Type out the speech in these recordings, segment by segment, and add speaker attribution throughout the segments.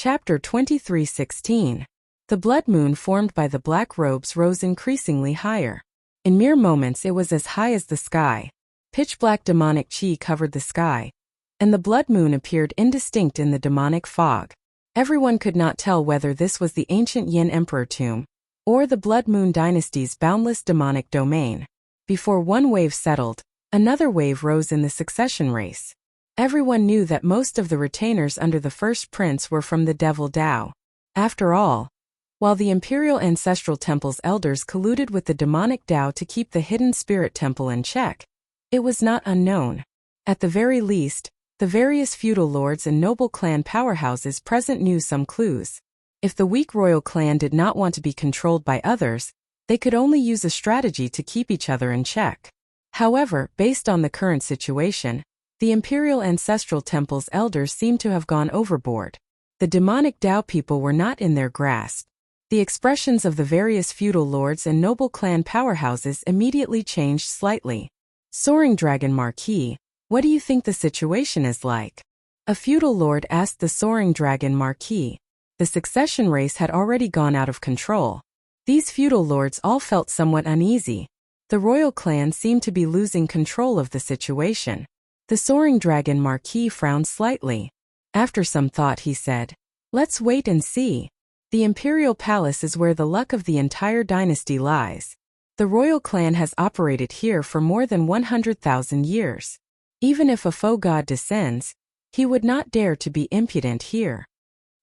Speaker 1: Chapter 23:16. The blood moon formed by the black robes rose increasingly higher. In mere moments it was as high as the sky. Pitch-black demonic chi covered the sky, and the blood moon appeared indistinct in the demonic fog. Everyone could not tell whether this was the ancient Yin Emperor tomb, or the Blood Moon dynasty's boundless demonic domain. Before one wave settled, another wave rose in the succession race. Everyone knew that most of the retainers under the first prince were from the Devil Dao. After all, while the Imperial Ancestral Temple's elders colluded with the demonic Dao to keep the hidden spirit temple in check, it was not unknown. At the very least, the various feudal lords and noble clan powerhouses present knew some clues. If the weak royal clan did not want to be controlled by others, they could only use a strategy to keep each other in check. However, based on the current situation, the Imperial Ancestral Temple's elders seemed to have gone overboard. The demonic Dao people were not in their grasp. The expressions of the various feudal lords and noble clan powerhouses immediately changed slightly. Soaring Dragon Marquis, what do you think the situation is like? A feudal lord asked the Soaring Dragon Marquis. The succession race had already gone out of control. These feudal lords all felt somewhat uneasy. The royal clan seemed to be losing control of the situation. The Soaring Dragon Marquis frowned slightly. After some thought he said, "Let's wait and see. The Imperial Palace is where the luck of the entire dynasty lies. The royal clan has operated here for more than 100,000 years. Even if a faux god descends, he would not dare to be impudent here."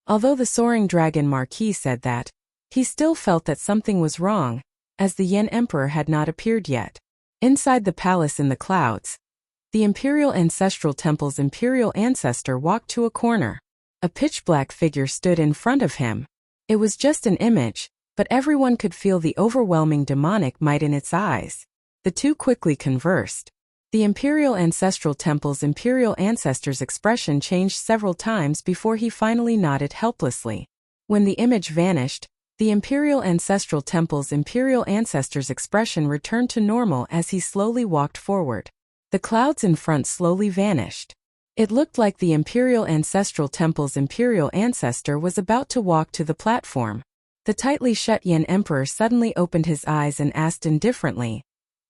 Speaker 1: Although the Soaring Dragon Marquis said that, he still felt that something was wrong, as the Yin Emperor had not appeared yet. Inside the palace in the clouds, the Imperial Ancestral Temple's imperial ancestor walked to a corner. A pitch-black figure stood in front of him. It was just an image, but everyone could feel the overwhelming demonic might in its eyes. The two quickly conversed. The Imperial Ancestral Temple's imperial ancestor's expression changed several times before he finally nodded helplessly. When the image vanished, the Imperial Ancestral Temple's imperial ancestor's expression returned to normal as he slowly walked forward. The clouds in front slowly vanished. It looked like the Imperial Ancestral Temple's imperial ancestor was about to walk to the platform. The tightly shut Yin Emperor suddenly opened his eyes and asked indifferently,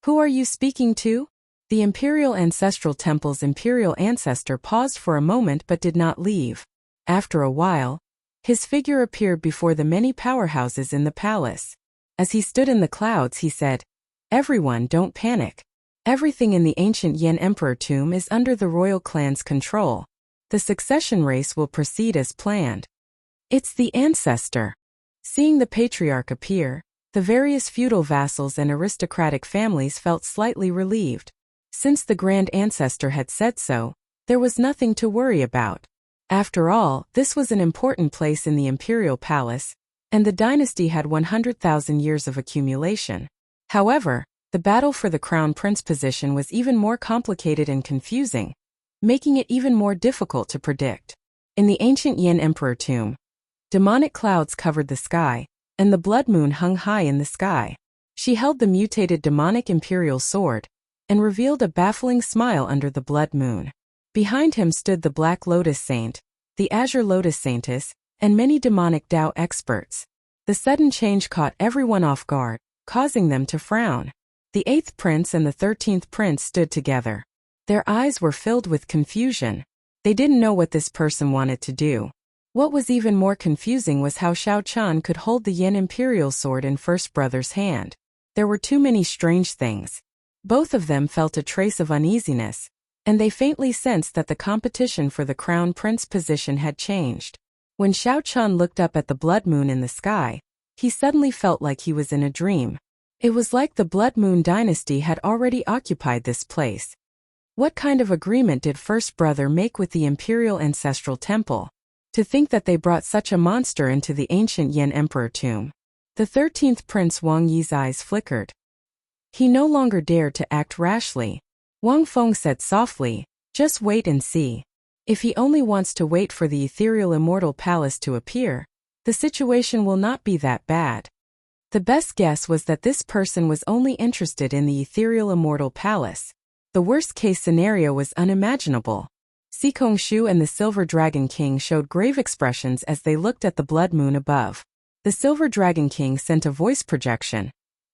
Speaker 1: "Who are you speaking to?" The Imperial Ancestral Temple's imperial ancestor paused for a moment but did not leave. After a while, his figure appeared before the many powerhouses in the palace. As he stood in the clouds he said, "Everyone, don't panic. Everything in the ancient Yin Emperor tomb is under the royal clan's control. The succession race will proceed as planned." "It's the ancestor." Seeing the patriarch appear, the various feudal vassals and aristocratic families felt slightly relieved. Since the Grand Ancestor had said so, there was nothing to worry about. After all, this was an important place in the imperial palace, and the dynasty had 100,000 years of accumulation. However, the battle for the crown prince position was even more complicated and confusing, making it even more difficult to predict. In the ancient Yin Emperor tomb, demonic clouds covered the sky, and the blood moon hung high in the sky. She held the mutated demonic imperial sword, and revealed a baffling smile under the blood moon. Behind him stood the Black Lotus Saint, the Azure Lotus Saintess, and many demonic Dao experts. The sudden change caught everyone off guard, causing them to frown. The 8th prince and the 13th prince stood together. Their eyes were filled with confusion. They didn't know what this person wanted to do. What was even more confusing was how Xiao Chan could hold the Yin Imperial sword in First Brother's hand. There were too many strange things. Both of them felt a trace of uneasiness, and they faintly sensed that the competition for the crown prince position had changed. When Xiao Chan looked up at the blood moon in the sky, he suddenly felt like he was in a dream. It was like the Blood Moon dynasty had already occupied this place. What kind of agreement did First Brother make with the Imperial Ancestral Temple? To think that they brought such a monster into the ancient Yin Emperor tomb. The 13th Prince Wang Yi's eyes flickered. He no longer dared to act rashly. Wang Feng said softly, "Just wait and see. If he only wants to wait for the ethereal immortal palace to appear, the situation will not be that bad." The best guess was that this person was only interested in the ethereal immortal palace. The worst-case scenario was unimaginable. Sikongshu and the Silver Dragon King showed grave expressions as they looked at the blood moon above. The Silver Dragon King sent a voice projection.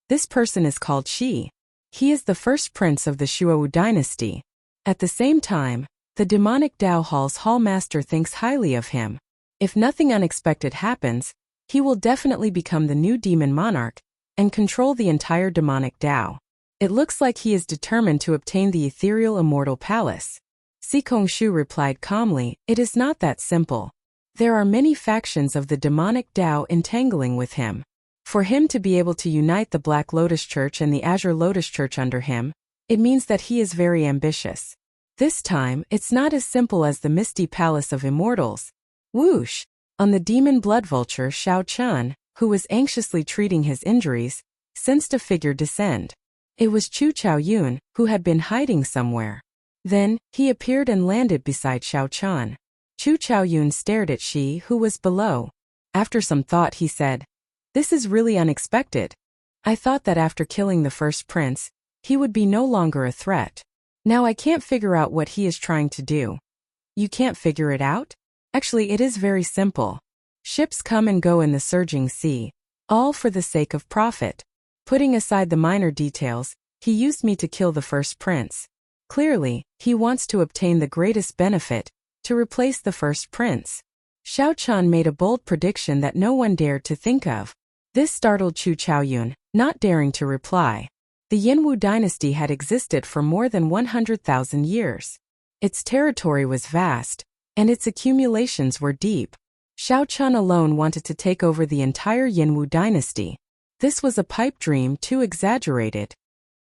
Speaker 1: This person is called Shi. He is the first prince of the Shuou dynasty. At the same time, the demonic Dao Hall's Hall Master thinks highly of him. If nothing unexpected happens, he will definitely become the new demon monarch and control the entire demonic Dao. It looks like he is determined to obtain the ethereal immortal palace. Sikongshu replied calmly, "It is not that simple. There are many factions of the demonic Dao entangling with him. For him to be able to unite the Black Lotus Church and the Azure Lotus Church under him, it means that he is very ambitious. This time, it's not as simple as the Misty Palace of Immortals." Whoosh! On the demon blood vulture Xiao Chun, who was anxiously treating his injuries, sensed a figure descend. It was Chu Chaoyun, who had been hiding somewhere. Then, he appeared and landed beside Xiao Chun. Chu Chaoyun stared at Shi, who was below. After some thought he said, "This is really unexpected. I thought that after killing the first prince, he would be no longer a threat. Now I can't figure out what he is trying to do." "You can't figure it out? Actually, it is very simple. Ships come and go in the surging sea, all for the sake of profit. Putting aside the minor details, he used me to kill the first prince. Clearly, he wants to obtain the greatest benefit, to replace the first prince." Xiao Chun made a bold prediction that no one dared to think of. This startled Chu Chaoyun, not daring to reply. The Yanwu dynasty had existed for more than 100,000 years. Its territory was vast, and its accumulations were deep. Xiao Chun alone wanted to take over the entire Yanwu dynasty. This was a pipe dream too exaggerated.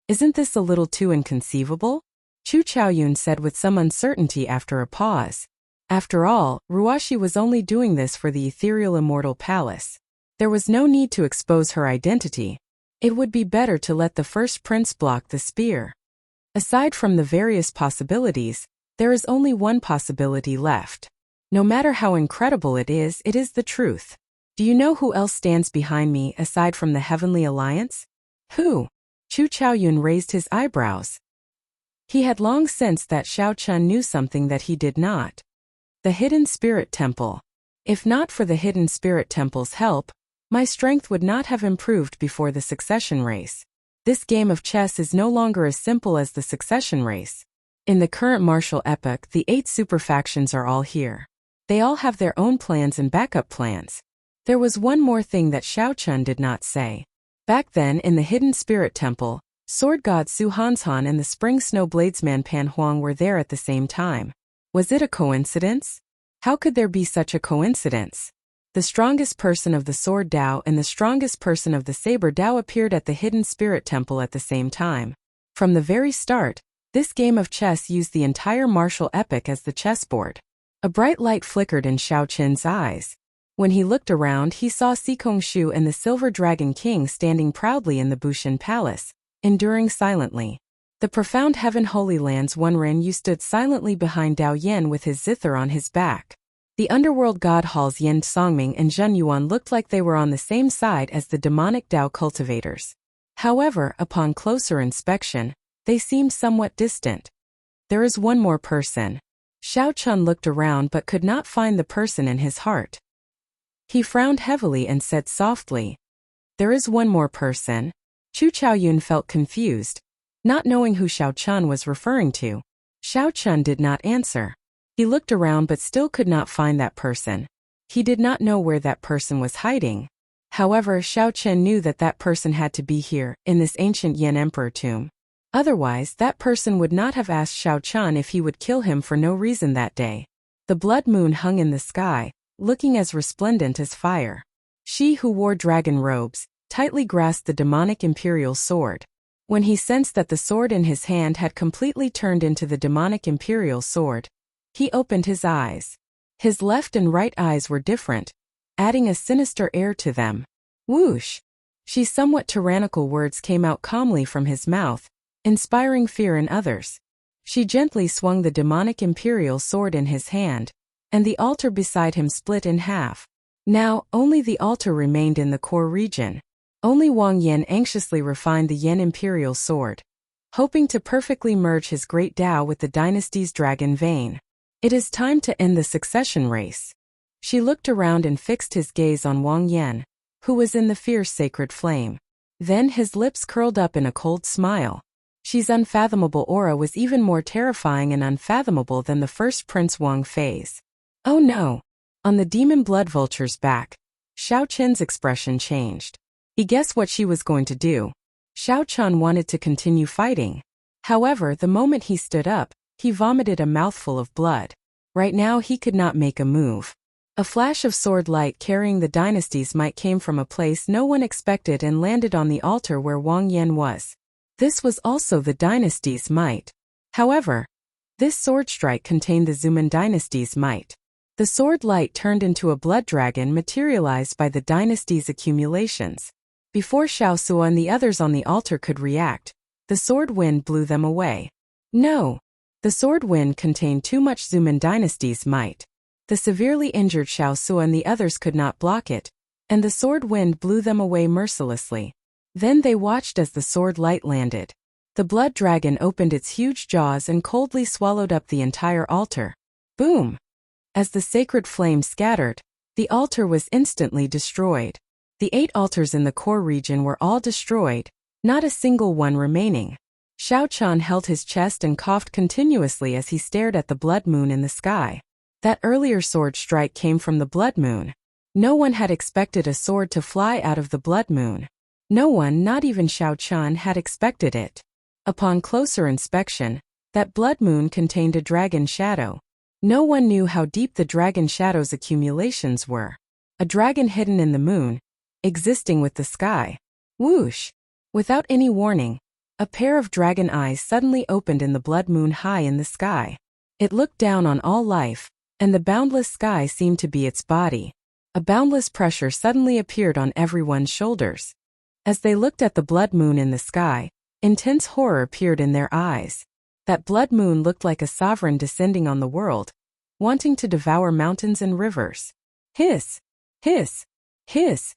Speaker 1: "Isn't this a little too inconceivable?" Chu Chaoyun said with some uncertainty after a pause. After all, Ruashi was only doing this for the ethereal immortal palace. There was no need to expose her identity. It would be better to let the first prince block the spear. Aside from the various possibilities, there is only one possibility left. No matter how incredible it is the truth. "Do you know who else stands behind me aside from the Heavenly Alliance?" "Who?" Chu Chaoyun raised his eyebrows. He had long sensed that Xiao Chun knew something that he did not. The Hidden Spirit Temple. "If not for the Hidden Spirit Temple's help, my strength would not have improved before the succession race. This game of chess is no longer as simple as the succession race. In the current martial epoch, the 8 superfactions are all here. They all have their own plans and backup plans." There was one more thing that Xiao Chun did not say. Back then, in the Hidden Spirit Temple, Sword God Su Hanshan and the Spring Snow Bladesman Pan Huang were there at the same time. Was it a coincidence? How could there be such a coincidence? The strongest person of the Sword Dao and the strongest person of the Saber Dao appeared at the Hidden Spirit Temple at the same time. From the very start, this game of chess used the entire martial epoch as the chessboard. A bright light flickered in Xiao Chun's eyes. When he looked around, he saw Sikongshu and the Silver Dragon King standing proudly in the Bushin Palace, enduring silently. The profound Heaven Holy Land's One Ren Yu stood silently behind Dao Yen with his zither on his back. The underworld god halls Yen Songming and Zhen Yuan looked like they were on the same side as the demonic Dao cultivators. However, upon closer inspection, they seemed somewhat distant. "There is one more person." Xiao Chun looked around but could not find the person in his heart. He frowned heavily and said softly, "There is one more person." Chu Chaoyun felt confused, not knowing who Xiao Chun was referring to. Xiao Chun did not answer. He looked around but still could not find that person. He did not know where that person was hiding. However, Xiao Chun knew that that person had to be here, in this ancient Yen Emperor tomb. Otherwise, that person would not have asked Xiao Chun if he would kill him for no reason that day. The blood moon hung in the sky, looking as resplendent as fire. She, who wore dragon robes, tightly grasped the demonic imperial sword. When he sensed that the sword in his hand had completely turned into the demonic imperial sword, he opened his eyes. His left and right eyes were different, adding a sinister air to them. Whoosh! She's somewhat tyrannical words came out calmly from his mouth, inspiring fear in others. She gently swung the demonic imperial sword in his hand, and the altar beside him split in half. Now, only the altar remained in the core region. Only Wang Yan anxiously refined the Yen imperial sword, hoping to perfectly merge his great Dao with the dynasty's dragon vein. It is time to end the succession race. She looked around and fixed his gaze on Wang Yan, who was in the fierce sacred flame. Then his lips curled up in a cold smile. She's unfathomable aura was even more terrifying and unfathomable than the first Prince Wang Fei's. Oh no! On the demon blood vulture's back, Xiao Qin's expression changed. He guessed what she was going to do. Xiao Qian wanted to continue fighting. However, the moment he stood up, he vomited a mouthful of blood. Right now he could not make a move. A flash of sword light carrying the dynasty's might came from a place no one expected and landed on the altar where Wang Yan was. This was also the dynasty's might. However, this sword strike contained the Zuman dynasty's might. The sword light turned into a blood dragon materialized by the dynasty's accumulations. Before Xiao Su and the others on the altar could react, the sword wind blew them away. No! The sword wind contained too much Zuman dynasty's might. The severely injured Xiao Su and the others could not block it, and the sword wind blew them away mercilessly. Then they watched as the sword light landed. The blood dragon opened its huge jaws and coldly swallowed up the entire altar. Boom! As the sacred flame scattered, the altar was instantly destroyed. The 8 altars in the core region were all destroyed, not a single one remaining. Xiao Qian held his chest and coughed continuously as he stared at the blood moon in the sky. That earlier sword strike came from the blood moon. No one had expected a sword to fly out of the blood moon. No one, not even Xiao Qian, had expected it. Upon closer inspection, that blood moon contained a dragon shadow. No one knew how deep the dragon shadow's accumulations were. A dragon hidden in the moon, existing with the sky. Whoosh! Without any warning, a pair of dragon eyes suddenly opened in the blood moon high in the sky. It looked down on all life, and the boundless sky seemed to be its body. A boundless pressure suddenly appeared on everyone's shoulders. As they looked at the blood moon in the sky, intense horror appeared in their eyes. That blood moon looked like a sovereign descending on the world, wanting to devour mountains and rivers. Hiss! Hiss! Hiss!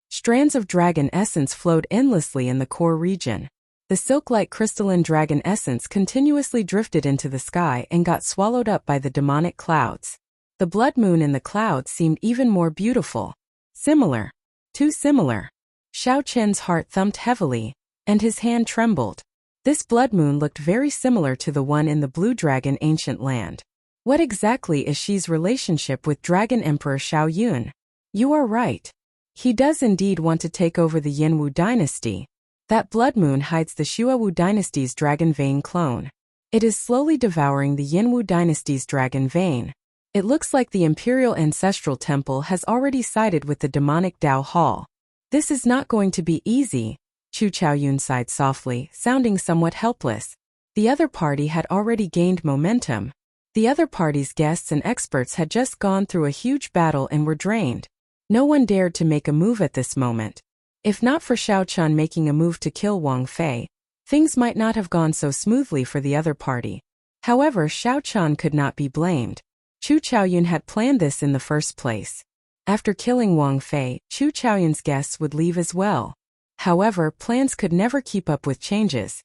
Speaker 1: Strands of dragon essence flowed endlessly in the core region. The silk-like crystalline dragon essence continuously drifted into the sky and got swallowed up by the demonic clouds. The blood moon in the clouds seemed even more beautiful. Similar. Too similar. Xiao Qin's heart thumped heavily, and his hand trembled. This blood moon looked very similar to the one in the Blue Dragon ancient land. What exactly is Xi's relationship with Dragon Emperor Xiao Yun? You are right. He does indeed want to take over the Yanwu dynasty. That blood moon hides the Xuewu dynasty's dragon vein clone. It is slowly devouring the Yanwu dynasty's dragon vein. It looks like the Imperial Ancestral Temple has already sided with the demonic Dao Hall. This is not going to be easy, Chu Chaoyun sighed softly, sounding somewhat helpless. The other party had already gained momentum. The other party's guests and experts had just gone through a huge battle and were drained. No one dared to make a move at this moment. If not for Xiao Qian making a move to kill Wang Fei, things might not have gone so smoothly for the other party. However, Xiao Qian could not be blamed. Chu Chaoyun had planned this in the first place. After killing Wang Fei, Chu Chaoyun's guests would leave as well. However, plans could never keep up with changes.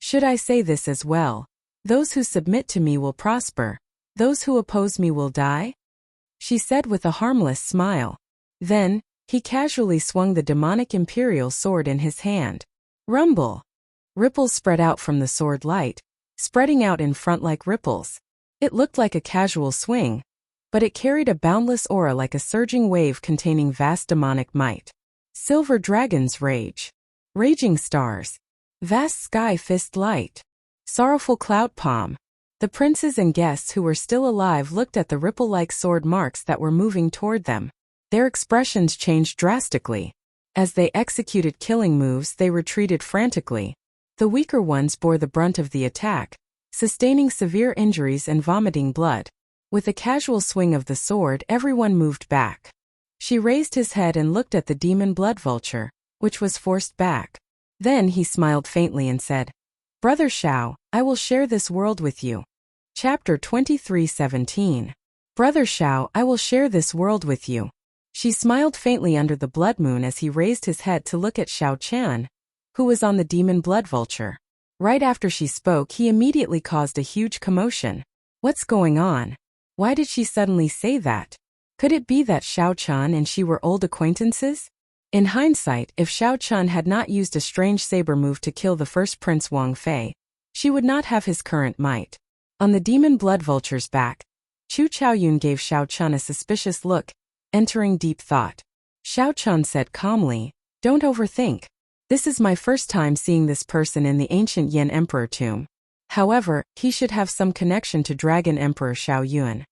Speaker 1: Should I say this as well? Those who submit to me will prosper. Those who oppose me will die? She said with a harmless smile. Then, he casually swung the demonic imperial sword in his hand. Rumble! Ripples spread out from the sword light, spreading out in front like ripples. It looked like a casual swing, but it carried a boundless aura like a surging wave containing vast demonic might. Silver dragons rage. Raging stars. Vast sky fist light. Sorrowful cloud palm. The princes and guests who were still alive looked at the ripple-like sword marks that were moving toward them. Their expressions changed drastically. As they executed killing moves, they retreated frantically. The weaker ones bore the brunt of the attack, sustaining severe injuries and vomiting blood. With a casual swing of the sword, everyone moved back. She raised his head and looked at the demon blood vulture, which was forced back. Then he smiled faintly and said, Brother Xiao, I will share this world with you. Chapter 23:17. Brother Xiao, I will share this world with you. She smiled faintly under the blood moon as he raised his head to look at Xiao Qian, who was on the demon blood vulture. Right after she spoke, he immediately caused a huge commotion. What's going on? Why did she suddenly say that? Could it be that Xiao Chun and she were old acquaintances? In hindsight, if Xiao Chun had not used a strange saber move to kill the first Prince Wang Fei, she would not have his current might. On the demon blood vulture's back, Chu Chaoyun gave Xiao Chun a suspicious look, entering deep thought. Xiao Chun said calmly, "Don't overthink. This is my first time seeing this person in the ancient Yin Emperor tomb. However, he should have some connection to Dragon Emperor Xiao Yuan."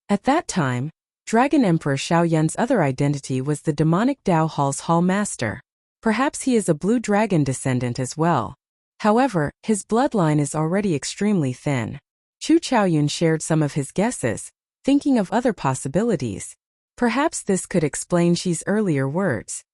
Speaker 1: At that time, Dragon Emperor Xiao Yun's other identity was the demonic Dao Hall's Hall Master. Perhaps he is a blue dragon descendant as well. However, his bloodline is already extremely thin. Chu Chaoyun shared some of his guesses, thinking of other possibilities. Perhaps this could explain Xi's earlier words.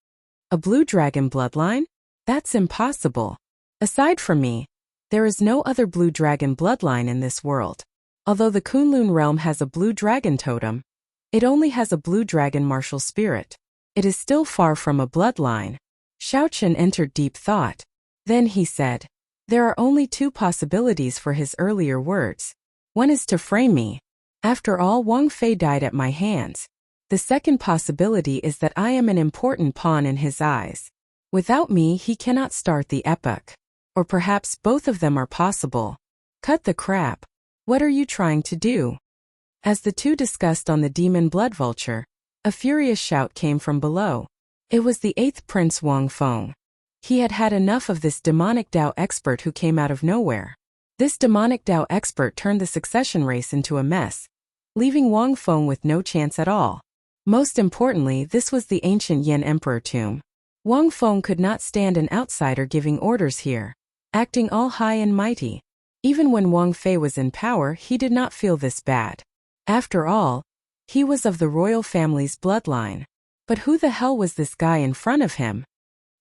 Speaker 1: A blue dragon bloodline? That's impossible. Aside from me, there is no other blue dragon bloodline in this world. Although the Kunlun realm has a blue dragon totem, it only has a blue dragon martial spirit. It is still far from a bloodline. Xiao Chen entered deep thought. Then he said, "There are only two possibilities for his earlier words. One is to frame me. After all, Wang Fei died at my hands. The second possibility is that I am an important pawn in his eyes. Without me, he cannot start the epoch. Or perhaps both of them are possible. Cut the crap. What are you trying to do?" As the two discussed on the demon blood vulture, a furious shout came from below. It was the 8th Prince Wang Feng. He had had enough of this demonic Dao expert who came out of nowhere. This demonic Dao expert turned the succession race into a mess, leaving Wang Feng with no chance at all. Most importantly, this was the ancient Yin Emperor tomb. Wang Feng could not stand an outsider giving orders here, acting all high and mighty. Even when Wang Fei was in power, he did not feel this bad. After all, he was of the royal family's bloodline. But who the hell was this guy in front of him?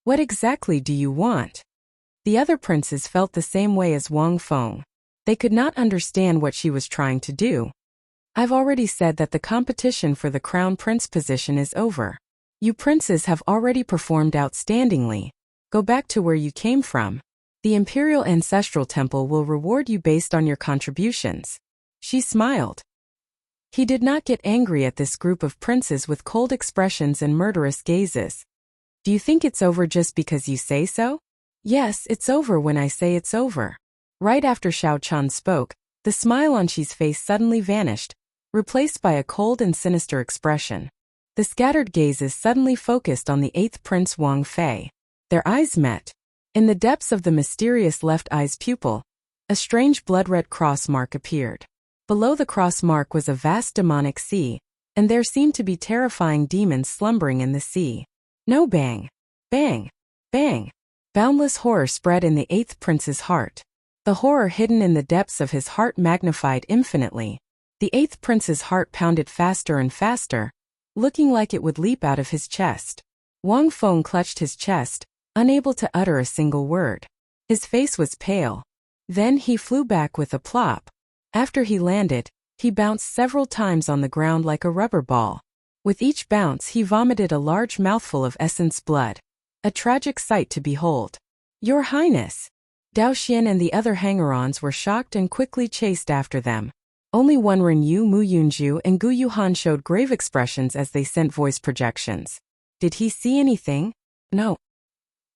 Speaker 1: What exactly do you want? The other princes felt the same way as Wang Feng. They could not understand what she was trying to do. I've already said that the competition for the crown prince position is over. You princes have already performed outstandingly. Go back to where you came from. The Imperial Ancestral Temple will reward you based on your contributions. She smiled. He did not get angry at this group of princes with cold expressions and murderous gazes. Do you think it's over just because you say so? Yes, it's over when I say it's over. Right after Xiao Chan spoke, the smile on Xi's face suddenly vanished, replaced by a cold and sinister expression. The scattered gazes suddenly focused on the 8th Prince Wang Fei. Their eyes met. In the depths of the mysterious left eye's pupil, a strange blood-red cross mark appeared. Below the cross mark was a vast demonic sea, and there seemed to be terrifying demons slumbering in the sea. No bang, bang, bang. Boundless horror spread in the 8th prince's heart. The horror hidden in the depths of his heart magnified infinitely. The 8th prince's heart pounded faster and faster, looking like it would leap out of his chest. Wang Feng clutched his chest, unable to utter a single word. His face was pale. Then he flew back with a plop. After he landed, he bounced several times on the ground like a rubber ball. With each bounce, he vomited a large mouthful of essence blood. A tragic sight to behold. Your Highness! Dao Xian and the other hanger-ons were shocked and quickly chased after them. Only Wen Renyu, Mu Yunju, and Gu Yuhan showed grave expressions as they sent voice projections. Did he see anything? No.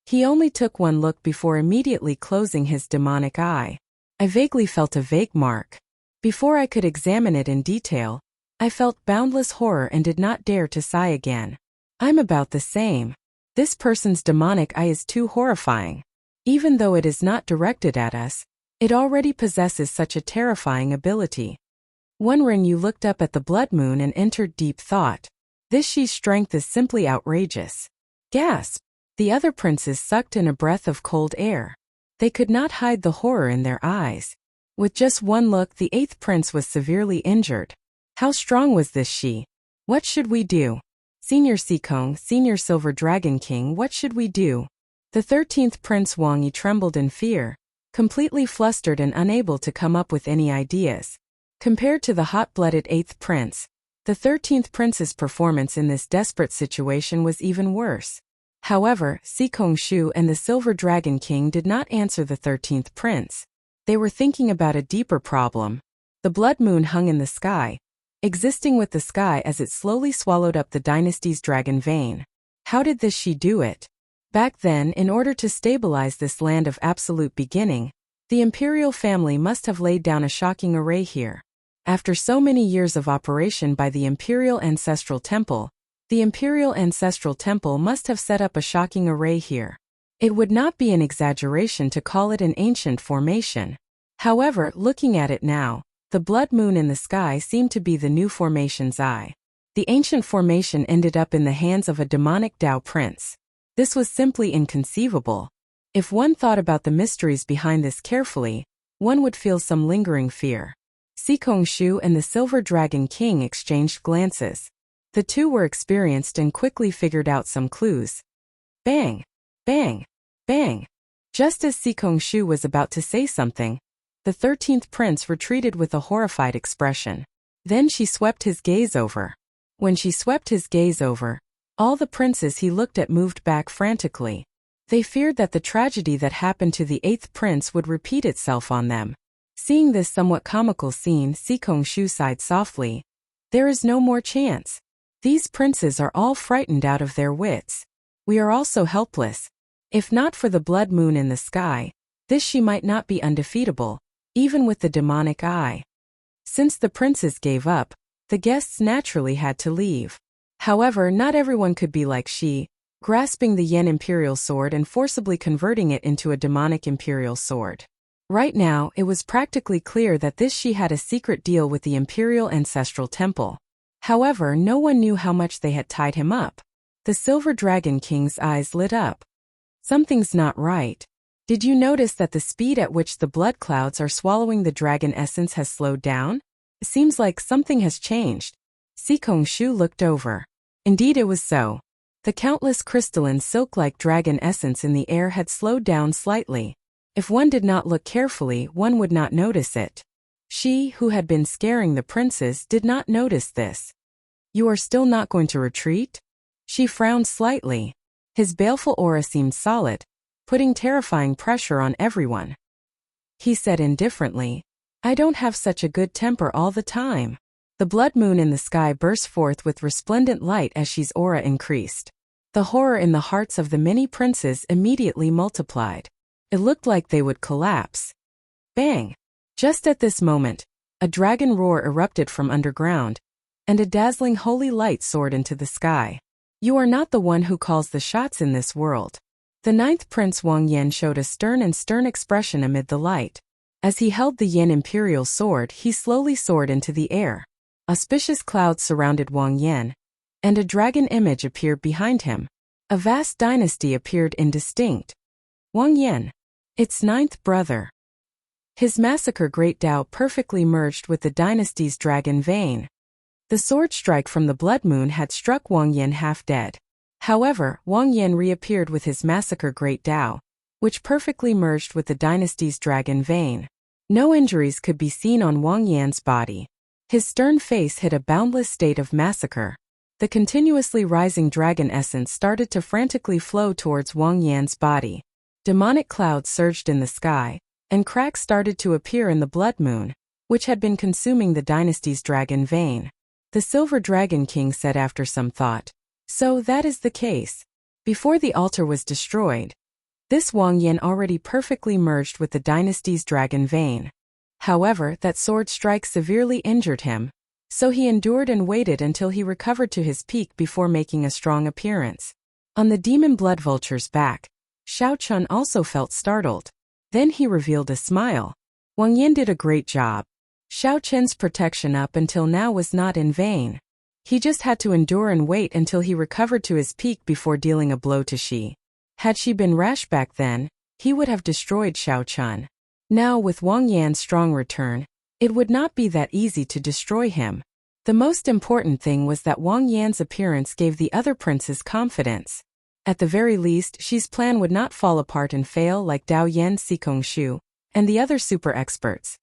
Speaker 1: He only took one look before immediately closing his demonic eye. I vaguely felt a vague mark. Before I could examine it in detail, I felt boundless horror and did not dare to sigh again. I'm about the same. This person's demonic eye is too horrifying. Even though it is not directed at us, it already possesses such a terrifying ability. Wen Renyu looked up at the blood moon and entered deep thought. This Xi's strength is simply outrageous. Gasp! The other princes sucked in a breath of cold air. They could not hide the horror in their eyes. With just one look, the 8th prince was severely injured. How strong was this Xi? What should we do? Senior Sikong, Senior Silver Dragon King, what should we do? The 13th Prince Wang Yi trembled in fear, completely flustered and unable to come up with any ideas. Compared to the hot-blooded 8th prince, the 13th prince's performance in this desperate situation was even worse. However, Sikong Shu and the Silver Dragon King did not answer the 13th prince. They were thinking about a deeper problem. The blood moon hung in the sky, existing with the sky as it slowly swallowed up the dynasty's dragon vein. How did this she do it? Back then, in order to stabilize this land of absolute beginning, the imperial family must have laid down a shocking array here. After so many years of operation by the Imperial Ancestral Temple, the Imperial Ancestral Temple must have set up a shocking array here. It would not be an exaggeration to call it an ancient formation. However, looking at it now, the blood moon in the sky seemed to be the new formation's eye. The ancient formation ended up in the hands of a demonic Tao prince. This was simply inconceivable. If one thought about the mysteries behind this carefully, one would feel some lingering fear. Sikongshu and the Silver Dragon King exchanged glances. The two were experienced and quickly figured out some clues. Bang! Bang! Bang! Just as Sikongshu was about to say something, the 13th prince retreated with a horrified expression. Then she swept his gaze over. When she swept his gaze over, all the princes he looked at moved back frantically. They feared that the tragedy that happened to the 8th prince would repeat itself on them. Seeing this somewhat comical scene, Sikongshu sighed softly. There is no more chance. These princes are all frightened out of their wits. We are also helpless. If not for the blood moon in the sky, this she might not be undefeatable, even with the demonic eye. Since the princes gave up, the guests naturally had to leave. However, not everyone could be like she, grasping the Yen Imperial Sword and forcibly converting it into a demonic Imperial Sword. Right now, it was practically clear that this she had a secret deal with the Imperial Ancestral Temple. However, no one knew how much they had tied him up. The Silver Dragon King's eyes lit up. Something's not right. Did you notice that the speed at which the blood clouds are swallowing the dragon essence has slowed down? It seems like something has changed. Sikongshu looked over. Indeed it was so. The countless crystalline silk-like dragon essence in the air had slowed down slightly. If one did not look carefully, one would not notice it. She, who had been scaring the princes, did not notice this. You are still not going to retreat? She frowned slightly. His baleful aura seemed solid, putting terrifying pressure on everyone. He said indifferently, I don't have such a good temper all the time. The blood moon in the sky burst forth with resplendent light as she's aura increased. The horror in the hearts of the many princes immediately multiplied. It looked like they would collapse. Bang! Just at this moment, a dragon roar erupted from underground, and a dazzling holy light soared into the sky. You are not the one who calls the shots in this world. The 9th Prince Wang Yan showed a stern expression amid the light. As he held the Yen Imperial Sword, he slowly soared into the air. Auspicious clouds surrounded Wang Yan, and a dragon image appeared behind him. A vast dynasty appeared indistinct. Wang Yan, its 9th brother. His massacre great Tao perfectly merged with the dynasty's dragon vein. The sword strike from the blood moon had struck Wang Yan half dead. However, Wang Yan reappeared with his massacre great Tao, which perfectly merged with the dynasty's dragon vein. No injuries could be seen on Wang Yan's body. His stern face hid a boundless state of massacre. The continuously rising dragon essence started to frantically flow towards Wang Yan's body. Demonic clouds surged in the sky, and cracks started to appear in the blood moon, which had been consuming the dynasty's dragon vein. The Silver Dragon King said after some thought, so that is the case. Before the altar was destroyed, this Wang Yan already perfectly merged with the dynasty's dragon vein. However, that sword strike severely injured him, so he endured and waited until he recovered to his peak before making a strong appearance. On the demon blood vulture's back, Xiao Chun also felt startled. Then he revealed a smile. Wang Yan did a great job. Xiao Chen's protection up until now was not in vain. He just had to endure and wait until he recovered to his peak before dealing a blow to she. Had she been rash back then, he would have destroyed Xiao Chun. Now with Wang Yan's strong return, it would not be that easy to destroy him. The most important thing was that Wang Yan's appearance gave the other princes confidence. At the very least, she's plan would not fall apart and fail like Dao Yan Sikongshu and the other super experts.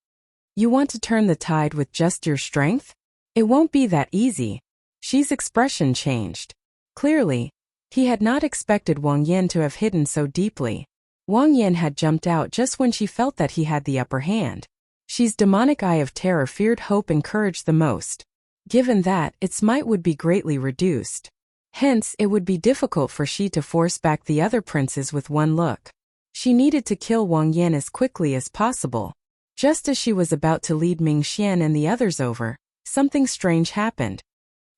Speaker 1: You want to turn the tide with just your strength? It won't be that easy. She's expression changed. Clearly, he had not expected Wang Yan to have hidden so deeply. Wang Yan had jumped out just when she felt that he had the upper hand. Xi's demonic eye of terror feared hope and courage the most. Given that, its might would be greatly reduced. Hence, it would be difficult for Xi to force back the other princes with one look. She needed to kill Wang Yan as quickly as possible. Just as she was about to lead Ming Xian and the others over, something strange happened.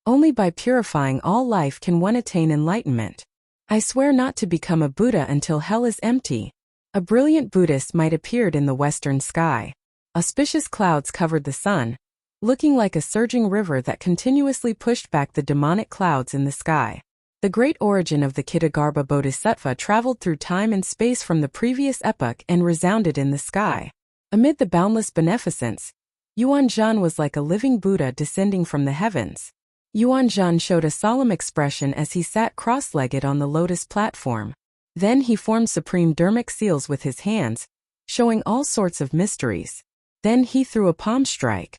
Speaker 1: Only by purifying all life can one attain enlightenment. I swear not to become a Buddha until hell is empty. A brilliant Buddhist might appeared in the western sky. Auspicious clouds covered the sun, looking like a surging river that continuously pushed back the demonic clouds in the sky. The great origin of the Ksitigarbha Bodhisattva traveled through time and space from the previous epoch and resounded in the sky. Amid the boundless beneficence, Yuanzhan was like a living Buddha descending from the heavens. Yuanzhan showed a solemn expression as he sat cross-legged on the lotus platform. Then he formed supreme dharmic seals with his hands, showing all sorts of mysteries. Then he threw a palm strike.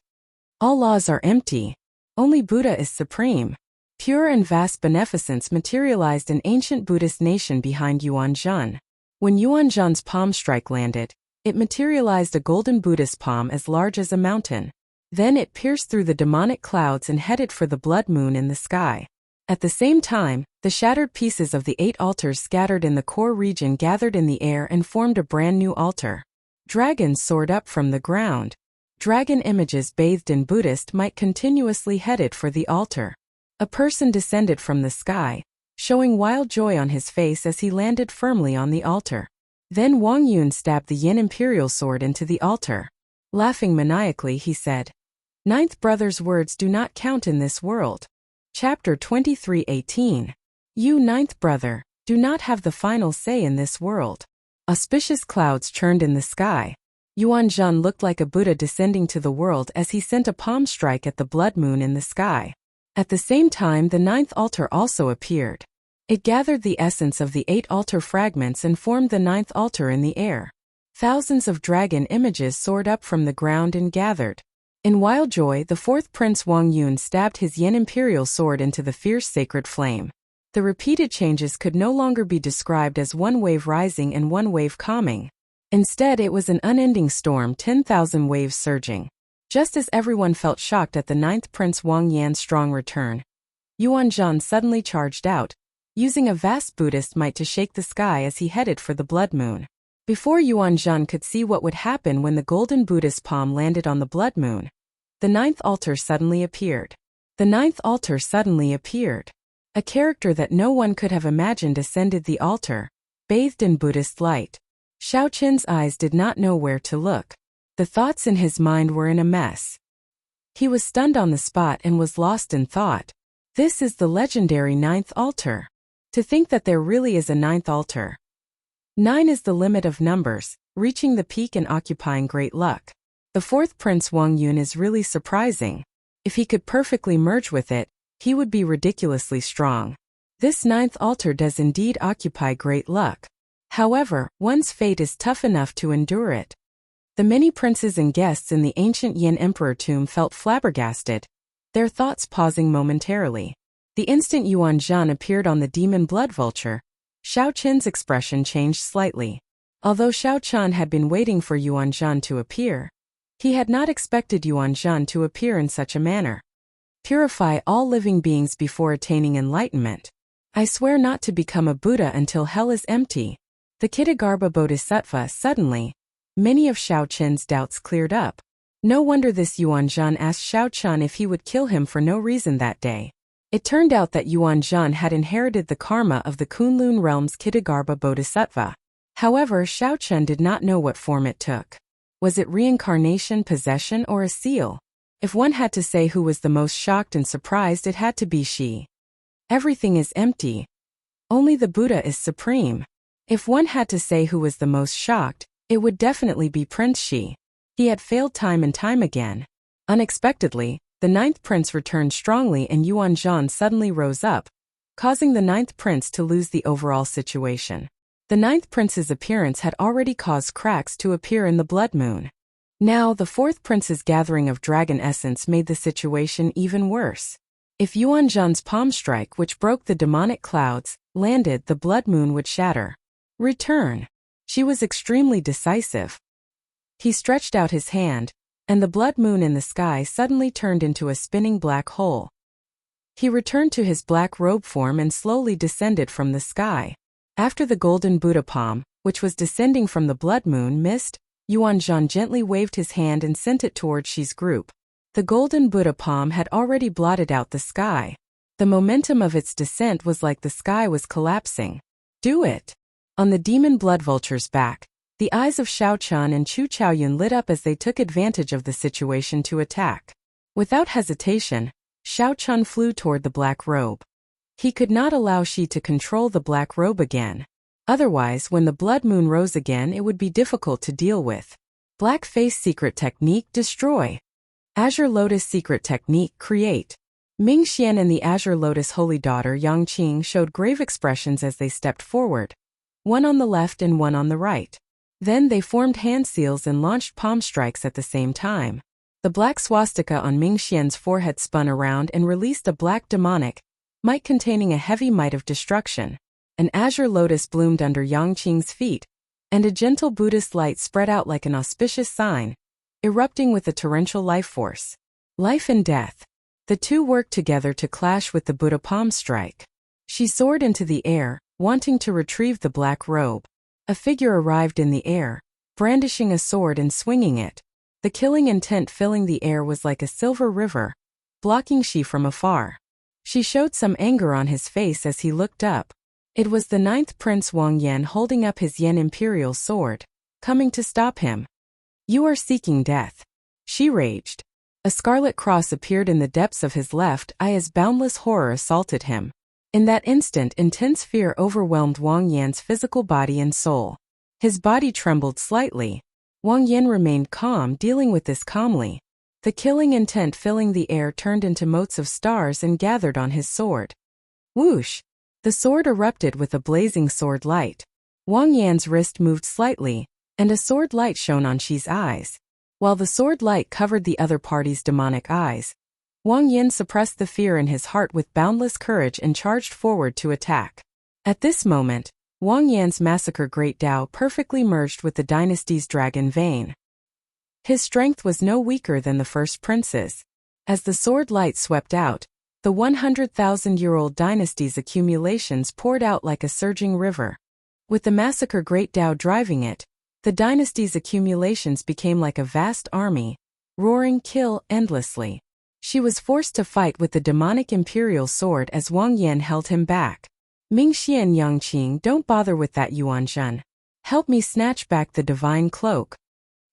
Speaker 1: All laws are empty. Only Buddha is supreme. Pure and vast beneficence materialized an ancient Buddhist nation behind Yuanzhan. When Yuanzhan's palm strike landed, it materialized a golden Buddhist palm as large as a mountain. Then it pierced through the demonic clouds and headed for the blood moon in the sky. At the same time, the shattered pieces of the 8 altars scattered in the core region gathered in the air and formed a brand new altar. Dragons soared up from the ground. Dragon images bathed in Buddhist might continuously headed for the altar. A person descended from the sky, showing wild joy on his face as he landed firmly on the altar. Then Wang Yun stabbed the Yin imperial sword into the altar. Laughing maniacally, he said, "Ninth brother's words do not count in this world." Chapter 23:18. You, ninth brother, do not have the final say in this world. Auspicious clouds churned in the sky. Yuanzhan looked like a Buddha descending to the world as he sent a palm strike at the blood moon in the sky. At the same time, the 9th altar also appeared. It gathered the essence of the 8 altar fragments and formed the 9th altar in the air. Thousands of dragon images soared up from the ground and gathered. In wild joy, the 4th Prince Wang Yun stabbed his Yin imperial sword into the fierce sacred flame. The repeated changes could no longer be described as one wave rising and one wave calming. Instead, it was an unending storm, 10,000 waves surging. Just as everyone felt shocked at the 9th Prince Wang Yan's strong return, Yuanzhan suddenly charged out, using a vast Buddhist might to shake the sky as he headed for the blood moon. Before Yuanzhan could see what would happen when the golden Buddhist palm landed on the blood moon, the 9th altar suddenly appeared. The 9th altar suddenly appeared. A character that no one could have imagined ascended the altar, bathed in Buddhist light. Xiao Qin's eyes did not know where to look. The thoughts in his mind were in a mess. He was stunned on the spot and was lost in thought. This is the legendary 9th altar. To think that there really is a 9th altar. 9 is the limit of numbers, reaching the peak and occupying great luck. The 4th Prince Wang Yun is really surprising. If he could perfectly merge with it, he would be ridiculously strong. This 9th altar does indeed occupy great luck. However, one's fate is tough enough to endure it. The many princes and guests in the ancient Yin Emperor tomb felt flabbergasted, their thoughts pausing momentarily. The instant Yuanzhan appeared on the demon blood vulture, Xiao Qin's expression changed slightly. Although Xiao Qin had been waiting for Yuanzhan to appear, he had not expected Yuanzhan to appear in such a manner. Purify all living beings before attaining enlightenment. I swear not to become a Buddha until hell is empty. The Ksitigarbha Bodhisattva suddenly. Many of Xiao Qin's doubts cleared up. No wonder this Yuanzhan asked Xiao Qin if he would kill him for no reason that day. It turned out that Yuanzhan had inherited the karma of the Kunlun realm's Ksitigarbha Bodhisattva. However, Xiao Qin did not know what form it took. Was it reincarnation, possession, or a seal? If one had to say who was the most shocked and surprised, it had to be Xi. Everything is empty. Only the Buddha is supreme. If one had to say who was the most shocked, it would definitely be Prince Xi. He had failed time and time again. Unexpectedly, the 9th prince returned strongly and Yuanzhan suddenly rose up, causing the 9th prince to lose the overall situation. The 9th prince's appearance had already caused cracks to appear in the blood moon. Now, the 4th prince's gathering of dragon essence made the situation even worse. If Yuanzhan's palm strike, which broke the demonic clouds, landed, the blood moon would shatter. Return. She was extremely decisive. He stretched out his hand, and the blood moon in the sky suddenly turned into a spinning black hole. He returned to his black robe form and slowly descended from the sky. After the golden Buddha palm, which was descending from the blood moon, missed, Yuanzhan gently waved his hand and sent it toward Shi's group. The golden Buddha palm had already blotted out the sky. The momentum of its descent was like the sky was collapsing. Do it! On the demon blood vulture's back, the eyes of Xiao Chun and Chu Chaoyun lit up as they took advantage of the situation to attack. Without hesitation, Xiao Chun flew toward the black robe. He could not allow Shi to control the black robe again. Otherwise, when the blood moon rose again, it would be difficult to deal with. Black Face Secret Technique Destroy. Azure Lotus Secret Technique Create. Ming Xian and the Azure Lotus Holy Daughter Yang Qing showed grave expressions as they stepped forward, one on the left and one on the right. Then they formed hand seals and launched palm strikes at the same time. The black swastika on Ming Xian's forehead spun around and released a black demonic might containing a heavy might of destruction. An azure lotus bloomed under Yang Qing's feet, and a gentle Buddhist light spread out like an auspicious sign, erupting with a torrential life force. Life and death. The two worked together to clash with the Buddha palm strike. She soared into the air, wanting to retrieve the black robe. A figure arrived in the air, brandishing a sword and swinging it. The killing intent filling the air was like a silver river, blocking Shi from afar. She showed some anger on his face as he looked up. It was the 9th Prince Wang Yan holding up his Yan Imperial sword, coming to stop him. You are seeking death. She raged. A scarlet cross appeared in the depths of his left eye as boundless horror assaulted him. In that instant, intense fear overwhelmed Wang Yan's physical body and soul. His body trembled slightly. Wang Yan remained calm, dealing with this calmly. The killing intent filling the air turned into motes of stars and gathered on his sword. Whoosh! The sword erupted with a blazing sword light. Wang Yan's wrist moved slightly, and a sword light shone on Shi's eyes. While the sword light covered the other party's demonic eyes, Wang Yan suppressed the fear in his heart with boundless courage and charged forward to attack. At this moment, Wang Yan's massacre Great Tao perfectly merged with the dynasty's dragon vein. His strength was no weaker than the first prince's. As the sword light swept out, the 100,000-year-old dynasty's accumulations poured out like a surging river. With the massacre Great Tao driving it, the dynasty's accumulations became like a vast army, roaring kill endlessly. She was forced to fight with the demonic imperial sword as Wang Yan held him back. Ming Xian Yang Qing, don't bother with that Yuanzhan. Help me snatch back the divine cloak.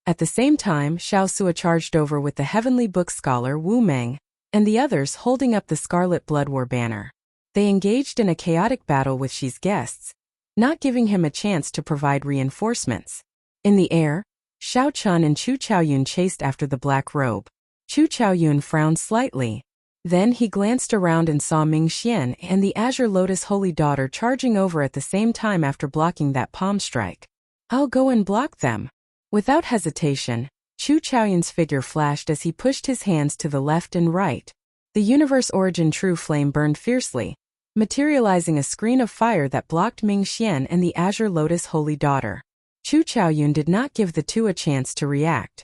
Speaker 1: At the same time, Xiao Sua charged over with the heavenly book scholar Wu Meng, and the others holding up the Scarlet Blood War banner. They engaged in a chaotic battle with Shi's guests, not giving him a chance to provide reinforcements. In the air, Xiao Chun and Chu Chaoyun chased after the black robe. Chu Chaoyun frowned slightly. Then he glanced around and saw Ming Xian and the Azure Lotus Holy Daughter charging over at the same time after blocking that palm strike. I'll go and block them. Without hesitation, Chu Chaoyun's figure flashed as he pushed his hands to the left and right. The universe origin true flame burned fiercely, materializing a screen of fire that blocked Ming Xian and the Azure Lotus Holy Daughter. Chu Chaoyun did not give the two a chance to react.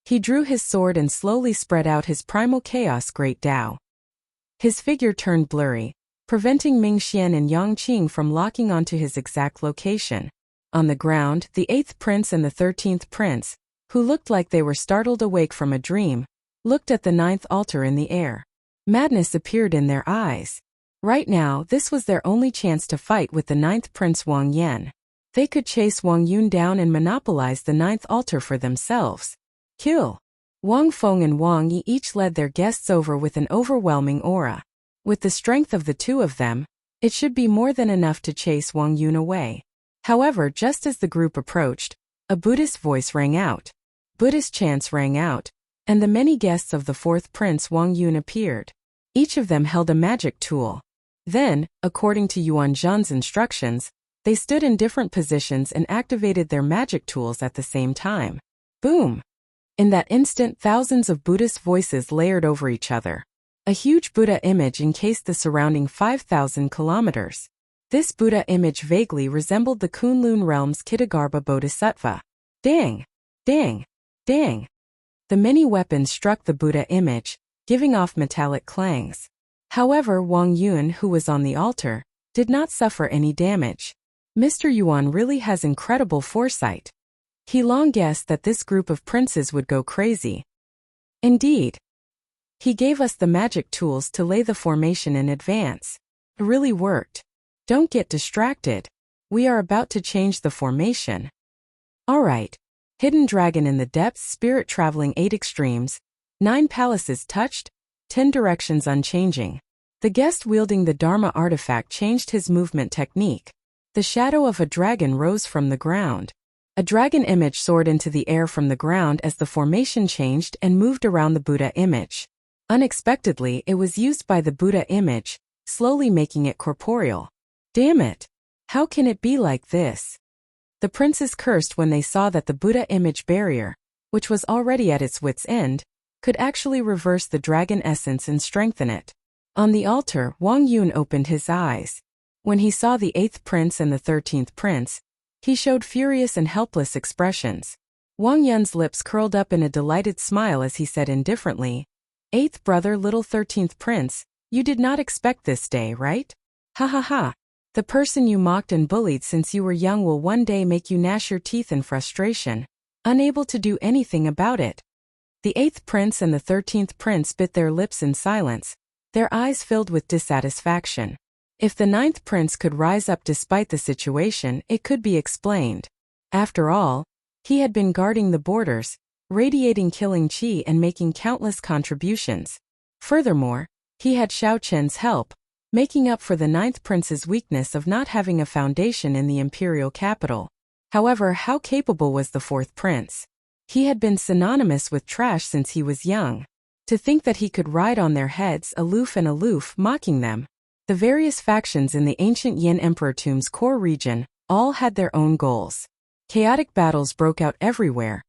Speaker 1: He drew his sword and slowly spread out his primal chaos Great Tao. His figure turned blurry, preventing Ming Xian and Yang Qing from locking onto his exact location. On the ground, the 8th Prince and the 13th Prince, who looked like they were startled awake from a dream, looked at the 9th altar in the air. Madness appeared in their eyes. Right now, this was their only chance to fight with the 9th Prince Wang Yan. They could chase Wang Yun down and monopolize the 9th altar for themselves. Kill! Wang Feng and Wang Yi each led their guests over with an overwhelming aura. With the strength of the two of them, it should be more than enough to chase Wang Yun away. However, just as the group approached, a Buddhist voice rang out. Buddhist chants rang out, and the many guests of the 4th Prince Wang Yun appeared. Each of them held a magic tool. Then, according to Yuanzhan's instructions, they stood in different positions and activated their magic tools at the same time. Boom! In that instant, thousands of Buddhist voices layered over each other. A huge Buddha image encased the surrounding 5,000 kilometers. This Buddha image vaguely resembled the Kunlun realm's Kitagarbha Bodhisattva. Dang! Dang! Dang! The many weapons struck the Buddha image, giving off metallic clangs. However, Wang Yun, who was on the altar, did not suffer any damage. Mr. Yuan really has incredible foresight. He long guessed that this group of princes would go crazy. Indeed. He gave us the magic tools to lay the formation in advance. It really worked. Don't get distracted. We are about to change the formation. Alright. Hidden Dragon in the Depths, Spirit Traveling 8 Extremes, 9 Palaces Touched, 10 Directions Unchanging. The guest wielding the Dharma artifact changed his movement technique. The shadow of a dragon rose from the ground. A dragon image soared into the air from the ground as the formation changed and moved around the Buddha image. Unexpectedly, it was used by the Buddha image, slowly making it corporeal. Damn it! How can it be like this? The princes cursed when they saw that the Buddha image barrier, which was already at its wit's end, could actually reverse the dragon essence and strengthen it. On the altar, Wang Yun opened his eyes. When he saw the 8th prince and the 13th prince, he showed furious and helpless expressions. Wang Yun's lips curled up in a delighted smile as he said indifferently, "8th brother, little 13th prince, you did not expect this day, right? Ha ha ha. The person you mocked and bullied since you were young will one day make you gnash your teeth in frustration, unable to do anything about it." The 8th prince and the 13th prince bit their lips in silence, their eyes filled with dissatisfaction. If the 9th prince could rise up despite the situation, it could be explained. After all, he had been guarding the borders, radiating killing qi and making countless contributions. Furthermore, he had Xiao Chen's help, making up for the 9th prince's weakness of not having a foundation in the imperial capital. However, how capable was the 4th prince? He had been synonymous with trash since he was young. To think that he could ride on their heads, aloof, mocking them. The various factions in the ancient Yin Emperor Tomb's core region all had their own goals. Chaotic battles broke out everywhere,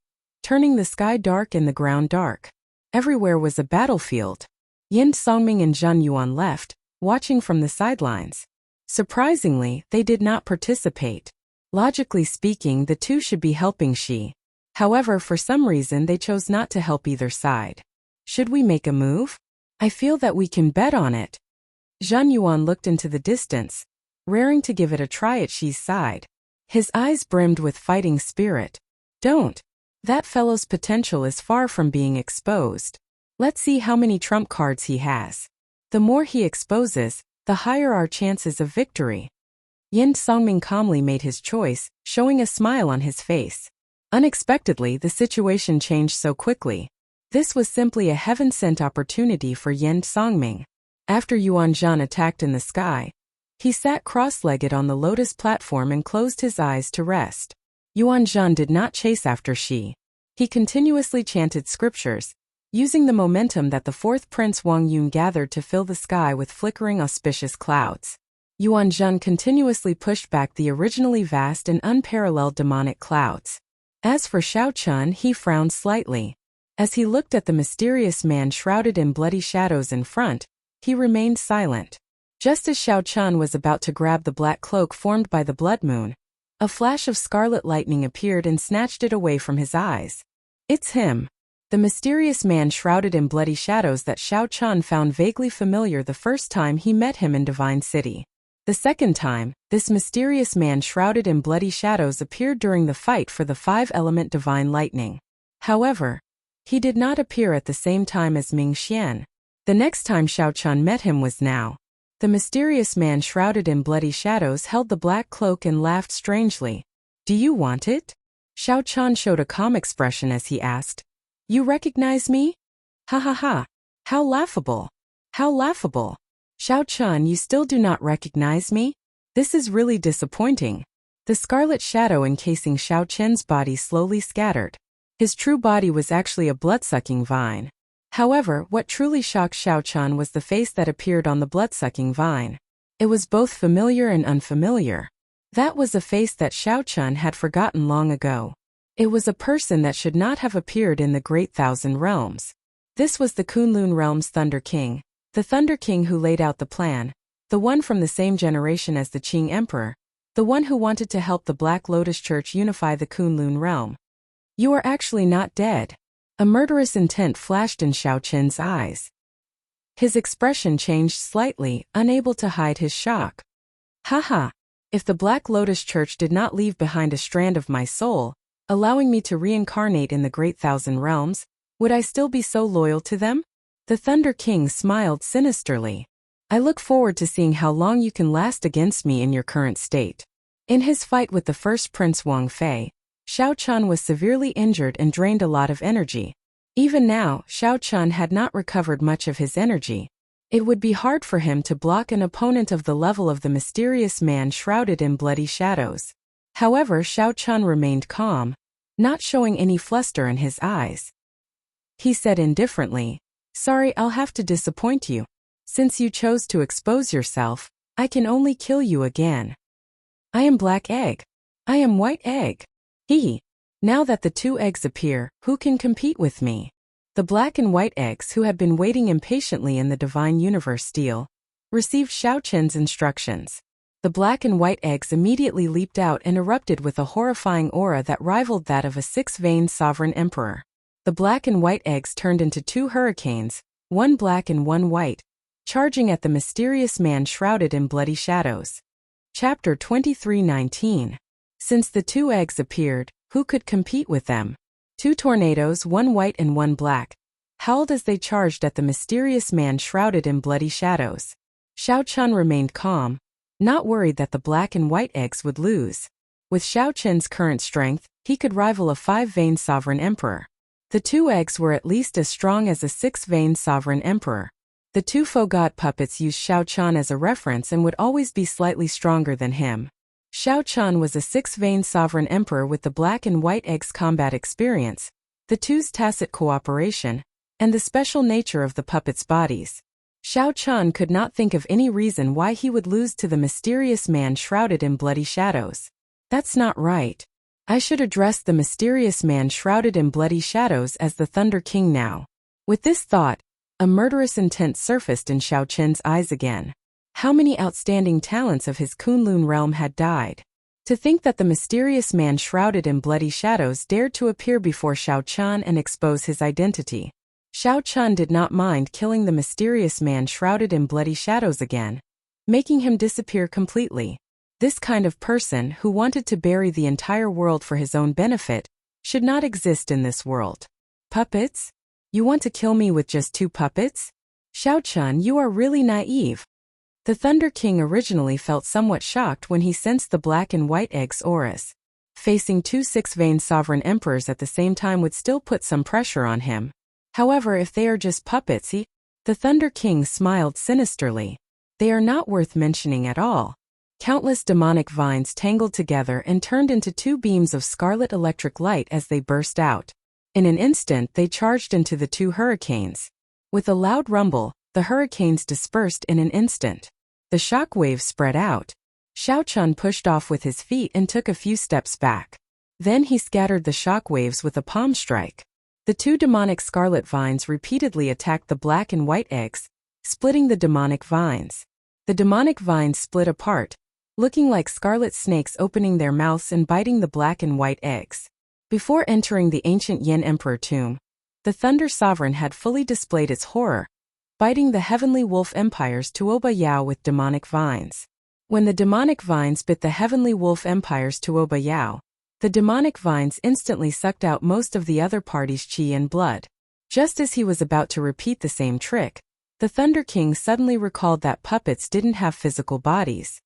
Speaker 1: turning the sky dark and the ground dark. Everywhere was a battlefield. Yin Songming and Zhan Yuan left, watching from the sidelines. Surprisingly, they did not participate. Logically speaking, the two should be helping Xi. However, for some reason they chose not to help either side. Should we make a move? I feel that we can bet on it. Zhan Yuan looked into the distance, raring to give it a try at Xi's side. His eyes brimmed with fighting spirit. Don't. That fellow's potential is far from being exposed. Let's see how many trump cards he has. The more he exposes, the higher our chances of victory. Yin Songming calmly made his choice, showing a smile on his face. Unexpectedly, the situation changed so quickly. This was simply a heaven-sent opportunity for Yin Songming. After Yuan Zhan attacked in the sky, he sat cross-legged on the lotus platform and closed his eyes to rest. Yuan Zhan did not chase after Xi. He continuously chanted scriptures, using the momentum that the 4th prince Wang Yun gathered to fill the sky with flickering auspicious clouds. Yuan Zhan continuously pushed back the originally vast and unparalleled demonic clouds. As for Xiao Chun, he frowned slightly. As he looked at the mysterious man shrouded in bloody shadows in front, he remained silent. Just as Xiao Chun was about to grab the black cloak formed by the blood moon, a flash of scarlet lightning appeared and snatched it away from his eyes. It's him. The mysterious man shrouded in bloody shadows that Xiao Chun found vaguely familiar the first time he met him in Divine City. The second time, this mysterious man shrouded in bloody shadows appeared during the fight for the 5-element divine lightning. However, he did not appear at the same time as Ming Xian. The next time Xiao Chun met him was now. The mysterious man shrouded in bloody shadows held the black cloak and laughed strangely. "Do you want it?" Xiao Chun showed a calm expression as he asked. "You recognize me? Ha ha ha. How laughable. How laughable. Xiao Chun, you still do not recognize me? This is really disappointing." The scarlet shadow encasing Xiao Chen's body slowly scattered. His true body was actually a blood-sucking vine. However, what truly shocked Xiao Chun was the face that appeared on the blood-sucking vine. It was both familiar and unfamiliar. That was a face that Xiao Chun had forgotten long ago. It was a person that should not have appeared in the Great Thousand Realms. This was the Kunlun Realm's Thunder King, the Thunder King who laid out the plan, the one from the same generation as the Qing Emperor, the one who wanted to help the Black Lotus Church unify the Kunlun Realm. "You are actually not dead." A murderous intent flashed in Xiao Qin's eyes. His expression changed slightly, unable to hide his shock. Haha! If the Black Lotus Church did not leave behind a strand of my soul, allowing me to reincarnate in the Great Thousand Realms, would I still be so loyal to them? The Thunder King smiled sinisterly. I look forward to seeing how long you can last against me in your current state. In his fight with the first Prince Wang Fei, Xiao Chun was severely injured and drained a lot of energy. Even now, Xiao Chun had not recovered much of his energy. It would be hard for him to block an opponent of the level of the mysterious man shrouded in bloody shadows. However, Xiao Chun remained calm, not showing any fluster in his eyes. He said indifferently, "Sorry, I'll have to disappoint you. Since you chose to expose yourself, I can only kill you again. I am Black Egg. I am White Egg. Hee. Now that the two eggs appear, who can compete with me?" The black and white eggs, who had been waiting impatiently in the Divine Universe Steel, received Xiao Qin's instructions. The black and white eggs immediately leaped out and erupted with a horrifying aura that rivaled that of a six-veined sovereign emperor. The black and white eggs turned into two hurricanes, one black and one white, charging at the mysterious man shrouded in bloody shadows. Chapter 23:19. Since the two eggs appeared, who could compete with them? Two tornadoes, one white and one black, howled as they charged at the mysterious man shrouded in bloody shadows. Xiao Chun remained calm, not worried that the black and white eggs would lose. With Xiao Qin's current strength, he could rival a five-veined sovereign emperor. The two eggs were at least as strong as a six-veined sovereign emperor. The two Fogot puppets used Xiao Chun as a reference and would always be slightly stronger than him. Xiao Chun was a six-veined sovereign emperor with the black and white eggs' combat experience, the two's tacit cooperation, and the special nature of the puppets' bodies. Xiao Chun could not think of any reason why he would lose to the mysterious man shrouded in bloody shadows. That's not right. I should address the mysterious man shrouded in bloody shadows as the Thunder King now. With this thought, a murderous intent surfaced in Xiao Qin's eyes again. How many outstanding talents of his Kunlun realm had died? To think that the mysterious man shrouded in bloody shadows dared to appear before Xiao Chun and expose his identity. Xiao Chun did not mind killing the mysterious man shrouded in bloody shadows again, making him disappear completely. This kind of person, who wanted to bury the entire world for his own benefit, should not exist in this world. Puppets? You want to kill me with just two puppets? Xiao Chun, you are really naive. The Thunder King originally felt somewhat shocked when he sensed the black and white eggs' auras. Facing two six-veined sovereign emperors at the same time would still put some pressure on him. However, if they are just puppets, the Thunder King smiled sinisterly. They are not worth mentioning at all. Countless demonic vines tangled together and turned into two beams of scarlet electric light as they burst out. In an instant, they charged into the two hurricanes. With a loud rumble, the hurricanes dispersed in an instant. The shock waves spread out. Xiao Chun pushed off with his feet and took a few steps back. Then he scattered the shock waves with a palm strike. The two demonic scarlet vines repeatedly attacked the black and white eggs, splitting the demonic vines. The demonic vines split apart, looking like scarlet snakes opening their mouths and biting the black and white eggs. Before entering the ancient Yin Emperor tomb, the Thunder Sovereign had fully displayed its horror, biting the heavenly wolf empire's Tuoba Yao with demonic vines. When the demonic vines bit the heavenly wolf empire's Tuoba Yao, the demonic vines instantly sucked out most of the other party's qi and blood. Just as he was about to repeat the same trick, the Thunder King suddenly recalled that puppets didn't have physical bodies.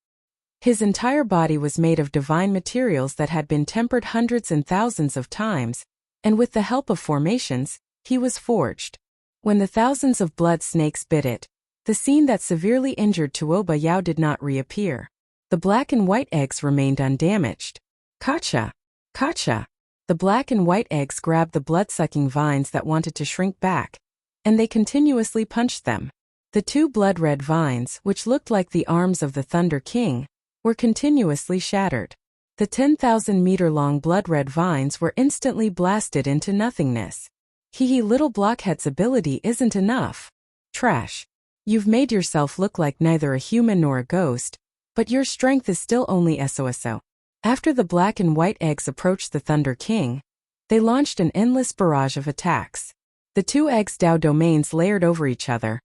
Speaker 1: His entire body was made of divine materials that had been tempered hundreds and thousands of times, and with the help of formations, he was forged. When the thousands of blood snakes bit it, the scene that severely injured Tuoba Yao did not reappear. The black and white eggs remained undamaged. Kacha! Kacha! The black and white eggs grabbed the blood-sucking vines that wanted to shrink back, and they continuously punched them. The two blood-red vines, which looked like the arms of the Thunder King, were continuously shattered. The 10,000-meter-long blood-red vines were instantly blasted into nothingness. Hee little blockhead's ability isn't enough. Trash. You've made yourself look like neither a human nor a ghost, but your strength is still only SOSO. After the black and white eggs approached the Thunder King, They launched an endless barrage of attacks. The two X-Dao domains layered over each other,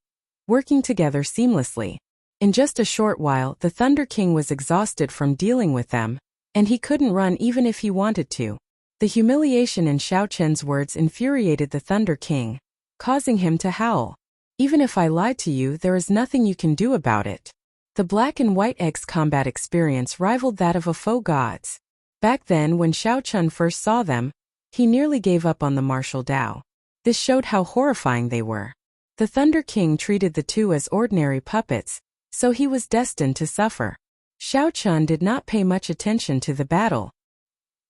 Speaker 1: working together seamlessly. In just a short while, the Thunder King was exhausted from dealing with them, and he couldn't run even if he wanted to. The humiliation in Xiao Chen's words infuriated the Thunder King, causing him to howl. Even if I lied to you, there is nothing you can do about it. The black and white X combat experience rivaled that of a faux gods. Back then, when Xiao Chen first saw them, he nearly gave up on the martial Dao. This showed how horrifying they were. The Thunder King treated the two as ordinary puppets, so he was destined to suffer. Xiao Chen did not pay much attention to the battle.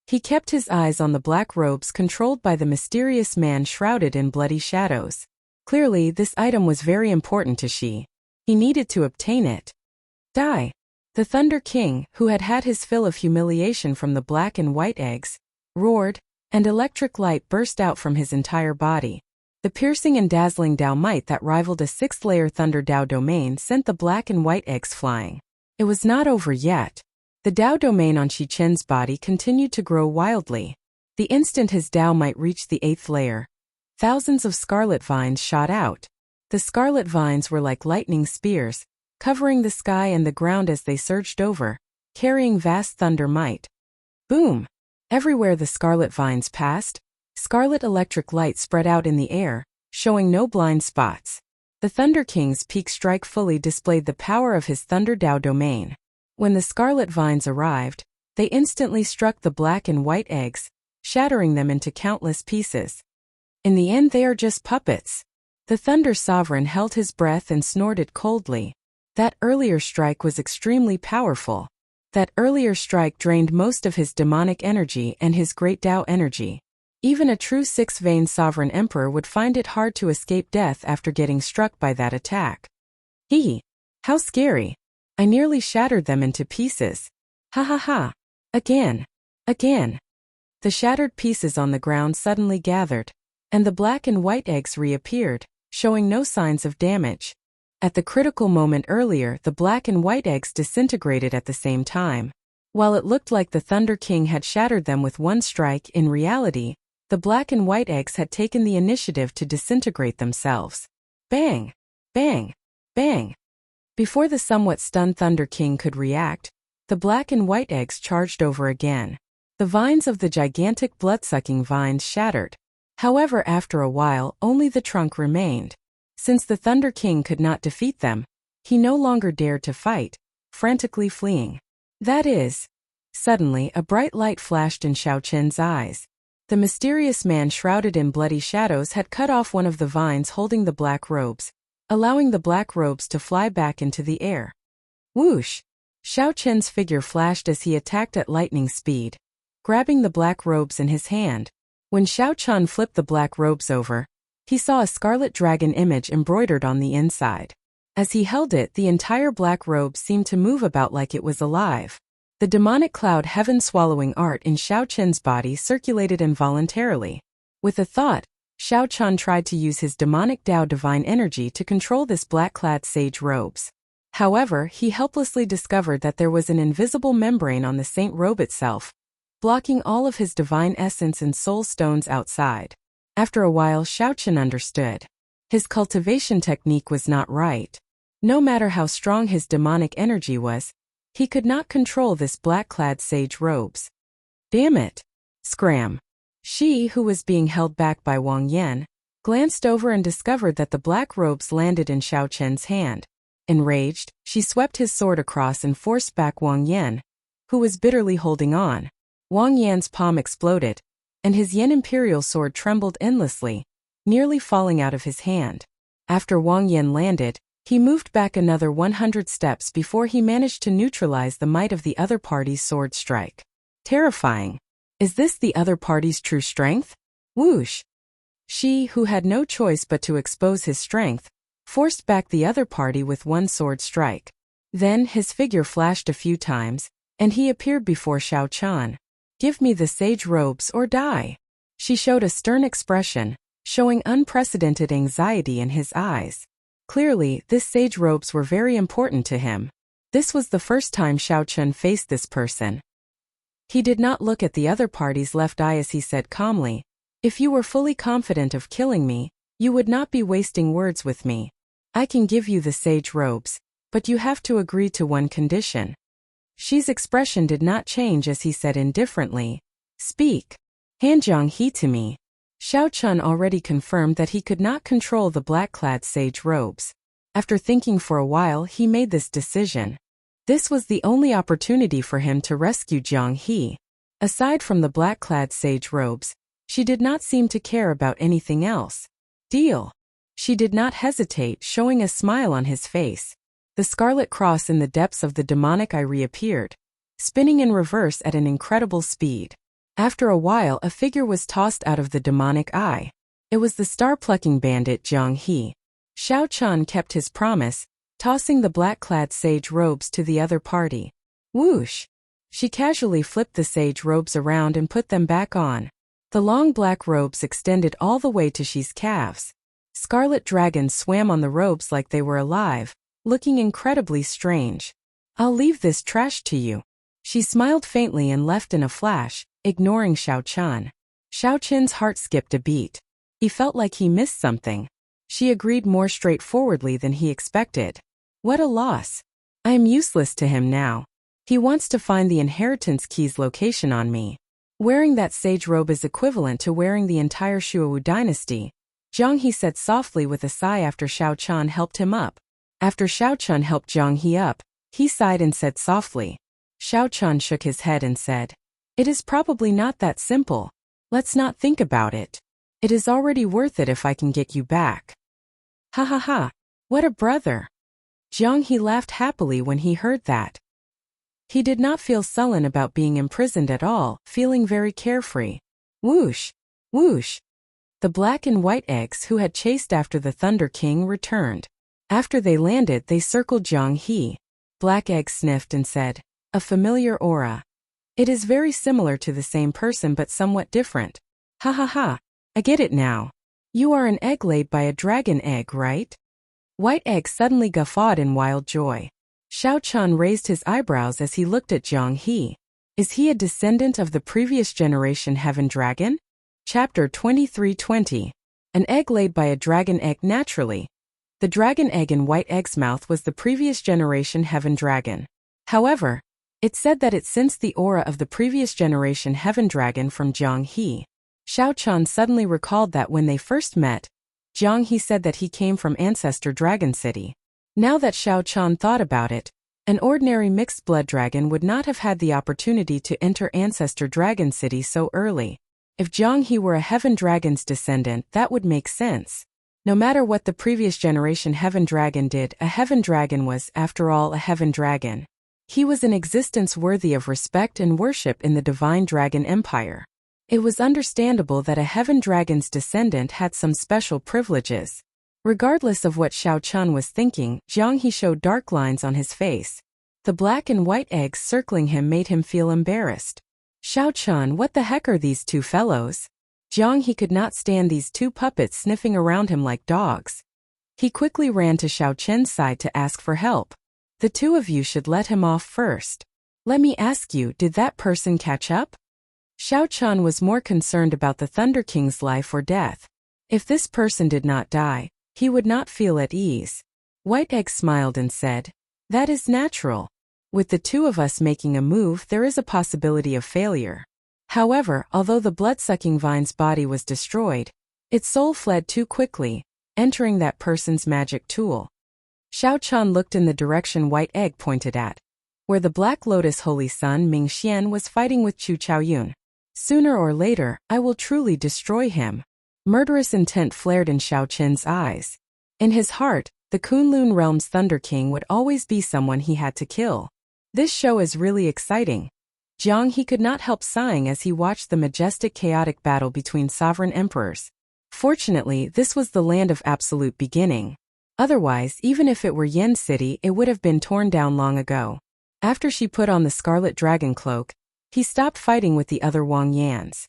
Speaker 1: He kept his eyes on the black robes controlled by the mysterious man shrouded in bloody shadows. Clearly, this item was very important to Shi. He needed to obtain it. Die! The Thunder King, who had had his fill of humiliation from the black and white eggs, roared, and electric light burst out from his entire body. The piercing and dazzling Dao might that rivaled a sixth-layer Thunder Dao domain sent the black and white eggs flying. It was not over yet. The Dao domain on Shi Chen's body continued to grow wildly. The instant his Dao might reach the 8th layer, thousands of scarlet vines shot out. The scarlet vines were like lightning spears, covering the sky and the ground as they surged over, carrying vast thunder might. Boom! Everywhere the scarlet vines passed, scarlet electric light spread out in the air, showing no blind spots. The Thunder King's peak strike fully displayed the power of his Thunder Dao domain. When the scarlet vines arrived, they instantly struck the black and white eggs, shattering them into countless pieces. In the end, they are just puppets. The Thunder Sovereign held his breath and snorted coldly. That earlier strike was extremely powerful. That earlier strike drained most of his demonic energy and his great Dao energy. Even a true six-vein sovereign emperor would find it hard to escape death after getting struck by that attack. How scary. I nearly shattered them into pieces. Ha ha ha. Again. The shattered pieces on the ground suddenly gathered, and the black and white eggs reappeared, showing no signs of damage. At the critical moment earlier, the black and white eggs disintegrated at the same time. While it looked like the Thunder King had shattered them with one strike, in reality, the black and white eggs had taken the initiative to disintegrate themselves. Bang! Bang! Bang! Before the somewhat stunned Thunder King could react, the black and white eggs charged over again. The vines of the gigantic blood-sucking vines shattered. However, after a while, only the trunk remained. Since the Thunder King could not defeat them, he no longer dared to fight, frantically fleeing. That is. Suddenly, a bright light flashed in Xiao Chen's eyes. The mysterious man shrouded in bloody shadows had cut off one of the vines holding the black robes, allowing the black robes to fly back into the air. Whoosh! Xiao Chen's figure flashed as he attacked at lightning speed, grabbing the black robes in his hand. When Xiao Chen flipped the black robes over, he saw a scarlet dragon image embroidered on the inside. As he held it, the entire black robe seemed to move about like it was alive. The demonic cloud heaven-swallowing art in Xiao Chen's body circulated involuntarily. With a thought, Xiao Chen tried to use his demonic Dao divine energy to control this black-clad sage robes. However, he helplessly discovered that there was an invisible membrane on the saint robe itself, blocking all of his divine essence and soul stones outside. After a while, Xiao Chen understood. His cultivation technique was not right. No matter how strong his demonic energy was, he could not control this black-clad sage robes. Damn it! Scram! She, who was being held back by Wang Yan, glanced over and discovered that the black robes landed in Xiao Chen's hand. Enraged, she swept his sword across and forced back Wang Yan, who was bitterly holding on. Wang Yan's palm exploded, and his Yan Imperial sword trembled endlessly, nearly falling out of his hand. After Wang Yan landed, he moved back another 100 steps before he managed to neutralize the might of the other party's sword strike. Terrifying. Is this the other party's true strength? Whoosh! She, who had no choice but to expose his strength, forced back the other party with one sword strike. Then his figure flashed a few times, and he appeared before Xiao Chen. Give me the sage robes or die. She showed a stern expression, showing unprecedented anxiety in his eyes. Clearly, this sage robes were very important to him. This was the first time Xiao Chen faced this person. He did not look at the other party's left eye as he said calmly, "If you were fully confident of killing me, you would not be wasting words with me. I can give you the sage robes, but you have to agree to one condition." Xi's expression did not change as he said indifferently, "Speak. Hand Jiang-he to me." Xiao Chun already confirmed that he could not control the black-clad sage robes. After thinking for a while, he made this decision. This was the only opportunity for him to rescue Jiang-he. Aside from the black-clad sage robes, she did not seem to care about anything else. Deal. She did not hesitate, showing a smile on his face. The scarlet cross in the depths of the demonic eye reappeared, spinning in reverse at an incredible speed. After a while, a figure was tossed out of the demonic eye. It was the star-plucking bandit Jiang-he. Xiao Chun kept his promise, tossing the black-clad sage robes to the other party. Whoosh! She casually flipped the sage robes around and put them back on. The long black robes extended all the way to Xi's calves. Scarlet dragons swam on the robes like they were alive, looking incredibly strange. "I'll leave this trash to you." She smiled faintly and left in a flash, ignoring Xiao Chun. Xiao Chun's heart skipped a beat. He felt like he missed something. She agreed more straightforwardly than he expected. What a loss. I am useless to him now. He wants to find the inheritance key's location on me. Wearing that sage robe is equivalent to wearing the entire Shuowu dynasty, Jiang-he said softly with a sigh after Xiao Chun helped him up. After Xiao Chun helped Jiang-he up, he sighed and said softly. Xiao Chun shook his head and said, "It is probably not that simple. Let's not think about it. It is already worth it if I can get you back." Ha ha ha, what a brother. Jiang-he laughed happily when he heard that. He did not feel sullen about being imprisoned at all, feeling very carefree. Whoosh! Whoosh! The black and white eggs who had chased after the Thunder King returned. After they landed, they circled Jiang-he. Black Egg sniffed and said, "A familiar aura. It is very similar to the same person but somewhat different. Ha ha ha, I get it now. You are an egg laid by a dragon egg, right?" White Egg suddenly guffawed in wild joy. Xiao Chun raised his eyebrows as he looked at Jiang-he. Is he a descendant of the previous generation Heaven Dragon? Chapter 23:20. An egg laid by a dragon egg naturally. The dragon egg in White Egg's mouth was the previous generation Heaven Dragon. However, it said that it sensed the aura of the previous generation Heaven Dragon from Jiang-he. Xiao Chun suddenly recalled that when they first met, Jiang-he said that he came from Ancestor Dragon City. Now that Xiao Chun thought about it, an ordinary mixed blood dragon would not have had the opportunity to enter Ancestor Dragon City so early. If Jiang-he were a Heaven Dragon's descendant, that would make sense. No matter what the previous generation Heaven Dragon did, a Heaven Dragon was, after all, a Heaven Dragon. He was an existence worthy of respect and worship in the Divine Dragon Empire. It was understandable that a Heaven Dragon's descendant had some special privileges. Regardless of what Xiao Chun was thinking, Jiang-he showed dark lines on his face. The black and white eggs circling him made him feel embarrassed. Xiao Chun, what the heck are these two fellows? Jiang-he could not stand these two puppets sniffing around him like dogs. He quickly ran to Xiao Chen's side to ask for help. The two of you should let him off first. Let me ask you, did that person catch up? Xiao Chun was more concerned about the Thunder King's life or death. If this person did not die, he would not feel at ease. White Egg smiled and said, "That is natural. With the two of us making a move, there is a possibility of failure." However, although the blood-sucking vine's body was destroyed, its soul fled too quickly, entering that person's magic tool. Xiao Chun looked in the direction White Egg pointed at, where the Black Lotus Holy Sun Ming Xian was fighting with Chu Chaoyun. Sooner or later, I will truly destroy him. Murderous intent flared in Xiao Chen's eyes. In his heart, the Kunlun Realm's Thunder King would always be someone he had to kill. This show is really exciting. Jiang-he could not help sighing as he watched the majestic chaotic battle between sovereign emperors. Fortunately, this was the land of absolute beginning. Otherwise, even if it were Yen City, it would have been torn down long ago. After she put on the scarlet dragon cloak, he stopped fighting with the other Wang Yans.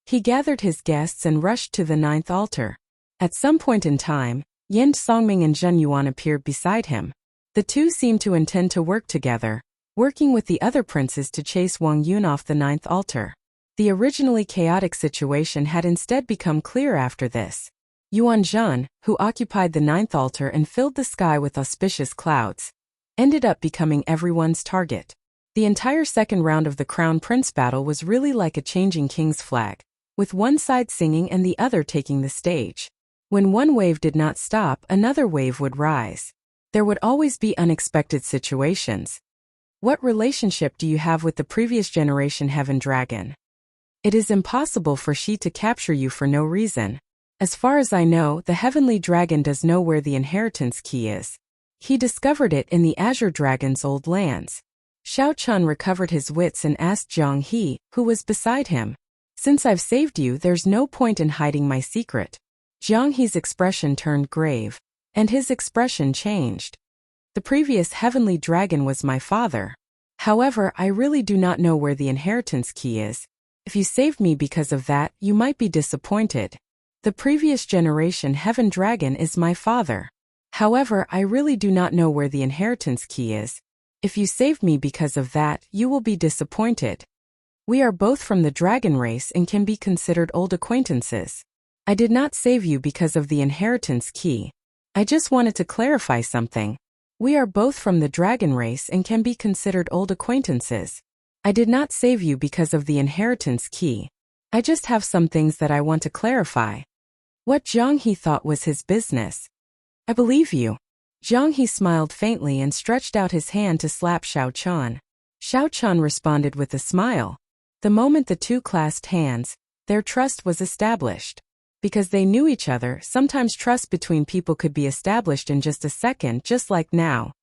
Speaker 1: He gathered his guests and rushed to the 9th altar. At some point in time, Yen Songming and Zhen Yuan appeared beside him. The two seemed to intend to work together, working with the other princes to chase Wang Yun off the ninth altar. The originally chaotic situation had instead become clear after this. Yuan Zhan, who occupied the ninth altar and filled the sky with auspicious clouds, ended up becoming everyone's target. The entire second round of the Crown Prince battle was really like a changing king's flag, with one side singing and the other taking the stage. When one wave did not stop, another wave would rise. There would always be unexpected situations. What relationship do you have with the previous generation Heaven Dragon? It is impossible for she to capture you for no reason. As far as I know, the Heavenly Dragon does know where the inheritance key is. He discovered it in the Azure Dragon's old lands. Xiao Chun recovered his wits and asked Zhang He, who was beside him. Since I've saved you, there's no point in hiding my secret. Zhang He's expression turned grave, and his expression changed. The previous Heavenly Dragon was my father. However, I really do not know where the inheritance key is. If you saved me because of that, you might be disappointed. The previous generation Heaven Dragon is my father. However, I really do not know where the inheritance key is. If you saved me because of that, you will be disappointed. We are both from the dragon race and can be considered old acquaintances. I did not save you because of the inheritance key. I just wanted to clarify something. We are both from the dragon race and can be considered old acquaintances. I did not save you because of the inheritance key. I just have some things that I want to clarify. What Zhang He thought was his business. I believe you. Zhang He smiled faintly and stretched out his hand to slap Xiao Chun. Xiao Chun responded with a smile. The moment the two clasped hands, their trust was established. Because they knew each other, sometimes trust between people could be established in just a second, just like now.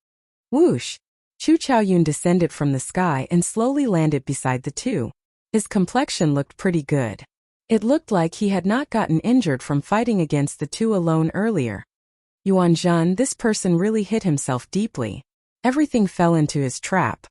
Speaker 1: Whoosh! Chu Chaoyun descended from the sky and slowly landed beside the two. His complexion looked pretty good. It looked like he had not gotten injured from fighting against the two alone earlier. Yuan Zhan, this person really hit himself deeply. Everything fell into his trap.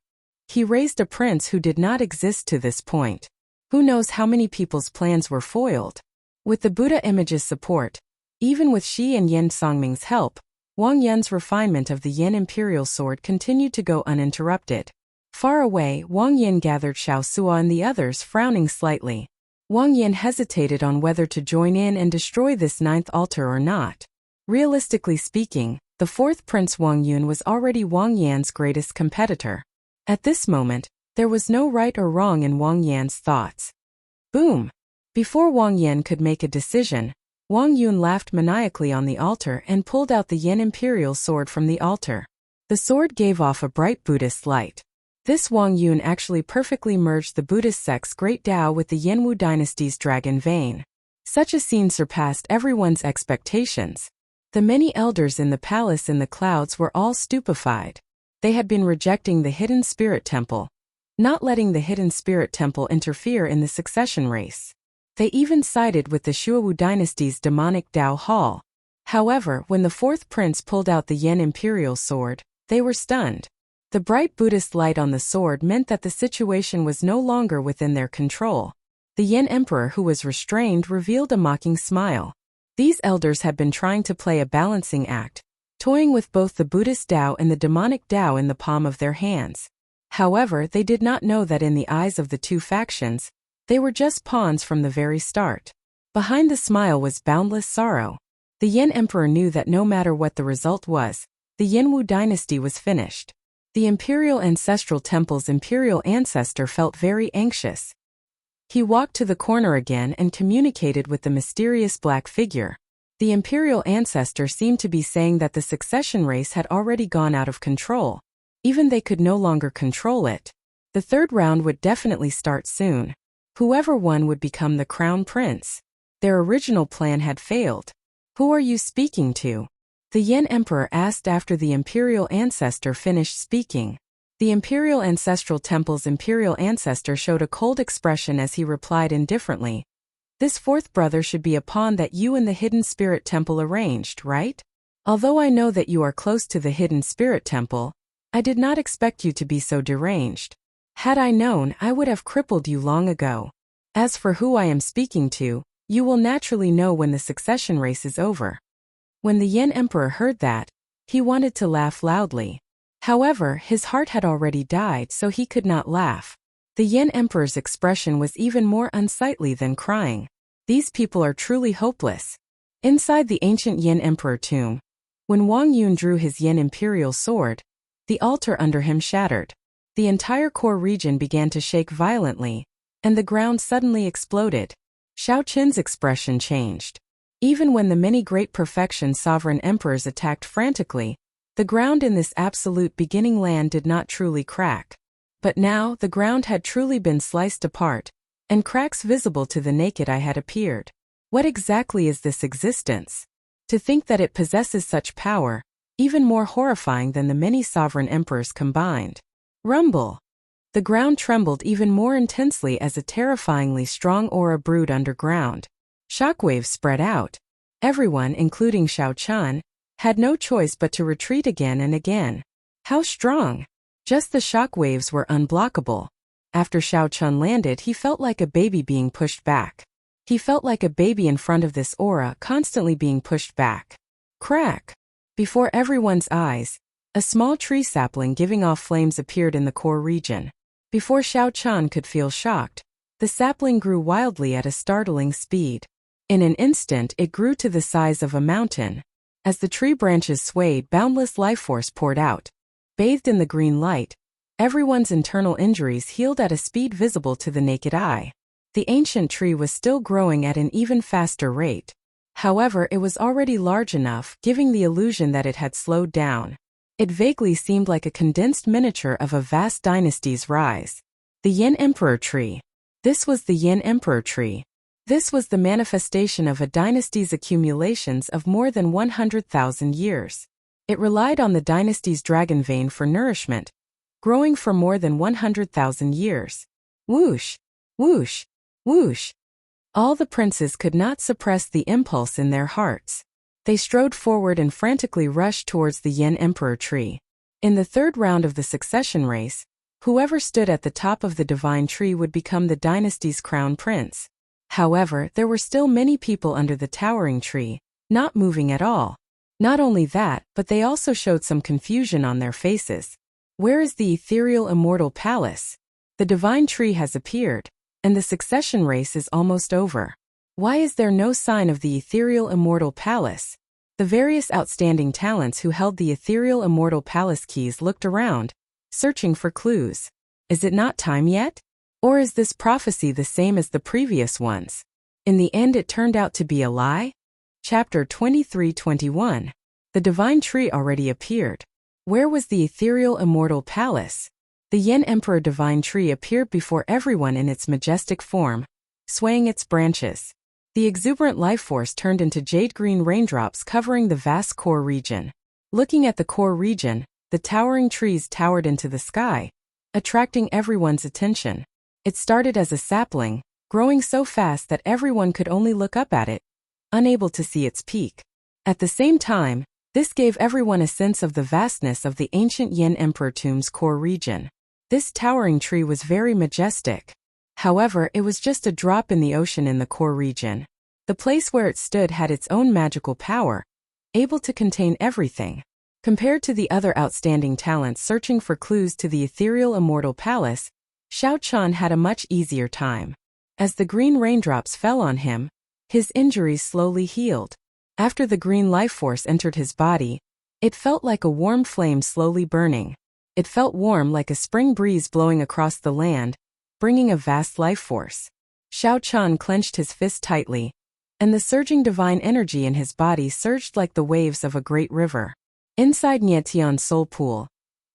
Speaker 1: He raised a prince who did not exist to this point. Who knows how many people's plans were foiled? With the Buddha image's support, even with Shi and Yen Songming's help, Wang Yun's refinement of the Yen Imperial Sword continued to go uninterrupted. Far away, Wang Yin gathered Xiao Sua and the others, frowning slightly. Wang Yin hesitated on whether to join in and destroy this ninth altar or not. Realistically speaking, the fourth Prince Wang Yun was already Wang Yan's greatest competitor. At this moment, there was no right or wrong in Wang Yan's thoughts. Boom! Before Wang Yan could make a decision, Wang Yun laughed maniacally on the altar and pulled out the Yen Imperial Sword from the altar. The sword gave off a bright Buddhist light. This Wang Yun actually perfectly merged the Buddhist sect's great Tao with the Yanwu dynasty's dragon vein. Such a scene surpassed everyone's expectations. The many elders in the palace in the clouds were all stupefied. They had been rejecting the Hidden Spirit Temple, not letting the Hidden Spirit Temple interfere in the succession race. They even sided with the Shuowu dynasty's demonic Tao Hall. However, when the fourth prince pulled out the Yen Imperial Sword, they were stunned. The bright Buddhist light on the sword meant that the situation was no longer within their control. The Yen Emperor, who was restrained, revealed a mocking smile. These elders had been trying to play a balancing act, toying with both the Buddhist Tao and the demonic Tao in the palm of their hands. However, they did not know that in the eyes of the two factions, they were just pawns from the very start. Behind the smile was boundless sorrow. The Yen Emperor knew that no matter what the result was, the Yanwu dynasty was finished. The Imperial Ancestral Temple's Imperial Ancestor felt very anxious. He walked to the corner again and communicated with the mysterious black figure. The Imperial Ancestor seemed to be saying that the succession race had already gone out of control. Even they could no longer control it. The third round would definitely start soon. Whoever won would become the crown prince. Their original plan had failed. Who are you speaking to? The Yen Emperor asked after the Imperial Ancestor finished speaking. The Imperial Ancestral Temple's Imperial Ancestor showed a cold expression as he replied indifferently. This fourth brother should be a pawn that you and the Hidden Spirit Temple arranged, right? Although I know that you are close to the Hidden Spirit Temple, I did not expect you to be so deranged. Had I known, I would have crippled you long ago. As for who I am speaking to, you will naturally know when the succession race is over. When the Yen Emperor heard that, he wanted to laugh loudly. However, his heart had already died, so he could not laugh. The Yin Emperor's expression was even more unsightly than crying. These people are truly hopeless. Inside the ancient Yin Emperor tomb, when Wang Yun drew his Yin Imperial sword, the altar under him shattered. The entire core region began to shake violently, and the ground suddenly exploded. Xiao Qin's expression changed. Even when the many great perfection sovereign emperors attacked frantically, the ground in this absolute beginning land did not truly crack. But now the ground had truly been sliced apart, and cracks visible to the naked eye had appeared. What exactly is this existence? To think that it possesses such power, even more horrifying than the many sovereign emperors combined. Rumble. The ground trembled even more intensely as a terrifyingly strong aura brewed underground. Shockwaves spread out. Everyone, including Xiao Chun, had no choice but to retreat again and again. How strong! Just the shockwaves were unblockable. After Xiao Chun landed, he felt like a baby being pushed back. He felt like a baby in front of this aura, constantly being pushed back. Crack! Before everyone's eyes, a small tree sapling giving off flames appeared in the core region. Before Xiao Chun could feel shocked, the sapling grew wildly at a startling speed. In an instant, it grew to the size of a mountain. As the tree branches swayed, boundless life force poured out. Bathed in the green light, everyone's internal injuries healed at a speed visible to the naked eye. The ancient tree was still growing at an even faster rate. However, it was already large enough, giving the illusion that it had slowed down. It vaguely seemed like a condensed miniature of a vast dynasty's rise. The Yin Emperor Tree. This was the Yin Emperor Tree. This was the manifestation of a dynasty's accumulations of more than 100,000 years. It relied on the dynasty's dragon vein for nourishment, growing for more than 100,000 years. Whoosh! Whoosh! Whoosh! All the princes could not suppress the impulse in their hearts. They strode forward and frantically rushed towards the Yin Emperor Tree. In the third round of the succession race, whoever stood at the top of the divine tree would become the dynasty's crown prince. However, there were still many people under the towering tree, not moving at all. Not only that, but they also showed some confusion on their faces. Where is the ethereal immortal palace? The divine tree has appeared, and the succession race is almost over. Why is there no sign of the ethereal immortal palace? The various outstanding talents who held the ethereal immortal palace keys looked around, searching for clues. Is it not time yet? Or is this prophecy the same as the previous ones? In the end, it turned out to be a lie? Chapter 23-21. The divine tree already appeared. Where was the ethereal immortal palace? The Yin Emperor divine tree appeared before everyone in its majestic form, swaying its branches. The exuberant life force turned into jade-green raindrops covering the vast core region. Looking at the core region, the towering trees towered into the sky, attracting everyone's attention. It started as a sapling, growing so fast that everyone could only look up at it, unable to see its peak. At the same time, this gave everyone a sense of the vastness of the ancient Yin Emperor tomb's core region. This towering tree was very majestic. However, it was just a drop in the ocean in the core region. The place where it stood had its own magical power, able to contain everything. Compared to the other outstanding talents searching for clues to the ethereal immortal palace, Xiao Chun had a much easier time. As the green raindrops fell on him, his injuries slowly healed. After the green life force entered his body, it felt like a warm flame slowly burning. It felt warm like a spring breeze blowing across the land, bringing a vast life force. Xiao Chun clenched his fist tightly, and the surging divine energy in his body surged like the waves of a great river. Inside Nietian's soul pool,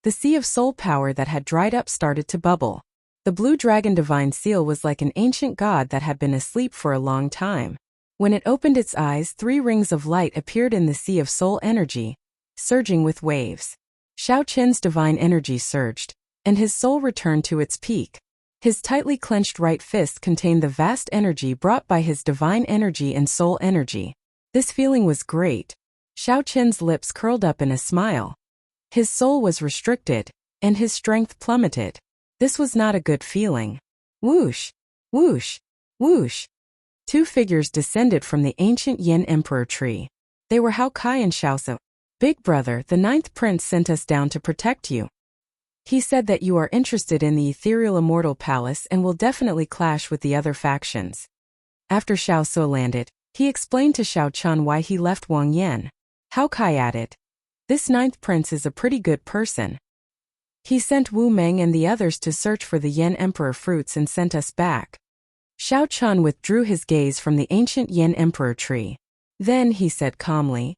Speaker 1: the sea of soul power that had dried up started to bubble. The blue dragon divine seal was like an ancient god that had been asleep for a long time. When it opened its eyes, 3 rings of light appeared in the sea of soul energy, surging with waves. Xiao Qin's divine energy surged, and his soul returned to its peak. His tightly clenched right fist contained the vast energy brought by his divine energy and soul energy. This feeling was great. Xiao Qin's lips curled up in a smile. His soul was restricted, and his strength plummeted. This was not a good feeling. Whoosh! Whoosh! Whoosh! 2 figures descended from the ancient Yin Emperor tree. They were Hao Kai and Xiaosa. Big brother, the ninth prince sent us down to protect you. He said that you are interested in the ethereal immortal palace and will definitely clash with the other factions. After Xiao So landed, he explained to Xiao Chun why he left Wang Yan. Hao Kai added, "This ninth prince is a pretty good person. He sent Wu Meng and the others to search for the Yen Emperor fruits and sent us back." Xiao Chun withdrew his gaze from the ancient Yen Emperor tree. Then he said calmly,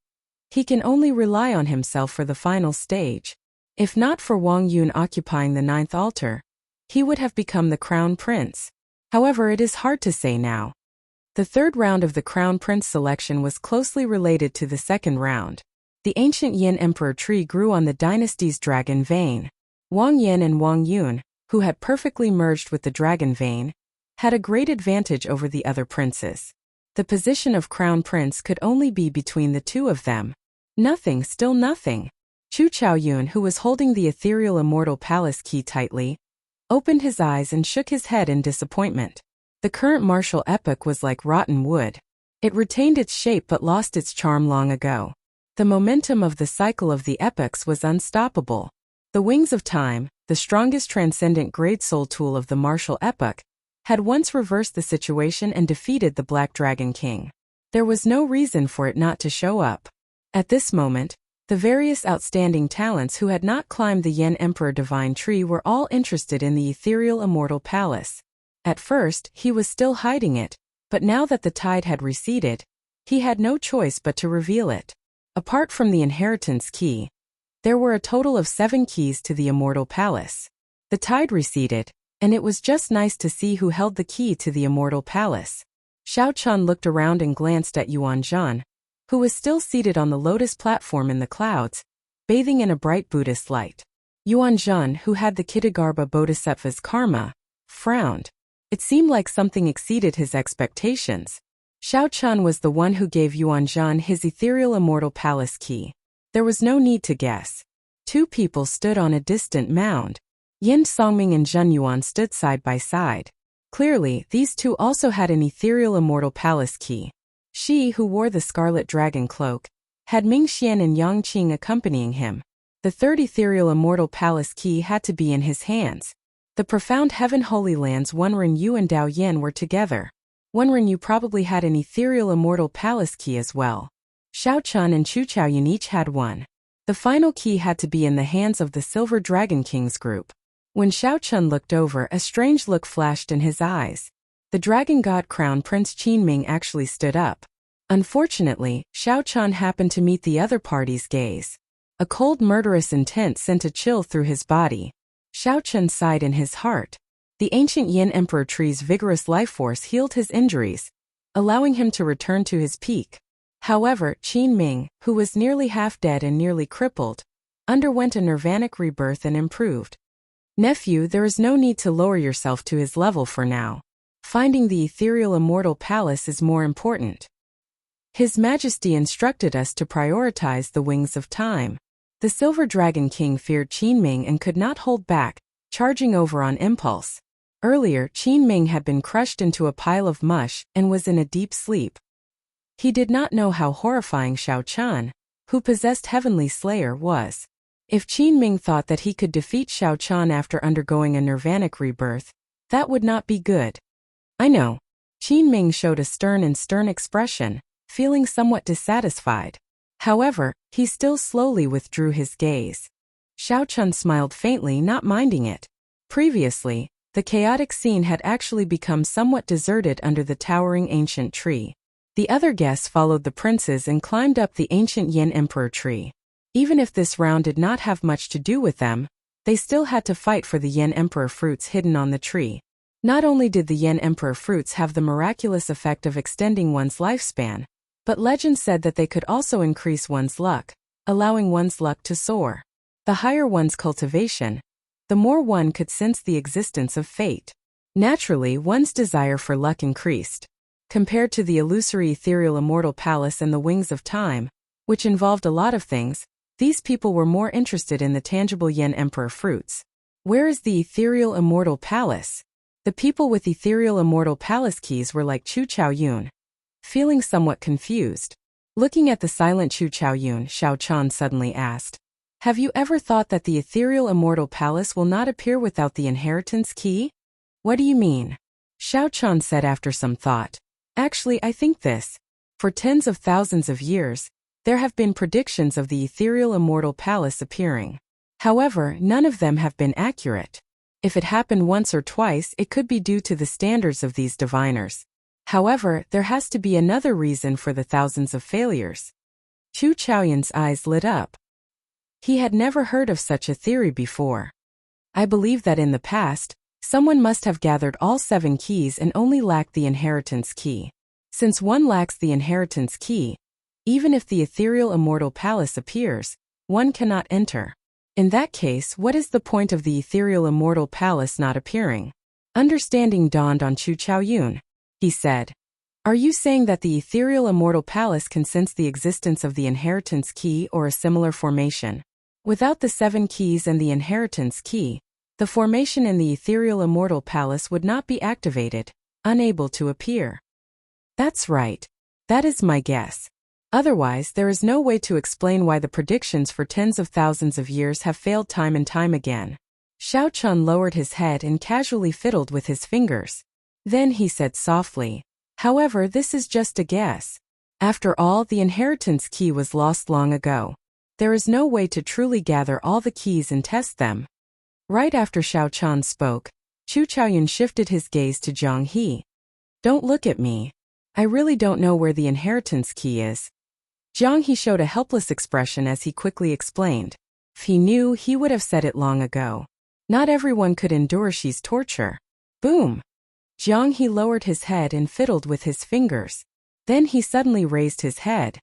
Speaker 1: "He can only rely on himself for the final stage. If not for Wang Yun occupying the ninth altar, he would have become the crown prince. However, it is hard to say now." The third round of the crown prince selection was closely related to the second round. The ancient Yen Emperor tree grew on the dynasty's dragon vein. Wang Yan and Wang Yun, who had perfectly merged with the dragon vein, had a great advantage over the other princes. The position of crown prince could only be between the two of them. Nothing, still nothing. Chu Chaoyun, who was holding the ethereal immortal palace key tightly, opened his eyes and shook his head in disappointment. The current martial epoch was like rotten wood. It retained its shape but lost its charm long ago. The momentum of the cycle of the epochs was unstoppable. The Wings of Time, the strongest transcendent grade soul tool of the martial epoch, had once reversed the situation and defeated the Black Dragon King. There was no reason for it not to show up. At this moment, the various outstanding talents who had not climbed the Yen Emperor Divine Tree were all interested in the ethereal immortal palace. At first, he was still hiding it, but now that the tide had receded, he had no choice but to reveal it. Apart from the inheritance key, there were a total of 7 keys to the immortal palace. The tide receded, and it was just nice to see who held the key to the immortal palace. Xiao Chun looked around and glanced at Yuan Zhan, who was still seated on the lotus platform in the clouds, bathing in a bright Buddhist light. Yuan Zhan, who had the Kitagarbha Bodhisattva's karma, frowned. It seemed like something exceeded his expectations. Xiao Chun was the one who gave Yuan Zhan his ethereal immortal palace key. There was no need to guess. 2 people stood on a distant mound. Yin Songming and Zhen Yuan stood side by side. Clearly, these two also had an ethereal immortal palace key. Shi, who wore the scarlet dragon cloak, had Ming Xian and Yang Qing accompanying him. The third ethereal immortal palace key had to be in his hands. The profound heaven holy lands Wenren Yu and Dao Yen were together. Wenren Yu probably had an ethereal immortal palace key as well. Xiao Chun and Chu Chaoyun each had one. The final key had to be in the hands of the Silver Dragon Kings group. When Xiao Chun looked over, a strange look flashed in his eyes. The Dragon God Crown Prince Qin Ming actually stood up. Unfortunately, Xiao Chun happened to meet the other party's gaze. A cold murderous intent sent a chill through his body. Xiao Chun sighed in his heart. The ancient Yin Emperor tree's vigorous life force healed his injuries, allowing him to return to his peak. However, Qin Ming, who was nearly half dead and nearly crippled, underwent a nirvanic rebirth and improved. "Nephew, there is no need to lower yourself to his level for now. Finding the ethereal immortal palace is more important. His Majesty instructed us to prioritize the Wings of Time." The Silver Dragon King feared Qin Ming and could not hold back, charging over on impulse. Earlier, Qin Ming had been crushed into a pile of mush and was in a deep sleep. He did not know how horrifying Xiao Chun, who possessed Heavenly Slayer, was. If Qin Ming thought that he could defeat Xiao Chun after undergoing a nirvanic rebirth, that would not be good. "I know." Qin Ming showed a stern expression, feeling somewhat dissatisfied. However, he still slowly withdrew his gaze. Xiao Chun smiled faintly, not minding it. Previously, the chaotic scene had actually become somewhat deserted under the towering ancient tree. The other guests followed the princes and climbed up the ancient Yin Emperor tree. Even if this round did not have much to do with them, they still had to fight for the Yen Emperor fruits hidden on the tree. Not only did the Yen Emperor fruits have the miraculous effect of extending one's lifespan, but legend said that they could also increase one's luck, allowing one's luck to soar. The higher one's cultivation, the more one could sense the existence of fate. Naturally, one's desire for luck increased. Compared to the illusory ethereal immortal palace and the Wings of Time, which involved a lot of things, these people were more interested in the tangible Yen Emperor fruits. Where is the ethereal immortal palace? The people with ethereal immortal palace keys were like Chu Chaoyun, feeling somewhat confused. Looking at the silent Chu Chaoyun, Xiao Chan suddenly asked, "Have you ever thought that the ethereal immortal palace will not appear without the inheritance key?" "What do you mean?" Xiao Chan said after some thought. "Actually, I think this. For tens of thousands of years, there have been predictions of the ethereal immortal palace appearing. However, none of them have been accurate. If it happened once or twice, it could be due to the standards of these diviners. However, there has to be another reason for the thousands of failures." Chu Chaoyun's eyes lit up. He had never heard of such a theory before. "I believe that in the past, someone must have gathered all 7 keys and only lacked the inheritance key. Since one lacks the inheritance key, even if the ethereal immortal palace appears, one cannot enter. In that case, what is the point of the ethereal immortal palace not appearing?" Understanding dawned on Chu Chaoyun. He said, "Are you saying that the ethereal immortal palace can sense the existence of the inheritance key or a similar formation? Without the 7 keys and the inheritance key, the formation in the ethereal immortal palace would not be activated, unable to appear." "That's right. That is my guess. Otherwise, there is no way to explain why the predictions for tens of thousands of years have failed time and time again." Xiao Chun lowered his head and casually fiddled with his fingers. Then he said softly, "However, this is just a guess. After all, the inheritance key was lost long ago. There is no way to truly gather all the keys and test them." Right after Xiao Chan spoke, Chu Chaoyun shifted his gaze to Zhang He. "Don't look at me. I really don't know where the inheritance key is." Zhang He showed a helpless expression as he quickly explained. If he knew, he would have said it long ago. Not everyone could endure Xi's torture. Boom! Zhang He lowered his head and fiddled with his fingers. Then he suddenly raised his head.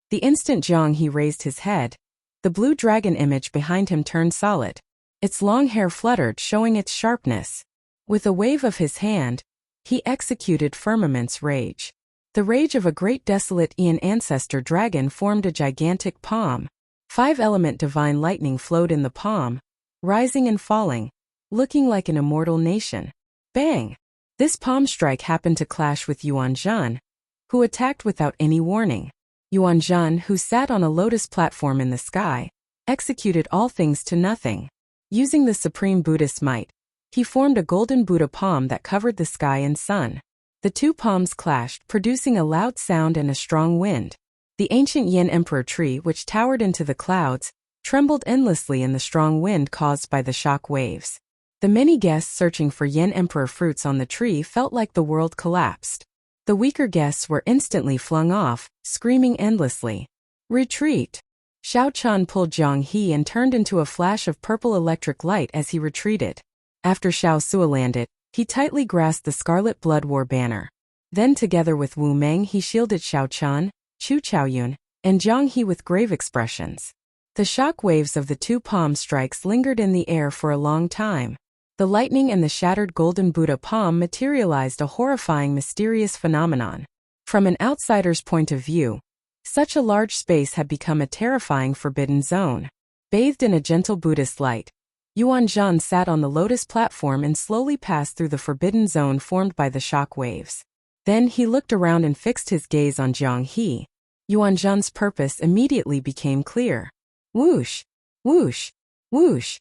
Speaker 1: The instant Zhang He raised his head, the blue dragon image behind him turned solid. Its long hair fluttered, showing its sharpness. With a wave of his hand, he executed Firmament's rage. The rage of a great desolate Aeon ancestor dragon formed a gigantic palm. 5-element divine lightning flowed in the palm, rising and falling, looking like an immortal nation. Bang! This palm strike happened to clash with Yuan Zhan, who attacked without any warning. Yuan Zhan, who sat on a lotus platform in the sky, executed all things to nothing. Using the supreme Buddhist might, he formed a golden Buddha palm that covered the sky and sun. The 2 palms clashed, producing a loud sound and a strong wind. The ancient Yin Emperor tree, which towered into the clouds, trembled endlessly in the strong wind caused by the shock waves. The many guests searching for Yin Emperor fruits on the tree felt like the world collapsed. The weaker guests were instantly flung off, screaming endlessly. "Retreat!" Xiao Chan pulled Zhang He and turned into a flash of purple electric light as he retreated. After Xiao Sua landed, he tightly grasped the Scarlet Blood War banner. Then together with Wu Meng he shielded Xiao Chan, Chu Chaoyun, and Zhang He with grave expressions. The shock waves of the 2 palm strikes lingered in the air for a long time. The lightning and the shattered golden Buddha palm materialized a horrifying mysterious phenomenon. From an outsider's point of view, such a large space had become a terrifying forbidden zone. Bathed in a gentle Buddhist light, Yuan Zhan sat on the lotus platform and slowly passed through the forbidden zone formed by the shock waves. Then he looked around and fixed his gaze on Zhang He. Yuan Zhan's purpose immediately became clear. Whoosh! Whoosh! Whoosh!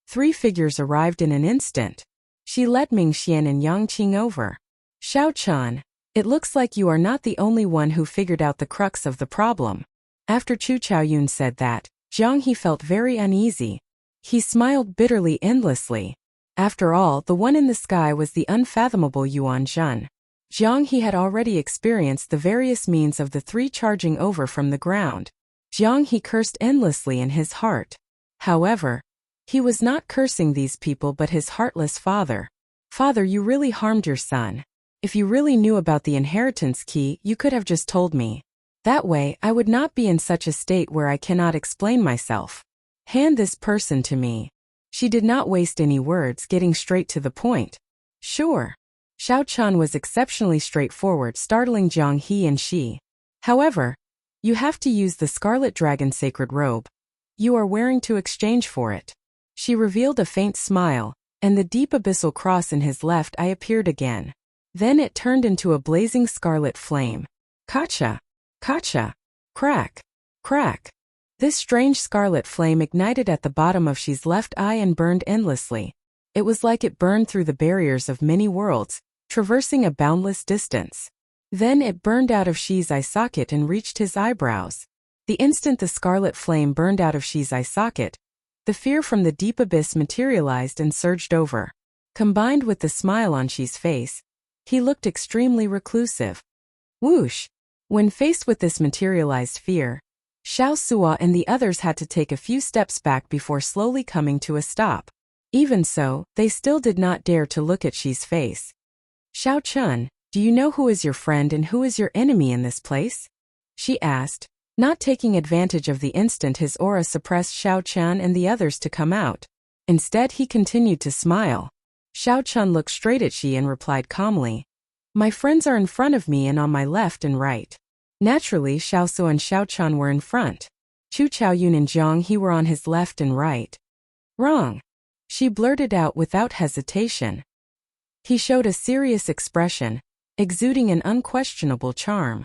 Speaker 1: 3 figures arrived in an instant. She led Ming Xian and Yang Qing over. "Xiao Chan, it looks like you are not the only one who figured out the crux of the problem." After Chu Chaoyun said that, Zhang He felt very uneasy. He smiled bitterly endlessly. After all, the one in the sky was the unfathomable Yuan Zhan. Zhang He had already experienced the various means of the 3 charging over from the ground. Zhang He cursed endlessly in his heart. However, he was not cursing these people but his heartless father. "Father, you really harmed your son. If you really knew about the inheritance key, you could have just told me. That way, I would not be in such a state where I cannot explain myself. Hand this person to me." She did not waste any words, getting straight to the point. "Sure." Xiao Chan was exceptionally straightforward, startling Zhang He and Shi. "However, you have to use the Scarlet Dragon sacred robe you are wearing to exchange for it." She revealed a faint smile, and the deep abyssal cross in his left eye appeared again. Then it turned into a blazing scarlet flame. "Kacha! Kacha!" Crack! Crack! This strange scarlet flame ignited at the bottom of Shi's left eye and burned endlessly. It was like it burned through the barriers of many worlds, traversing a boundless distance. Then it burned out of Shi's eye socket and reached his eyebrows. The instant the scarlet flame burned out of Shi's eye socket, the fear from the deep abyss materialized and surged over. Combined with the smile on Shi's face, he looked extremely reclusive. Whoosh! When faced with this materialized fear, Xiao Suo and the others had to take a few steps back before slowly coming to a stop. Even so, they still did not dare to look at Shi's face. Xiao Chun, do you know who is your friend and who is your enemy in this place? She asked, not taking advantage of the instant his aura suppressed Xiao Chun and the others to come out. Instead he continued to smile. Xiao Chun looked straight at Shi and replied calmly, my friends are in front of me and on my left and right. Naturally, Xiao Su and Xiao Chun were in front. Chu Chaoyun and Jiang He were on his left and right. Wrong. She blurted out without hesitation. He showed a serious expression, exuding an unquestionable charm.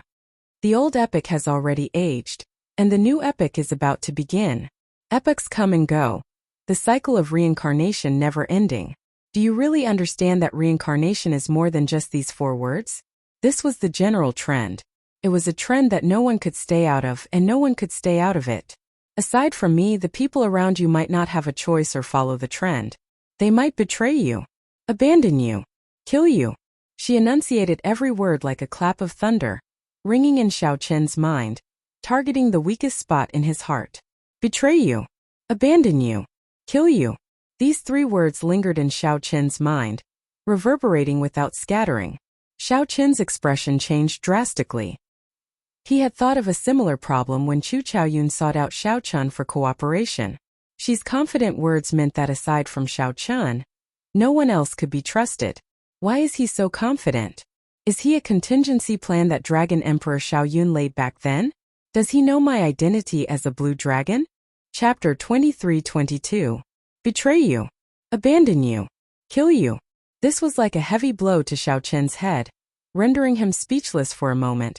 Speaker 1: The old epic has already aged, and the new epic is about to begin. Epochs come and go. The cycle of reincarnation never ending. Do you really understand that reincarnation is more than just these 4 words? This was the general trend. It was a trend that no one could stay out of and no one could stay out of it. Aside from me, the people around you might not have a choice or follow the trend. They might betray you, abandon you, kill you. She enunciated every word like a clap of thunder, ringing in Xiao Chen's mind, targeting the weakest spot in his heart. Betray you, abandon you, kill you. These 3 words lingered in Xiao Chen's mind, reverberating without scattering. Xiao Chen's expression changed drastically. He had thought of a similar problem when Chu Chaoyun sought out Xiao Chun for cooperation. Shi's confident words meant that aside from Xiao Chun, no one else could be trusted. Why is he so confident? Is he a contingency plan that Dragon Emperor Xiaoyun laid back then? Does he know my identity as a blue dragon? Chapter 23-22. Betray you, abandon you, kill you. This was like a heavy blow to Xiao Chen's head, rendering him speechless for a moment,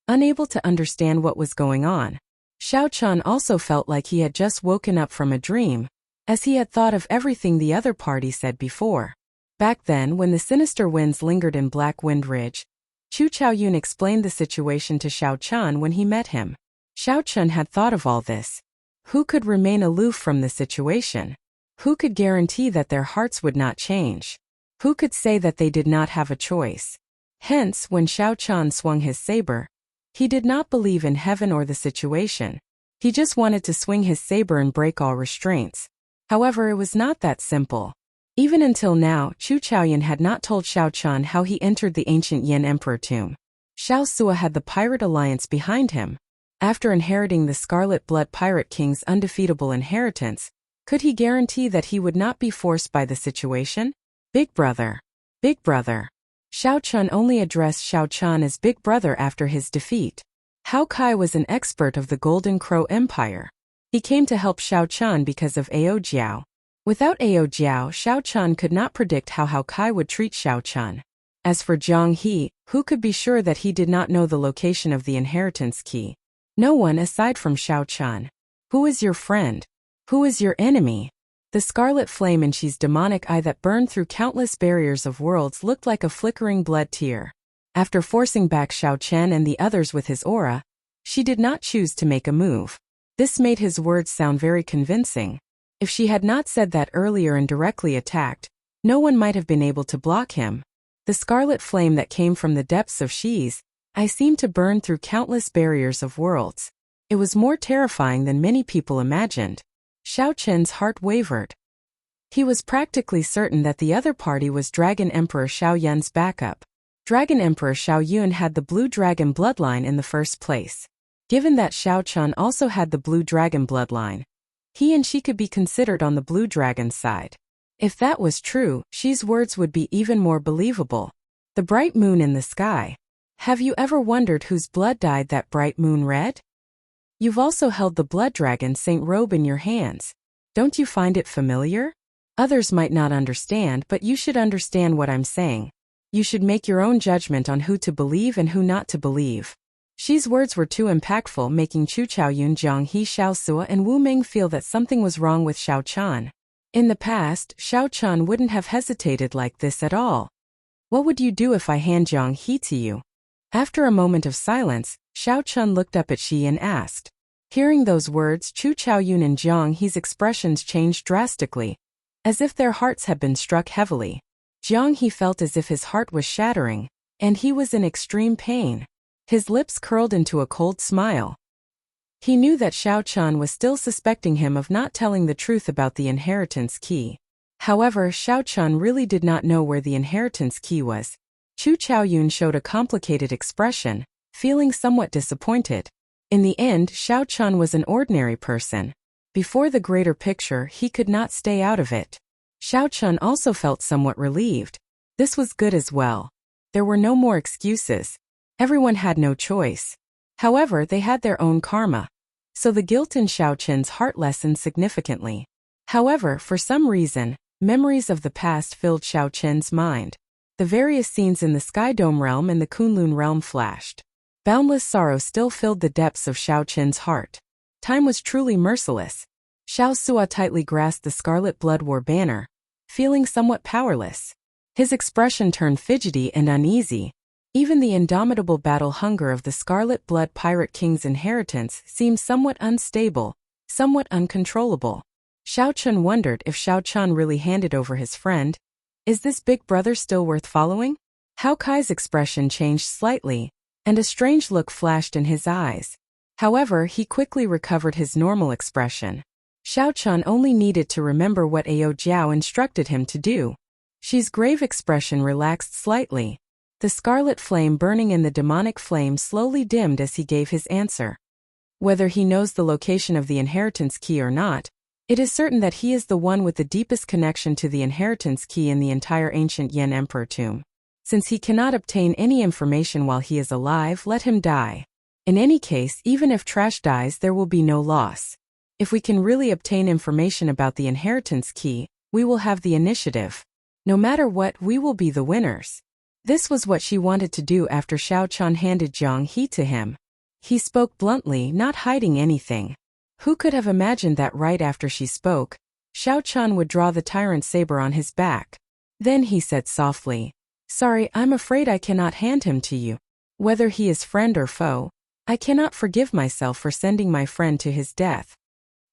Speaker 1: unable to understand what was going on. Xiao Chun also felt like he had just woken up from a dream, as he had thought of everything the other party said before. Back then, when the sinister winds lingered in Black Wind Ridge, Chu Chaoyun explained the situation to Xiao Chun when he met him. Xiao Chun had thought of all this. Who could remain aloof from the situation? Who could guarantee that their hearts would not change? Who could say that they did not have a choice? Hence, when Xiao Chun swung his saber, he did not believe in heaven or the situation. He just wanted to swing his saber and break all restraints. However, it was not that simple. Even until now, Chu Chaoyun had not told Xiao Chun how he entered the ancient Yin Emperor tomb. Xiao Suo had the Pirate Alliance behind him. After inheriting the Scarlet Blood Pirate King's undefeatable inheritance, could he guarantee that he would not be forced by the situation? Big brother. Big brother. Xiao Chun only addressed Xiao Chun as Big Brother after his defeat. Hao Kai was an expert of the Golden Crow Empire. He came to help Xiao Chun because of Ao Jiao. Without Ao Jiao, Xiao Chun could not predict how Hao Kai would treat Xiao Chun. As for Jiang He, who could be sure that he did not know the location of the inheritance key? No one aside from Xiao Chun. Who is your friend? Who is your enemy? The scarlet flame in Shi's demonic eye that burned through countless barriers of worlds looked like a flickering blood tear. After forcing back Xiao Chen and the others with his aura, Shi did not choose to make a move. This made his words sound very convincing. If she had not said that earlier and directly attacked, no one might have been able to block him. The scarlet flame that came from the depths of Shi's eye seemed to burn through countless barriers of worlds. It was more terrifying than many people imagined. Xiao Chen's heart wavered. He was practically certain that the other party was Dragon Emperor Xiao Yun's backup. Dragon Emperor Xiao Yun had the Blue Dragon bloodline in the first place. Given that Xiao Chun also had the Blue Dragon bloodline, he and she could be considered on the Blue Dragon side. If that was true, Shi's words would be even more believable. The bright moon in the sky. Have you ever wondered whose blood dyed that bright moon red? You've also held the Blood Dragon Saint robe in your hands. Don't you find it familiar? Others might not understand, but you should understand what I'm saying. You should make your own judgment on who to believe and who not to believe. Xi's words were too impactful, making Chu Chaoyun, Jiang He, Xiao Sua, and Wu Meng feel that something was wrong with Xiao Chan. In the past, Xiao Chan wouldn't have hesitated like this at all. What would you do if I hand Jiang He to you? After a moment of silence, Xiao Chan looked up at Xi and asked. Hearing those words, Chu Chaoyun and Jiang He's expressions changed drastically, as if their hearts had been struck heavily. Jiang He felt as if his heart was shattering, and he was in extreme pain. His lips curled into a cold smile. He knew that Xiao Chan was still suspecting him of not telling the truth about the inheritance key. However, Xiao Chan really did not know where the inheritance key was. Chu Chaoyun showed a complicated expression, feeling somewhat disappointed. In the end, Xiao Chan was an ordinary person. Before the greater picture, he could not stay out of it. Xiao Chan also felt somewhat relieved. This was good as well. There were no more excuses. Everyone had no choice. However, they had their own karma. So the guilt in Xiao Chen's heart lessened significantly. However, for some reason, memories of the past filled Xiao Chen's mind. The various scenes in the Sky Dome realm and the Kunlun realm flashed. Boundless sorrow still filled the depths of Xiao Chen's heart. Time was truly merciless. Xiao Sua tightly grasped the Scarlet Blood War banner, feeling somewhat powerless. His expression turned fidgety and uneasy. Even the indomitable battle hunger of the Scarlet Blood Pirate King's inheritance seemed somewhat unstable, somewhat uncontrollable. Xiao Chun wondered if Xiao Chan really handed over his friend. Is this big brother still worth following? Hao Kai's expression changed slightly, and a strange look flashed in his eyes. However, he quickly recovered his normal expression. Xiao Chan only needed to remember what Ao Jiao instructed him to do. Xi's grave expression relaxed slightly. The scarlet flame burning in the demonic flame slowly dimmed as he gave his answer. Whether he knows the location of the inheritance key or not, it is certain that he is the one with the deepest connection to the inheritance key in the entire ancient Yan Emperor tomb. Since he cannot obtain any information while he is alive, let him die. In any case, even if Trash dies, there will be no loss. If we can really obtain information about the inheritance key, we will have the initiative. No matter what, we will be the winners. This was what she wanted to do after Xiao Chan handed Jiang He to him. He spoke bluntly, not hiding anything. Who could have imagined that right after she spoke, Xiao Chan would draw the tyrant saber on his back? Then he said softly, "Sorry, I'm afraid I cannot hand him to you. Whether he is friend or foe, I cannot forgive myself for sending my friend to his death."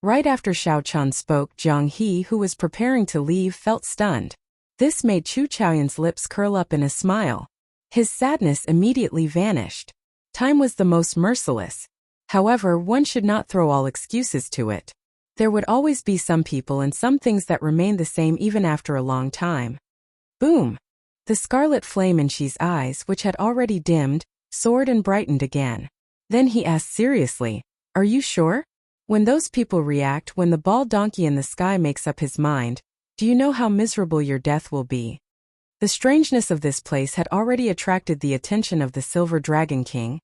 Speaker 1: Right after Xiao Chan spoke, Jiang He, who was preparing to leave, felt stunned. This made Chu Chaoyun's lips curl up in a smile. His sadness immediately vanished. Time was the most merciless. However, one should not throw all excuses to it. There would always be some people and some things that remain the same even after a long time. Boom! The scarlet flame in Xi's eyes, which had already dimmed, soared and brightened again. Then he asked seriously, "Are you sure? When those people react, when the bald donkey in the sky makes up his mind, do you know how miserable your death will be?" The strangeness of this place had already attracted the attention of the Silver Dragon King,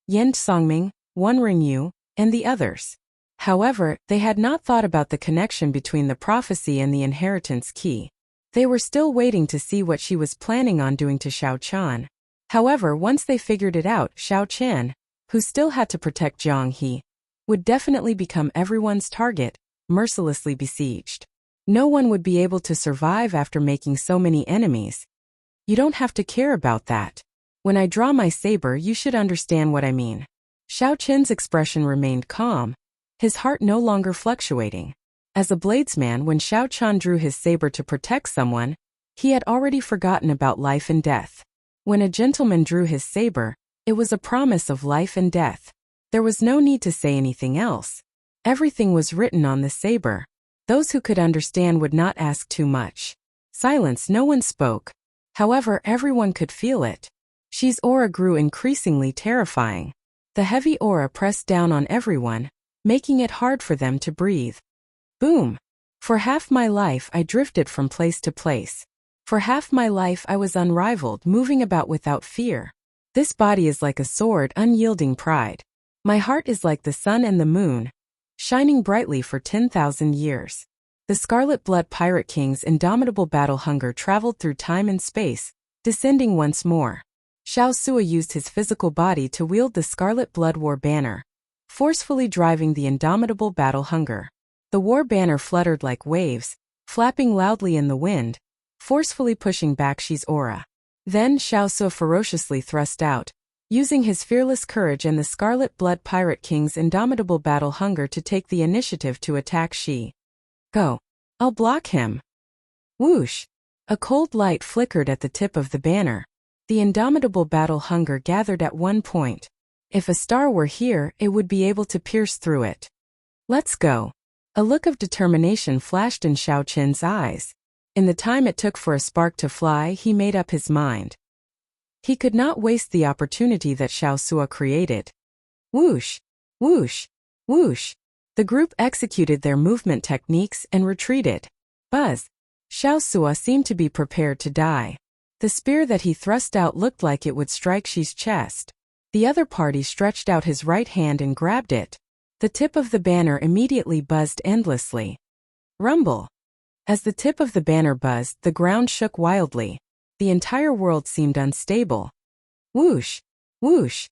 Speaker 1: Yen Songming, Wan Ringyu, and the others. However, they had not thought about the connection between the prophecy and the inheritance key. They were still waiting to see what she was planning on doing to Xiao Chan. However, once they figured it out, Xiao Chen, who still had to protect Jiang He, would definitely become everyone's target, mercilessly besieged. No one would be able to survive after making so many enemies. You don't have to care about that. When I draw my saber, you should understand what I mean. Xiao Chen's expression remained calm, his heart no longer fluctuating. As a bladesman, when Xiao Chan drew his saber to protect someone, he had already forgotten about life and death. When a gentleman drew his saber, it was a promise of life and death. There was no need to say anything else. Everything was written on the saber. Those who could understand would not ask too much. Silence, no one spoke. However, everyone could feel it. Xi's aura grew increasingly terrifying. The heavy aura pressed down on everyone, making it hard for them to breathe. Boom! For half my life I drifted from place to place. For half my life I was unrivaled, moving about without fear. This body is like a sword, unyielding pride. My heart is like the sun and the moon, shining brightly for 10,000 years. The Scarlet Blood Pirate King's indomitable battle hunger traveled through time and space, descending once more. Xiao Sua used his physical body to wield the Scarlet Blood War banner, forcefully driving the indomitable battle hunger. The war banner fluttered like waves, flapping loudly in the wind, forcefully pushing back Xi's aura. Then Xiao Sua ferociously thrust out, using his fearless courage and the Scarlet Blood Pirate King's indomitable battle hunger to take the initiative to attack Xi. Go. I'll block him. Whoosh! A cold light flickered at the tip of the banner. The indomitable battle hunger gathered at one point. If a star were here, it would be able to pierce through it. Let's go. A look of determination flashed in Xiao Qin's eyes. In the time it took for a spark to fly, he made up his mind. He could not waste the opportunity that Xiao Sua created. Whoosh! Whoosh! Whoosh! The group executed their movement techniques and retreated. Buzz! Xiao Sua seemed to be prepared to die. The spear that he thrust out looked like it would strike Xi's chest. The other party stretched out his right hand and grabbed it. The tip of the banner immediately buzzed endlessly. Rumble! As the tip of the banner buzzed, the ground shook wildly. The entire world seemed unstable. Whoosh! Whoosh!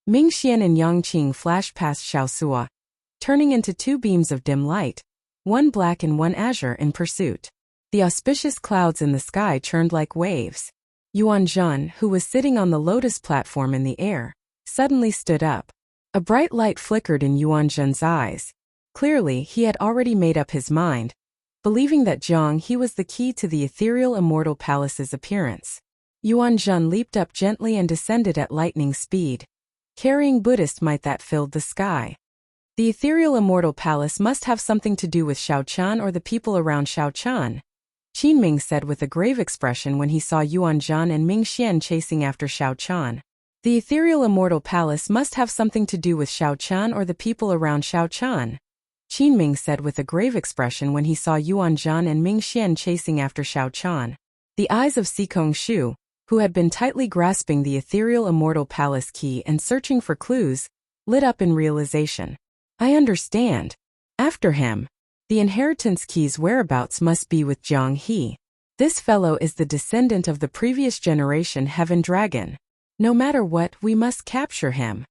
Speaker 1: Mingxian and Yangqing flashed past Xiao Sua, turning into two beams of dim light, one black and one azure in pursuit. The auspicious clouds in the sky churned like waves. Yuan Zhan, who was sitting on the lotus platform in the air, suddenly stood up. A bright light flickered in Yuan Zhan's eyes. Clearly, he had already made up his mind, believing that Zhang He was the key to the ethereal immortal palace's appearance. Yuan Zhan leaped up gently and descended at lightning speed, carrying Buddhist might that filled the sky. The ethereal immortal palace must have something to do with Xiao Chan or the people around Xiao Chan, Qin Ming said with a grave expression when he saw Yuan Zhan and Ming Xian chasing after Xiao Chan. The ethereal immortal palace must have something to do with Xiao Chan or the people around Xiao Chan, Qin Ming said with a grave expression when he saw Yuan Zhan and Ming Xian chasing after Xiao Chan. The eyes of Xikong Shu, who had been tightly grasping the ethereal immortal palace key and searching for clues, lit up in realization. I understand. After him. The inheritance key's whereabouts must be with Zhang He. This fellow is the descendant of the previous generation Heaven Dragon. No matter what, we must capture him.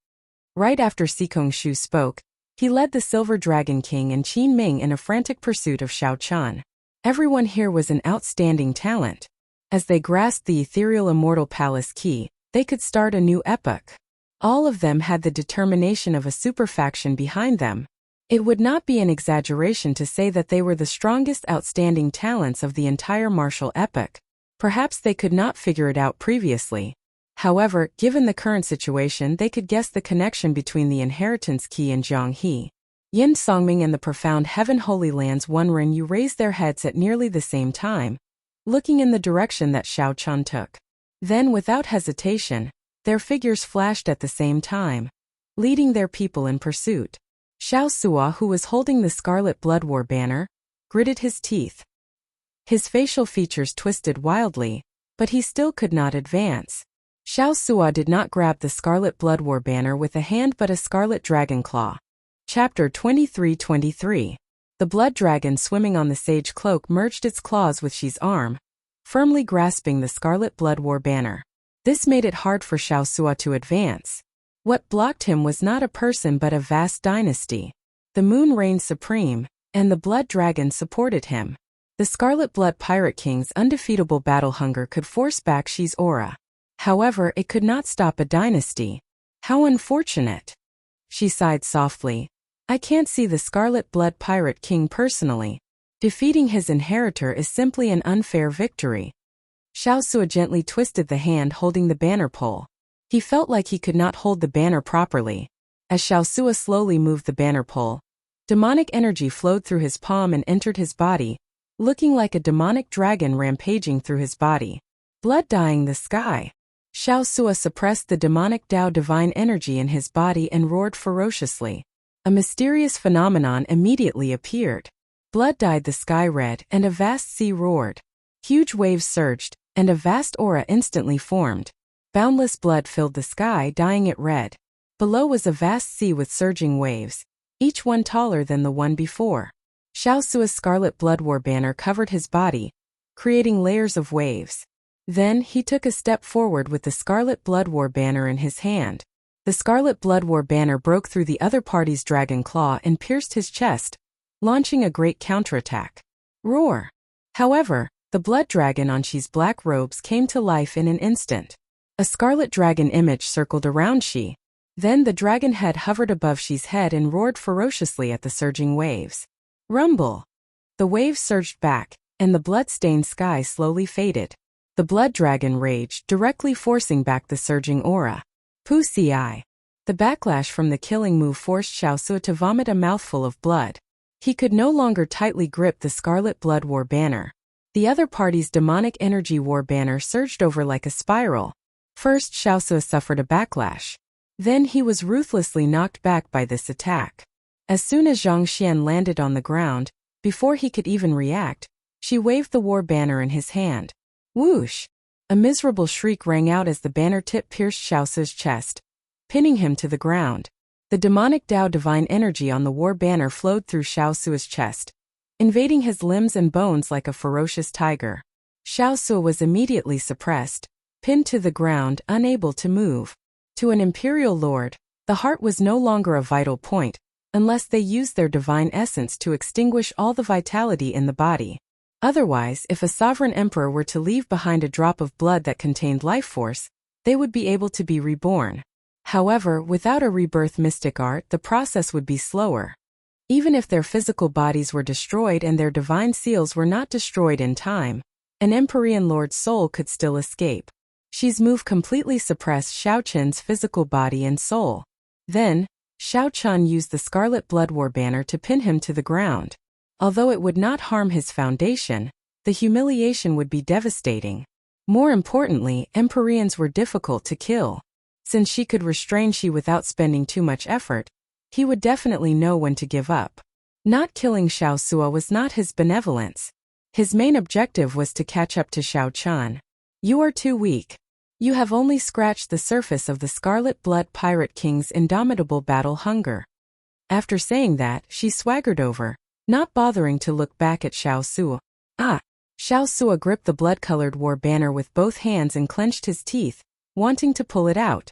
Speaker 1: Right after Xikong Shu spoke, he led the Silver Dragon King and Qin Ming in a frantic pursuit of Xiao Chan. Everyone here was an outstanding talent. As they grasped the ethereal immortal palace key, they could start a new epoch. All of them had the determination of a superfaction behind them. It would not be an exaggeration to say that they were the strongest outstanding talents of the entire martial epoch. Perhaps they could not figure it out previously. However, given the current situation, they could guess the connection between the inheritance key and Zhang He. Yin Songming and the profound Heaven Holy Lands One Ren Yu raised their heads at nearly the same time, looking in the direction that Xiao Chan took. Then, without hesitation, their figures flashed at the same time, leading their people in pursuit. Xiao Sua, who was holding the Scarlet Blood War banner, gritted his teeth. His facial features twisted wildly, but he still could not advance. Xiao Sua did not grab the Scarlet Blood War banner with a hand but a scarlet dragon claw. Chapter 23-23. The blood dragon swimming on the sage cloak merged its claws with Xi's arm, firmly grasping the Scarlet Blood War banner. This made it hard for Xiao Sua to advance. What blocked him was not a person but a vast dynasty. The moon reigned supreme, and the blood dragon supported him. The Scarlet Blood Pirate King's undefeatable battle hunger could force back Xi's aura. However, it could not stop a dynasty. How unfortunate. She sighed softly. I can't see the Scarlet Blood Pirate King personally. Defeating his inheritor is simply an unfair victory. Xiao Sua gently twisted the hand holding the banner pole. He felt like he could not hold the banner properly. As Xiao Sua slowly moved the banner pole, demonic energy flowed through his palm and entered his body, looking like a demonic dragon rampaging through his body. Blood dyeing the sky. Xiao Sua suppressed the demonic Tao divine energy in his body and roared ferociously. A mysterious phenomenon immediately appeared. Blood dyed the sky red and a vast sea roared. Huge waves surged, and a vast aura instantly formed. Boundless blood filled the sky, dyeing it red. Below was a vast sea with surging waves, each one taller than the one before. Xiao Sua's Scarlet Blood War banner covered his body, creating layers of waves. Then he took a step forward with the Scarlet Blood War banner in his hand. The Scarlet Blood War banner broke through the other party's dragon claw and pierced his chest, launching a great counterattack. Roar! However, the blood dragon on Shi's black robes came to life in an instant. A scarlet dragon image circled around Shi. Then the dragon head hovered above Shi's head and roared ferociously at the surging waves. Rumble! The waves surged back, and the blood-stained sky slowly faded. The blood dragon raged, directly forcing back the surging aura. Pussy eye! The backlash from the killing move forced Xiaosu to vomit a mouthful of blood. He could no longer tightly grip the Scarlet Blood War banner. The other party's demonic energy war banner surged over like a spiral. First, Xiaosu suffered a backlash. Then he was ruthlessly knocked back by this attack. As soon as Zhang Xian landed on the ground, before he could even react, she waved the war banner in his hand. Whoosh! A miserable shriek rang out as the banner tip pierced Xiaosu's chest, pinning him to the ground. The demonic Tao divine energy on the war banner flowed through Xiaosu's chest, invading his limbs and bones like a ferocious tiger. Xiaosu was immediately suppressed, pinned to the ground, unable to move. To an imperial lord, the heart was no longer a vital point, unless they used their divine essence to extinguish all the vitality in the body. Otherwise, if a sovereign emperor were to leave behind a drop of blood that contained life force, they would be able to be reborn. However, without a rebirth mystic art, the process would be slower. Even if their physical bodies were destroyed and their divine seals were not destroyed in time, an Empyrean Lord's soul could still escape. Shi's move completely suppressed Xiao Chen's physical body and soul. Then, Xiao Chen used the Scarlet Blood War banner to pin him to the ground. Although it would not harm his foundation, the humiliation would be devastating. More importantly, Empyreans were difficult to kill. Since she could restrain Shi without spending too much effort, he would definitely know when to give up. Not killing Xiaosua was not his benevolence. His main objective was to catch up to Xiao Chen. You are too weak. You have only scratched the surface of the Scarlet Blood Pirate King's indomitable battle hunger. After saying that, she swaggered over, not bothering to look back at Xiaosua. Xiaosua gripped the blood-colored war banner with both hands and clenched his teeth, wanting to pull it out.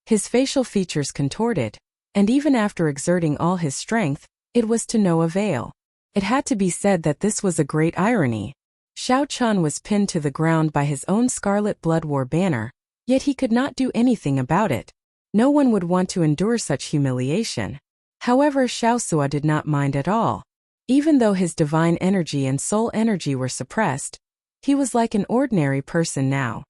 Speaker 1: His facial features contorted, and even after exerting all his strength, it was to no avail. It had to be said that this was a great irony. Xiao Chen was pinned to the ground by his own Scarlet Blood War banner, yet he could not do anything about it. No one would want to endure such humiliation. However, Xiaosua did not mind at all. Even though his divine energy and soul energy were suppressed, he was like an ordinary person now.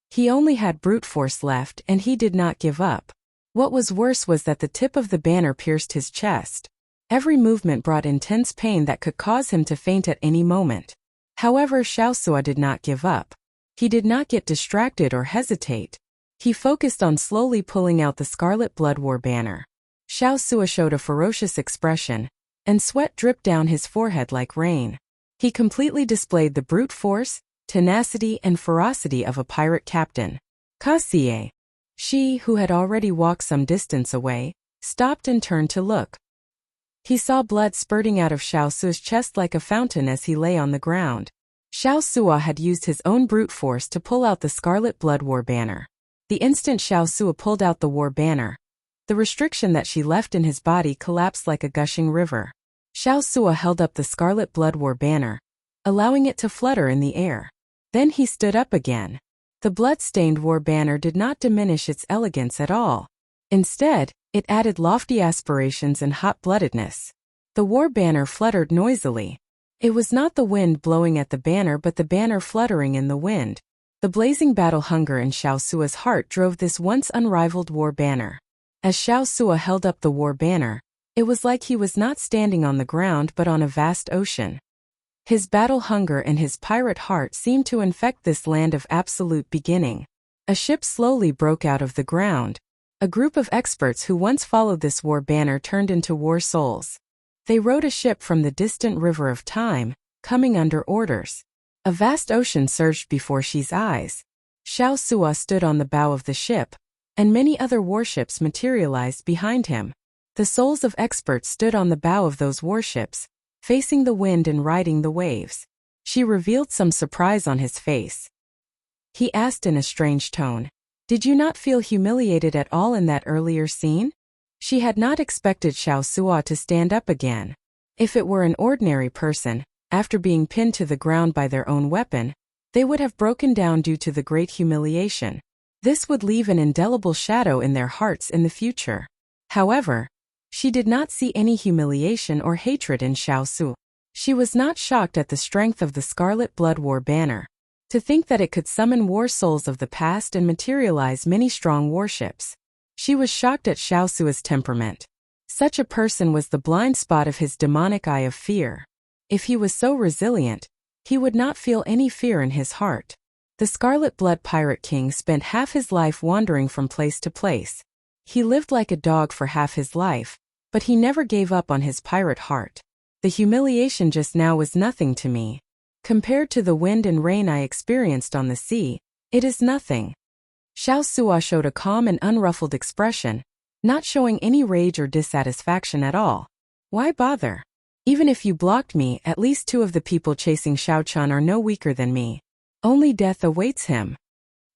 Speaker 1: He only had brute force left and he did not give up. What was worse was that the tip of the banner pierced his chest. Every movement brought intense pain that could cause him to faint at any moment. However, Xiaosua did not give up. He did not get distracted or hesitate. He focused on slowly pulling out the Scarlet Blood War banner. Xiaosua showed a ferocious expression, and sweat dripped down his forehead like rain. He completely displayed the brute force, tenacity and ferocity of a pirate captain. Kasie. Shi, who had already walked some distance away, stopped and turned to look. He saw blood spurting out of Xiaosu's chest like a fountain as he lay on the ground. Xiaosua had used his own brute force to pull out the Scarlet Blood War banner. The instant Xiaosua pulled out the war banner, the restriction that she left in his body collapsed like a gushing river. Xiaosua held up the Scarlet Blood War banner, allowing it to flutter in the air. Then he stood up again. The blood-stained war banner did not diminish its elegance at all. Instead, it added lofty aspirations and hot-bloodedness. The war banner fluttered noisily. It was not the wind blowing at the banner but the banner fluttering in the wind. The blazing battle hunger in Xiaosua's heart drove this once unrivaled war banner. As Xiaosua held up the war banner, it was like he was not standing on the ground but on a vast ocean. His battle hunger and his pirate heart seemed to infect this land of absolute beginning. A ship slowly broke out of the ground. A group of experts who once followed this war banner turned into war souls. They rowed a ship from the distant river of time, coming under orders. A vast ocean surged before Shi's eyes. Xiaosua stood on the bow of the ship, and many other warships materialized behind him. The souls of experts stood on the bow of those warships, facing the wind and riding the waves. She revealed some surprise on his face. He asked in a strange tone. Did you not feel humiliated at all in that earlier scene? She had not expected Xiao Sua to stand up again. If it were an ordinary person, after being pinned to the ground by their own weapon, they would have broken down due to the great humiliation. This would leave an indelible shadow in their hearts in the future. However, she did not see any humiliation or hatred in Xiao Su. She was not shocked at the strength of the Scarlet Blood War banner. To think that it could summon war souls of the past and materialize many strong warships. She was shocked at Xiao Su's temperament. Such a person was the blind spot of his demonic eye of fear. If he was so resilient, he would not feel any fear in his heart. The Scarlet Blood Pirate King spent half his life wandering from place to place. He lived like a dog for half his life, but he never gave up on his pirate heart. The humiliation just now was nothing to me. Compared to the wind and rain I experienced on the sea, it is nothing. Xiao Sua showed a calm and unruffled expression, not showing any rage or dissatisfaction at all. Why bother? Even if you blocked me, at least 2 of the people chasing Xiao Chun are no weaker than me. Only death awaits him.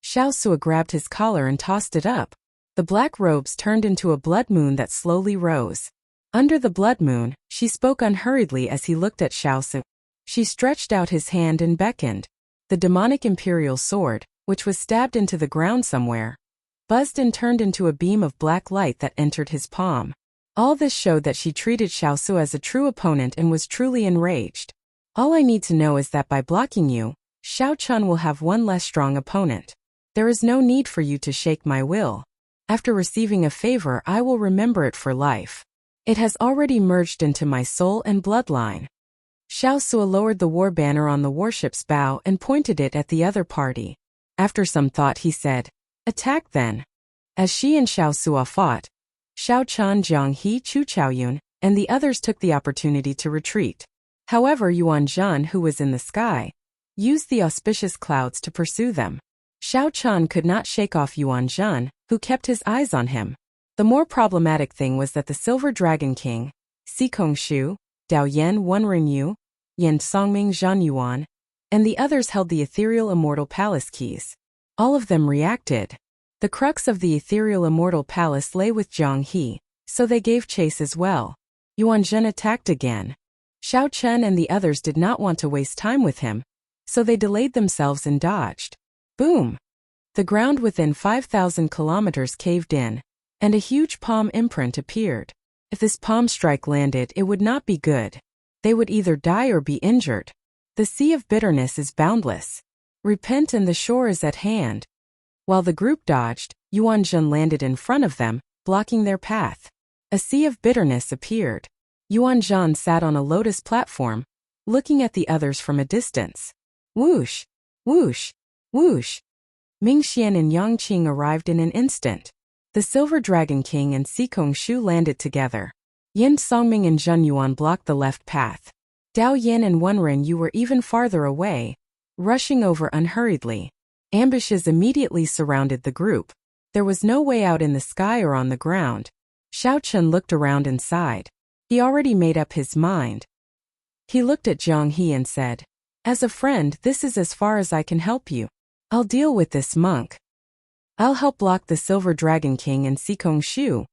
Speaker 1: Xiao Sua grabbed his collar and tossed it up. The black robes turned into a blood moon that slowly rose. Under the blood moon, she spoke unhurriedly as he looked at Xiao Su. She stretched out his hand and beckoned. The demonic imperial sword, which was stabbed into the ground somewhere, buzzed and turned into a beam of black light that entered his palm. All this showed that she treated Xiao Su as a true opponent and was truly enraged. All I need to know is that by blocking you, Xiao Chun will have one less strong opponent. There is no need for you to shake my will. After receiving a favor, I will remember it for life. It has already merged into my soul and bloodline. Xiao Sua lowered the war banner on the warship's bow and pointed it at the other party. After some thought he said, "Attack then." As she and Xiao Sua fought, Xiao Chun, Jiang He, Chu Chaoyun, and the others took the opportunity to retreat. However, Yuan Zhen, who was in the sky, used the auspicious clouds to pursue them. Xiao Chun could not shake off Yuan Zhen, who kept his eyes on him. The more problematic thing was that the Silver Dragon King, Si Kongshu, Dao Yan Wenren Yu, Yan Songming Zhan Yuan, and the others held the ethereal immortal palace keys. All of them reacted. The crux of the ethereal immortal palace lay with Jiang He, so they gave chase as well. Yuan Zhen attacked again. Xiao Chen and the others did not want to waste time with him, so they delayed themselves and dodged. Boom! The ground within 5,000 kilometers caved in, and a huge palm imprint appeared. If this palm strike landed, it would not be good. They would either die or be injured. The sea of bitterness is boundless. Repent and the shore is at hand. While the group dodged, Yuan Zhen landed in front of them, blocking their path. A sea of bitterness appeared. Yuan Zhen sat on a lotus platform, looking at the others from a distance. Whoosh! Whoosh! Whoosh! Ming Xian and Yang Qing arrived in an instant. The Silver Dragon King and Si Kongshu landed together. Yin Songming and Zhen Yuan blocked the left path. Dao Yan and Wenren Yu were even farther away, rushing over unhurriedly. Ambushes immediately surrounded the group. There was no way out in the sky or on the ground. Xiao Chen looked around and sighed. He already made up his mind. He looked at Jiang He and said, "As a friend, this is as far as I can help you. I'll deal with this monk. I'll help block the Silver Dragon King and Si Kongshu,"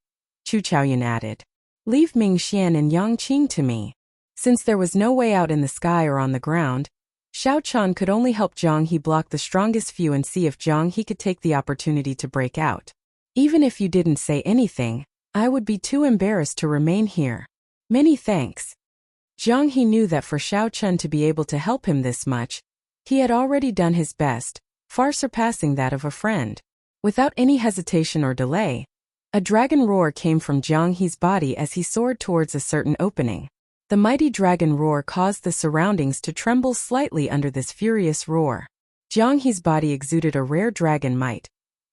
Speaker 1: Chu Chaoyun added. "Leave Ming Xian and Yang Qing to me." Since there was no way out in the sky or on the ground, Xiao Chun could only help Jiang He block the strongest few and see if Jiang He could take the opportunity to break out. "Even if you didn't say anything, I would be too embarrassed to remain here. Many thanks." Jiang He knew that for Xiao Chun to be able to help him this much, he had already done his best, far surpassing that of a friend. Without any hesitation or delay, a dragon roar came from Jiang He's body as he soared towards a certain opening. The mighty dragon roar caused the surroundings to tremble slightly under this furious roar. Jiang He's body exuded a rare dragon might,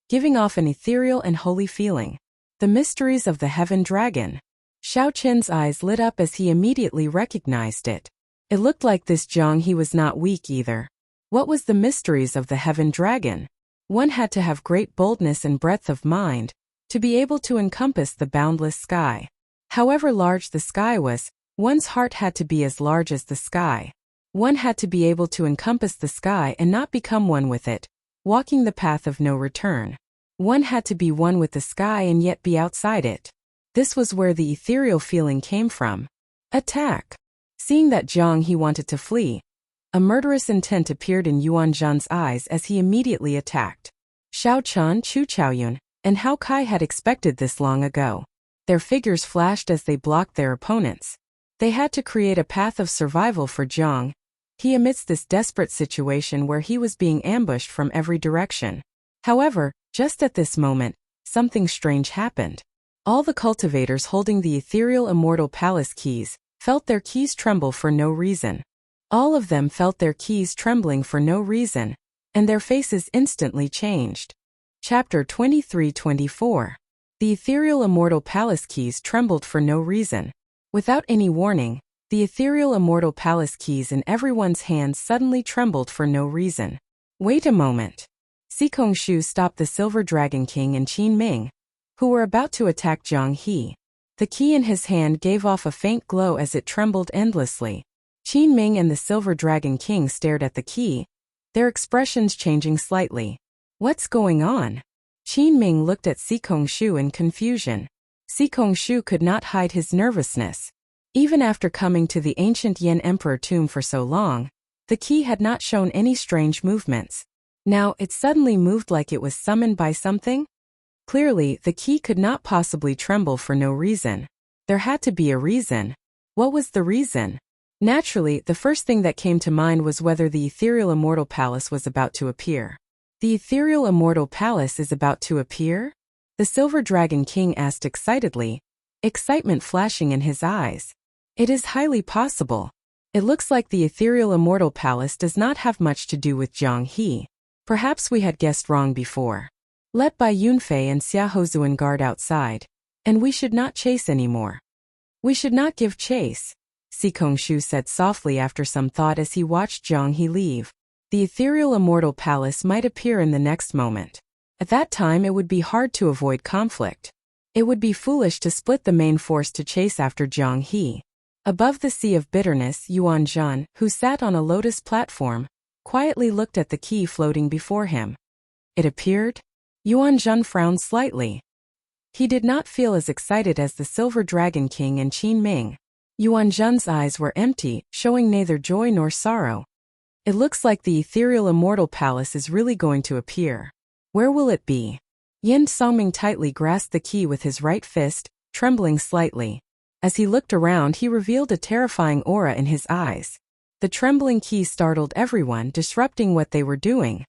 Speaker 1: giving off an ethereal and holy feeling. The mysteries of the Heaven Dragon. Xiao Chen's eyes lit up as he immediately recognized it. It looked like this Jiang He was not weak either. What was the mysteries of the Heaven Dragon? One had to have great boldness and breadth of mind to be able to encompass the boundless sky. However large the sky was, one's heart had to be as large as the sky. One had to be able to encompass the sky and not become one with it. walking the path of no return. One had to be one with the sky and yet be outside it. This was where the ethereal feeling came from. Attack. Seeing that Jiang He wanted to flee, a murderous intent appeared in Yuan Zhan's eyes as he immediately attacked. Xiao Chen, Chu Chaoyun, and Hao Kai had expected this long ago. Their figures flashed as they blocked their opponents. They had to create a path of survival for Jiang He amidst this desperate situation where he was being ambushed from every direction. However, just at this moment, something strange happened. All the cultivators holding the ethereal immortal palace keys felt their keys tremble for no reason. All of them felt their keys trembling for no reason, and their faces instantly changed. Chapter 23-24. The ethereal immortal palace keys trembled for no reason. Without any warning, the ethereal immortal palace keys in everyone's hands suddenly trembled for no reason. Wait a moment. Xikong Shu stopped the Silver Dragon King and Qin Ming, who were about to attack Jiang He. The key in his hand gave off a faint glow as it trembled endlessly. Qin Ming and the Silver Dragon King stared at the key, their expressions changing slightly. What's going on? Qin Ming looked at Xikong Shu in confusion. Xikong Shu could not hide his nervousness. Even after coming to the ancient Yan Emperor tomb for so long, the key had not shown any strange movements. Now it suddenly moved like it was summoned by something? Clearly, the key could not possibly tremble for no reason. There had to be a reason. What was the reason? Naturally, the first thing that came to mind was whether the ethereal immortal palace was about to appear. The ethereal immortal palace is about to appear? The Silver Dragon King asked excitedly, excitement flashing in his eyes. It is highly possible. It looks like the ethereal immortal palace does not have much to do with Jiang He. Perhaps we had guessed wrong before. Let Bai Yunfei and Xia Hozuan guard outside, and we should not chase anymore. We should not give chase, Xikong Shu said softly after some thought as he watched Jiang He leave. The ethereal immortal palace might appear in the next moment. At that time it would be hard to avoid conflict. It would be foolish to split the main force to chase after Jiang He. Above the sea of bitterness, Yuan Zhan, who sat on a lotus platform, quietly looked at the key floating before him. It appeared? Yuan Zhan frowned slightly. He did not feel as excited as the Silver Dragon King and Qin Ming. Yuan Zhan's eyes were empty, showing neither joy nor sorrow. It looks like the ethereal immortal palace is really going to appear. Where will it be? Yin Songming tightly grasped the key with his right fist, trembling slightly. As he looked around, he revealed a terrifying aura in his eyes. The trembling key startled everyone, disrupting what they were doing.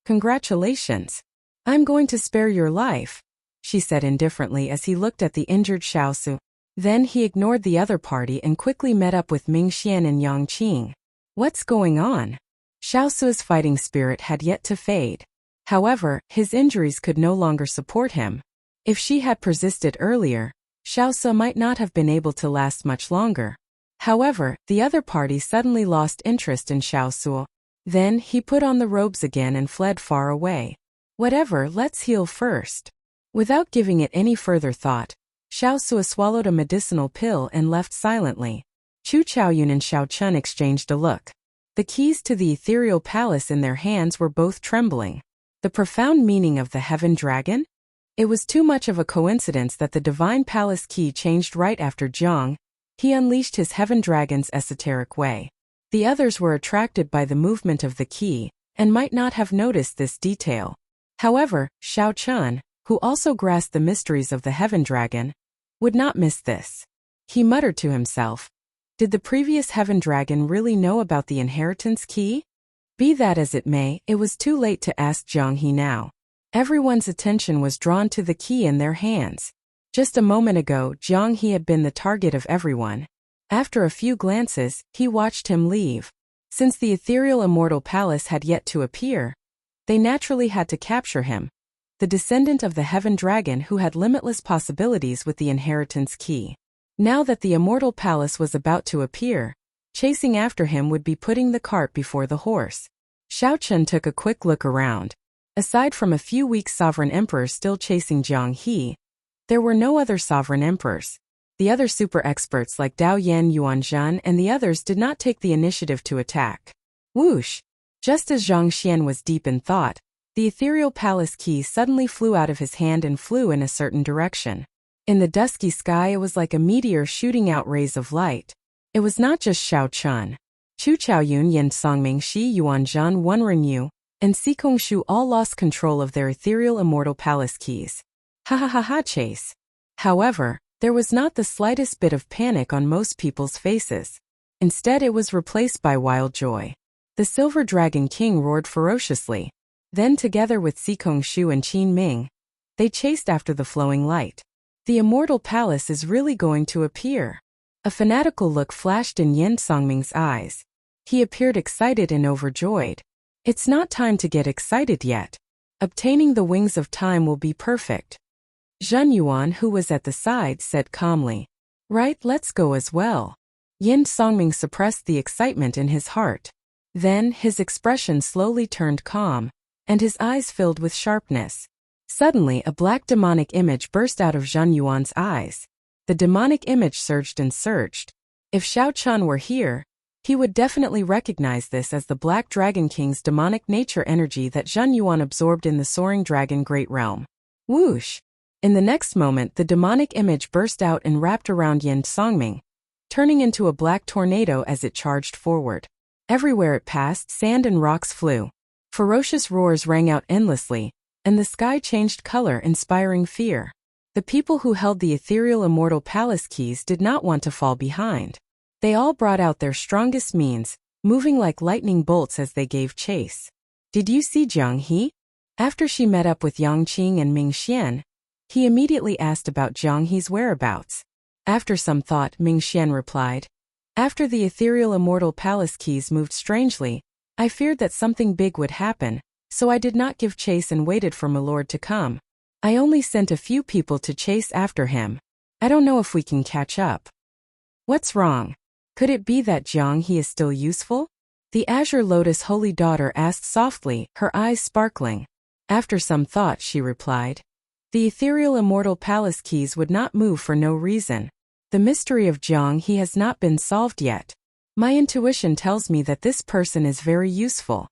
Speaker 1: Congratulations. I'm going to spare your life, she said indifferently as he looked at the injured Xiaosu. Then he ignored the other party and quickly met up with Ming Xian and Yang Qing. What's going on? Xiaosu's fighting spirit had yet to fade. However, his injuries could no longer support him. If she had persisted earlier, Xiaosu might not have been able to last much longer. However, the other party suddenly lost interest in Xiaosu. Then he put on the robes again and fled far away. Whatever, let's heal first. Without giving it any further thought, Xiaosu swallowed a medicinal pill and left silently. Chu Chaoyun and Xiao Chun exchanged a look. The keys to the ethereal palace in their hands were both trembling. The profound meaning of the heaven dragon? It was too much of a coincidence that the divine palace key changed right after Jiang He unleashed his heaven dragon's esoteric way. The others were attracted by the movement of the key, and might not have noticed this detail. However, Xiao Chun, who also grasped the mysteries of the heaven dragon, would not miss this. He muttered to himself, did the previous heaven dragon really know about the inheritance key? Be that as it may, it was too late to ask Jiang He now. Everyone's attention was drawn to the key in their hands. Just a moment ago, Jiang He had been the target of everyone. After a few glances, he watched him leave. Since the ethereal immortal palace had yet to appear, they naturally had to capture him. The descendant of the heaven dragon who had limitless possibilities with the inheritance key. Now that the immortal palace was about to appear, chasing after him would be putting the cart before the horse. Xiao Chun took a quick look around. Aside from a few weak sovereign emperors still chasing Jiang He, there were no other sovereign emperors. The other super experts like Dao Yan, Yuan Zhan, and the others did not take the initiative to attack. Whoosh! Just as Zhang Xian was deep in thought, The ethereal palace key suddenly flew out of his hand and flew in a certain direction. In the dusky sky it was like a meteor shooting out rays of light. It was not just Xiao Chun. Chu Chaoyun, Yin Songming, Shi Yuan Zhan, Wenren Yu, and Sikong Shu all lost control of their ethereal immortal palace keys. Ha ha ha ha, chase. However, there was not the slightest bit of panic on most people's faces. Instead, it was replaced by wild joy. The Silver Dragon King roared ferociously. Then, together with Sikong Shu and Qin Ming, they chased after the flowing light. The immortal palace is really going to appear. A fanatical look flashed in Yin Songming's eyes. He appeared excited and overjoyed. It's not time to get excited yet. Obtaining the wings of time will be perfect. Zhen Yuan, who was at the side, said calmly. Right, let's go as well. Yin Songming suppressed the excitement in his heart. Then, his expression slowly turned calm, and his eyes filled with sharpness. Suddenly, a black demonic image burst out of Zhen Yuan's eyes. The demonic image surged and surged. If Xiao Chun were here, he would definitely recognize this as the Black Dragon King's demonic nature energy that Zhen Yuan absorbed in the soaring dragon great realm. Whoosh! In the next moment, the demonic image burst out and wrapped around Yin Songming, turning into a black tornado as it charged forward. Everywhere it passed, sand and rocks flew. Ferocious roars rang out endlessly, and the sky changed color, inspiring fear. The people who held the ethereal immortal palace keys did not want to fall behind. They all brought out their strongest means, moving like lightning bolts as they gave chase. Did you see Jiang He? After she met up with Yang Qing and Ming Xian, he immediately asked about Jiang He's whereabouts. After some thought, Ming Xian replied, After the ethereal immortal palace keys moved strangely, I feared that something big would happen, so I did not give chase and waited for Milord to come. I only sent a few people to chase after him. I don't know if we can catch up. What's wrong? Could it be that Jiang He is still useful? The Azure Lotus Holy Daughter asked softly, her eyes sparkling. After some thought, she replied, The ethereal immortal palace keys would not move for no reason. The mystery of Jiang He has not been solved yet. My intuition tells me that this person is very useful.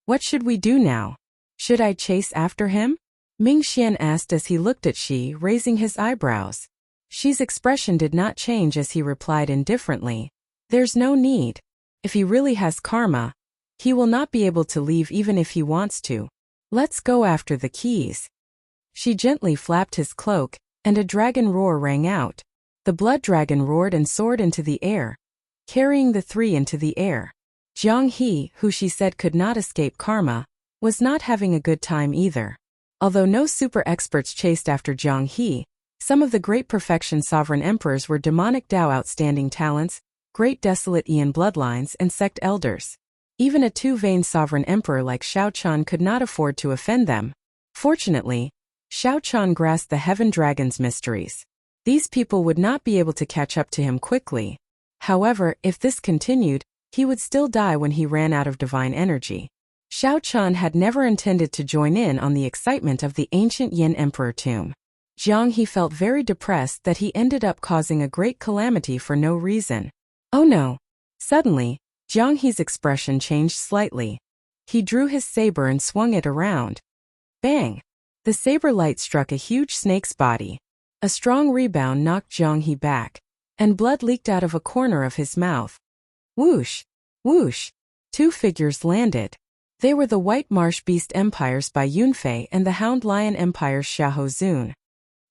Speaker 1: What should we do now? Should I chase after him? Ming Xian asked as he looked at Shi, raising his eyebrows. Shi's expression did not change as he replied indifferently, There's no need. If he really has karma, he will not be able to leave even if he wants to. Let's go after the keys. Shi gently flapped his cloak, and a dragon roar rang out. The blood dragon roared and soared into the air, carrying the three into the air. Jiang He, who she said could not escape karma, was not having a good time either. Although no super experts chased after Jiang He, some of the great perfection sovereign emperors were demonic Dao outstanding talents, great desolate Ian bloodlines and sect elders. Even a two-vein sovereign emperor like Xiao Chun could not afford to offend them. Fortunately, Xiao Chun grasped the heaven dragon's mysteries. These people would not be able to catch up to him quickly. However, if this continued, he would still die when he ran out of divine energy. Xiao Chun had never intended to join in on the excitement of the ancient Yin Emperor tomb. Jiang He felt very depressed that he ended up causing a great calamity for no reason. Oh no! Suddenly, Jiang He's expression changed slightly. He drew his saber and swung it around. Bang! The saber light struck a huge snake's body. A strong rebound knocked Jiang He back, and blood leaked out of a corner of his mouth. Whoosh! Whoosh! Two figures landed. They were the White Marsh Beast Empires by Yunfei and the Hound Lion Empire's Xiahou Zun.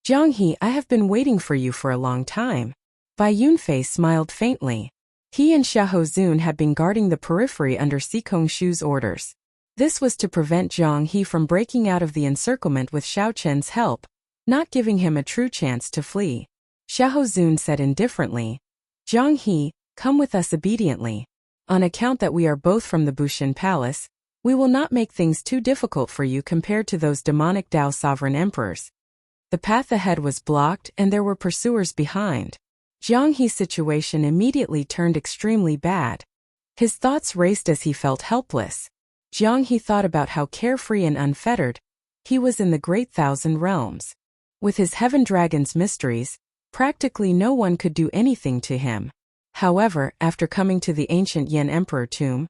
Speaker 1: Jiang He, I have been waiting for you for a long time. Bai Yunfei smiled faintly. He and Xiahou Zun had been guarding the periphery under Sikong Shu's orders. This was to prevent Jiang He from breaking out of the encirclement with Xiao Chen's help, not giving him a true chance to flee. Xiahou Zun said indifferently, Jiang He, come with us obediently. On account that we are both from the Bushin Palace, we will not make things too difficult for you compared to those demonic Dao sovereign emperors. The path ahead was blocked and there were pursuers behind. Jiang He's situation immediately turned extremely bad. His thoughts raced as he felt helpless. Jiang He thought about how carefree and unfettered he was in the Great Thousand Realms. With his Heaven Dragon's mysteries, practically no one could do anything to him. However, after coming to the ancient Yin Emperor tomb,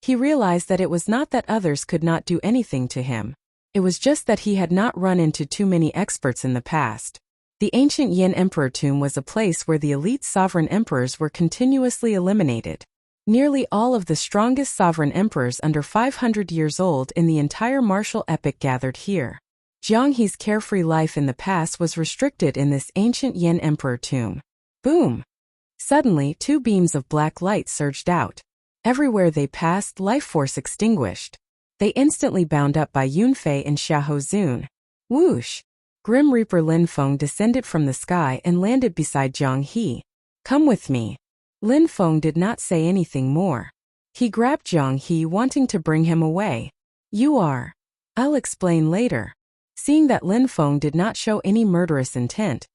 Speaker 1: he realized that it was not that others could not do anything to him. It was just that he had not run into too many experts in the past. The ancient Yin Emperor tomb was a place where the elite sovereign emperors were continuously eliminated. Nearly all of the strongest sovereign emperors under 500 years old in the entire martial epic gathered here. Jiang He's carefree life in the past was restricted in this ancient Yin Emperor tomb. Boom! Suddenly, two beams of black light surged out. Everywhere they passed, life force extinguished. They instantly bound up by Yunfei and Xiahou Zun. Whoosh! Grim Reaper Lin Feng descended from the sky and landed beside Jiang He. Come with me. Lin Feng did not say anything more. He grabbed Jiang He, wanting to bring him away. You are. I'll explain later. Seeing that Lin Feng did not show any murderous intent,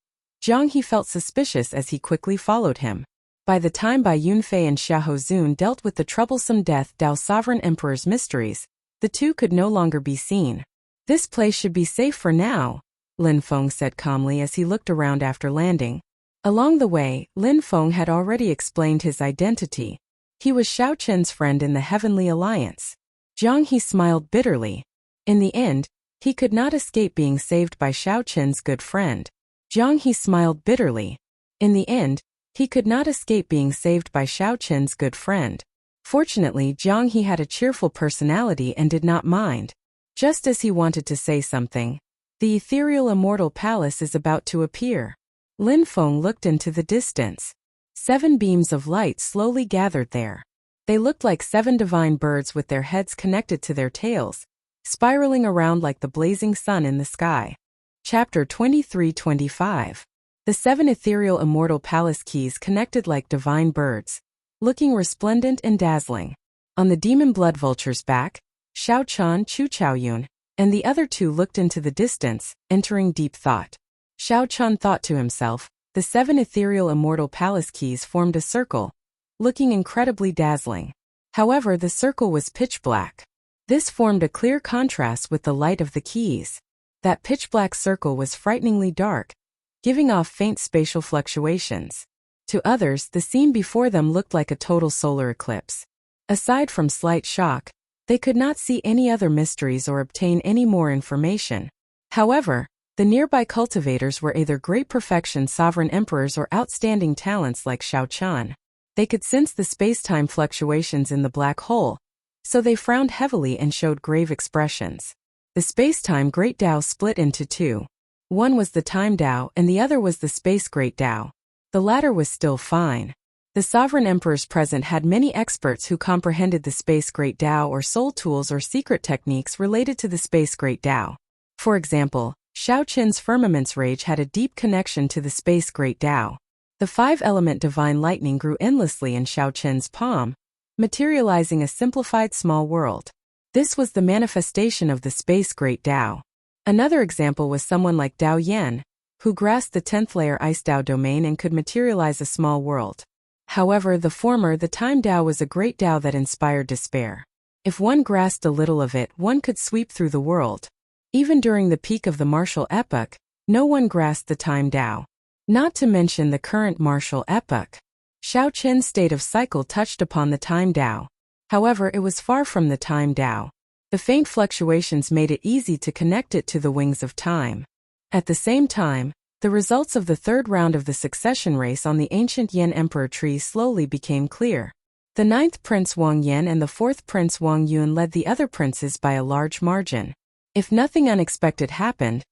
Speaker 1: Jiang He felt suspicious as he quickly followed him. By the time Bai Yunfei and Xiahou Zun dealt with the troublesome Death Dao Sovereign Emperor's mysteries, the two could no longer be seen. This place should be safe for now, Lin Feng said calmly as he looked around after landing. Along the way, Lin Feng had already explained his identity. He was Xiao Chen's friend in the Heavenly Alliance. Jiang He smiled bitterly. In the end, he could not escape being saved by Xiao Chen's good friend. Jiang He smiled bitterly. In the end, he could not escape being saved by Xiao Chen's good friend. Fortunately, Jiang He had a cheerful personality and did not mind. Just as he wanted to say something, the ethereal immortal palace is about to appear. Lin Feng looked into the distance. 7 beams of light slowly gathered there. They looked like 7 divine birds with their heads connected to their tails, spiraling around like the blazing sun in the sky. Chapter 23-25. The 7 ethereal immortal palace keys connected like divine birds, looking resplendent and dazzling. On the demon blood vulture's back, Xiao Chan, Chu Chaoyun, and the other 2 looked into the distance, entering deep thought. Xiao Chan thought to himself, the 7 ethereal immortal palace keys formed a circle, looking incredibly dazzling. However, the circle was pitch black. This formed a clear contrast with the light of the keys. That pitch black circle was frighteningly dark, giving off faint spatial fluctuations. To others, the scene before them looked like a total solar eclipse. Aside from slight shock, they could not see any other mysteries or obtain any more information. However, the nearby cultivators were either great perfection sovereign emperors or outstanding talents like Xiao Chan. They could sense the space-time fluctuations in the black hole, so they frowned heavily and showed grave expressions. The space-time Great Dao split into 2. One was the Time Dao and the other was the Space Great Dao. The latter was still fine. The sovereign emperors present had many experts who comprehended the Space Great Dao or soul tools or secret techniques related to the Space Great Dao. For example, Xiao Chen's firmament's rage had a deep connection to the Space Great Dao. The 5-element divine lightning grew endlessly in Xiao Chen's palm, materializing a simplified small world. This was the manifestation of the Space Great Dao. Another example was someone like Dao Yan, who grasped the 10th layer Ice Dao domain and could materialize a small world. However, the former, the Time Dao, was a great Dao that inspired despair. If one grasped a little of it, one could sweep through the world. Even during the peak of the martial epoch, no one grasped the Time Dao. Not to mention the current martial epoch. Xiao Chen's state of cycle touched upon the Time Dao. However, it was far from the Time Dao. The faint fluctuations made it easy to connect it to the wings of time. At the same time, the results of the 3rd round of the succession race on the ancient Yin Emperor tree slowly became clear. The 9th Prince Wang Yan and the 4th Prince Wang Yun led the other princes by a large margin. If nothing unexpected happened,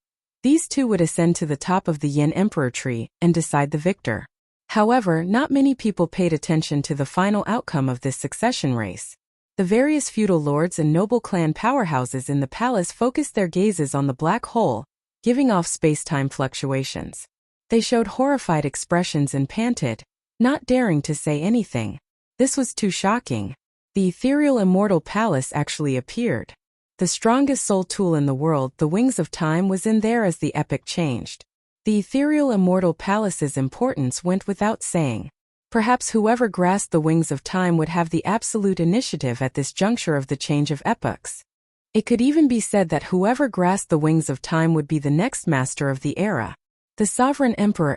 Speaker 1: these 2 would ascend to the top of the Yin Emperor tree and decide the victor. However, not many people paid attention to the final outcome of this succession race. The various feudal lords and noble clan powerhouses in the palace focused their gazes on the black hole, giving off space-time fluctuations. They showed horrified expressions and panted, not daring to say anything. This was too shocking. The ethereal immortal palace actually appeared. The strongest soul tool in the world, the Wings of Time, was in there as the epic changed. The ethereal immortal palace's importance went without saying. Perhaps whoever grasped the Wings of Time would have the absolute initiative at this juncture of the change of epochs. It could even be said that whoever grasped the Wings of Time would be the next master of the era. The sovereign emperor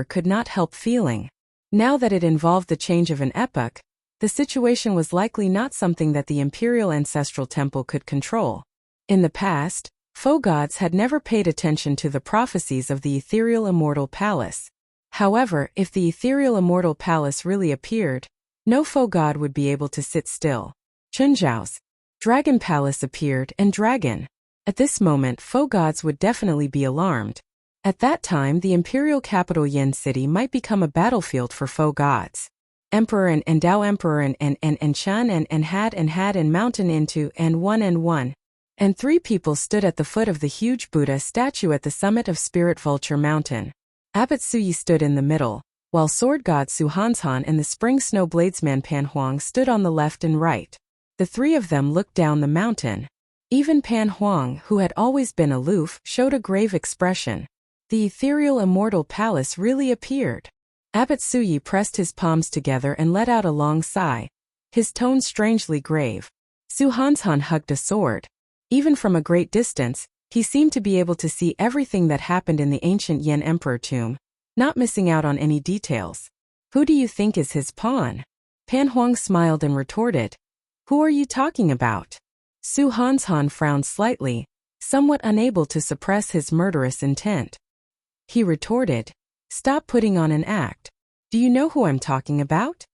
Speaker 1: could not help feeling. Now that it involved the change of an epoch, the situation was likely not something that the Imperial Ancestral Temple could control. In the past, faux gods had never paid attention to the prophecies of the ethereal immortal palace. However, if the ethereal immortal palace really appeared, no faux god would be able to sit still. Chunjiao's Dragon Palace appeared, and dragon. At this moment, faux gods would definitely be alarmed. At that time, the imperial capital Yin City might become a battlefield for faux gods. Emperor and Dao Emperor and Chan and Had and Mountain into and one. And 3 people stood at the foot of the huge Buddha statue at the summit of Spirit Vulture Mountain. Abbot Suyi stood in the middle, while sword god Su Hanshan and the spring snow bladesman Pan Huang stood on the left and right. The 3 of them looked down the mountain. Even Pan Huang, who had always been aloof, showed a grave expression. The ethereal immortal palace really appeared. Abbot Suyi pressed his palms together and let out a long sigh, his tone strangely grave. Su Hanshan hugged a sword. Even from a great distance, he seemed to be able to see everything that happened in the ancient Yin Emperor tomb, not missing out on any details. Who do you think is his pawn? Pan Huang smiled and retorted. Who are you talking about? Su Hanshan frowned slightly, somewhat unable to suppress his murderous intent. He retorted, Stop putting on an act. Do you know who I'm talking about?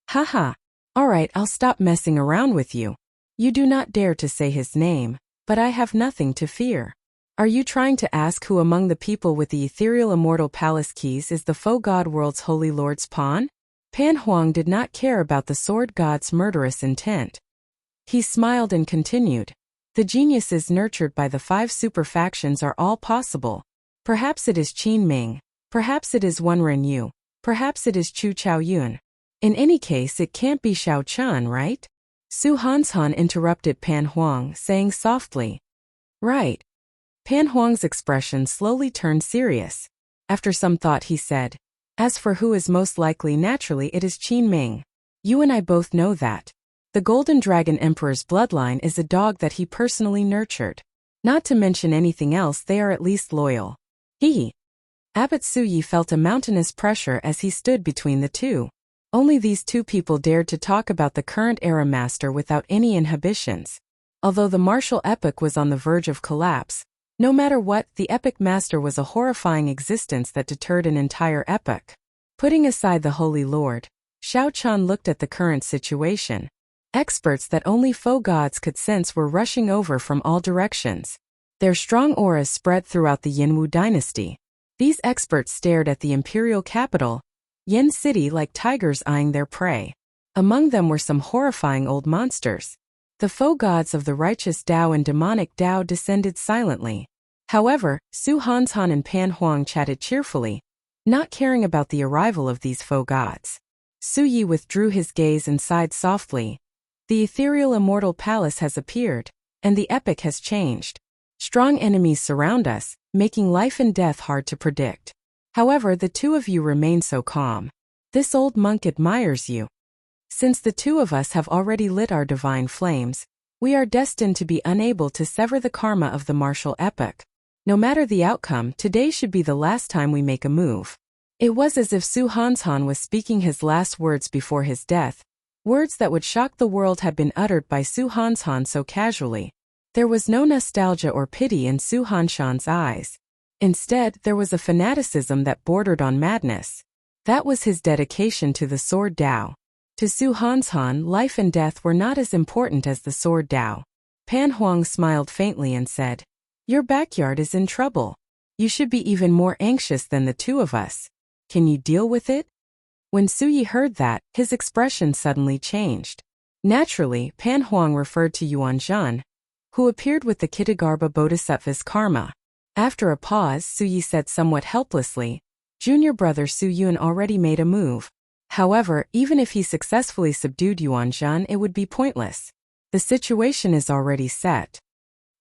Speaker 1: Haha. Alright, I'll stop messing around with you. You do not dare to say his name, but I have nothing to fear. Are you trying to ask who among the people with the ethereal immortal palace keys is the faux god world's holy lord's pawn? Pan Huang did not care about the sword god's murderous intent. He smiled and continued. The geniuses nurtured by the 5 super factions are all possible. Perhaps it is Qin Ming. Perhaps it is Wen Renyu. Perhaps it is Chu Chaoyun. In any case, it can't be Xiao Chan, right? Su Hanshan interrupted Pan Huang, saying softly. Right. Pan Huang's expression slowly turned serious. After some thought he said, As for who is most likely, naturally it is Qin Ming. You and I both know that. The Golden Dragon Emperor's bloodline is a dog that he personally nurtured. Not to mention anything else, they are at least loyal. Abbot Suyi felt a mountainous pressure as he stood between the 2. Only these 2 people dared to talk about the current era master without any inhibitions. Although the martial epoch was on the verge of collapse, no matter what, the epic master was a horrifying existence that deterred an entire epoch. Putting aside the Holy Lord, Xiao Chan looked at the current situation. Experts that only faux gods could sense were rushing over from all directions. Their strong auras spread throughout the Yinwu dynasty. These experts stared at the imperial capital, Yin City, like tigers eyeing their prey. Among them were some horrifying old monsters. The faux gods of the righteous Tao and demonic Tao descended silently. However, Su Hanshan and Pan Huang chatted cheerfully, not caring about the arrival of these faux gods. Su Yi withdrew his gaze and sighed softly. The ethereal immortal palace has appeared, and the epoch has changed. Strong enemies surround us, making life and death hard to predict. However, the 2 of you remain so calm. This old monk admires you. Since the 2 of us have already lit our divine flames, we are destined to be unable to sever the karma of the martial epoch. No matter the outcome, today should be the last time we make a move. It was as if Su Hanshan was speaking his last words before his death. Words that would shock the world had been uttered by Su Hanshan so casually. There was no nostalgia or pity in Su Hanshan's eyes. Instead, there was a fanaticism that bordered on madness. That was his dedication to the sword Tao. To Su Hanshan, life and death were not as important as the sword Tao. Pan Huang smiled faintly and said, Your backyard is in trouble. You should be even more anxious than the 2 of us. Can you deal with it? When Su Yi heard that, his expression suddenly changed. Naturally, Pan Huang referred to Yuan Zhan, who appeared with the Kitagarbha Bodhisattva's karma. After a pause, Su Yi said somewhat helplessly, Junior brother Su Yun already made a move. However, even if he successfully subdued Yuan Zhan, it would be pointless. The situation is already set.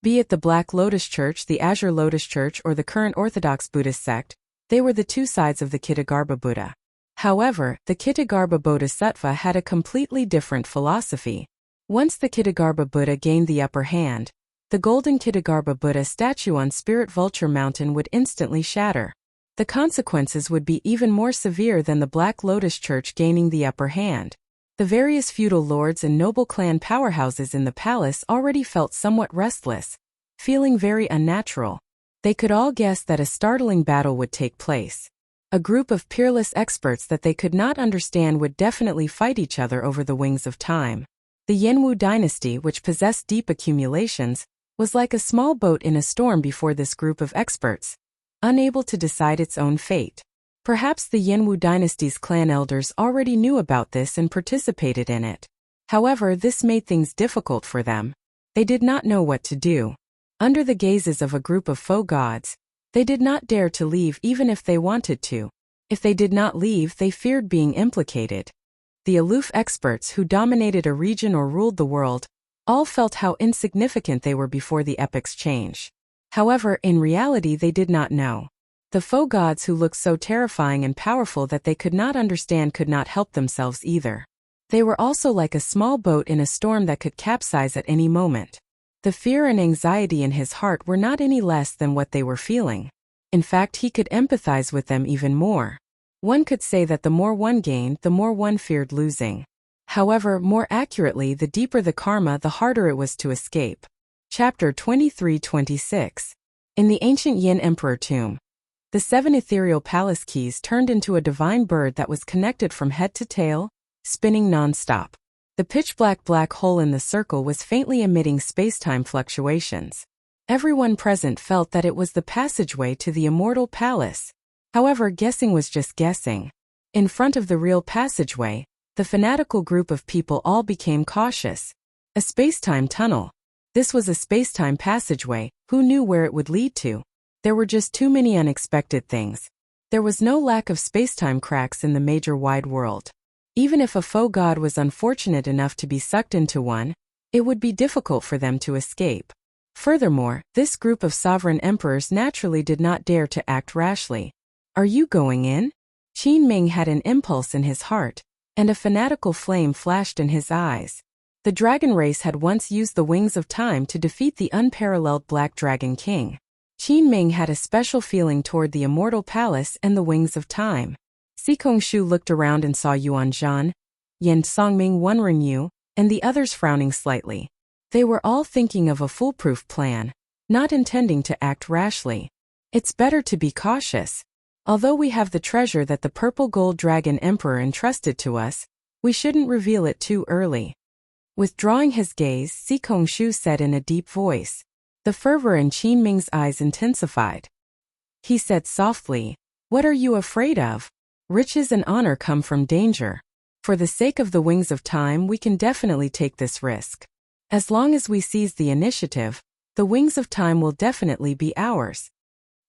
Speaker 1: Be it the Black Lotus Church, the Azure Lotus Church, or the current Orthodox Buddhist sect, they were the 2 sides of the Kitagarbha Buddha. However, the Kitagarbha Bodhisattva had a completely different philosophy. Once the Kitagarbha Buddha gained the upper hand, the golden Kitagarbha Buddha statue on Spirit Vulture Mountain would instantly shatter. The consequences would be even more severe than the Black Lotus Church gaining the upper hand. The various feudal lords and noble clan powerhouses in the palace already felt somewhat restless, feeling very unnatural. They could all guess that a startling battle would take place. A group of peerless experts that they could not understand would definitely fight each other over the wings of time. The Yanwu dynasty, which possessed deep accumulations, was like a small boat in a storm before this group of experts, unable to decide its own fate. Perhaps the Yanwu dynasty's clan elders already knew about this and participated in it. However, this made things difficult for them. They did not know what to do. Under the gazes of a group of faux gods, they did not dare to leave even if they wanted to. If they did not leave, they feared being implicated. The aloof experts who dominated a region or ruled the world all felt how insignificant they were before the epic's change. However, in reality they did not know. The faux gods who looked so terrifying and powerful that they could not understand could not help themselves either. They were also like a small boat in a storm that could capsize at any moment. The fear and anxiety in his heart were not any less than what they were feeling. In fact, he could empathize with them even more. One could say that the more one gained, the more one feared losing. However, more accurately, the deeper the karma, the harder it was to escape. Chapter 23-26. In the ancient Yin Emperor tomb, the 7 ethereal palace keys turned into a divine bird that was connected from head to tail, spinning non-stop. The pitch-black black hole in the circle was faintly emitting space-time fluctuations. Everyone present felt that it was the passageway to the immortal palace. However, guessing was just guessing. In front of the real passageway, the fanatical group of people all became cautious. A space-time tunnel. This was a space-time passageway. Who knew where it would lead to? There were just too many unexpected things. There was no lack of space-time cracks in the major wide world. Even if a faux god was unfortunate enough to be sucked into one, it would be difficult for them to escape. Furthermore, this group of sovereign emperors naturally did not dare to act rashly. Are you going in? Qin Ming had an impulse in his heart, and a fanatical flame flashed in his eyes. The dragon race had once used the wings of time to defeat the unparalleled Black Dragon King. Qin Ming had a special feeling toward the immortal palace and the wings of time. Sikongshu looked around and saw Yuan Zhan, Yan Songming, Wen Renyu, and the others frowning slightly. They were all thinking of a foolproof plan, not intending to act rashly. It's better to be cautious. Although we have the treasure that the Purple Gold Dragon Emperor entrusted to us, we shouldn't reveal it too early. Withdrawing his gaze, Sikongshu said in a deep voice. The fervor in Qin Ming's eyes intensified. He said softly, "What are you afraid of? Riches and honor come from danger. For the sake of the wings of time, we can definitely take this risk. As long as we seize the initiative, the wings of time will definitely be ours."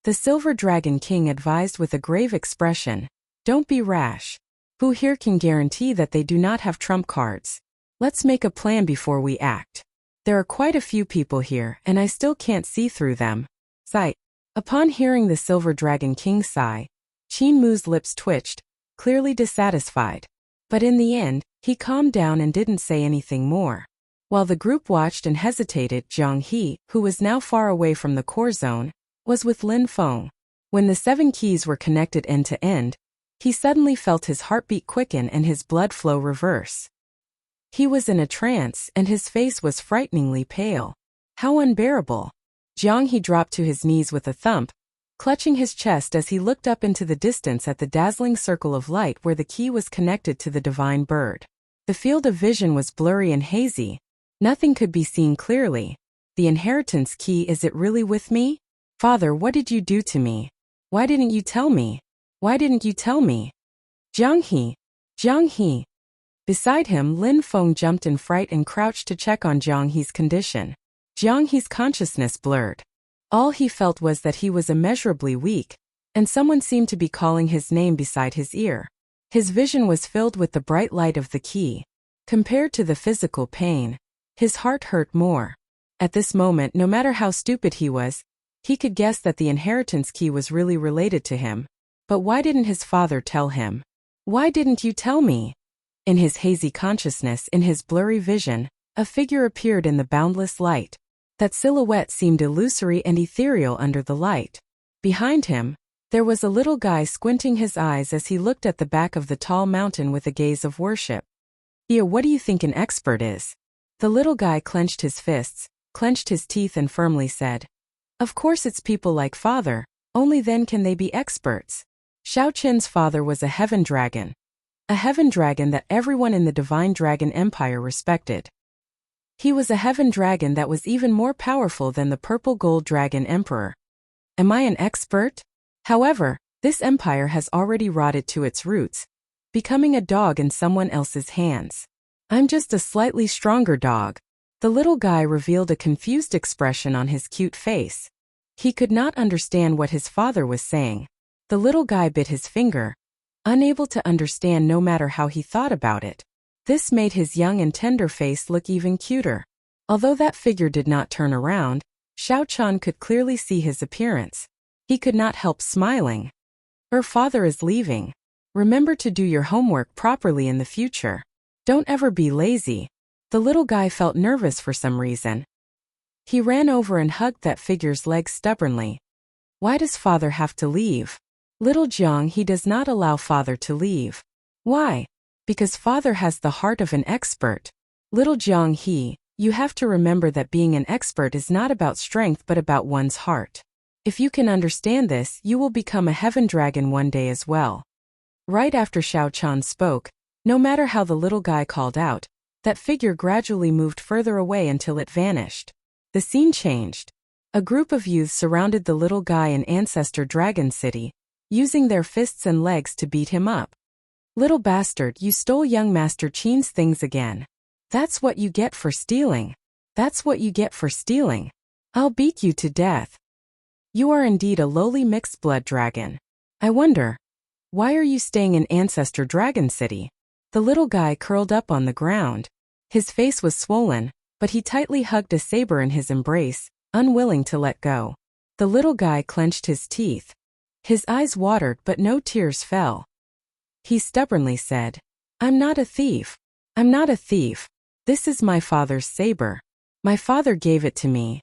Speaker 1: The Silver Dragon King advised with a grave expression, "Don't be rash. Who here can guarantee that they do not have trump cards? Let's make a plan before we act. There are quite a few people here, and I still can't see through them." Sigh. Upon hearing the Silver Dragon King sigh, Qin Mu's lips twitched, clearly dissatisfied. But in the end, he calmed down and didn't say anything more. While the group watched and hesitated, Zhang He, who was now far away from the core zone, was with Lin Feng. When the 7 keys were connected end to end, he suddenly felt his heartbeat quicken and his blood flow reverse. He was in a trance, and his face was frighteningly pale. How unbearable! Zhang He dropped to his knees with a thump, clutching his chest as he looked up into the distance at the dazzling circle of light where the key was connected to the divine bird. The field of vision was blurry and hazy. Nothing could be seen clearly. The inheritance key, is it really with me? Father, what did you do to me? Why didn't you tell me? Why didn't you tell me? Zhang He! Zhang He! Beside him, Lin Feng jumped in fright and crouched to check on Zhang He's condition. Zhang He's consciousness blurred. All he felt was that he was immeasurably weak, and someone seemed to be calling his name beside his ear. His vision was filled with the bright light of the key. Compared to the physical pain, his heart hurt more. At this moment, no matter how stupid he was, he could guess that the inheritance key was really related to him. But why didn't his father tell him? Why didn't you tell me? In his hazy consciousness, in his blurry vision, a figure appeared in the boundless light. That silhouette seemed illusory and ethereal under the light. Behind him, there was a little guy squinting his eyes as he looked at the back of the tall mountain with a gaze of worship. "Yeah, what do you think an expert is?" The little guy clenched his fists, clenched his teeth and firmly said, "Of course it's people like father, only then can they be experts." Shao Qin's father was a heaven dragon that everyone in the Divine Dragon Empire respected. He was a heaven dragon that was even more powerful than the purple gold dragon emperor. Am I an expert? However, this empire has already rotted to its roots, becoming a dog in someone else's hands. I'm just a slightly stronger dog. The little guy revealed a confused expression on his cute face. He could not understand what his father was saying. The little guy bit his finger, unable to understand no matter how he thought about it. This made his young and tender face look even cuter. Although that figure did not turn around, Shao Qian could clearly see his appearance. He could not help smiling. Her father is leaving. Remember to do your homework properly in the future. Don't ever be lazy. The little guy felt nervous for some reason. He ran over and hugged that figure's legs stubbornly. Why does father have to leave? Little Jiang, he does not allow father to leave. Why? Because father has the heart of an expert. Little Jiang, you have to remember that being an expert is not about strength but about one's heart. If you can understand this, you will become a heaven dragon one day as well. Right after Shao Qian spoke, no matter how the little guy called out, that figure gradually moved further away until it vanished. The scene changed. A group of youths surrounded the little guy in Ancestor Dragon City, using their fists and legs to beat him up. Little bastard, you stole young Master Qin's things again. That's what you get for stealing. That's what you get for stealing. I'll beat you to death. You are indeed a lowly mixed blood dragon. I wonder, why are you staying in Ancestor Dragon City? The little guy curled up on the ground. His face was swollen, but he tightly hugged a saber in his embrace, unwilling to let go. The little guy clenched his teeth. His eyes watered but no tears fell. He stubbornly said, I'm not a thief. I'm not a thief. This is my father's saber. My father gave it to me.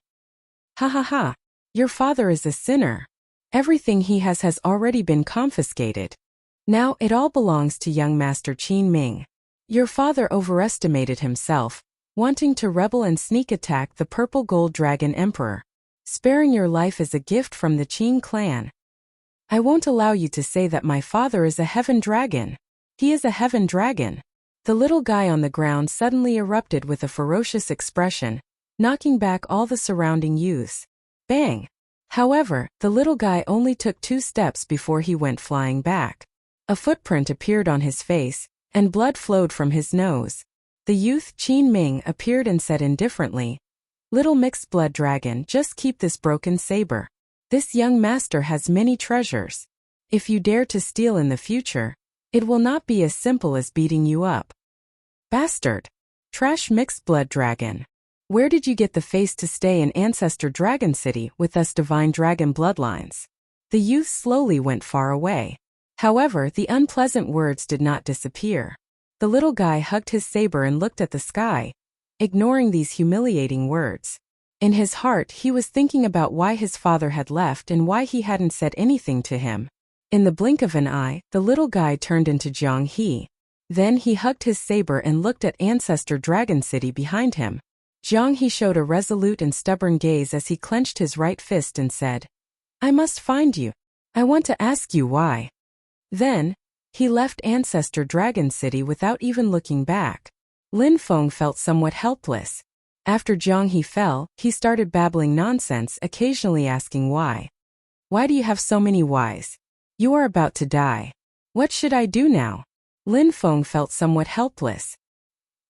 Speaker 1: Ha ha ha. Your father is a sinner. Everything he has already been confiscated. Now it all belongs to young Master Qin Ming. Your father overestimated himself, wanting to rebel and sneak attack the purple gold dragon emperor. Sparing your life is a gift from the Qin clan. I won't allow you to say that my father is a heaven dragon. He is a heaven dragon. The little guy on the ground suddenly erupted with a ferocious expression, knocking back all the surrounding youths. Bang! However, the little guy only took 2 steps before he went flying back. A footprint appeared on his face, and blood flowed from his nose. The youth Qin Ming appeared and said indifferently, Little mixed blood dragon, just keep this broken saber. This young master has many treasures. If you dare to steal in the future, it will not be as simple as beating you up. Bastard! Trash mixed blood dragon. Where did you get the face to stay in Ancestor Dragon City with us divine dragon bloodlines? The youth slowly went far away. However, the unpleasant words did not disappear. The little guy hugged his saber and looked at the sky, ignoring these humiliating words. In his heart, he was thinking about why his father had left and why he hadn't said anything to him. In the blink of an eye, the little guy turned into Jiang He. Then he hugged his saber and looked at Ancestor Dragon City behind him. Jiang He showed a resolute and stubborn gaze as he clenched his right fist and said, I must find you. I want to ask you why. Then, he left Ancestor Dragon City without even looking back. Lin Feng felt somewhat helpless. After Jiang He fell, he started babbling nonsense, occasionally asking why. Why do you have so many whys? You are about to die. What should I do now? Lin Feng felt somewhat helpless.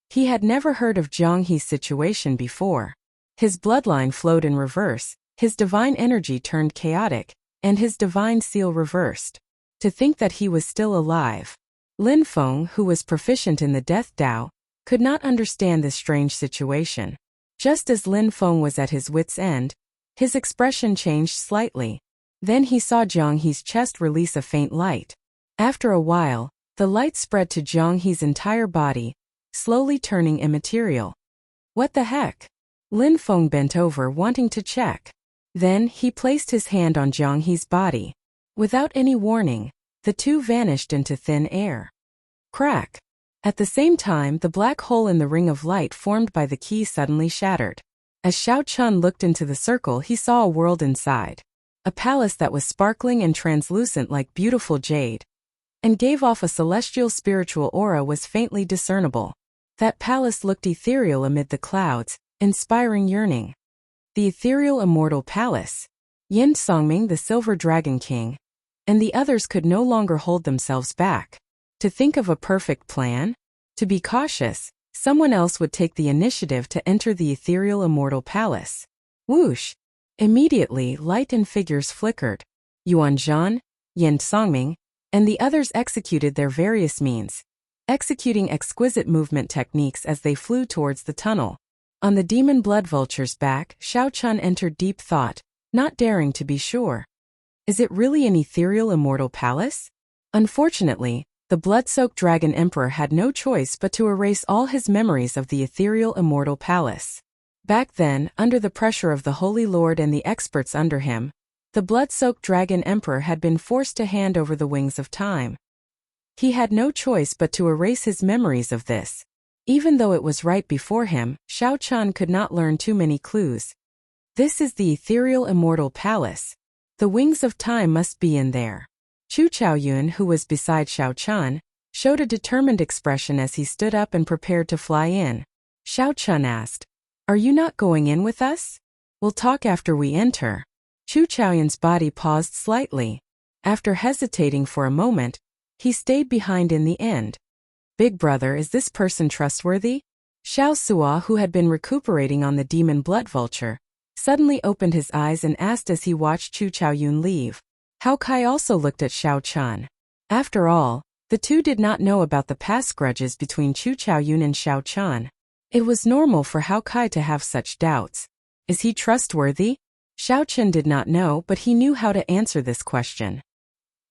Speaker 1: He had never heard of Jiang He's situation before. His bloodline flowed in reverse, his divine energy turned chaotic, and his divine seal reversed. To think that he was still alive. Lin Feng, who was proficient in the Death Dao, could not understand this strange situation. Just as Lin Feng was at his wit's end, his expression changed slightly. Then he saw Jiang He's chest release a faint light. After a while, the light spread to Jiang He's entire body, slowly turning immaterial. What the heck? Lin Feng bent over wanting to check. Then he placed his hand on Jiang He's body. Without any warning, the two vanished into thin air. Crack! At the same time, the black hole in the ring of light formed by the key suddenly shattered. As Xiao Chun looked into the circle, he saw a world inside. A palace that was sparkling and translucent like beautiful jade, and gave off a celestial spiritual aura was faintly discernible. That palace looked ethereal amid the clouds, inspiring yearning. The ethereal immortal palace. Yin Songming, the Silver Dragon King, and the others could no longer hold themselves back. To think of a perfect plan? To be cautious, someone else would take the initiative to enter the ethereal immortal palace. Whoosh! Immediately, light and figures flickered. Yuan Zhan, Yin Songming, and the others executed their various means, executing exquisite movement techniques as they flew towards the tunnel. On the demon blood vulture's back, Xiao Chun entered deep thought, not daring to be sure. Is it really an ethereal immortal palace? Unfortunately, the blood-soaked dragon emperor had no choice but to erase all his memories of the ethereal immortal palace. Back then, under the pressure of the Holy Lord and the experts under him, the blood-soaked dragon emperor had been forced to hand over the wings of time. He had no choice but to erase his memories of this. Even though it was right before him, Xiao Chun could not learn too many clues. This is the ethereal immortal palace. The wings of time must be in there. Chu Chaoyun, who was beside Xiao Chun, showed a determined expression as he stood up and prepared to fly in. Xiao Chun asked, "Are you not going in with us? We'll talk after we enter." Chu Chaoyun's body paused slightly. After hesitating for a moment, he stayed behind in the end. "Big brother, is this person trustworthy?" Xiao Sua, who had been recuperating on the demon blood vulture, suddenly opened his eyes and asked as he watched Chu Chaoyun leave. Hao Kai also looked at Xiao Chun. After all, the two did not know about the past grudges between Chu Chaoyun and Xiao Chun. It was normal for Hao Kai to have such doubts. Is he trustworthy? Xiao Chun did not know, but he knew how to answer this question.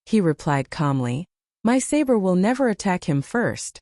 Speaker 1: He replied calmly, "My saber will never attack him first."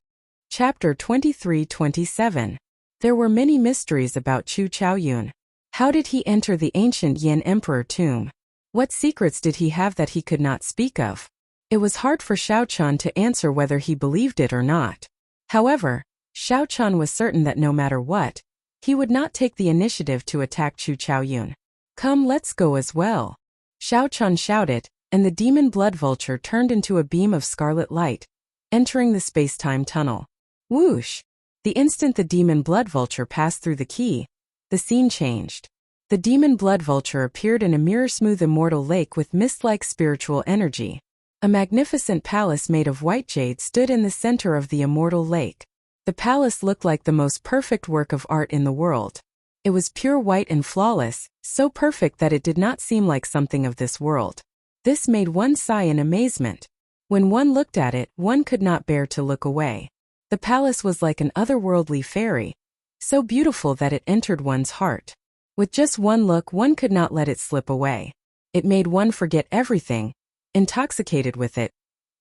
Speaker 1: Chapter 23-27. There were many mysteries about Chu Chaoyun. How did he enter the ancient Yin Emperor tomb? What secrets did he have that he could not speak of? It was hard for Xiao Chun to answer whether he believed it or not. However, Xiao Chun was certain that no matter what, he would not take the initiative to attack Chu Chaoyun. "Come, let's go as well," Xiao Chun shouted, and the demon blood vulture turned into a beam of scarlet light, entering the space-time tunnel. Whoosh! The instant the demon blood vulture passed through the key, the scene changed. The demon blood vulture appeared in a mirror-smooth immortal lake with mist-like spiritual energy. A magnificent palace made of white jade stood in the center of the immortal lake. The palace looked like the most perfect work of art in the world. It was pure white and flawless, so perfect that it did not seem like something of this world. This made one sigh in amazement. When one looked at it, one could not bear to look away. The palace was like an otherworldly fairy, so beautiful that it entered one's heart. With just one look, one could not let it slip away. It made one forget everything, intoxicated with it,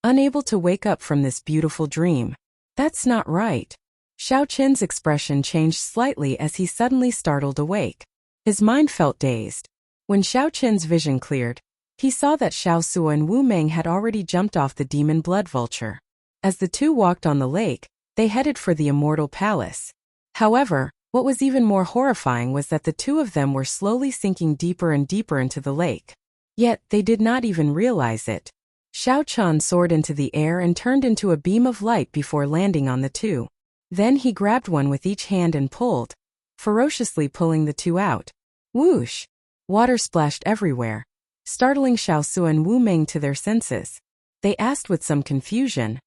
Speaker 1: unable to wake up from this beautiful dream. That's not right. Xiao Chen's expression changed slightly as he suddenly startled awake. His mind felt dazed. When Xiao Chen's vision cleared, he saw that Xiao Sua and Wu Meng had already jumped off the demon blood vulture. As the two walked on the lake, they headed for the immortal palace. However, what was even more horrifying was that the two of them were slowly sinking deeper and deeper into the lake. Yet, they did not even realize it. Xiao Chun soared into the air and turned into a beam of light before landing on the two. Then he grabbed one with each hand and pulled, ferociously pulling the two out. Whoosh! Water splashed everywhere, startling Xiao Su and Wu Meng to their senses. They asked with some confusion,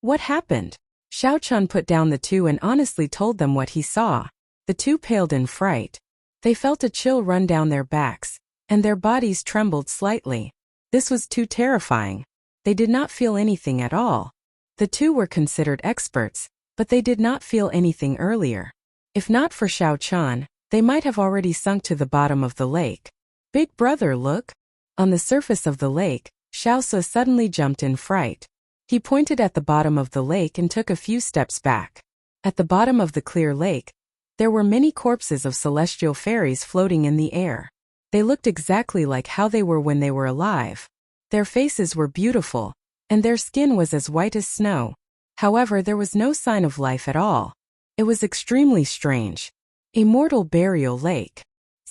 Speaker 1: "What happened?" Xiao Chun put down the two and honestly told them what he saw. The two paled in fright. They felt a chill run down their backs, and their bodies trembled slightly. This was too terrifying. They did not feel anything at all. The two were considered experts, but they did not feel anything earlier. If not for Xiao Chun, they might have already sunk to the bottom of the lake. "Big brother, look!" On the surface of the lake, Xiao Su suddenly jumped in fright. He pointed at the bottom of the lake and took a few steps back. At the bottom of the clear lake, there were many corpses of celestial fairies floating in the air. They looked exactly like how they were when they were alive. Their faces were beautiful, and their skin was as white as snow. However, there was no sign of life at all. It was extremely strange. Immortal burial lake.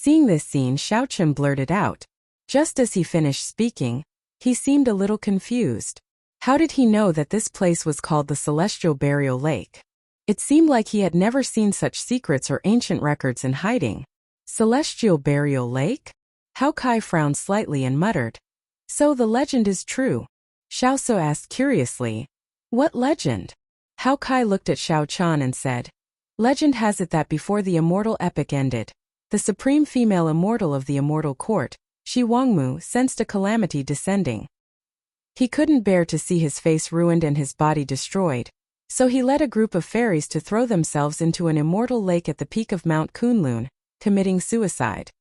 Speaker 1: Seeing this scene, Xiaochen blurted out. Just as he finished speaking, he seemed a little confused. How did he know that this place was called the Celestial Burial Lake? It seemed like he had never seen such secrets or ancient records in hiding. Celestial Burial Lake? Hao Kai frowned slightly and muttered. So the legend is true? Xiao Su asked curiously. What legend? Hao Kai looked at Xiao Chan and said, Legend has it that before the immortal epic ended, the supreme female immortal of the immortal court, Shi Wangmu, sensed a calamity descending. He couldn't bear to see his face ruined and his body destroyed, so he led a group of fairies to throw themselves into an immortal lake at the peak of Mount Kunlun, committing suicide.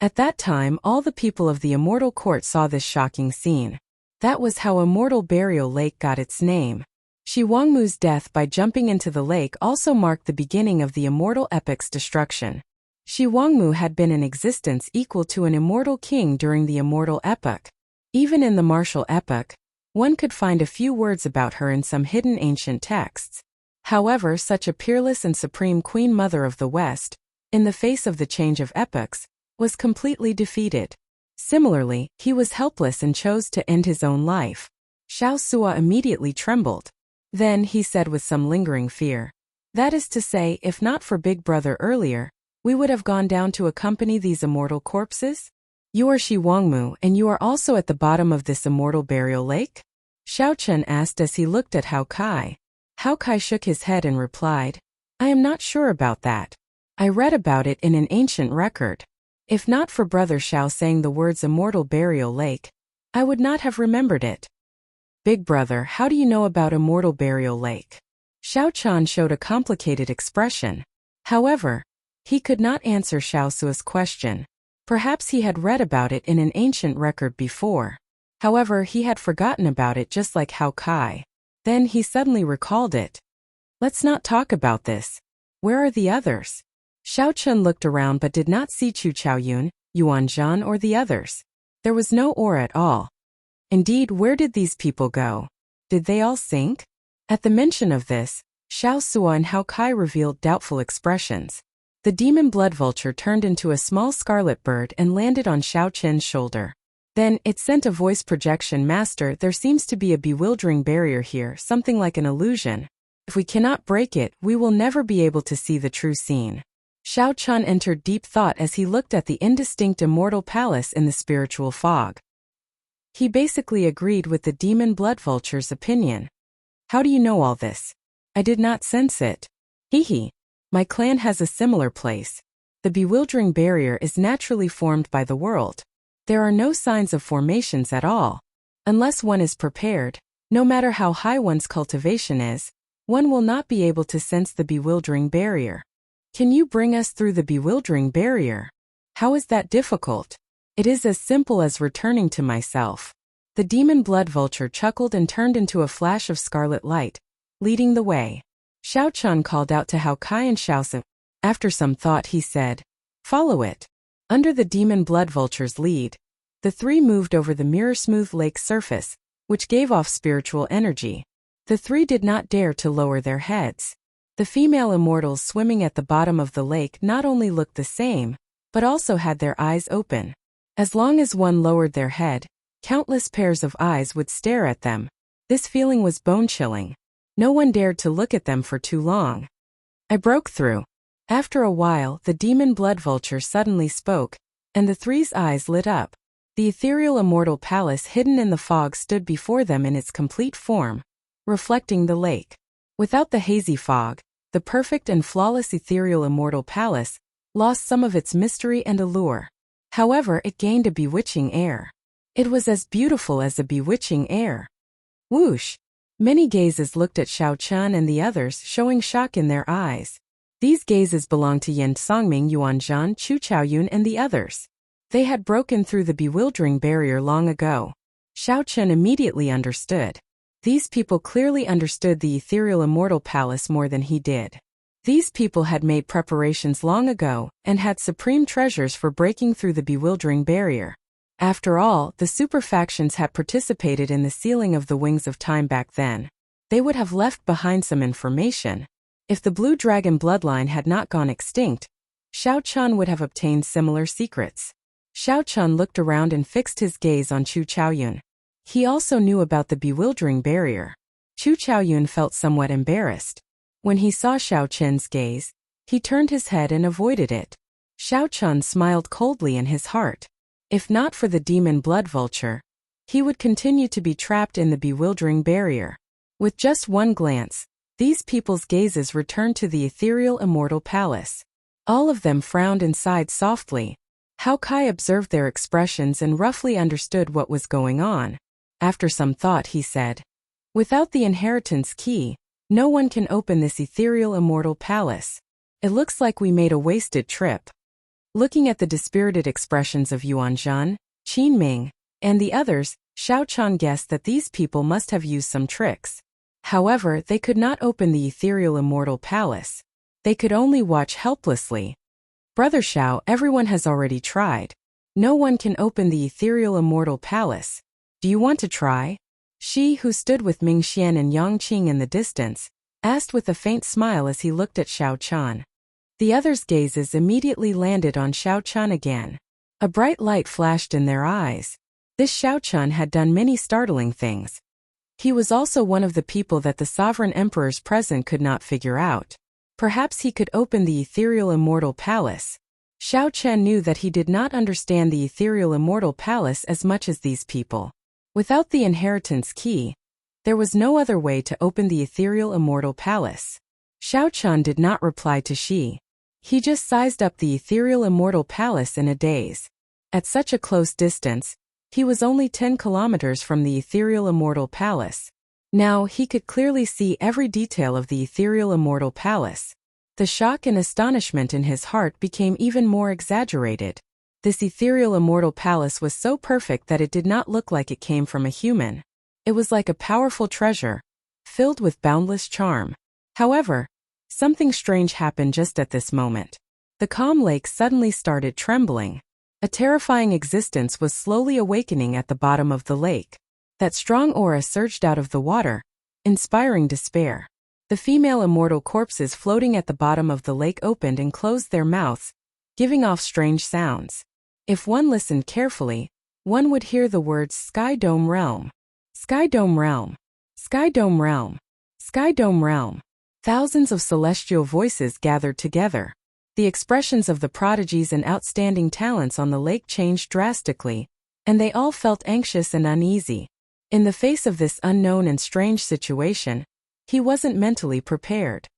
Speaker 1: At that time, all the people of the immortal court saw this shocking scene. That was how Immortal Burial Lake got its name. Shi Wangmu's death by jumping into the lake also marked the beginning of the immortal epic's destruction. Shi Wangmu had been in existence equal to an immortal king during the immortal epoch. Even in the martial epoch, one could find a few words about her in some hidden ancient texts. However, such a peerless and supreme Queen Mother of the West, in the face of the change of epochs, was completely defeated. Similarly, he was helpless and chose to end his own life. Xiao Sua immediately trembled. Then he said with some lingering fear, That is to say, if not for Big Brother earlier, we would have gone down to accompany these immortal corpses? You are Shi Wangmu, and you are also at the bottom of this immortal burial lake? Xiao Chen asked as he looked at Hao Kai. Hao Kai shook his head and replied, I am not sure about that. I read about it in an ancient record. If not for Brother Xiao saying the words immortal burial lake, I would not have remembered it. Big Brother, how do you know about immortal burial lake? Xiao Chan showed a complicated expression. However, he could not answer Xiao Sua's question. Perhaps he had read about it in an ancient record before. However, he had forgotten about it just like Hao Kai. Then he suddenly recalled it. Let's not talk about this. Where are the others? Xiao Chun looked around but did not see Chu Chaoyun, Yuan Zhan or the others. There was no ore at all. Indeed, where did these people go? Did they all sink? At the mention of this, Xiao Sua and Hao Kai revealed doubtful expressions. The demon blood vulture turned into a small scarlet bird and landed on Xiao Chen's shoulder. Then, it sent a voice projection. Master, there seems to be a bewildering barrier here, something like an illusion. If we cannot break it, we will never be able to see the true scene. Xiao Chun entered deep thought as he looked at the indistinct immortal palace in the spiritual fog. He basically agreed with the demon blood vulture's opinion. How do you know all this? I did not sense it. Hee. My clan has a similar place. The bewildering barrier is naturally formed by the world. There are no signs of formations at all. Unless one is prepared, no matter how high one's cultivation is, one will not be able to sense the bewildering barrier. Can you bring us through the bewildering barrier? How is that difficult? It is as simple as returning to myself. The demon blood vulture chuckled and turned into a flash of scarlet light, leading the way. Xiao Chun called out to Hao Kai and Xiao Su. After some thought he said, Follow it. Under the demon blood vulture's lead, the three moved over the mirror-smooth lake surface, which gave off spiritual energy. The three did not dare to lower their heads. The female immortals swimming at the bottom of the lake not only looked the same, but also had their eyes open. As long as one lowered their head, countless pairs of eyes would stare at them. This feeling was bone-chilling. No one dared to look at them for too long. I broke through. After a while, the demon blood vulture suddenly spoke, and the three's eyes lit up. The ethereal immortal palace hidden in the fog stood before them in its complete form, reflecting the lake. Without the hazy fog, the perfect and flawless ethereal immortal palace lost some of its mystery and allure. However, it gained a bewitching air. It was as beautiful as a bewitching air. Whoosh! Many gazes looked at Xiao Chun and the others, showing shock in their eyes. These gazes belonged to Yan Songming, Yuan Zhan, Chu Chaoyun and the others. They had broken through the bewildering barrier long ago. Xiao Chun immediately understood. These people clearly understood the ethereal immortal palace more than he did. These people had made preparations long ago and had supreme treasures for breaking through the bewildering barrier. After all, the super factions had participated in the sealing of the Wings of Time back then. They would have left behind some information. If the Blue Dragon bloodline had not gone extinct, Xiao Chun would have obtained similar secrets. Xiao Chun looked around and fixed his gaze on Chu Chaoyun. He also knew about the bewildering barrier. Chu Chaoyun felt somewhat embarrassed. When he saw Xiao Chun's gaze, he turned his head and avoided it. Xiao Chun smiled coldly in his heart. If not for the demon blood vulture, he would continue to be trapped in the bewildering barrier. With just one glance, these people's gazes returned to the ethereal immortal palace. All of them frowned and sighed softly. Hao Kai observed their expressions and roughly understood what was going on. After some thought he said, "Without the inheritance key, no one can open this ethereal immortal palace. It looks like we made a wasted trip." Looking at the dispirited expressions of Yuan Zhan, Qin Ming, and the others, Xiao Chun guessed that these people must have used some tricks. However, they could not open the ethereal immortal palace. They could only watch helplessly. "Brother Xiao, everyone has already tried. No one can open the ethereal immortal palace. Do you want to try?" Shi, who stood with Ming Xian and Yang Qing in the distance, asked with a faint smile as he looked at Xiao Chun. The others' gazes immediately landed on Xiao Chun again. A bright light flashed in their eyes. This Xiao Chun had done many startling things. He was also one of the people that the sovereign emperors present could not figure out. Perhaps he could open the ethereal immortal palace. Xiao Chen knew that he did not understand the ethereal immortal palace as much as these people. Without the inheritance key, there was no other way to open the ethereal immortal palace. Xiao Chun did not reply to Shi. He just sized up the ethereal immortal palace in a daze. At such a close distance, he was only 10 kilometers from the ethereal immortal palace. Now he could clearly see every detail of the ethereal immortal palace. The shock and astonishment in his heart became even more exaggerated. This ethereal immortal palace was so perfect that it did not look like it came from a human. It was like a powerful treasure, filled with boundless charm. However, something strange happened just at this moment. The calm lake suddenly started trembling. A terrifying existence was slowly awakening at the bottom of the lake. That strong aura surged out of the water, inspiring despair. The female immortal corpses floating at the bottom of the lake opened and closed their mouths, giving off strange sounds. If one listened carefully, one would hear the words Sky Dome Realm, Sky Dome Realm, Sky Dome Realm, Sky Dome Realm. Thousands of celestial voices gathered together. The expressions of the prodigies and outstanding talents on the lake changed drastically, and they all felt anxious and uneasy. In the face of this unknown and strange situation, he wasn't mentally prepared.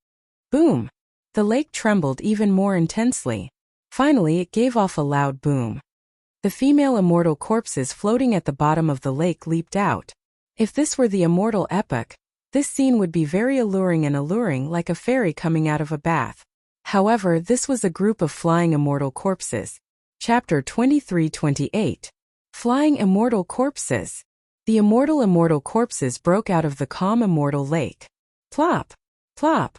Speaker 1: Boom! The lake trembled even more intensely. Finally, it gave off a loud boom. The female immortal corpses floating at the bottom of the lake leaped out. If this were the immortal epoch, this scene would be very alluring like a fairy coming out of a bath. However, this was a group of flying immortal corpses. Chapter 23-28. Flying immortal corpses. The immortal corpses broke out of the calm immortal lake. Plop! Plop!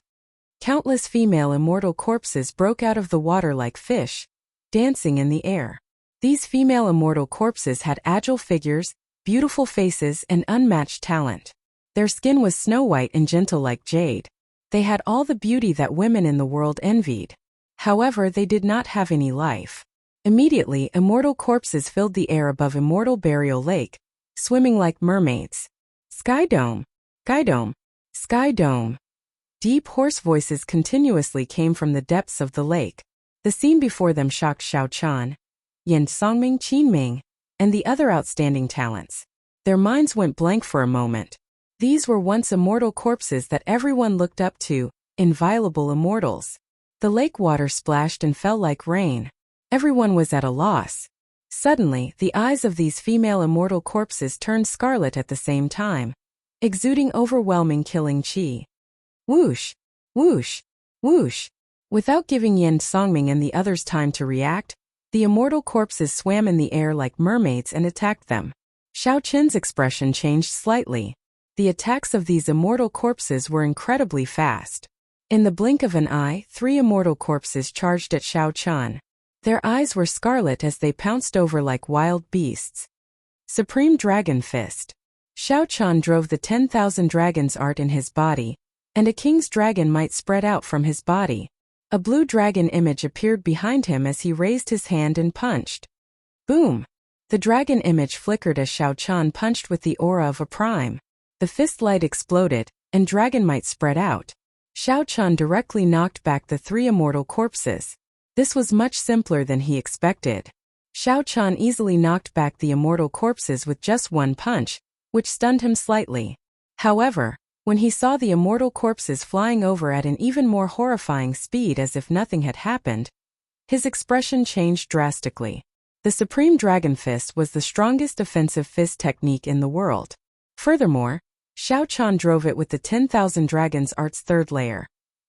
Speaker 1: Countless female immortal corpses broke out of the water like fish, dancing in the air. These female immortal corpses had agile figures, beautiful faces, and unmatched talent. Their skin was snow white and gentle like jade. They had all the beauty that women in the world envied. However, they did not have any life. Immediately, immortal corpses filled the air above immortal burial lake, swimming like mermaids. Sky Dome! Sky Dome! Sky Dome! Deep hoarse voices continuously came from the depths of the lake. The scene before them shocked Xiao Chun, Yan Songming, Qin Ming, and the other outstanding talents. Their minds went blank for a moment. These were once immortal corpses that everyone looked up to, inviolable immortals. The lake water splashed and fell like rain. Everyone was at a loss. Suddenly, the eyes of these female immortal corpses turned scarlet at the same time, exuding overwhelming killing chi. Whoosh! Whoosh! Whoosh! Without giving Yan Songming and the others time to react, the immortal corpses swam in the air like mermaids and attacked them. Xiao Chen's expression changed slightly. The attacks of these immortal corpses were incredibly fast. In the blink of an eye, 3 immortal corpses charged at Xiao Chun. Their eyes were scarlet as they pounced over like wild beasts. Supreme Dragon Fist. Xiao Chun drove the 10,000 dragons art in his body, and a king's dragon might spread out from his body. A blue dragon image appeared behind him as he raised his hand and punched. Boom! The dragon image flickered as Xiao Chan punched with the aura of a prime. The fist light exploded, and dragon might spread out. Xiao Chan directly knocked back the 3 immortal corpses. This was much simpler than he expected. Xiao Chan easily knocked back the immortal corpses with just 1 punch, which stunned him slightly. However, when he saw the immortal corpses flying over at an even more horrifying speed as if nothing had happened, his expression changed drastically. The Supreme Dragon Fist was the strongest offensive fist technique in the world. Furthermore, Xiao Chan drove it with the 10,000 Dragons Art's 3rd layer,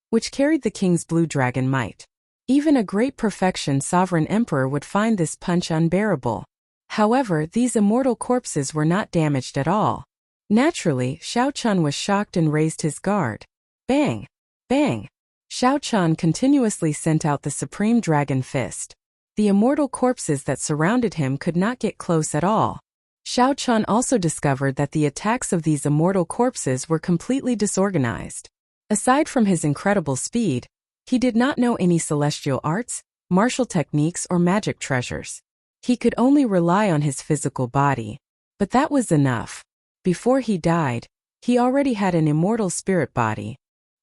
Speaker 1: which carried the King's Blue Dragon might. Even a great perfection sovereign emperor would find this punch unbearable. However, these immortal corpses were not damaged at all. Naturally, Xiao Chan was shocked and raised his guard. Bang! Bang! Xiao Chan continuously sent out the Supreme Dragon Fist. The immortal corpses that surrounded him could not get close at all. Xiao Chan also discovered that the attacks of these immortal corpses were completely disorganized. Aside from his incredible speed, he did not know any celestial arts, martial techniques or magic treasures. He could only rely on his physical body. But that was enough. Before he died, he already had an immortal spirit body.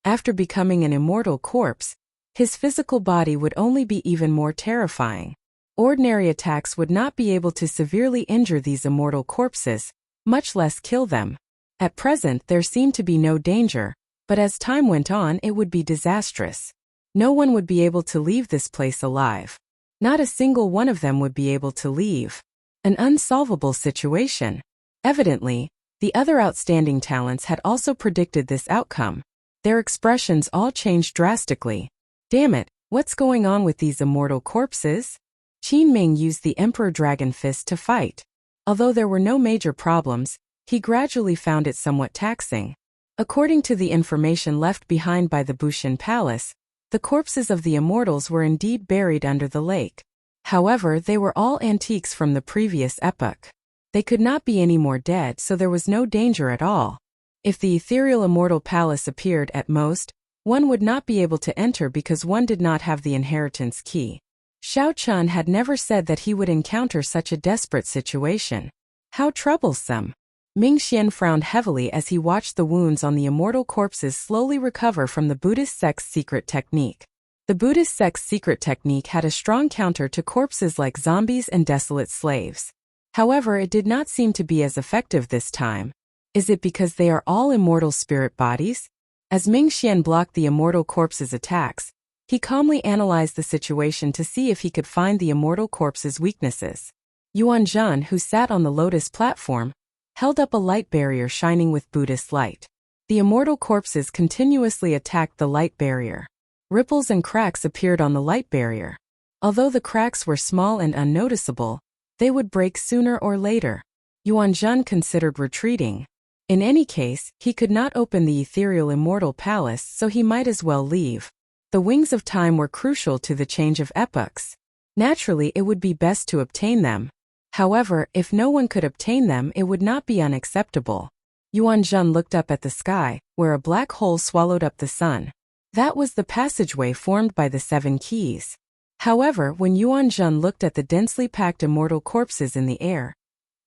Speaker 1: After becoming an immortal corpse, his physical body would only be even more terrifying. Ordinary attacks would not be able to severely injure these immortal corpses, much less kill them. At present there seemed to be no danger, but as time went on it would be disastrous. No one would be able to leave this place alive. Not a single one of them would be able to leave. An unsolvable situation. Evidently, the other outstanding talents had also predicted this outcome. Their expressions all changed drastically. Damn it, what's going on with these immortal corpses? Qin Ming used the Emperor Dragon Fist to fight. Although there were no major problems, he gradually found it somewhat taxing. According to the information left behind by the Bushin Palace, the corpses of the immortals were indeed buried under the lake. However, they were all antiques from the previous epoch. They could not be any more dead, so there was no danger at all. If the ethereal immortal palace appeared at most, one would not be able to enter because one did not have the inheritance key. Xiao Chan had never said that he would encounter such a desperate situation. How troublesome. Ming Xian frowned heavily as he watched the wounds on the immortal corpses slowly recover from the Buddhist sect's secret technique. The Buddhist sect's secret technique had a strong counter to corpses like zombies and desolate slaves. However, it did not seem to be as effective this time. Is it because they are all immortal spirit bodies? As Ming Xian blocked the immortal corpses' attacks, he calmly analyzed the situation to see if he could find the immortal corpses' weaknesses. Yuan Zhan, who sat on the lotus platform, held up a light barrier shining with Buddhist light. The immortal corpses continuously attacked the light barrier. Ripples and cracks appeared on the light barrier. Although the cracks were small and unnoticeable, they would break sooner or later. Yuan Zhan considered retreating. In any case, he could not open the ethereal immortal palace, so he might as well leave. The wings of time were crucial to the change of epochs. Naturally, it would be best to obtain them. However, if no one could obtain them, it would not be unacceptable. Yuan Zhan looked up at the sky, where a black hole swallowed up the sun. That was the passageway formed by the 7 keys. However, when Yuan Zhan looked at the densely packed immortal corpses in the air,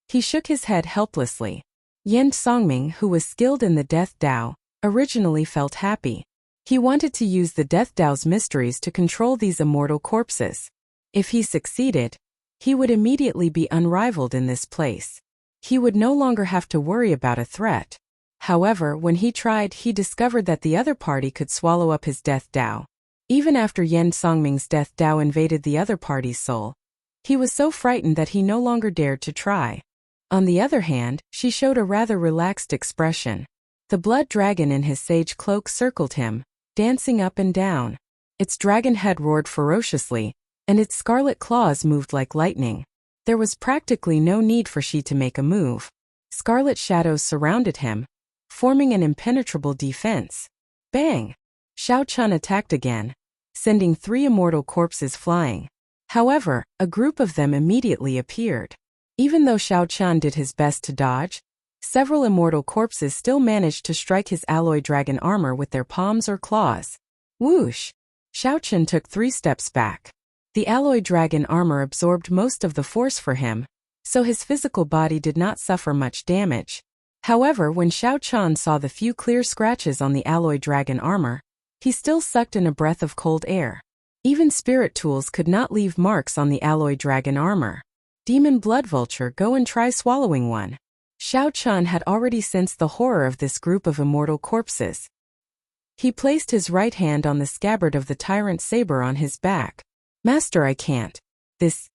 Speaker 1: he shook his head helplessly. Yan Songming, who was skilled in the Death Dao, originally felt happy. He wanted to use the Death Dao's mysteries to control these immortal corpses. If he succeeded, he would immediately be unrivaled in this place. He would no longer have to worry about a threat. However, when he tried, he discovered that the other party could swallow up his Death Dao. Even after Yan Songming's Death Dao invaded the other party's soul, he was so frightened that he no longer dared to try. On the other hand, she showed a rather relaxed expression. The blood dragon in his sage cloak circled him, dancing up and down. Its dragon head roared ferociously, and its scarlet claws moved like lightning. There was practically no need for she to make a move. Scarlet shadows surrounded him, forming an impenetrable defense. Bang! Xiao Chan attacked again, sending 3 immortal corpses flying. However, a group of them immediately appeared. Even though Xiao Chan did his best to dodge, several immortal corpses still managed to strike his alloy dragon armor with their palms or claws. Whoosh! Xiao Chen took 3 steps back. The alloy dragon armor absorbed most of the force for him, so his physical body did not suffer much damage. However, when Xiao Chen saw the few clear scratches on the alloy dragon armor, he still sucked in a breath of cold air. Even spirit tools could not leave marks on the alloy dragon armor. Demon blood vulture, go and try swallowing one. Xiao Chen had already sensed the horror of this group of immortal corpses. He placed his right hand on the scabbard of the tyrant saber on his back. Master, I can't. This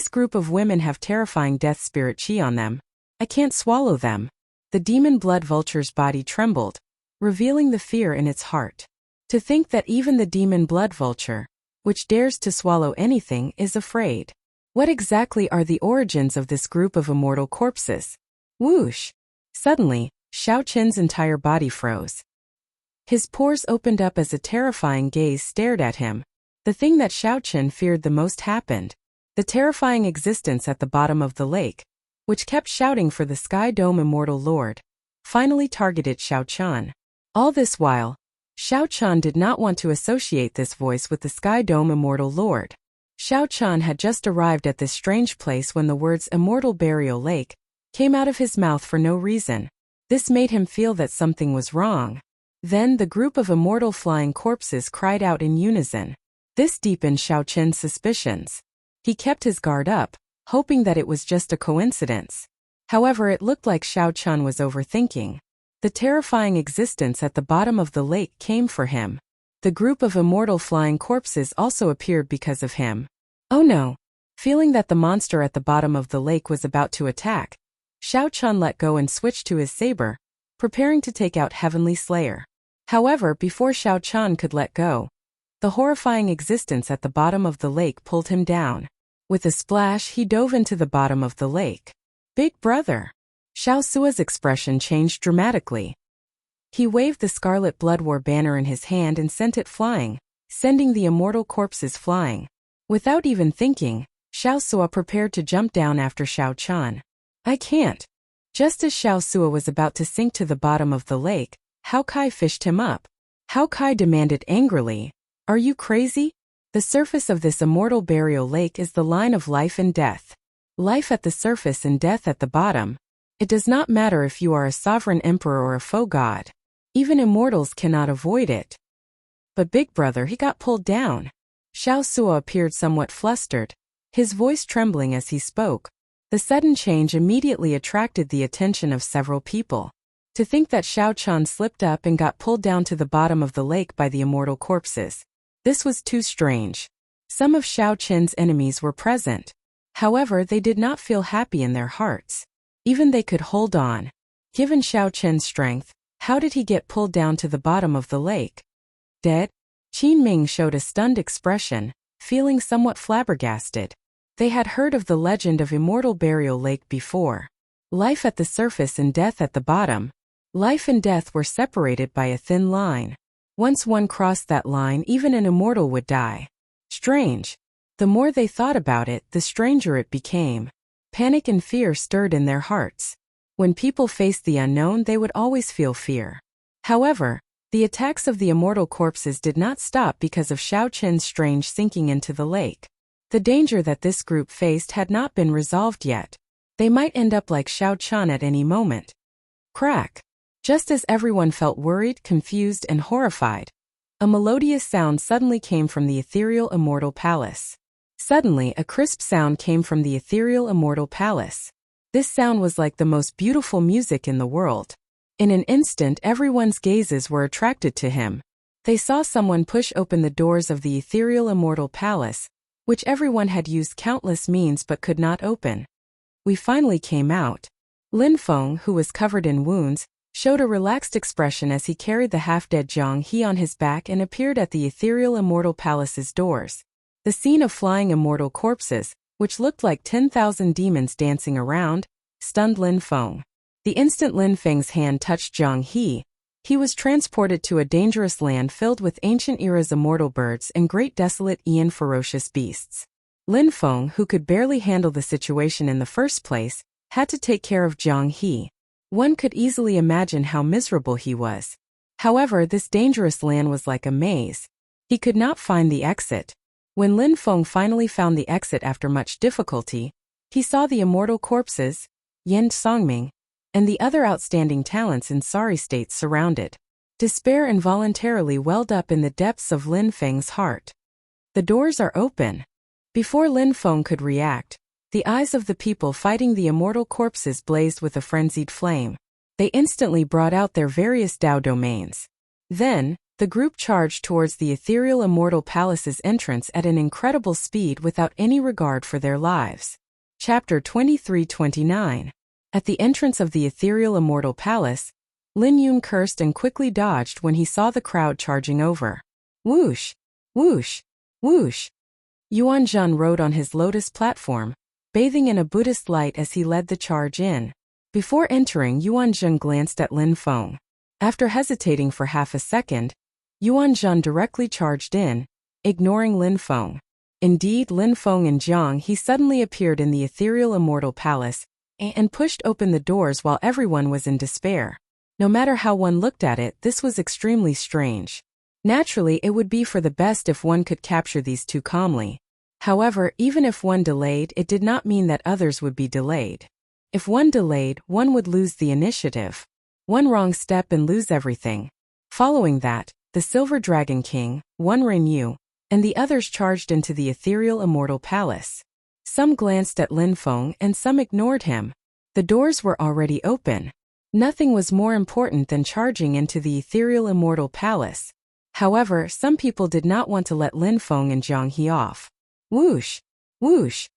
Speaker 1: group of women have terrifying death spirit chi on them. I can't swallow them. The demon blood vulture's body trembled, revealing the fear in its heart. To think that even the demon blood vulture, which dares to swallow anything, is afraid. What exactly are the origins of this group of immortal corpses? Whoosh! Suddenly, Xiao Chen's entire body froze. His pores opened up as a terrifying gaze stared at him. The thing that Xiao Chen feared the most happened. The terrifying existence at the bottom of the lake, which kept shouting for the Sky Dome Immortal Lord, finally targeted Xiao Chen. All this while, Xiao Chen did not want to associate this voice with the Sky Dome Immortal Lord. Xiao Chen had just arrived at this strange place when the words Immortal Burial Lake came out of his mouth for no reason. This made him feel that something was wrong. Then the group of immortal flying corpses cried out in unison. This deepened Xiao Chen's suspicions. He kept his guard up, hoping that it was just a coincidence. However, it looked like Xiao Chen was overthinking. The terrifying existence at the bottom of the lake came for him. The group of immortal flying corpses also appeared because of him. Oh no! Feeling that the monster at the bottom of the lake was about to attack, Xiao Chen let go and switched to his saber, preparing to take out Heavenly Slayer. However, before Xiao Chen could let go, the horrifying existence at the bottom of the lake pulled him down. With a splash, he dove into the bottom of the lake. Big brother! Xiao Sua's expression changed dramatically. He waved the Scarlet Blood War banner in his hand and sent it flying, sending the immortal corpses flying. Without even thinking, Xiao Sua prepared to jump down after Xiao Chen. I can't. Just as Xiao Sua was about to sink to the bottom of the lake, Hao Kai fished him up. Hao Kai demanded angrily, "Are you crazy? The surface of this immortal burial lake is the line of life and death. Life at the surface and death at the bottom. It does not matter if you are a sovereign emperor or a faux god. Even immortals cannot avoid it." But big brother, he got pulled down. Xiao Sua appeared somewhat flustered, his voice trembling as he spoke. The sudden change immediately attracted the attention of several people. To think that Xiao Chen slipped up and got pulled down to the bottom of the lake by the immortal corpses. This was too strange. Some of Xiao Chen's enemies were present. However, they did not feel happy in their hearts. Even they could hold on. Given Xiao Chen's strength, how did he get pulled down to the bottom of the lake? Dead? Qin Ming showed a stunned expression, feeling somewhat flabbergasted. They had heard of the legend of Immortal Burial Lake before. Life at the surface and death at the bottom. Life and death were separated by a thin line. Once one crossed that line, even an immortal would die. Strange. The more they thought about it, the stranger it became. Panic and fear stirred in their hearts. When people faced the unknown, they would always feel fear. However, the attacks of the immortal corpses did not stop because of Xiao Chen's strange sinking into the lake. The danger that this group faced had not been resolved yet. They might end up like Xiao Chen at any moment. Crack. Just as everyone felt worried, confused, and horrified, a melodious sound suddenly came from the ethereal immortal palace. Suddenly, a crisp sound came from the ethereal immortal palace. This sound was like the most beautiful music in the world. In an instant, everyone's gazes were attracted to him. They saw someone push open the doors of the ethereal immortal palace, which everyone had used countless means but could not open. We finally came out. Lin Feng, who was covered in wounds, showed a relaxed expression as he carried the half-dead Zhang He on his back and appeared at the ethereal immortal palace's doors. The scene of flying immortal corpses, which looked like 10,000 demons dancing around, stunned Lin Feng. The instant Lin Feng's hand touched Zhang He, he was transported to a dangerous land filled with ancient era's immortal birds and great desolate Aeon ferocious beasts. Lin Feng, who could barely handle the situation in the first place, had to take care of Zhang He. One could easily imagine how miserable he was. However, this dangerous land was like a maze. He could not find the exit. When Lin Feng finally found the exit after much difficulty, he saw the immortal corpses, Yan Songming, and the other outstanding talents in sorry states surrounded. Despair involuntarily welled up in the depths of Lin Feng's heart. The doors are open. Before Lin Feng could react, the eyes of the people fighting the immortal corpses blazed with a frenzied flame. They instantly brought out their various Dao domains. Then, the group charged towards the ethereal immortal palace's entrance at an incredible speed without any regard for their lives. Chapter 23-29. At the entrance of the ethereal immortal palace, Lin Yun cursed and quickly dodged when he saw the crowd charging over. Whoosh! Whoosh! Whoosh! Yuan Zhan rode on his lotus platform, bathing in a Buddhist light as he led the charge in. Before entering, Yuan Zhan glanced at Lin Feng. After hesitating for half a second, Yuan Zhan directly charged in, ignoring Lin Feng. Indeed, Lin Feng and Jiang He suddenly appeared in the ethereal immortal palace and pushed open the doors while everyone was in despair. No matter how one looked at it, this was extremely strange. Naturally, it would be for the best if one could capture these two calmly. However, even if one delayed, it did not mean that others would be delayed. If one delayed, one would lose the initiative. One wrong step and lose everything. Following that, the Silver Dragon King, Wan Renyu, and the others charged into the ethereal immortal palace. Some glanced at Lin Feng and some ignored him. The doors were already open. Nothing was more important than charging into the ethereal immortal palace. However, some people did not want to let Lin Feng and Jiang He off. Whoosh! Whoosh!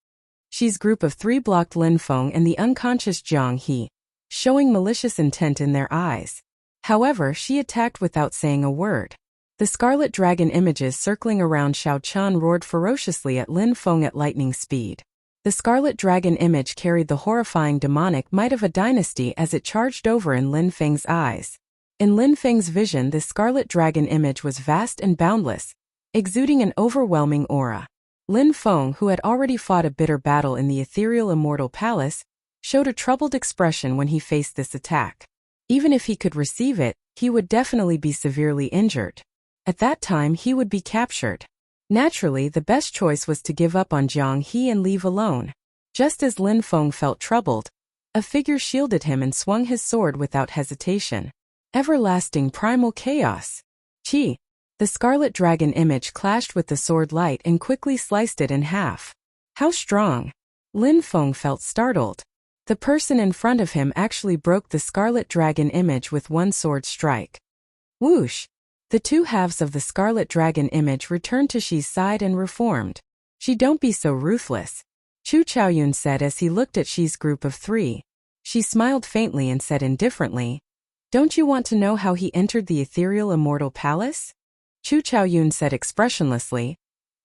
Speaker 1: Xi's group of three blocked Lin Feng and the unconscious Jiang He, showing malicious intent in their eyes. However, she attacked without saying a word. The scarlet dragon images circling around Xiao Chan roared ferociously at Lin Feng at lightning speed. The scarlet dragon image carried the horrifying demonic might of a dynasty as it charged over in Lin Feng's eyes. In Lin Feng's vision, this scarlet dragon image was vast and boundless, exuding an overwhelming aura. Lin Feng, who had already fought a bitter battle in the ethereal immortal palace, showed a troubled expression when he faced this attack. Even if he could receive it, he would definitely be severely injured. At that time, he would be captured. Naturally, the best choice was to give up on Jiang He and leave alone. Just as Lin Feng felt troubled, a figure shielded him and swung his sword without hesitation. Everlasting primal chaos. Qi. The scarlet dragon image clashed with the sword light and quickly sliced it in half. How strong! Lin Feng felt startled. The person in front of him actually broke the scarlet dragon image with one sword strike. Whoosh! The two halves of the scarlet dragon image returned to Xi's side and reformed. "Xi, don't be so ruthless," Chu Chaoyun said as he looked at Xi's group of three. She smiled faintly and said indifferently, "Don't you want to know how he entered the ethereal immortal palace?" Chu Chaoyun said expressionlessly,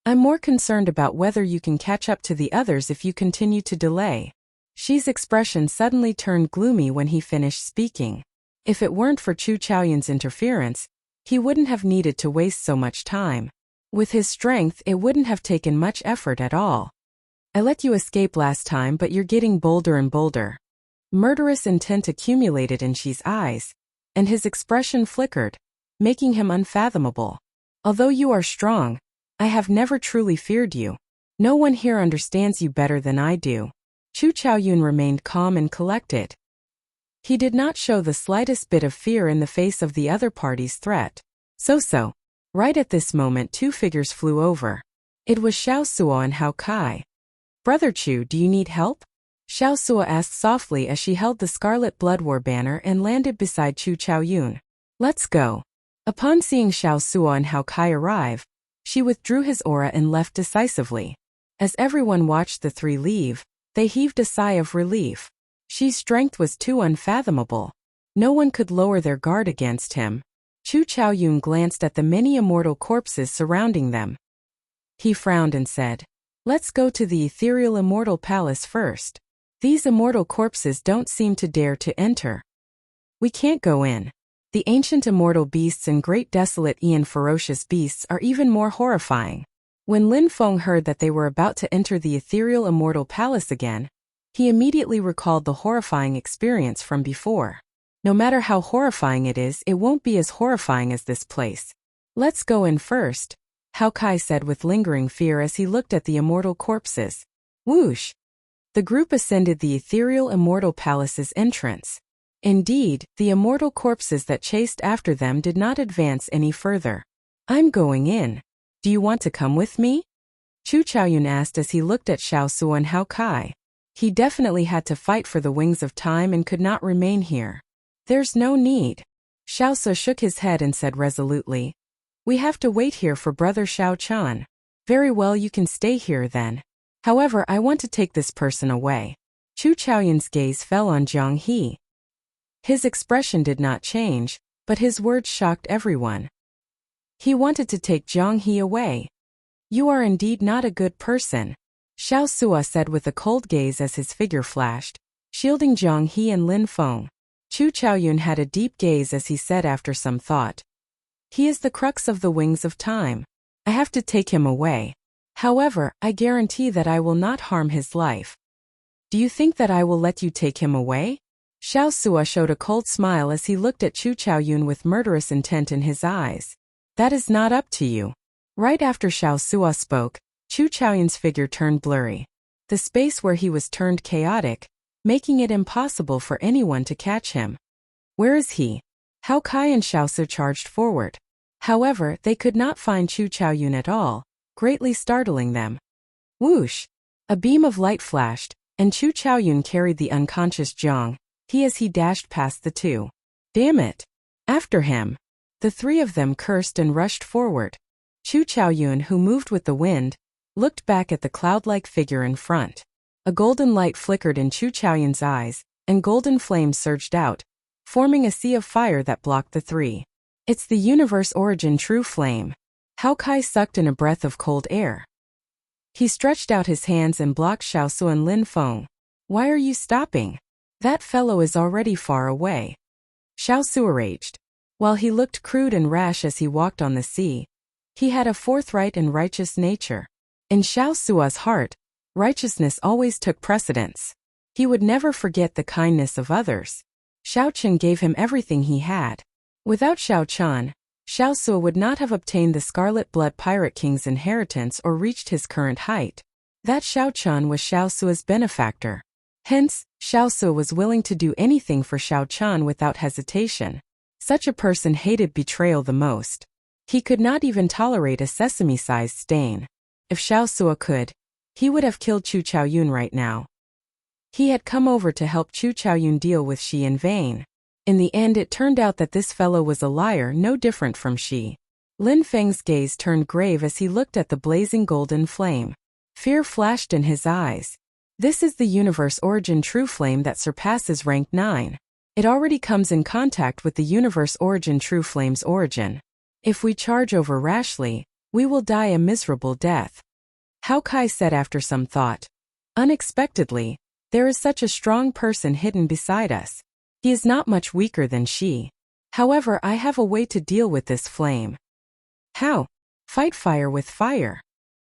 Speaker 1: "I'm more concerned about whether you can catch up to the others if you continue to delay." Xi's expression suddenly turned gloomy when he finished speaking. If it weren't for Chu Chaoyun's interference, he wouldn't have needed to waste so much time. With his strength, it wouldn't have taken much effort at all. "I let you escape last time, but you're getting bolder and bolder." Murderous intent accumulated in Xi's eyes, and his expression flickered, making him unfathomable. "Although you are strong, I have never truly feared you. No one here understands you better than I do." Chu Chaoyun remained calm and collected. He did not show the slightest bit of fear in the face of the other party's threat. So. Right at this moment, two figures flew over. It was Xiao Suo and Hao Kai. "Brother Chu, do you need help?" Xiao Suo asked softly as she held the Scarlet Blood War banner and landed beside Chu Chaoyun. "Let's go." Upon seeing Xiao Suo and Hao Kai arrive, she withdrew his aura and left decisively. As everyone watched the three leave, they heaved a sigh of relief. Xi's strength was too unfathomable. No one could lower their guard against him. Chu Chaoyun glanced at the many immortal corpses surrounding them. He frowned and said, "Let's go to the ethereal immortal palace first. These immortal corpses don't seem to dare to enter. We can't go in. The ancient immortal beasts and great desolate Aeon ferocious beasts are even more horrifying." When Lin Feng heard that they were about to enter the ethereal immortal palace again, he immediately recalled the horrifying experience from before. No matter how horrifying it is, it won't be as horrifying as this place. "Let's go in first," Hao Kai said with lingering fear as he looked at the immortal corpses. Whoosh! The group ascended the ethereal immortal palace's entrance. Indeed, the immortal corpses that chased after them did not advance any further. I'm going in. Do you want to come with me? Chu Chaoyun asked as he looked at Xiaosu and Hao Kai. He definitely had to fight for the wings of time and could not remain here. There's no need. Xiaosu shook his head and said resolutely. We have to wait here for Brother Xiao Chan. Very well, you can stay here then. However, I want to take this person away. Chu Chaoyun's gaze fell on Jiang He. His expression did not change, but his words shocked everyone. He wanted to take Jiang He away. You are indeed not a good person, Xiao Sua said with a cold gaze as his figure flashed, shielding Jiang He and Lin Feng. Chu Chaoyun had a deep gaze as he said after some thought. He is the crux of the wings of time. I have to take him away. However, I guarantee that I will not harm his life. Do you think that I will let you take him away? Xiao Sua showed a cold smile as he looked at Chu Chaoyun with murderous intent in his eyes. That is not up to you. Right after Xiao Sua spoke, Chu Chaoyun's figure turned blurry. The space where he was turned chaotic, making it impossible for anyone to catch him. Where is he? Hao Kai and Xiaosu charged forward. However, they could not find Chu Chaoyun at all, greatly startling them. Whoosh! A beam of light flashed, and Chu Chaoyun carried the unconscious Jiang He as he dashed past the two. Damn it! After him! The three of them cursed and rushed forward. Chu Chaoyun, who moved with the wind, looked back at the cloud-like figure in front. A golden light flickered in Chu Chaoyun's eyes, and golden flames surged out, forming a sea of fire that blocked the three. It's the universe origin true flame. Hao Kai sucked in a breath of cold air. He stretched out his hands and blocked Xiaosu and Lin Feng. Why are you stopping? That fellow is already far away. Xiaosu raged. While he looked crude and rash as he walked on the sea, he had a forthright and righteous nature. In Xiaosu's heart, righteousness always took precedence. He would never forget the kindness of others. Xiao Chen gave him everything he had. Without Xiao Chan, Xiaosu would not have obtained the Scarlet Blood Pirate King's inheritance or reached his current height. That Xiao Chan was Xiaosu's benefactor. Hence, Xiaosu was willing to do anything for Xiao Chan without hesitation. Such a person hated betrayal the most. He could not even tolerate a sesame-sized stain. If Xiaosu could, he would have killed Chu Chaoyun right now. He had come over to help Chu Chaoyun deal with Shi in vain. In the end, it turned out that this fellow was a liar no different from Shi. Lin Feng's gaze turned grave as he looked at the blazing golden flame. Fear flashed in his eyes. This is the universe origin true flame that surpasses rank 9. It already comes in contact with the universe origin true flame's origin. If we charge over rashly, we will die a miserable death. Hao Kai said after some thought. Unexpectedly, there is such a strong person hidden beside us. He is not much weaker than Shi. However, I have a way to deal with this flame. How? Fight fire with fire.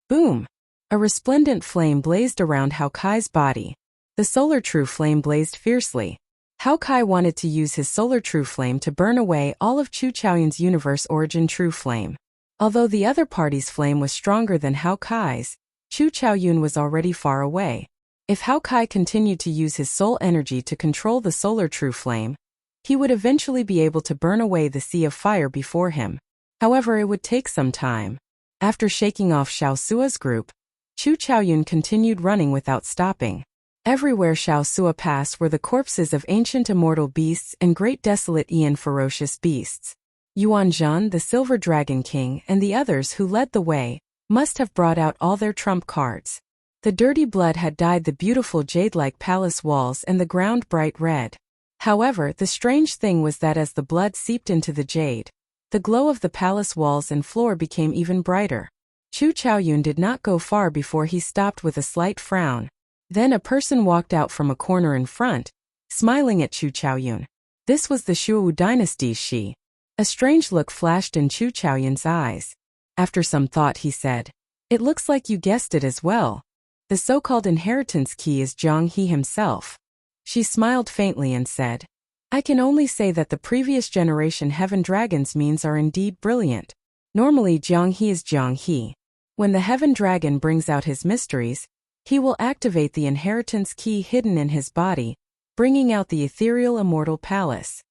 Speaker 1: Boom! A resplendent flame blazed around Hao Kai's body. The solar true flame blazed fiercely. Hao Kai wanted to use his solar true flame to burn away all of Chu Chaoyun's universe origin true flame. Although the other party's flame was stronger than Hao Kai's, Chu Chaoyun was already far away. If Hao Kai continued to use his soul energy to control the solar true flame, he would eventually be able to burn away the sea of fire before him. However, it would take some time. After shaking off Xiaosu's group, Chu Chaoyun continued running without stopping. Everywhere Xiaosu passed were the corpses of ancient immortal beasts and great desolate Ian ferocious beasts. Yuan Zhan, the Silver Dragon King, and the others who led the way, must have brought out all their trump cards. The dirty blood had dyed the beautiful jade-like palace walls and the ground bright red. However, the strange thing was that as the blood seeped into the jade, the glow of the palace walls and floor became even brighter. Chu Chaoyun did not go far before he stopped with a slight frown. Then a person walked out from a corner in front, smiling at Chu Chaoyun. This was the Shuwu dynasty's Shi. A strange look flashed in Chu Chaoyun's eyes. After some thought he said, "It looks like you guessed it as well. The so-called inheritance key is Jiang He himself." She smiled faintly and said, "I can only say that the previous generation heaven dragon's means are indeed brilliant. Normally Jiang He is Jiang He. When the Heaven Dragon brings out his mysteries, he will activate the inheritance key hidden in his body, bringing out the ethereal immortal palace.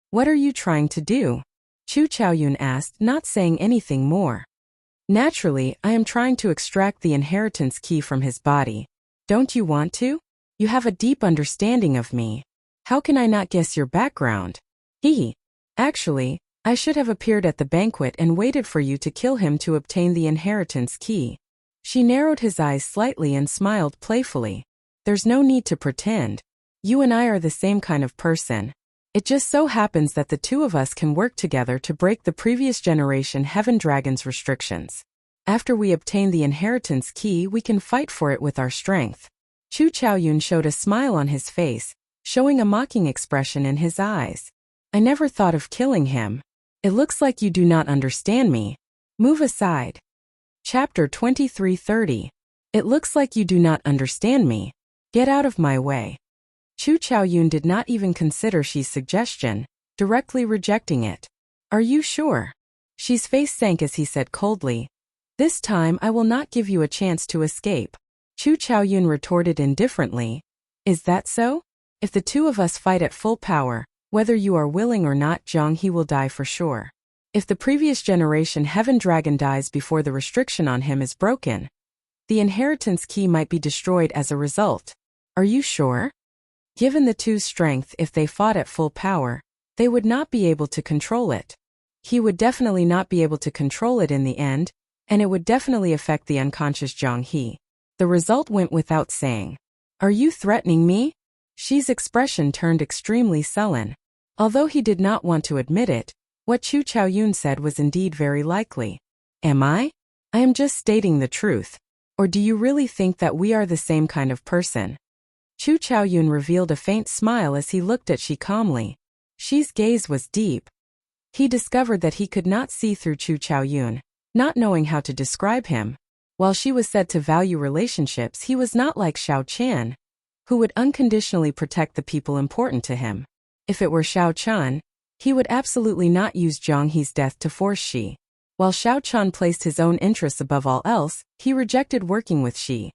Speaker 1: What are you trying to do? Chu Chaoyun asked, not saying anything more. Naturally, I am trying to extract the inheritance key from his body. Don't you want to? You have a deep understanding of me. How can I not guess your background? Actually, I should have appeared at the banquet and waited for you to kill him to obtain the inheritance key. She narrowed his eyes slightly and smiled playfully. There's no need to pretend. You and I are the same kind of person. It just so happens that the two of us can work together to break the previous generation Heaven Dragon's restrictions. After we obtain the inheritance key, we can fight for it with our strength. Chu Chaoyun showed a smile on his face, showing a mocking expression in his eyes. I never thought of killing him. It looks like you do not understand me. Move aside. Chapter 2330. It looks like you do not understand me. Get out of my way. Chu Chaoyun did not even consider Xi's suggestion, directly rejecting it. Are you sure? Xi's face sank as he said coldly. This time I will not give you a chance to escape. Chu Chaoyun retorted indifferently. Is that so? If the two of us fight at full power, whether you are willing or not, Jiang He will die for sure. If the previous generation Heaven Dragon dies before the restriction on him is broken, the inheritance key might be destroyed as a result. Are you sure? Given the two's strength, if they fought at full power, they would not be able to control it. He would definitely not be able to control it in the end, and it would definitely affect the unconscious Jiang He. The result went without saying. Are you threatening me? Xi's expression turned extremely sullen. Although he did not want to admit it, what Chu Chaoyun said was indeed very likely. Am I? I am just stating the truth. Or do you really think that we are the same kind of person? Chu Chaoyun revealed a faint smile as he looked at Xi calmly. Xi's gaze was deep. He discovered that he could not see through Chu Chaoyun, not knowing how to describe him. While Xi was said to value relationships, he was not like Xiao Qian, who would unconditionally protect the people important to him. If it were Xiao Qian, he would absolutely not use Jiang He's death to force Xi. While Xiao Qian placed his own interests above all else, he rejected working with Xi,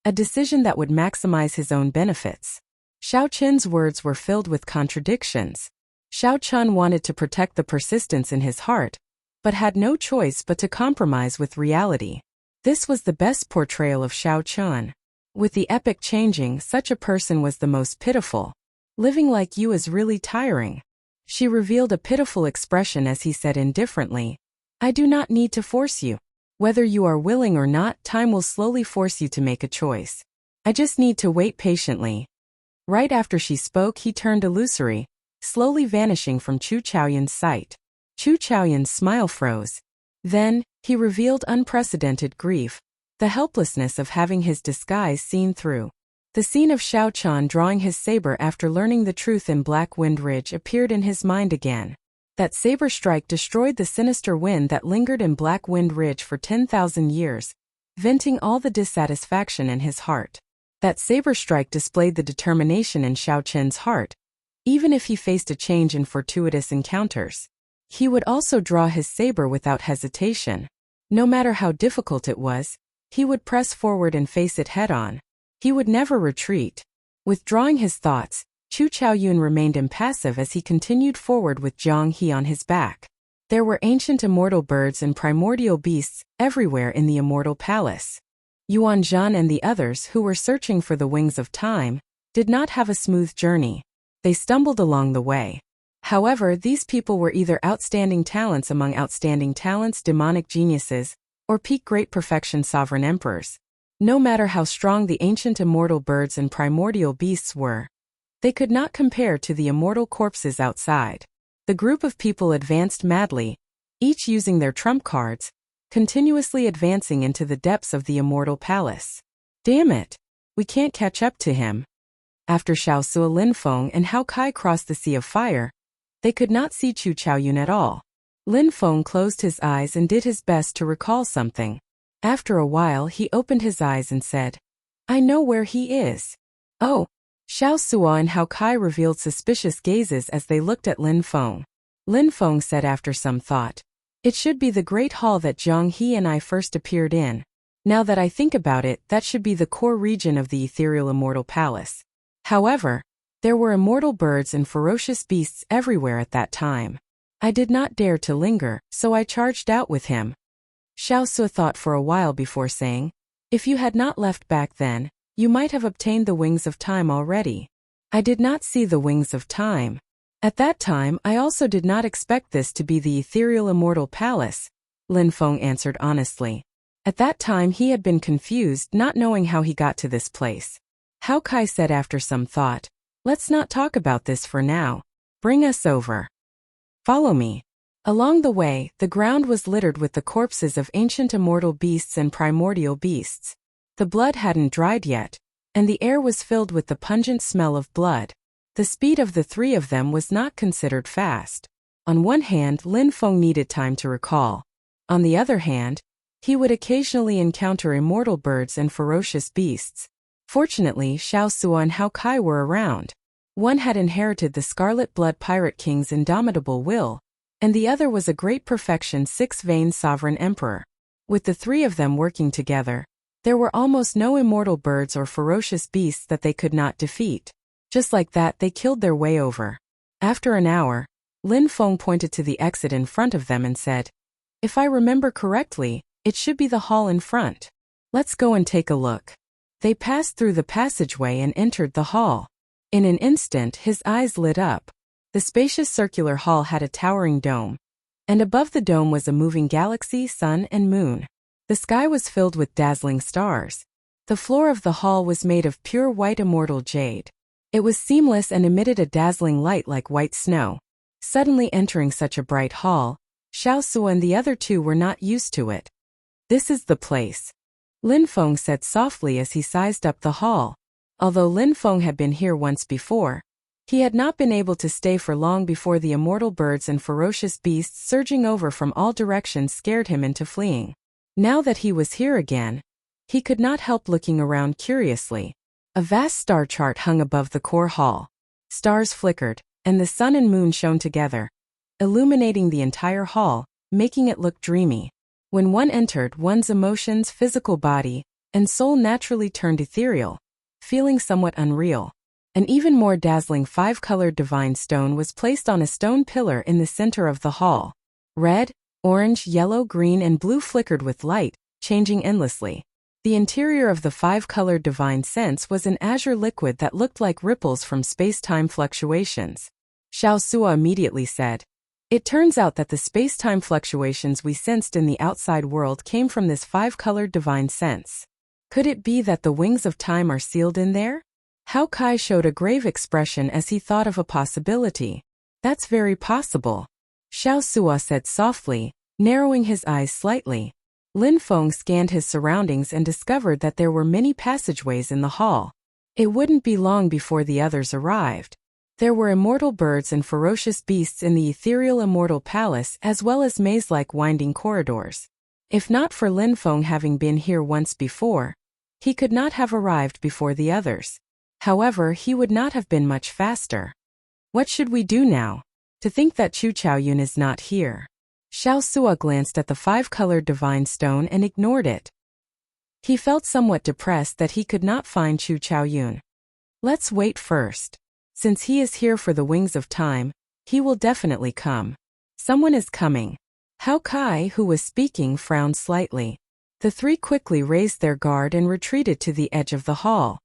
Speaker 1: a decision that would maximize his own benefits. Xiao Qian's words were filled with contradictions. Xiao Qian wanted to protect the persistence in his heart, but had no choice but to compromise with reality. This was the best portrayal of Xiao Qian. With the epic changing, such a person was the most pitiful. Living like you is really tiring. She revealed a pitiful expression as he said indifferently, I do not need to force you. Whether you are willing or not, time will slowly force you to make a choice. I just need to wait patiently. Right after she spoke, he turned illusory, slowly vanishing from Chu Chaoyun's sight. Chu Chaoyun's smile froze. Then, he revealed unprecedented grief, the helplessness of having his disguise seen through. The scene of Xiao Qian drawing his saber after learning the truth in Black Wind Ridge appeared in his mind again. That saber strike destroyed the sinister wind that lingered in Black Wind Ridge for 10,000 years, venting all the dissatisfaction in his heart. That saber strike displayed the determination in Xiao Qian's heart. Even if he faced a change in fortuitous encounters, he would also draw his saber without hesitation. No matter how difficult it was, he would press forward and face it head-on. He would never retreat. Withdrawing his thoughts, Chu Chaoyun remained impassive as he continued forward with Jiang He on his back. There were ancient immortal birds and primordial beasts everywhere in the immortal palace. Yuan Zhan and the others who were searching for the wings of time did not have a smooth journey. They stumbled along the way. However, these people were either outstanding talents among outstanding talents, demonic geniuses, or peak great perfection sovereign emperors. No matter how strong the ancient immortal birds and primordial beasts were, they could not compare to the immortal corpses outside. The group of people advanced madly, each using their trump cards, continuously advancing into the depths of the immortal palace. Damn it! We can't catch up to him. After Xiao Sui, Lin Feng, and Hao Kai crossed the Sea of Fire, they could not see Chu Chaoyun at all. Lin Feng closed his eyes and did his best to recall something. After a while he opened his eyes and said, I know where he is. Oh! Xiao Sui and Hao Kai revealed suspicious gazes as they looked at Lin Feng. Lin Feng said after some thought, It should be the great hall that Zhang He and I first appeared in. Now that I think about it, that should be the core region of the ethereal immortal palace. However, there were immortal birds and ferocious beasts everywhere at that time. I did not dare to linger, so I charged out with him. Xiao Su thought for a while before saying, "If you had not left back then, you might have obtained the wings of time already." I did not see the wings of time. At that time, I also did not expect this to be the ethereal immortal palace, Lin Feng answered honestly. At that time he had been confused, not knowing how he got to this place. Hao Kai said after some thought, "Let's not talk about this for now. Bring us over. Follow me." Along the way, the ground was littered with the corpses of ancient immortal beasts and primordial beasts. The blood hadn't dried yet, and the air was filled with the pungent smell of blood. The speed of the three of them was not considered fast. On one hand, Lin Feng needed time to recall. On the other hand, he would occasionally encounter immortal birds and ferocious beasts. Fortunately, Xiao Sua and Hao Kai were around. One had inherited the Scarlet Blood Pirate King's indomitable will, and the other was a great perfection six-vein sovereign emperor. With the three of them working together, there were almost no immortal birds or ferocious beasts that they could not defeat. Just like that, they killed their way over. After an hour, Lin Feng pointed to the exit in front of them and said, "If I remember correctly, it should be the hall in front. Let's go and take a look." They passed through the passageway and entered the hall. In an instant, his eyes lit up. The spacious circular hall had a towering dome, and above the dome was a moving galaxy, sun, and moon. The sky was filled with dazzling stars. The floor of the hall was made of pure white immortal jade. It was seamless and emitted a dazzling light like white snow. Suddenly entering such a bright hall, Xiao Su and the other two were not used to it. "This is the place," Lin Feng said softly as he sized up the hall. Although Lin Feng had been here once before, he had not been able to stay for long before the immortal birds and ferocious beasts surging over from all directions scared him into fleeing. Now that he was here again, he could not help looking around curiously. A vast star chart hung above the core hall. Stars flickered, and the sun and moon shone together, illuminating the entire hall, making it look dreamy. When one entered, one's emotions, physical body, and soul naturally turned ethereal, feeling somewhat unreal. An even more dazzling five-colored divine stone was placed on a stone pillar in the center of the hall. Red, orange, yellow, green, and blue flickered with light, changing endlessly. The interior of the five-colored divine sense was an azure liquid that looked like ripples from space-time fluctuations. Xiao Sua immediately said, "It turns out that the space-time fluctuations we sensed in the outside world came from this five-colored divine sense. Could it be that the wings of time are sealed in there?" Hao Kai showed a grave expression as he thought of a possibility. "That's very possible," Xiao Sua said softly, narrowing his eyes slightly. Lin Feng scanned his surroundings and discovered that there were many passageways in the hall. It wouldn't be long before the others arrived. There were immortal birds and ferocious beasts in the ethereal immortal palace as well as maze-like winding corridors. If not for Lin Feng having been here once before, he could not have arrived before the others. However, he would not have been much faster. "What should we do now? To think that Chu Chaoyun is not here." Xiao Sua glanced at the five-colored divine stone and ignored it. He felt somewhat depressed that he could not find Chu Chaoyun. "Let's wait first. Since he is here for the wings of time, he will definitely come. Someone is coming." Hao Kai, who was speaking, frowned slightly. The three quickly raised their guard and retreated to the edge of the hall.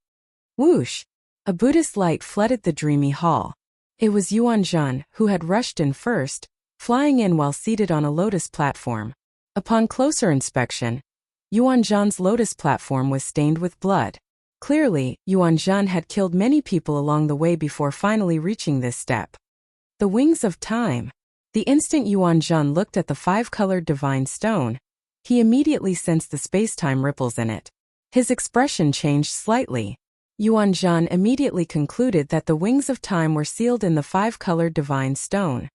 Speaker 1: Whoosh! A Buddhist light flooded the dreamy hall. It was Yuan Zhan, who had rushed in first, flying in while seated on a lotus platform. Upon closer inspection, Yuan Zhan's lotus platform was stained with blood. Clearly, Yuan Zhan had killed many people along the way before finally reaching this step. The wings of time. The instant Yuan Zhan looked at the five-colored divine stone, he immediately sensed the space-time ripples in it. His expression changed slightly. Yuan Zhan immediately concluded that the wings of time were sealed in the five-colored divine stone.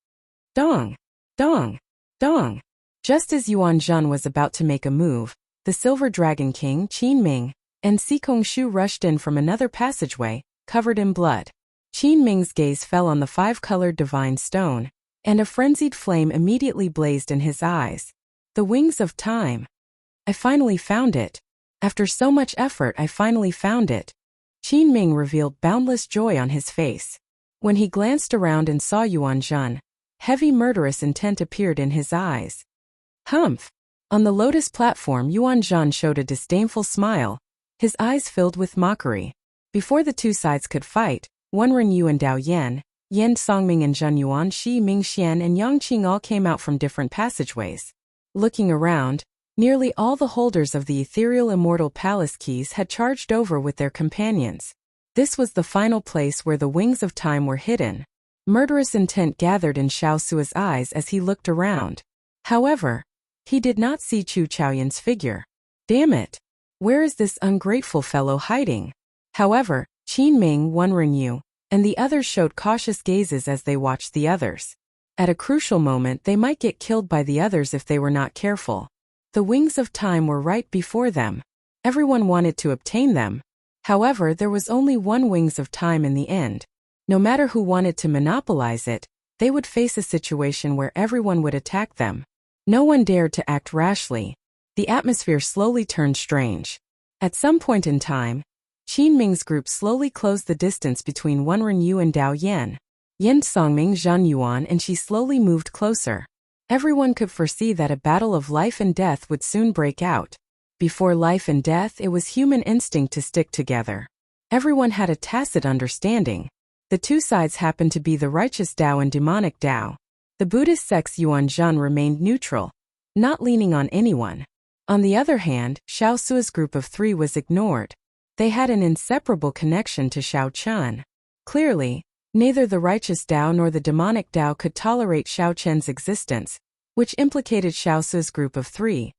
Speaker 1: Dong! Dong! Dong! Just as Yuan Zhan was about to make a move, the Silver Dragon King, Qin Ming, and Si Kongshu rushed in from another passageway, covered in blood. Qin Ming's gaze fell on the five-colored divine stone, and a frenzied flame immediately blazed in his eyes. The wings of time. I finally found it. After so much effort, I finally found it. Qin Ming revealed boundless joy on his face. When he glanced around and saw Yuan Zhan, heavy murderous intent appeared in his eyes. Humph! On the lotus platform, Yuan Zhan showed a disdainful smile, his eyes filled with mockery. Before the two sides could fight, Wenren Yu and Dao Yan, Yan Songming and Zhen Yuan, Shi Mingxian and Yang Qing all came out from different passageways. Looking around, nearly all the holders of the ethereal immortal palace keys had charged over with their companions. This was the final place where the wings of time were hidden. Murderous intent gathered in Xiao Sua's eyes as he looked around. However, he did not see Chu Chaoyun's figure. Damn it! Where is this ungrateful fellow hiding? However, Qin Ming, Wenren Yu, and the others showed cautious gazes as they watched the others. At a crucial moment, they might get killed by the others if they were not careful. The wings of time were right before them. Everyone wanted to obtain them. However, there was only one wings of time in the end. No matter who wanted to monopolize it, they would face a situation where everyone would attack them. No one dared to act rashly. The atmosphere slowly turned strange. At some point in time, Qin Ming's group slowly closed the distance between Wenren Yu and Dao Yan. Yan Songming, Zhen Yuan, and she slowly moved closer. Everyone could foresee that a battle of life and death would soon break out. Before life and death, it was human instinct to stick together. Everyone had a tacit understanding. The two sides happened to be the righteous Dao and demonic Dao. The Buddhist sect's Yuan Zhan remained neutral, not leaning on anyone. On the other hand, Xiao Sua's group of three was ignored. They had an inseparable connection to Xiao Chen. Clearly, neither the righteous Dao nor the demonic Dao could tolerate Xiao Chen's existence, which implicated Xiao Sua's group of three.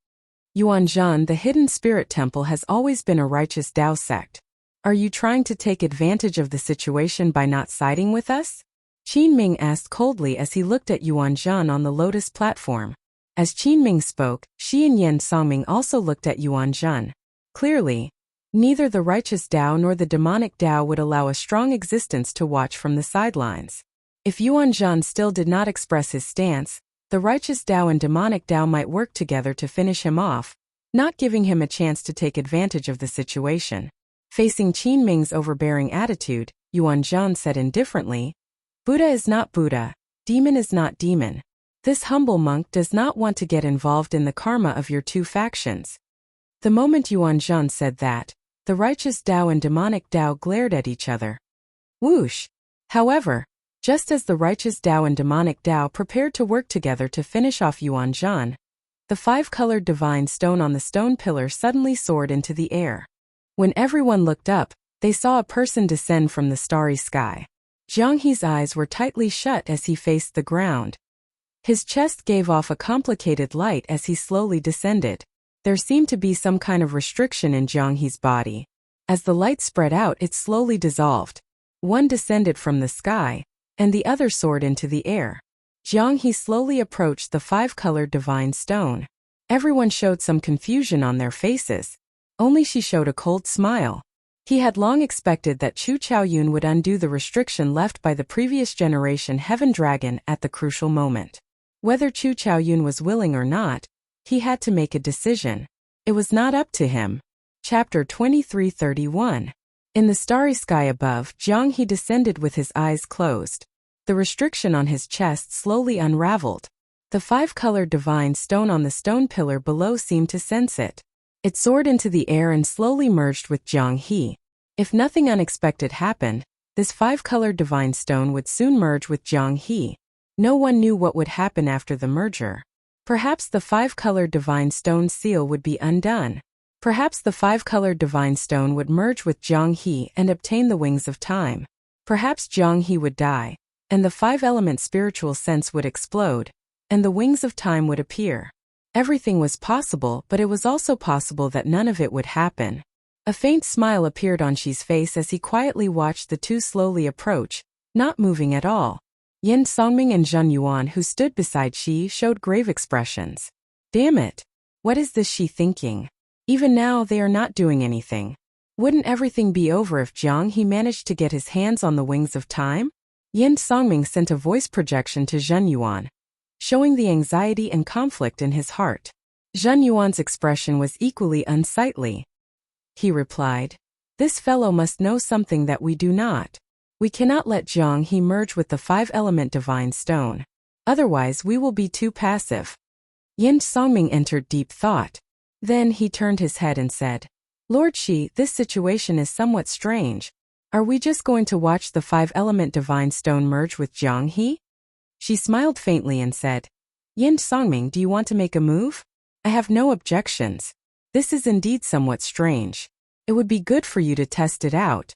Speaker 1: Yuan Zhan, the hidden spirit temple has always been a righteous Dao sect. Are you trying to take advantage of the situation by not siding with us? Qin Ming asked coldly as he looked at Yuan Zhan on the lotus platform. As Qin Ming spoke, Shi and Yan Songming also looked at Yuan Zhan. Clearly, neither the righteous Dao nor the demonic Dao would allow a strong existence to watch from the sidelines. If Yuan Zhan still did not express his stance, the righteous Dao and demonic Dao might work together to finish him off, not giving him a chance to take advantage of the situation. Facing Qin Ming's overbearing attitude, Yuan Zhan said indifferently, Buddha is not Buddha, demon is not demon. This humble monk does not want to get involved in the karma of your two factions. The moment Yuan Zhan said that, the righteous Dao and demonic Dao glared at each other. Whoosh! However, just as the righteous Dao and demonic Dao prepared to work together to finish off Yuan Zhan, the five-colored divine stone on the stone pillar suddenly soared into the air. When everyone looked up, they saw a person descend from the starry sky. Jiang He's eyes were tightly shut as he faced the ground. His chest gave off a complicated light as he slowly descended. There seemed to be some kind of restriction in Jiang He's body. As the light spread out, it slowly dissolved. One descended from the sky, and the other soared into the air. Jiang He slowly approached the five-colored divine stone. Everyone showed some confusion on their faces. Only she showed a cold smile. He had long expected that Chu Chaoyun would undo the restriction left by the previous generation Heaven Dragon at the crucial moment. Whether Chu Chaoyun was willing or not, he had to make a decision. It was not up to him. Chapter 2331. In the starry sky above, Jiang He descended with his eyes closed. The restriction on his chest slowly unraveled. The five-colored divine stone on the stone pillar below seemed to sense it. It soared into the air and slowly merged with Jiang He. If nothing unexpected happened, this five-colored divine stone would soon merge with Jiang He. No one knew what would happen after the merger. Perhaps the five-colored divine stone seal would be undone. Perhaps the five-colored divine stone would merge with Jiang He and obtain the wings of time. Perhaps Jiang He would die, and the five-element spiritual sense would explode, and the wings of time would appear. Everything was possible, but it was also possible that none of it would happen. A faint smile appeared on Xi's face as he quietly watched the two slowly approach, not moving at all. Yan Songming and Zhen Yuan, who stood beside Xi, showed grave expressions. Damn it! What is this Xi thinking? Even now they are not doing anything. Wouldn't everything be over if Jiang He managed to get his hands on the wings of time? Yin Songming sent a voice projection to Zhen Yuan, showing the anxiety and conflict in his heart. Zhen Yuan's expression was equally unsightly. He replied, "This fellow must know something that we do not. We cannot let Zhang He merge with the five-element divine stone. Otherwise we will be too passive." Yin Songming entered deep thought. Then he turned his head and said, "Lord Shi, this situation is somewhat strange. Are we just going to watch the five-element divine stone merge with Zhang He?" She smiled faintly and said, "Yin Songming, do you want to make a move? I have no objections. This is indeed somewhat strange. It would be good for you to test it out."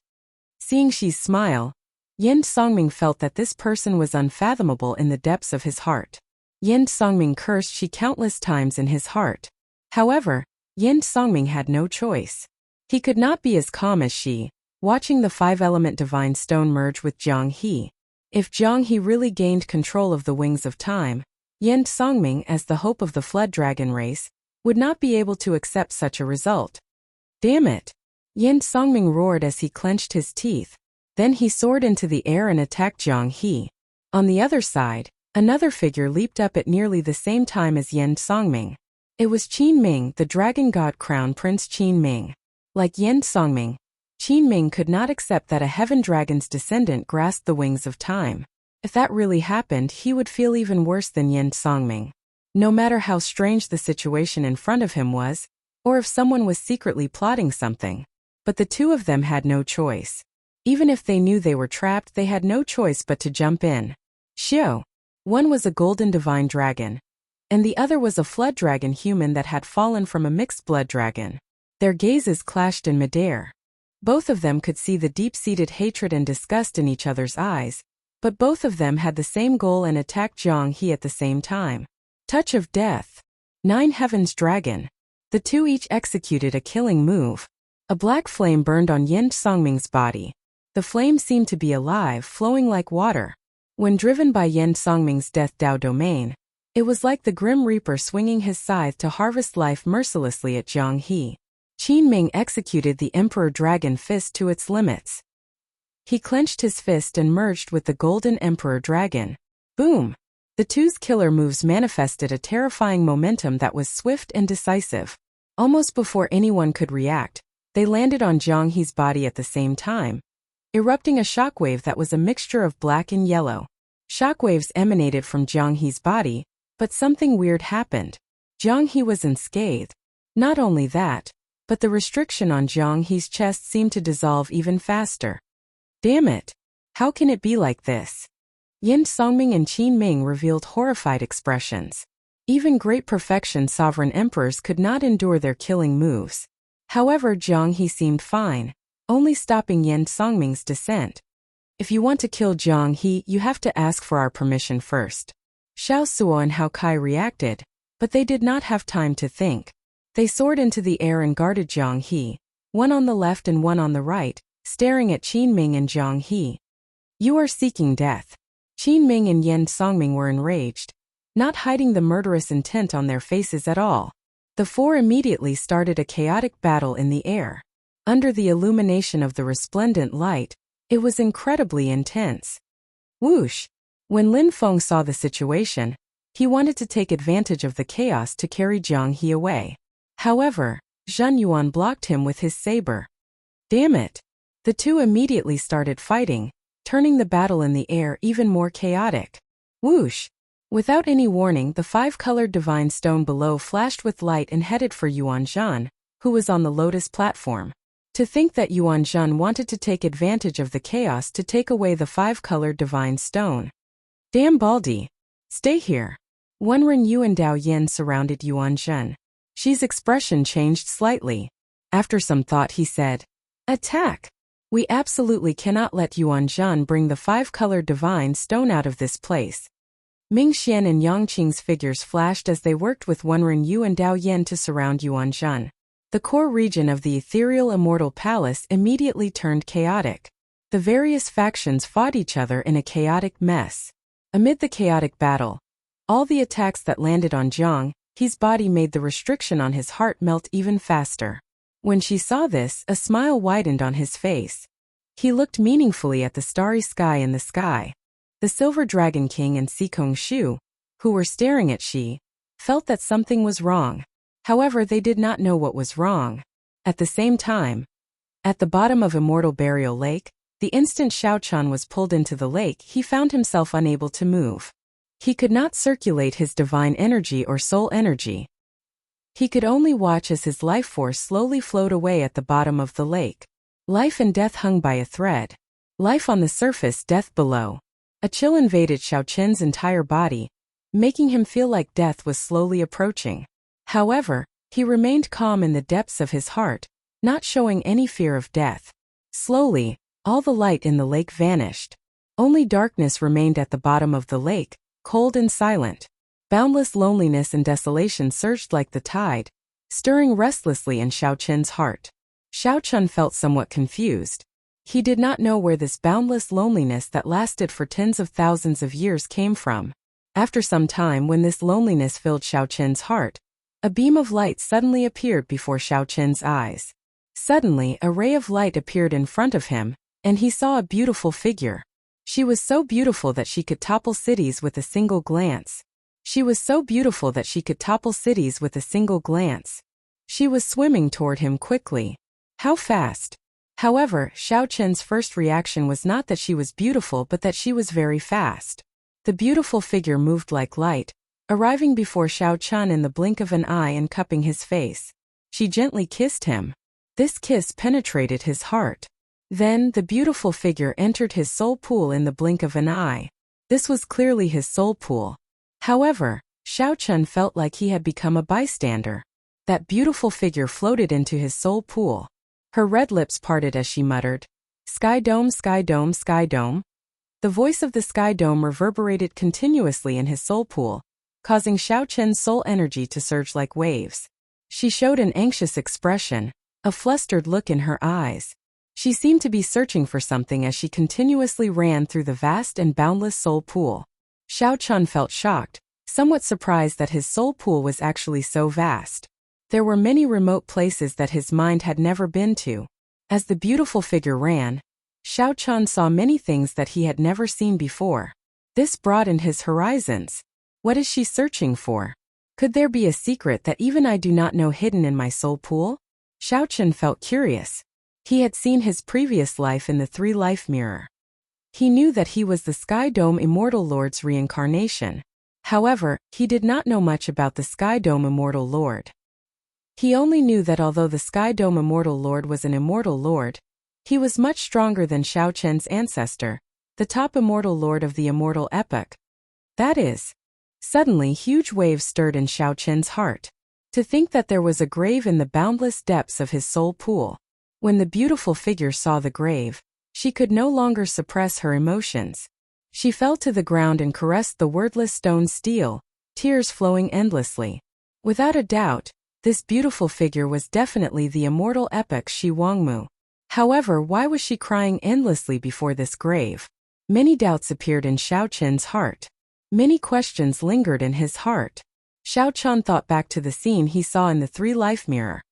Speaker 1: Seeing Shi's smile, Yin Songming felt that this person was unfathomable in the depths of his heart. Yin Songming cursed Shi countless times in his heart. However, Yin Songming had no choice. He could not be as calm as Shi, watching the five-element divine stone merge with Zhang He. If Zhang He really gained control of the wings of time, Yin Songming, as the hope of the Flood Dragon race, would not be able to accept such a result. Damn it! Yin Songming roared as he clenched his teeth. Then he soared into the air and attacked Zhang He. On the other side, another figure leaped up at nearly the same time as Yin Songming. It was Qin Ming, the dragon god crown prince Qin Ming. Like Yin Songming, Qin Ming could not accept that a heaven dragon's descendant grasped the wings of time. If that really happened, he would feel even worse than Yin Songming. No matter how strange the situation in front of him was, or if someone was secretly plotting something. But the two of them had no choice. Even if they knew they were trapped, they had no choice but to jump in. Xiao. One was a golden divine dragon, and the other was a flood dragon human that had fallen from a mixed blood dragon. Their gazes clashed in midair. Both of them could see the deep-seated hatred and disgust in each other's eyes, but both of them had the same goal and attacked Zhang He at the same time. Touch of Death. 9 Heavens Dragon. The two each executed a killing move. A black flame burned on Yin Songming's body. The flame seemed to be alive, flowing like water. When driven by Yin Songming's Death Dao domain, it was like the Grim Reaper swinging his scythe to harvest life mercilessly at Zhang He. Qin Ming executed the Emperor Dragon Fist to its limits. He clenched his fist and merged with the Golden Emperor Dragon. Boom! The two's killer moves manifested a terrifying momentum that was swift and decisive. Almost before anyone could react, they landed on Zhang He's body at the same time, erupting a shockwave that was a mixture of black and yellow. Shockwaves emanated from Zhang He's body, but something weird happened. Zhang He was unscathed. Not only that, but the restriction on Zhang He's chest seemed to dissolve even faster. Damn it! How can it be like this? Yin Songming and Qin Ming revealed horrified expressions. Even great perfection sovereign emperors could not endure their killing moves. However, Zhang He seemed fine, only stopping Yin Songming's descent. If you want to kill Zhang He, you have to ask for our permission first. Xiao Suo and Hao Kai reacted, but they did not have time to think. They soared into the air and guarded Zhang He, one on the left and one on the right, staring at Qin Ming and Zhang He. You are seeking death. Qin Ming and Yin Songming were enraged, not hiding the murderous intent on their faces at all. The four immediately started a chaotic battle in the air. Under the illumination of the resplendent light, it was incredibly intense. Whoosh! When Lin Feng saw the situation, he wanted to take advantage of the chaos to carry Zhang He away. However, Zhen Yuan blocked him with his saber. Damn it! The two immediately started fighting, turning the battle in the air even more chaotic. Whoosh! Without any warning, the five-colored divine stone below flashed with light and headed for Yuan Zhan, who was on the lotus platform. To think that Yuan Zhan wanted to take advantage of the chaos to take away the five-colored divine stone. Damn Baldy! Stay here. Wenren Yu and Dao Yin surrounded Yuan Zhan. Shi's expression changed slightly. After some thought he said, "Attack! We absolutely cannot let Yuan Zhan bring the five-colored divine stone out of this place." Ming Xian and Yang Qing's figures flashed as they worked with Wenren Yu and Dao Yin to surround Yuan Zhan. The core region of the ethereal immortal palace immediately turned chaotic. The various factions fought each other in a chaotic mess. Amid the chaotic battle, all the attacks that landed on Zhang He's body made the restriction on his heart melt even faster. When she saw this, a smile widened on his face. He looked meaningfully at the starry sky in the sky. The Silver Dragon King and Sikong Shu, who were staring at Shi, felt that something was wrong. However, they did not know what was wrong. At the same time, at the bottom of Immortal Burial Lake, the instant Xiao Chan was pulled into the lake, he found himself unable to move. He could not circulate his divine energy or soul energy. He could only watch as his life force slowly flowed away at the bottom of the lake. Life and death hung by a thread. Life on the surface, death below. A chill invaded Xiao Chen's entire body, making him feel like death was slowly approaching. However, he remained calm in the depths of his heart, not showing any fear of death. Slowly, all the light in the lake vanished. Only darkness remained at the bottom of the lake, cold and silent. Boundless loneliness and desolation surged like the tide, stirring restlessly in Xiao Chen's heart. Xiao Chen felt somewhat confused. He did not know where this boundless loneliness that lasted for tens of thousands of years came from. After some time, when this loneliness filled Xiao Chen's heart, a beam of light suddenly appeared before Xiao Chen's eyes. Suddenly, a ray of light appeared in front of him, and he saw a beautiful figure. She was so beautiful that she could topple cities with a single glance. She was so beautiful that she could topple cities with a single glance. She was swimming toward him quickly. How fast! However, Xiao Chen's first reaction was not that she was beautiful but that she was very fast. The beautiful figure moved like light, arriving before Xiao Chen in the blink of an eye and cupping his face. She gently kissed him. This kiss penetrated his heart. Then, the beautiful figure entered his soul pool in the blink of an eye. This was clearly his soul pool. However, Xiao Chen felt like he had become a bystander. That beautiful figure floated into his soul pool. Her red lips parted as she muttered, "Sky Dome, Sky Dome, Sky Dome." The voice of the Sky Dome reverberated continuously in his soul pool, causing Xiao Chen's soul energy to surge like waves. She showed an anxious expression, a flustered look in her eyes. She seemed to be searching for something as she continuously ran through the vast and boundless soul pool. Xiao Chen felt shocked, somewhat surprised that his soul pool was actually so vast. There were many remote places that his mind had never been to. As the beautiful figure ran, Xiao Chen saw many things that he had never seen before. This broadened his horizons. What is she searching for? Could there be a secret that even I do not know hidden in my soul pool? Xiao Chen felt curious. He had seen his previous life in the three-life mirror. He knew that he was the Sky Dome Immortal Lord's reincarnation. However, he did not know much about the Sky Dome Immortal Lord. He only knew that although the Sky Dome Immortal Lord was an Immortal Lord, he was much stronger than Xiao Chen's ancestor, the top Immortal Lord of the Immortal Epoch. That is. Suddenly huge waves stirred in Xiao Chen's heart. To think that there was a grave in the boundless depths of his soul pool. When the beautiful figure saw the grave, she could no longer suppress her emotions. She fell to the ground and caressed the wordless stone steel, tears flowing endlessly. Without a doubt, this beautiful figure was definitely the Immortal Epoch Shi Wangmu. However, why was she crying endlessly before this grave? Many doubts appeared in Xiao Chen's heart. Many questions lingered in his heart. Xiao Chen thought back to the scene he saw in the three-life mirror.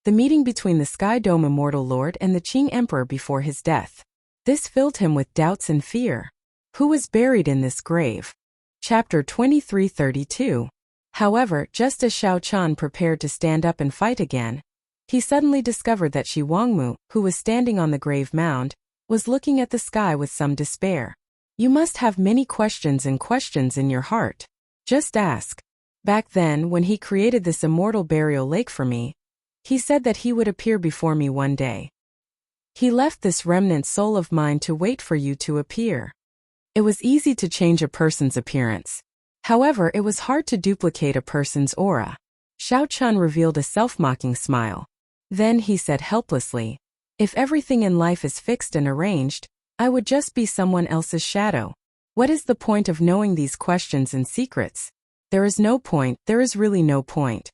Speaker 1: The meeting between the Sky Dome Immortal Lord and the Qing Emperor before his death. This filled him with doubts and fear. Who was buried in this grave? Chapter 2332. However, just as Xiao Chen prepared to stand up and fight again, he suddenly discovered that Shi Wangmu, who was standing on the grave mound, was looking at the sky with some despair. You must have many questions in your heart. Just ask. Back then, when he created this immortal burial lake for me, he said that he would appear before me one day. He left this remnant soul of mine to wait for you to appear. It was easy to change a person's appearance. However, it was hard to duplicate a person's aura. Xiao Chen revealed a self-mocking smile. Then he said helplessly, "If everything in life is fixed and arranged, I would just be someone else's shadow. What is the point of knowing these questions and secrets? There is no point, there is really no point."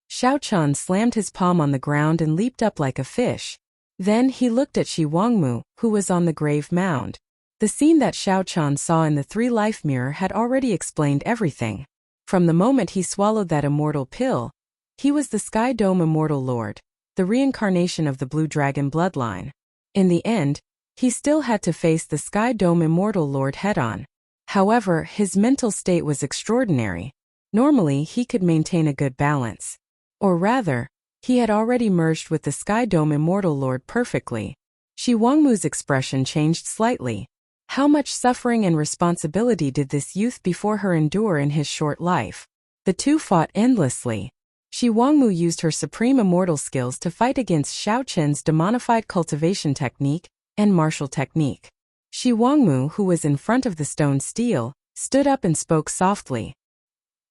Speaker 1: Xiao Chen slammed his palm on the ground and leaped up like a fish. Then he looked at Shi Wangmu, who was on the grave mound. The scene that Xiao Chen saw in the three-life mirror had already explained everything. From the moment he swallowed that immortal pill, he was the Sky Dome Immortal Lord, the reincarnation of the Blue Dragon bloodline. In the end, he still had to face the Sky Dome Immortal Lord head-on. However, his mental state was extraordinary. Normally, he could maintain a good balance. Or rather, he had already merged with the Sky Dome Immortal Lord perfectly. Shi Wangmu's expression changed slightly. How much suffering and responsibility did this youth before her endure in his short life? The two fought endlessly. Shi Wangmu used her supreme immortal skills to fight against Xiao Chen's demonified cultivation technique and martial technique. Shi Wangmu, who was in front of the stone stele, stood up and spoke softly.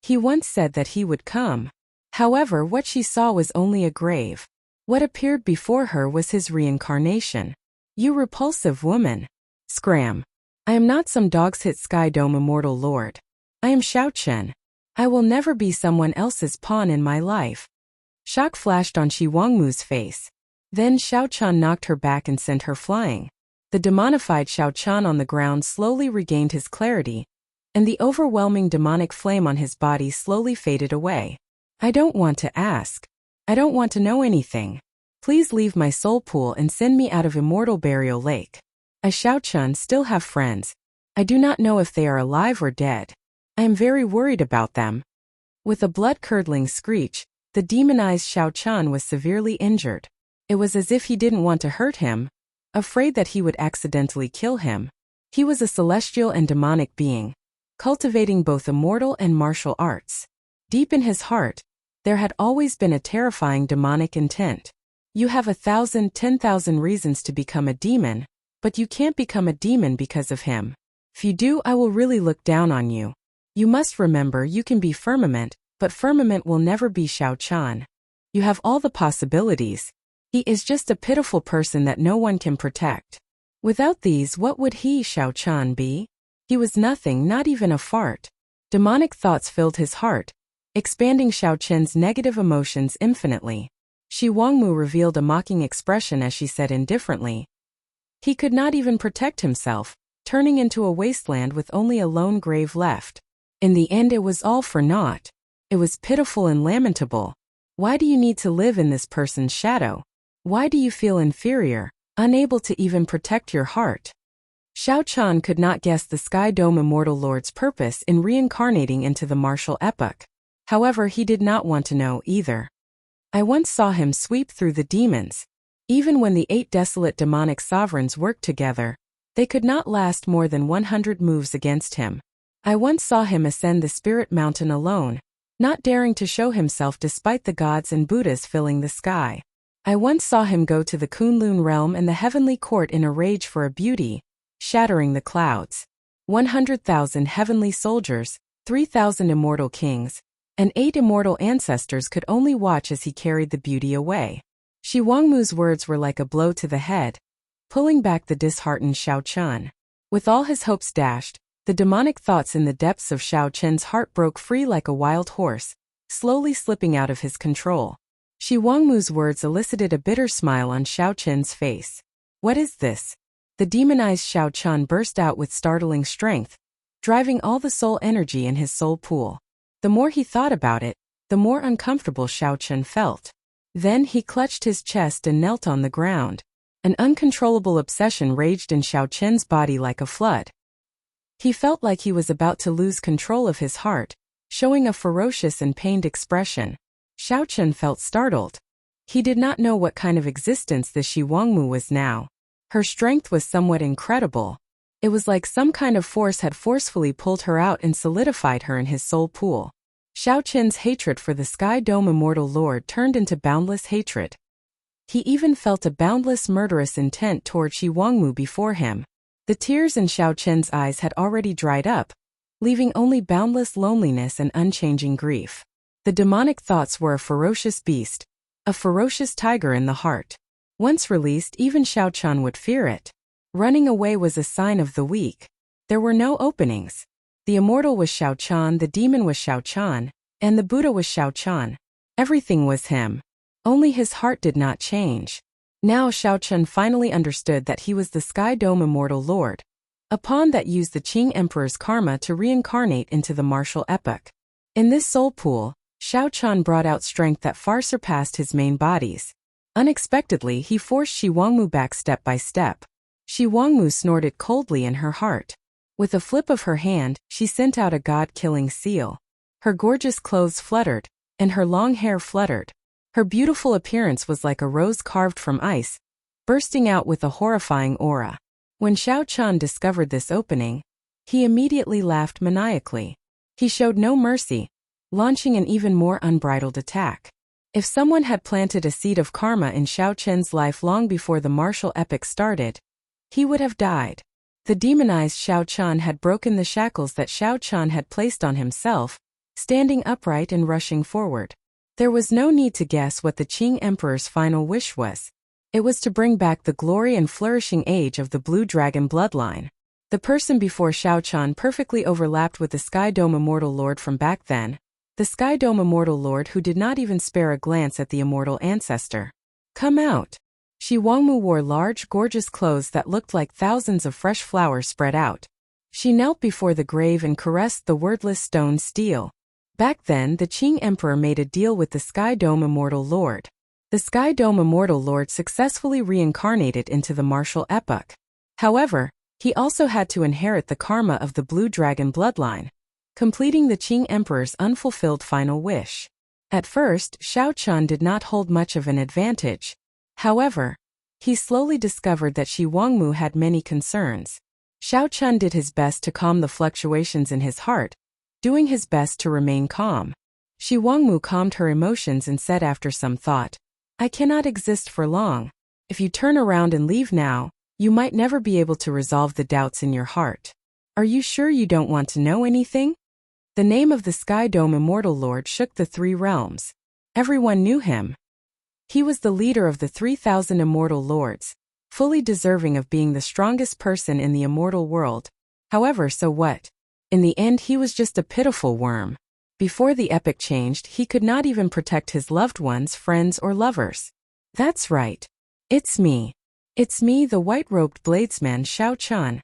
Speaker 1: He once said that he would come. However, what she saw was only a grave. What appeared before her was his reincarnation. You repulsive woman. Scram. I am not some dog's hit Sky Dome Immortal Lord. I am Xiao Chen. I will never be someone else's pawn in my life. Shock flashed on Shi Wangmu's face. Then Xiao Chan knocked her back and sent her flying. The demonified Xiao Chan on the ground slowly regained his clarity, and the overwhelming demonic flame on his body slowly faded away. I don't want to ask. I don't want to know anything. Please leave my soul pool and send me out of Immortal Burial Lake. I Xiao Chan still have friends. I do not know if they are alive or dead. I am very worried about them. With a blood-curdling screech, the demonized Xiao Chan was severely injured. It was as if he didn't want to hurt him, afraid that he would accidentally kill him. He was a celestial and demonic being, cultivating both immortal and martial arts. Deep in his heart, there had always been a terrifying demonic intent. You have 1,000, 10,000 reasons to become a demon, but you can't become a demon because of him. If you do, I will really look down on you. You must remember you can be Firmament, but Firmament will never be Xiao Chan. You have all the possibilities. He is just a pitiful person that no one can protect. Without these, what would he, Xiao Chan, be? He was nothing, not even a fart. Demonic thoughts filled his heart, expanding Xiao Chen's negative emotions infinitely. Shi Wangmu revealed a mocking expression as she said indifferently. He could not even protect himself, turning into a wasteland with only a lone grave left. In the end, it was all for naught. It was pitiful and lamentable. Why do you need to live in this person's shadow? Why do you feel inferior, unable to even protect your heart? Xiao Chan could not guess the Sky Dome Immortal Lord's purpose in reincarnating into the martial epoch. However, he did not want to know either. I once saw him sweep through the demons. Even when the 8 desolate demonic sovereigns worked together, they could not last more than 100 moves against him. I once saw him ascend the Spirit Mountain alone, not daring to show himself despite the gods and Buddhas filling the sky. I once saw him go to the Kunlun realm and the heavenly court in a rage for a beauty, shattering the clouds. 100,000 heavenly soldiers, 3,000 immortal kings, and 8 immortal ancestors could only watch as he carried the beauty away. Shi Wangmu's words were like a blow to the head, pulling back the disheartened Xiao Chan. With all his hopes dashed, the demonic thoughts in the depths of Xiao Chen's heart broke free like a wild horse, slowly slipping out of his control. Shi Wangmu's words elicited a bitter smile on Xiao Chen's face. What is this? The demonized Xiao Chan burst out with startling strength, driving all the soul energy in his soul pool. The more he thought about it, the more uncomfortable Xiao Chen felt. Then he clutched his chest and knelt on the ground. An uncontrollable obsession raged in Xiao Chen's body like a flood. He felt like he was about to lose control of his heart, showing a ferocious and pained expression. Xiao Chen felt startled. He did not know what kind of existence this Shi Wangmu was now. Her strength was somewhat incredible. It was like some kind of force had forcefully pulled her out and solidified her in his soul pool. Xiao Chen's hatred for the Sky Dome Immortal Lord turned into boundless hatred. He even felt a boundless murderous intent toward Shi Wangmu before him. The tears in Xiao Chen's eyes had already dried up, leaving only boundless loneliness and unchanging grief. The demonic thoughts were a ferocious beast, a ferocious tiger in the heart. Once released, even Xiao Chan would fear it. Running away was a sign of the weak. There were no openings. The immortal was Xiao Chan, the demon was Xiao Chan, and the Buddha was Xiao Chan. Everything was him. Only his heart did not change. Now Xiao Chen finally understood that he was the Sky Dome Immortal Lord, a pawn that used the Qing Emperor's karma to reincarnate into the martial epoch. In this soul pool, Xiao Chan brought out strength that far surpassed his main bodies. Unexpectedly, he forced Shi Wangmu back step by step. Shi Wangmu snorted coldly in her heart. With a flip of her hand, she sent out a god-killing seal. Her gorgeous clothes fluttered, and her long hair fluttered. Her beautiful appearance was like a rose carved from ice, bursting out with a horrifying aura. When Xiao Chan discovered this opening, he immediately laughed maniacally. He showed no mercy, launching an even more unbridled attack. If someone had planted a seed of karma in Xiao Chen's life long before the martial epic started, he would have died. The demonized Xiao Chan had broken the shackles that Xiao Chan had placed on himself, standing upright and rushing forward. There was no need to guess what the Qing Emperor's final wish was. It was to bring back the glory and flourishing age of the Blue Dragon bloodline. The person before Xiao Chan perfectly overlapped with the Sky Dome Immortal Lord from back then, the Sky Dome Immortal Lord who did not even spare a glance at the immortal ancestor. Come out. Shi Wangmu wore large, gorgeous clothes that looked like thousands of fresh flowers spread out. She knelt before the grave and caressed the wordless stone steel. Back then, the Qing Emperor made a deal with the Sky Dome Immortal Lord. The Sky Dome Immortal Lord successfully reincarnated into the martial epoch. However, he also had to inherit the karma of the Blue Dragon bloodline, completing the Qing Emperor's unfulfilled final wish. At first, Xiao Chan did not hold much of an advantage. However, he slowly discovered that Shi Wangmu had many concerns. Xiao Chan did his best to calm the fluctuations in his heart, doing his best to remain calm. Shi Wangmu calmed her emotions and said after some thought, "I cannot exist for long. If you turn around and leave now, you might never be able to resolve the doubts in your heart. Are you sure you don't want to know anything?" The name of the Sky Dome Immortal Lord shook the three realms. Everyone knew him. He was the leader of the 3,000 Immortal Lords, fully deserving of being the strongest person in the immortal world. However, so what? In the end, he was just a pitiful worm. Before the epic changed, he could not even protect his loved ones, friends, or lovers. That's right. It's me. It's me, the white-robed bladesman Xiao Chan.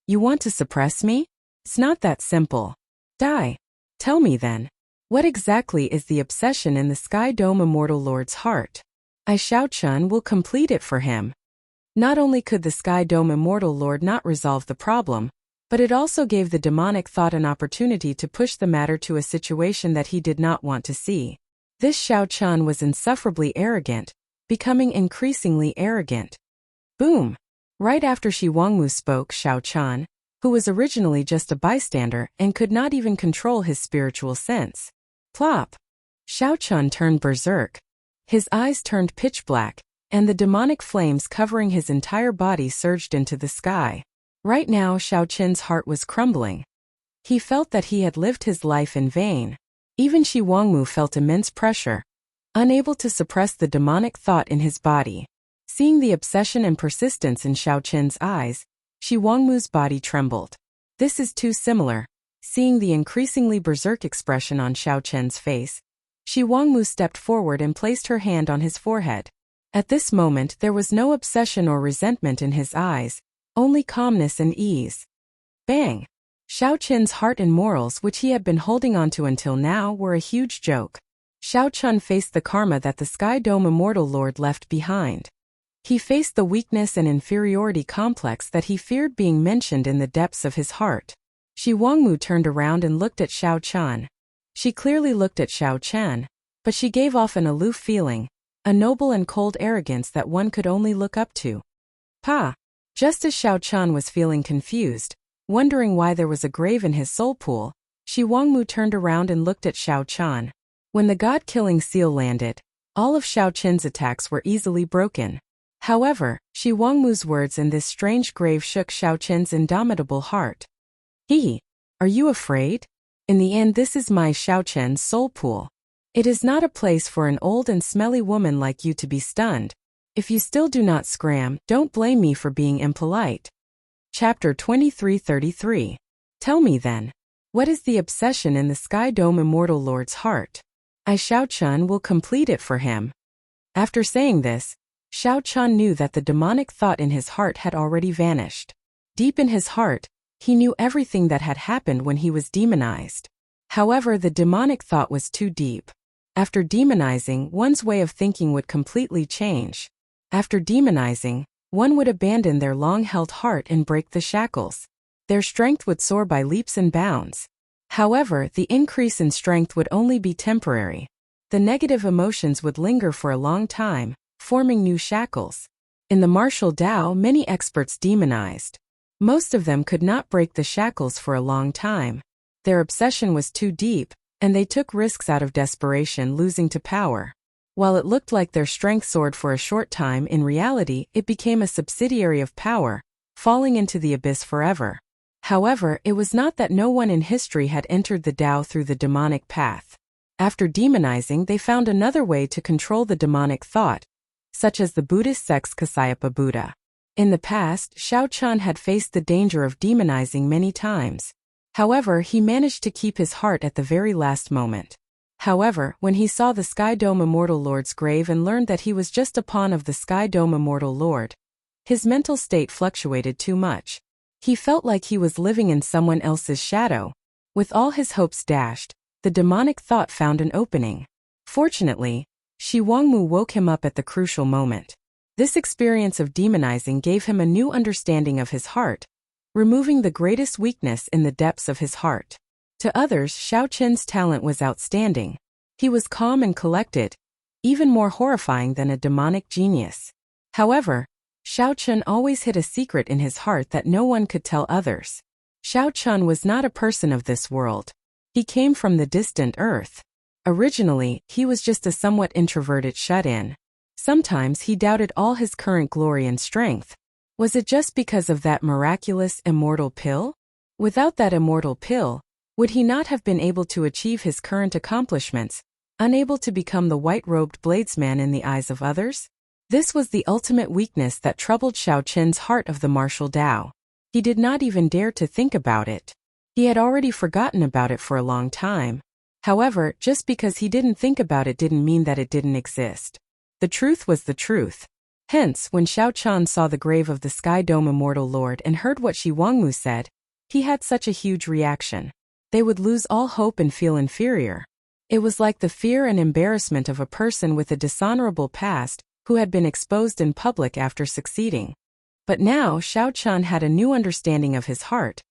Speaker 1: You want to suppress me? It's not that simple. Die. Tell me then. What exactly is the obsession in the Sky Dome Immortal Lord's heart? I, Xiao Chan, will complete it for him. Not only could the Sky Dome Immortal Lord not resolve the problem, but it also gave the demonic thought an opportunity to push the matter to a situation that he did not want to see. This Xiao Chan was insufferably arrogant, becoming increasingly arrogant. Boom! Right after Shi Wangmu spoke, Xiao Chan, who was originally just a bystander and could not even control his spiritual sense. Plop! Xiao Chan turned berserk. His eyes turned pitch black, and the demonic flames covering his entire body surged into the sky. Right now, Xiao Chen's heart was crumbling. He felt that he had lived his life in vain. Even Shi Wangmu felt immense pressure, unable to suppress the demonic thought in his body. Seeing the obsession and persistence in Xiao Chen's eyes, Shi Wangmu's body trembled. This is too similar. Seeing the increasingly berserk expression on Xiao Chen's face, Shi Wangmu stepped forward and placed her hand on his forehead. At this moment, there was no obsession or resentment in his eyes, only calmness and ease. Bang! Xiao Chen's heart and morals, which he had been holding onto until now, were a huge joke. Xiao Chan faced the karma that the Sky Dome Immortal Lord left behind. He faced the weakness and inferiority complex that he feared being mentioned in the depths of his heart. Shi Wangmu turned around and looked at Xiao Chan. She clearly looked at Xiao Chan, but she gave off an aloof feeling, a noble and cold arrogance that one could only look up to. Pa! Just as Xiao Chan was feeling confused, wondering why there was a grave in his soul pool, Shi Wangmu turned around and looked at Xiao Chan. When the god-killing seal landed, all of Xiao Chen's attacks were easily broken. However, Shi Wangmu's words in this strange grave shook Xiao Chen's indomitable heart. Are you afraid? In the end, this is my Xiao Chen's soul pool. It is not a place for an old and smelly woman like you to be stunned. If you still do not scram, don't blame me for being impolite. Chapter 2333. Tell me then, what is the obsession in the Sky Dome Immortal Lord's heart? I, Xiao Chan, will complete it for him. After saying this, Xiao Chan knew that the demonic thought in his heart had already vanished. Deep in his heart, he knew everything that had happened when he was demonized. However, the demonic thought was too deep. After demonizing, one's way of thinking would completely change. After demonizing, one would abandon their long-held heart and break the shackles. Their strength would soar by leaps and bounds. However, the increase in strength would only be temporary. The negative emotions would linger for a long time, forming new shackles. In the martial Tao, many experts demonized. Most of them could not break the shackles for a long time. Their obsession was too deep, and they took risks out of desperation, losing to power. While it looked like their strength soared for a short time, in reality, it became a subsidiary of power, falling into the abyss forever. However, it was not that no one in history had entered the Tao through the demonic path. After demonizing, they found another way to control the demonic thought, such as the Buddhist sect's Kasayapa Buddha. In the past, Shao Chun had faced the danger of demonizing many times. However, he managed to keep his heart at the very last moment. However, when he saw the Sky Dome Immortal Lord's grave and learned that he was just a pawn of the Sky Dome Immortal Lord, his mental state fluctuated too much. He felt like he was living in someone else's shadow. With all his hopes dashed, the demonic thought found an opening. Fortunately, Shi Wangmu woke him up at the crucial moment. This experience of demonizing gave him a new understanding of his heart, removing the greatest weakness in the depths of his heart. To others, Shao Chun's talent was outstanding. He was calm and collected, even more horrifying than a demonic genius. However, Shao Chun always hid a secret in his heart that no one could tell others. Shao Chun was not a person of this world. He came from the distant earth. Originally, he was just a somewhat introverted shut-in. Sometimes he doubted all his current glory and strength. Was it just because of that miraculous immortal pill? Without that immortal pill, would he not have been able to achieve his current accomplishments, unable to become the white-robed bladesman in the eyes of others? This was the ultimate weakness that troubled Shao Chun's heart of the martial Tao. He did not even dare to think about it. He had already forgotten about it for a long time. However, just because he didn't think about it didn't mean that it didn't exist. The truth was the truth. Hence, when Shao Chun saw the grave of the Sky Dome Immortal Lord and heard what Shi Wangmu said, he had such a huge reaction. They would lose all hope and feel inferior. It was like the fear and embarrassment of a person with a dishonorable past who had been exposed in public after succeeding. But now Shao Chun had a new understanding of his heart,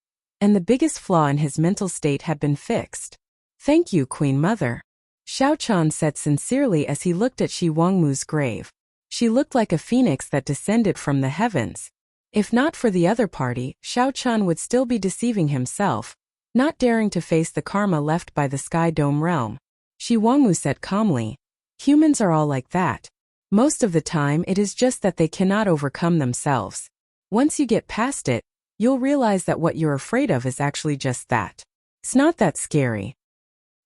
Speaker 1: and the biggest flaw in his mental state had been fixed. "Thank you, Queen Mother," Shao Chun said sincerely as he looked at Shi Wangmu's grave. She looked like a phoenix that descended from the heavens. If not for the other party, Shao Chun would still be deceiving himself, not daring to face the karma left by the Sky Dome realm. Shi Wangmu said calmly, "Humans are all like that. Most of the time it is just that they cannot overcome themselves. Once you get past it, you'll realize that what you're afraid of is actually just that. It's not that scary."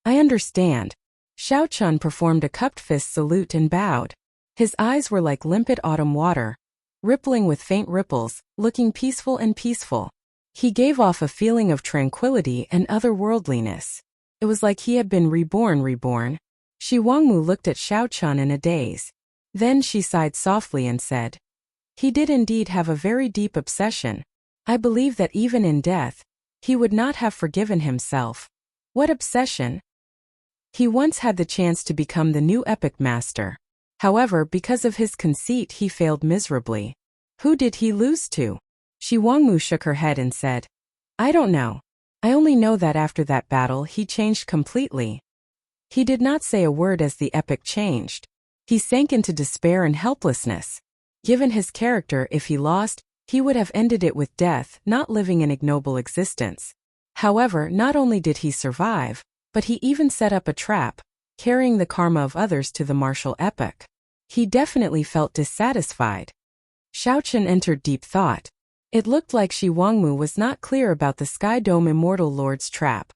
Speaker 1: "I understand." Shao Chun performed a cupped fist salute and bowed. His eyes were like limpid autumn water, rippling with faint ripples, looking peaceful and peaceful. He gave off a feeling of tranquility and otherworldliness. It was like he had been reborn. Shi Wangmu looked at Shao Chun in a daze. Then she sighed softly and said, "He did indeed have a very deep obsession. I believe that even in death, he would not have forgiven himself." "What obsession?" "He once had the chance to become the new epic master. However, because of his conceit he failed miserably." "Who did he lose to?" Shi Wangmu shook her head and said, "I don't know. I only know that after that battle he changed completely." He did not say a word as the epic changed. He sank into despair and helplessness. Given his character, if he lost, he would have ended it with death, not living an ignoble existence. However, not only did he survive, but he even set up a trap, carrying the karma of others to the martial epic. He definitely felt dissatisfied. Shao Chun entered deep thought. It looked like Shi Wangmu was not clear about the Sky Dome Immortal Lord's trap.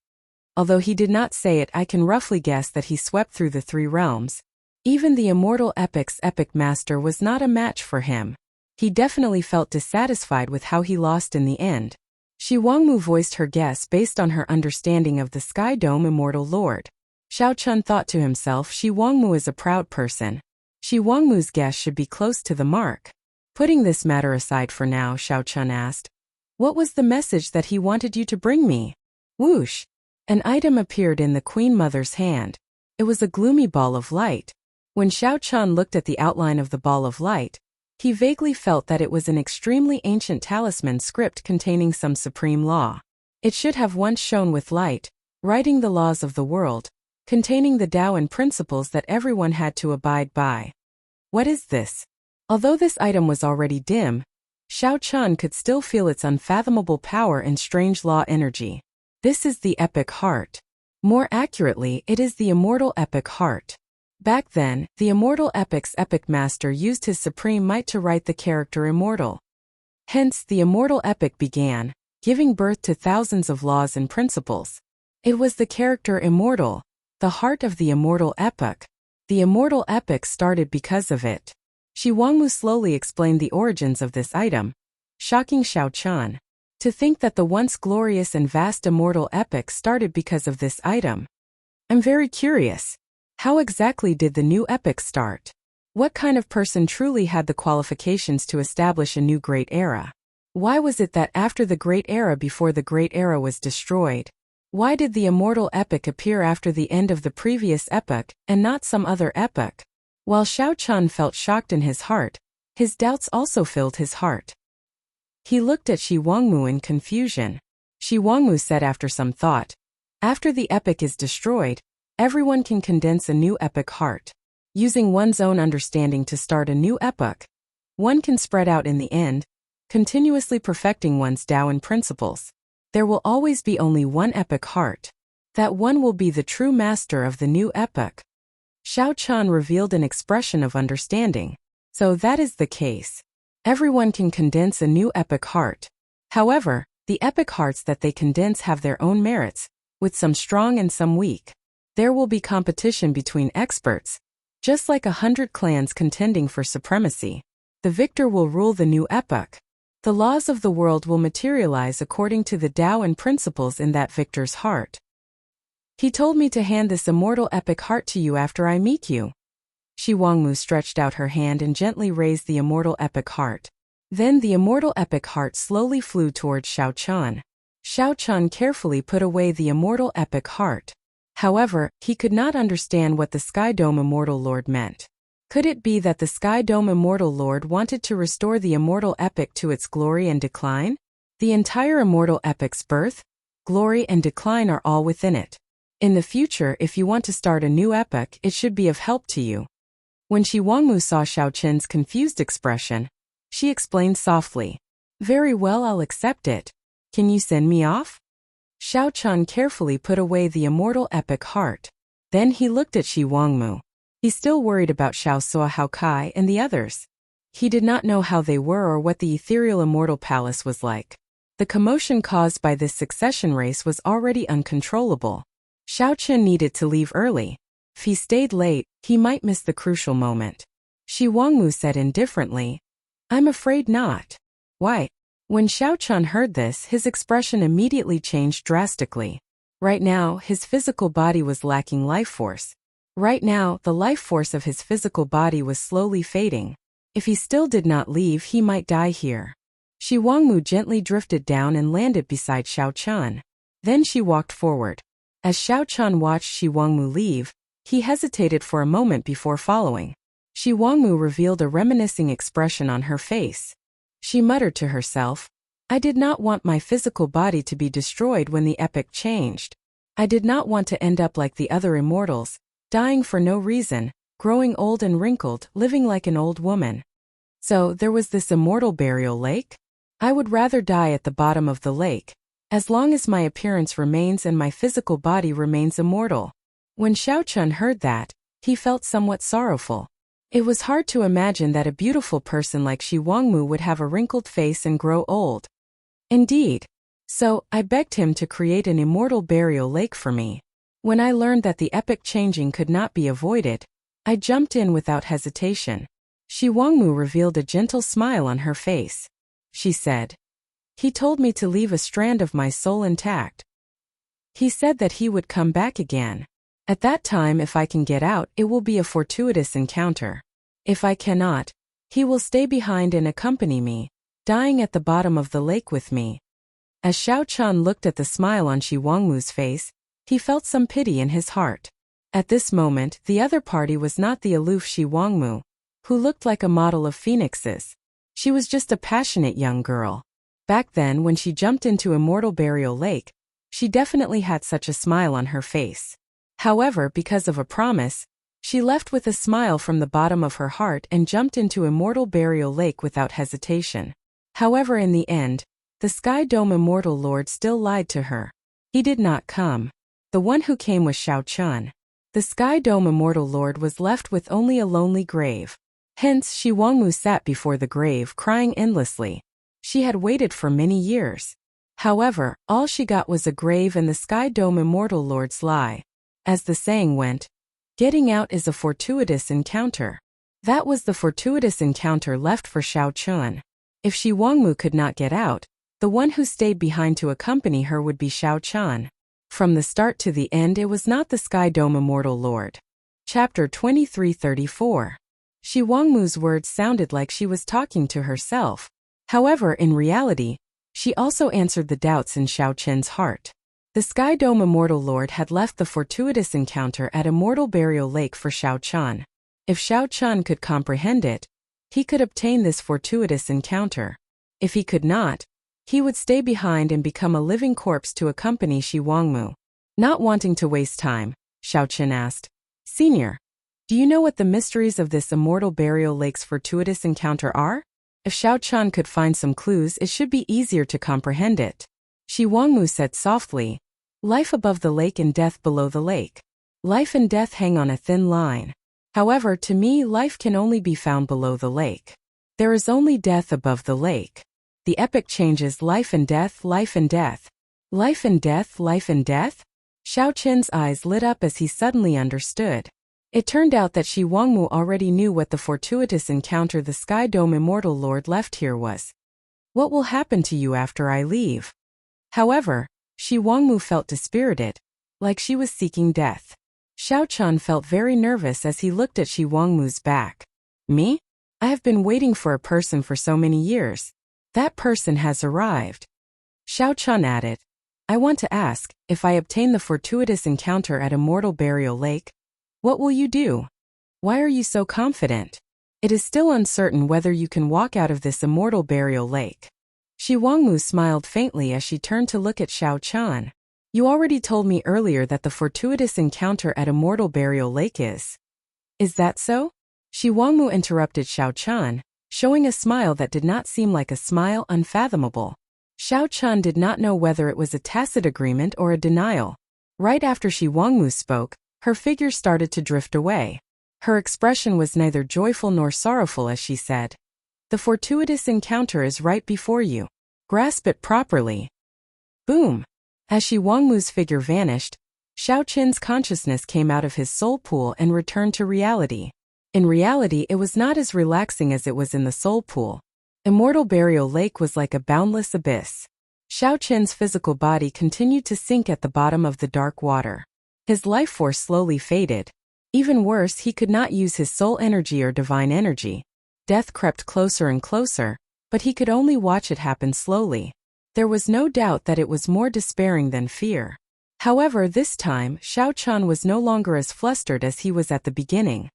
Speaker 1: Although he did not say it, I can roughly guess that he swept through the three realms. Even the Immortal Epic's epic master was not a match for him. He definitely felt dissatisfied with how he lost in the end. Shi Wangmu voiced her guess based on her understanding of the Sky Dome Immortal Lord. Shao Chun thought to himself, Shi Wangmu is a proud person. Shi Wangmu's guess should be close to the mark. Putting this matter aside for now, Shao Chun asked, "What was the message that he wanted you to bring me?" Whoosh! An item appeared in the Queen Mother's hand. It was a gloomy ball of light. When Shao Chun looked at the outline of the ball of light, He vaguely felt that it was an extremely ancient talisman script containing some supreme law. It should have once shone with light, writing the laws of the world, containing the Tao and principles that everyone had to abide by. What is this? Although this item was already dim, Xiao Chun could still feel its unfathomable power and strange law energy. This is the Epic Heart. More accurately, it is the Immortal Epic Heart. Back then, the Immortal Epic's Epic Master used his supreme might to write the character immortal. Hence, the Immortal Epic began, giving birth to thousands of laws and principles. It was the character immortal, the heart of the Immortal Epic. The Immortal Epic started because of it. Shi Wangmu slowly explained the origins of this item, shocking Xiao Chun. To think that the once glorious and vast Immortal Epic started because of this item. I'm very curious. How exactly did the new epic start? What kind of person truly had the qualifications to establish a new great era? Why was it that after the great era before the great era was destroyed? Why did the Immortal Epic appear after the end of the previous epoch, and not some other epoch? While Xiao Chun felt shocked in his heart, his doubts also filled his heart. He looked at Shi Wangmu in confusion. Shi Wangmu said after some thought, after the epic is destroyed, everyone can condense a new epic heart. Using one's own understanding to start a new epoch, one can spread out in the end, continuously perfecting one's Tao and principles. There will always be only one epic heart. That one will be the true master of the new epoch. Xiao Chun revealed an expression of understanding. So that is the case. Everyone can condense a new epic heart. However, the epic hearts that they condense have their own merits, with some strong and some weak. There will be competition between experts, just like 100 clans contending for supremacy. The victor will rule the new epoch. The laws of the world will materialize according to the Tao and principles in that victor's heart. He told me to hand this immortal epic heart to you after I meet you. Shi Wangmu stretched out her hand and gently raised the immortal epic heart. Then the immortal epic heart slowly flew towards Xiao Chun. Xiao Chun carefully put away the immortal epic heart. However, he could not understand what the Sky Dome Immortal Lord meant. Could it be that the Sky Dome Immortal Lord wanted to restore the immortal epic to its glory and decline? The entire immortal epic's birth, glory and decline are all within it. In the future, if you want to start a new epoch, it should be of help to you. When Shi Wangmu saw Xiao Chun's confused expression, she explained softly, very well, I'll accept it. Can you send me off? Xiao Chun carefully put away the immortal epic heart. Then he looked at Shi Wangmu. He still worried about Xiao Suo Hao Kai and the others. He did not know how they were or what the ethereal immortal palace was like. The commotion caused by this succession race was already uncontrollable. Xiao Chun needed to leave early. If he stayed late, he might miss the crucial moment. Shi Wangmu said indifferently, I'm afraid not. Why? When Xiao Chun heard this, his expression immediately changed drastically. Right now, his physical body was lacking life force. Right now, the life force of his physical body was slowly fading. If he still did not leave, he might die here. Shi Wangmu gently drifted down and landed beside Xiao Chun. Then she walked forward. As Xiao Chun watched Shi Wangmu leave, he hesitated for a moment before following. Shi Wangmu revealed a reminiscing expression on her face. She muttered to herself, I did not want my physical body to be destroyed when the epoch changed. I did not want to end up like the other immortals, dying for no reason, growing old and wrinkled, living like an old woman. So there was this immortal burial lake? I would rather die at the bottom of the lake, as long as my appearance remains and my physical body remains immortal. When Xiao Chun heard that, he felt somewhat sorrowful. It was hard to imagine that a beautiful person like Shi Wangmu would have a wrinkled face and grow old. Indeed. So, I begged him to create an immortal burial lake for me. When I learned that the epoch changing could not be avoided, I jumped in without hesitation. Shi Wangmu revealed a gentle smile on her face. She said, He told me to leave a strand of my soul intact. He said that he would come back again. At that time, if I can get out, it will be a fortuitous encounter. If I cannot, he will stay behind and accompany me, dying at the bottom of the lake with me. As Xiao Chun looked at the smile on Shi Wangmu's face, he felt some pity in his heart. At this moment, the other party was not the aloof Shi Wangmu, who looked like a model of phoenixes. She was just a passionate young girl. Back then, when she jumped into Immortal Burial Lake, she definitely had such a smile on her face. However, because of a promise, she left with a smile from the bottom of her heart and jumped into Immortal Burial Lake without hesitation. However, in the end, the Sky Dome Immortal Lord still lied to her. He did not come. The one who came was Xiao Chun. The Sky Dome Immortal Lord was left with only a lonely grave. Hence, Shi Wangmu sat before the grave crying endlessly. She had waited for many years. However, all she got was a grave and the Sky Dome Immortal Lord's lie. As the saying went, getting out is a fortuitous encounter. That was the fortuitous encounter left for Xiao Chun. If Shi Wangmu could not get out, the one who stayed behind to accompany her would be Xiao Chun. From the start to the end, it was not the Sky Dome Immortal Lord. Chapter 2334. Shi Wangmu's words sounded like she was talking to herself. However, in reality, she also answered the doubts in Xiao Chun's heart. The Sky Dome Immortal Lord had left the fortuitous encounter at Immortal Burial Lake for Xiao Chun. If Xiao Chun could comprehend it, he could obtain this fortuitous encounter. If he could not, he would stay behind and become a living corpse to accompany Shi Wangmu. Not wanting to waste time, Xiao Chun asked, "Senior, do you know what the mysteries of this Immortal Burial Lake's fortuitous encounter are?" If Xiao Chun could find some clues, it should be easier to comprehend it. Shi Wangmu said softly, "Life above the lake and death below the lake. Life and death hang on a thin line. However, to me, life can only be found below the lake. There is only death above the lake. The epic changes life and death, life and death. Life and death, life and death?" Xiao Chun's eyes lit up as he suddenly understood. It turned out that Shi Wangmu already knew what the fortuitous encounter the Sky Dome Immortal Lord left here was. "What will happen to you after I leave?" However, Shi Wangmu felt dispirited, like she was seeking death. Xiao Chun felt very nervous as he looked at Shi Wangmu's back. "Me? I have been waiting for a person for so many years. That person has arrived." Xiao Chun added, "I want to ask, if I obtain the fortuitous encounter at Immortal Burial Lake, what will you do? Why are you so confident? It is still uncertain whether you can walk out of this Immortal Burial Lake." Shi Wangmu smiled faintly as she turned to look at Xiao Chun. "You already told me earlier that the fortuitous encounter at Immortal Burial Lake is." "Is that so?" Shi Wangmu interrupted Xiao Chun, showing a smile that did not seem like a smile, unfathomable. Xiao Chun did not know whether it was a tacit agreement or a denial. Right after Shi Wangmu spoke, her figure started to drift away. Her expression was neither joyful nor sorrowful as she said, "The fortuitous encounter is right before you. Grasp it properly." Boom! As Shi Wangmu's figure vanished, Xiao Chun's consciousness came out of his soul pool and returned to reality. In reality, it was not as relaxing as it was in the soul pool. Immortal Burial Lake was like a boundless abyss. Xiao Chun's physical body continued to sink at the bottom of the dark water. His life force slowly faded. Even worse, he could not use his soul energy or divine energy. Death crept closer and closer, but he could only watch it happen slowly. There was no doubt that it was more despairing than fear. However, this time, Xiao Chun was no longer as flustered as he was at the beginning.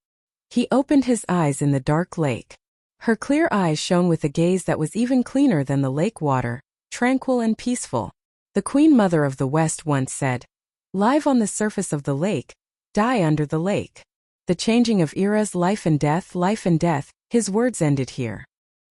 Speaker 1: He opened his eyes in the dark lake. Her clear eyes shone with a gaze that was even cleaner than the lake water, tranquil and peaceful. The Queen Mother of the West once said, "Live on the surface of the lake, die under the lake." The changing of eras, life and death, his words ended here.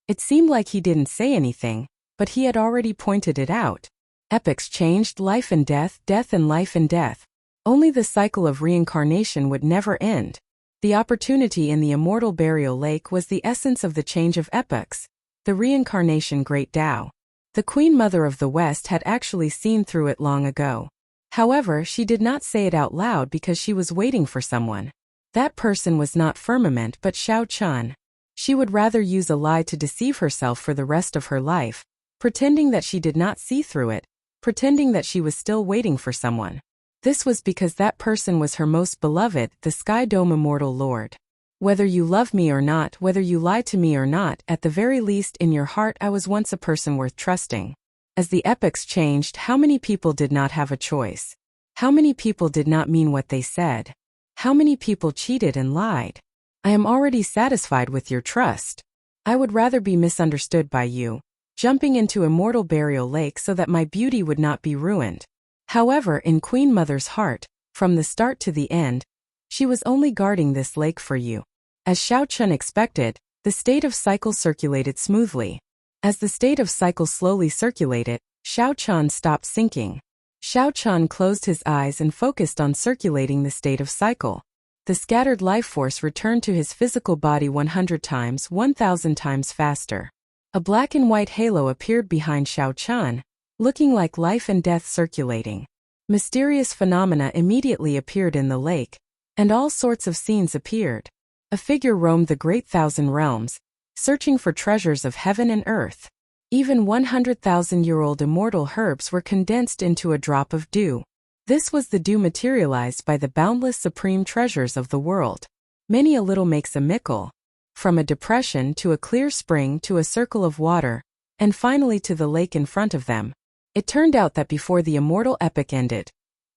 Speaker 1: It seemed like he didn't say anything, but he had already pointed it out. Epics changed, life and death and life and death. Only the cycle of reincarnation would never end. The opportunity in the Immortal Burial Lake was the essence of the change of epochs, the reincarnation Great Tao. The Queen Mother of the West had actually seen through it long ago. However, she did not say it out loud because she was waiting for someone. That person was not Firmament but Xiao Chun. She would rather use a lie to deceive herself for the rest of her life, pretending that she did not see through it, pretending that she was still waiting for someone. This was because that person was her most beloved, the Sky Dome Immortal Lord. Whether you love me or not, whether you lie to me or not, at the very least in your heart I was once a person worth trusting. As the epochs changed, how many people did not have a choice? How many people did not mean what they said? How many people cheated and lied? I am already satisfied with your trust. I would rather be misunderstood by you, jumping into Immortal Burial Lake so that my beauty would not be ruined. However, in Queen Mother's heart, from the start to the end, she was only guarding this lake for you. As Xiao Chun expected, the state of cycle circulated smoothly. As the state of cycle slowly circulated, Xiao Chun stopped sinking. Xiao Chun closed his eyes and focused on circulating the state of cycle. The scattered life force returned to his physical body 100 times, 1,000 times faster. A black and white halo appeared behind Xiao Chun, looking like life and death circulating. Mysterious phenomena immediately appeared in the lake, and all sorts of scenes appeared. A figure roamed the great 1,000 realms, searching for treasures of heaven and earth. Even 100,000-year-old immortal herbs were condensed into a drop of dew. This was the dew materialized by the boundless supreme treasures of the world. Many a little makes a mickle. From a depression to a clear spring to a circle of water, and finally to the lake in front of them. It turned out that before the immortal epic ended,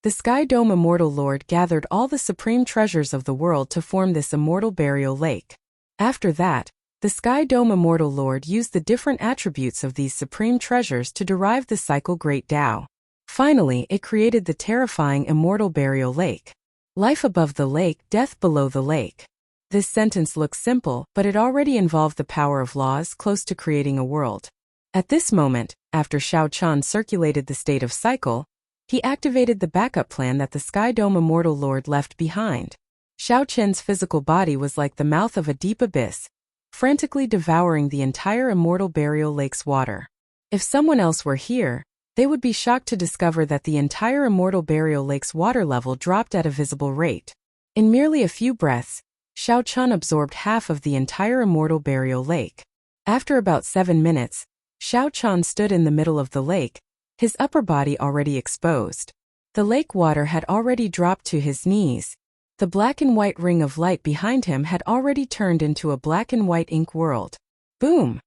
Speaker 1: the Sky Dome Immortal Lord gathered all the supreme treasures of the world to form this immortal burial lake. After that, the Sky Dome Immortal Lord used the different attributes of these supreme treasures to derive the cycle Great Tao. Finally, it created the terrifying immortal burial lake. Life above the lake, death below the lake. This sentence looks simple, but it already involved the power of laws close to creating a world. At this moment, after Xiao Chun circulated the state of cycle, he activated the backup plan that the Sky Dome Immortal Lord left behind. Xiao Chen's physical body was like the mouth of a deep abyss, frantically devouring the entire immortal burial lake's water. If someone else were here, they would be shocked to discover that the entire immortal burial lake's water level dropped at a visible rate. In merely a few breaths, Xiao Chun absorbed half of the entire immortal burial lake. After about 7 minutes, Xiao Chun stood in the middle of the lake, his upper body already exposed. The lake water had already dropped to his knees. The black and white ring of light behind him had already turned into a black and white ink world. Boom!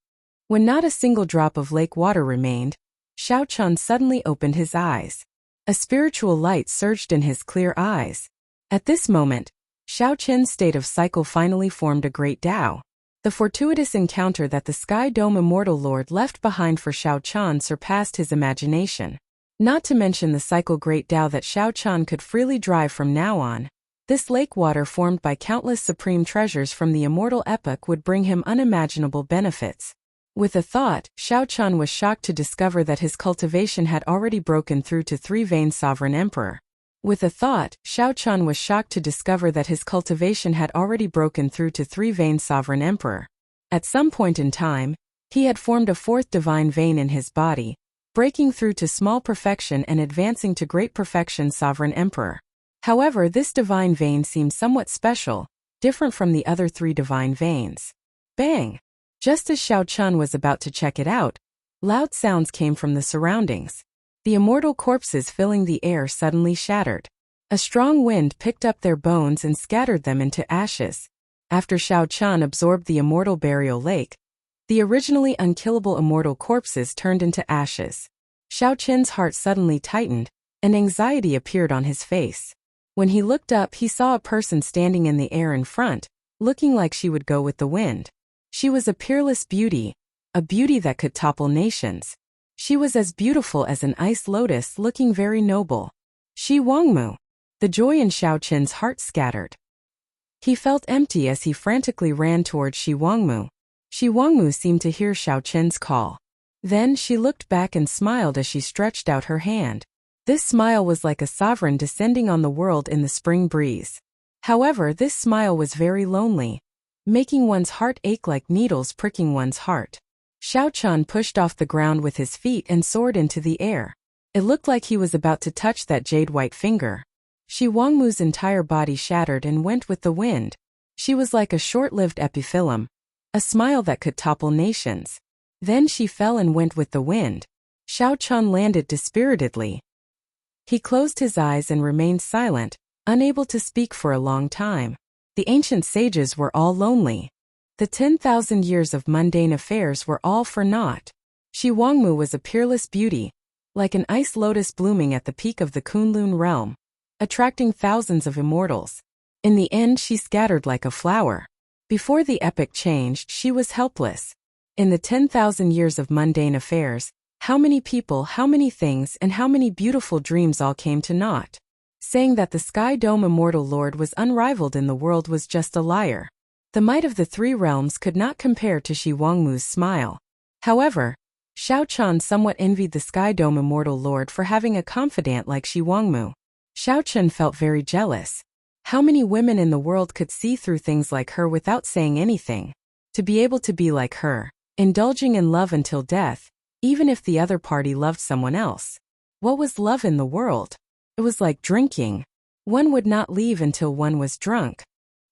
Speaker 1: When not a single drop of lake water remained, Xiao Chun suddenly opened his eyes. A spiritual light surged in his clear eyes. At this moment, Xiao Chen's state of cycle finally formed a great Tao. The fortuitous encounter that the Sky Dome Immortal Lord left behind for Xiao Chun surpassed his imagination. Not to mention the cycle Great Tao that Xiao Chun could freely drive from now on. This lake water formed by countless supreme treasures from the immortal epoch would bring him unimaginable benefits. With a thought, Xiao Chun was shocked to discover that his cultivation had already broken through to 3-vein Sovereign Emperor. With a thought, Xiao Chun was shocked to discover that his cultivation had already broken through to 3-vein Sovereign Emperor. At some point in time, he had formed a 4th divine vein in his body, breaking through to small perfection and advancing to great perfection Sovereign Emperor. However, this divine vein seemed somewhat special, different from the other 3 divine veins. Bang! Just as Xiao Chun was about to check it out, loud sounds came from the surroundings. The immortal corpses filling the air suddenly shattered. A strong wind picked up their bones and scattered them into ashes. After Xiao Chun absorbed the immortal burial lake, the originally unkillable immortal corpses turned into ashes. Xiao Chen's heart suddenly tightened, and anxiety appeared on his face. When he looked up, he saw a person standing in the air in front, looking like she would go with the wind. She was a peerless beauty, a beauty that could topple nations. She was as beautiful as an ice lotus, looking very noble. Shi Wangmu. The joy in Xiao Chen's heart scattered. He felt empty as he frantically ran towards Shi Wangmu. Shi Wangmu seemed to hear Xiao Chen's call. Then she looked back and smiled as she stretched out her hand. This smile was like a sovereign descending on the world in the spring breeze. However, this smile was very lonely, making one's heart ache like needles pricking one's heart. Xiao Chun pushed off the ground with his feet and soared into the air. It looked like he was about to touch that jade white finger. Shi Wangmu's entire body shattered and went with the wind. She was like a short-lived epiphyllum, a smile that could topple nations. Then she fell and went with the wind. Xiao Chun landed dispiritedly. He closed his eyes and remained silent, unable to speak for a long time. The ancient sages were all lonely. The 10,000 years of mundane affairs were all for naught. Shi Wangmu was a peerless beauty, like an ice lotus blooming at the peak of the Kunlun realm, attracting thousands of immortals. In the end, she scattered like a flower. Before the epic changed, she was helpless. In the 10,000 years of mundane affairs, how many people, how many things, and how many beautiful dreams all came to naught. Saying that the Sky Dome Immortal Lord was unrivaled in the world was just a liar. The might of the three realms could not compare to Shi Wangmu's smile. However, Xiao Chen somewhat envied the Sky Dome Immortal Lord for having a confidant like Shi Wangmu. Xiao Chen felt very jealous. How many women in the world could see through things like her without saying anything? To be able to be like her, indulging in love until death, even if the other party loved someone else. What was love in the world? It was like drinking. One would not leave until one was drunk.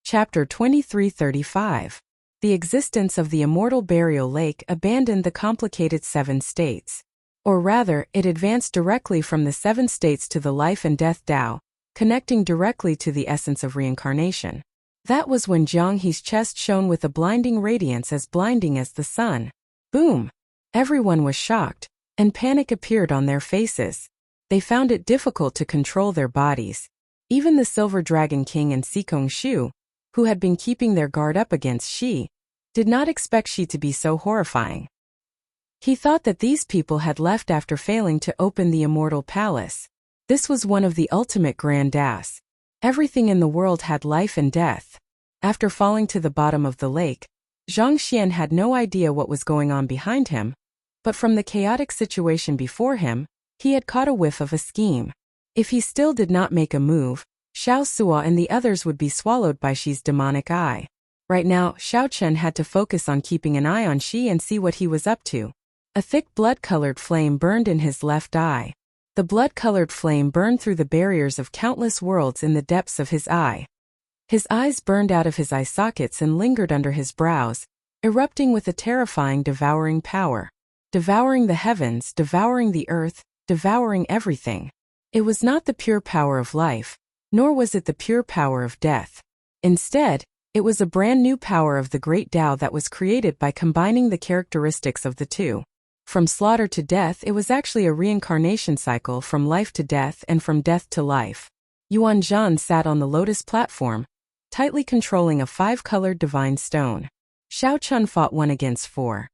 Speaker 1: Chapter 2335. The existence of the immortal burial lake abandoned the complicated 7 states. Or rather, it advanced directly from the 7 states to the life and death Tao, connecting directly to the essence of reincarnation. That was when Jiang He's chest shone with a blinding radiance as blinding as the sun. Boom! Everyone was shocked, and panic appeared on their faces. They found it difficult to control their bodies. Even the Silver Dragon King and Sikong Shu, who had been keeping their guard up against Shi, did not expect Shi to be so horrifying. He thought that these people had left after failing to open the immortal palace. This was one of the ultimate grand ass. Everything in the world had life and death. After falling to the bottom of the lake, Zhang Xian had no idea what was going on behind him, but from the chaotic situation before him, he had caught a whiff of a scheme. If he still did not make a move, Xiao Suo and the others would be swallowed by Shi's demonic eye. Right now, Xiao Chen had to focus on keeping an eye on Shi and see what he was up to. A thick blood-colored flame burned in his left eye. The blood-colored flame burned through the barriers of countless worlds in the depths of his eye. His eyes burned out of his eye sockets and lingered under his brows, erupting with a terrifying devouring power. Devouring the heavens, devouring the earth, devouring everything. It was not the pure power of life, nor was it the pure power of death. Instead, it was a brand new power of the great Tao that was created by combining the characteristics of the two. From slaughter to death, it was actually a reincarnation cycle from life to death and from death to life. Yuan Zhan sat on the lotus platform, tightly controlling a 5-colored divine stone. Xiao Chun fought 1 against 4.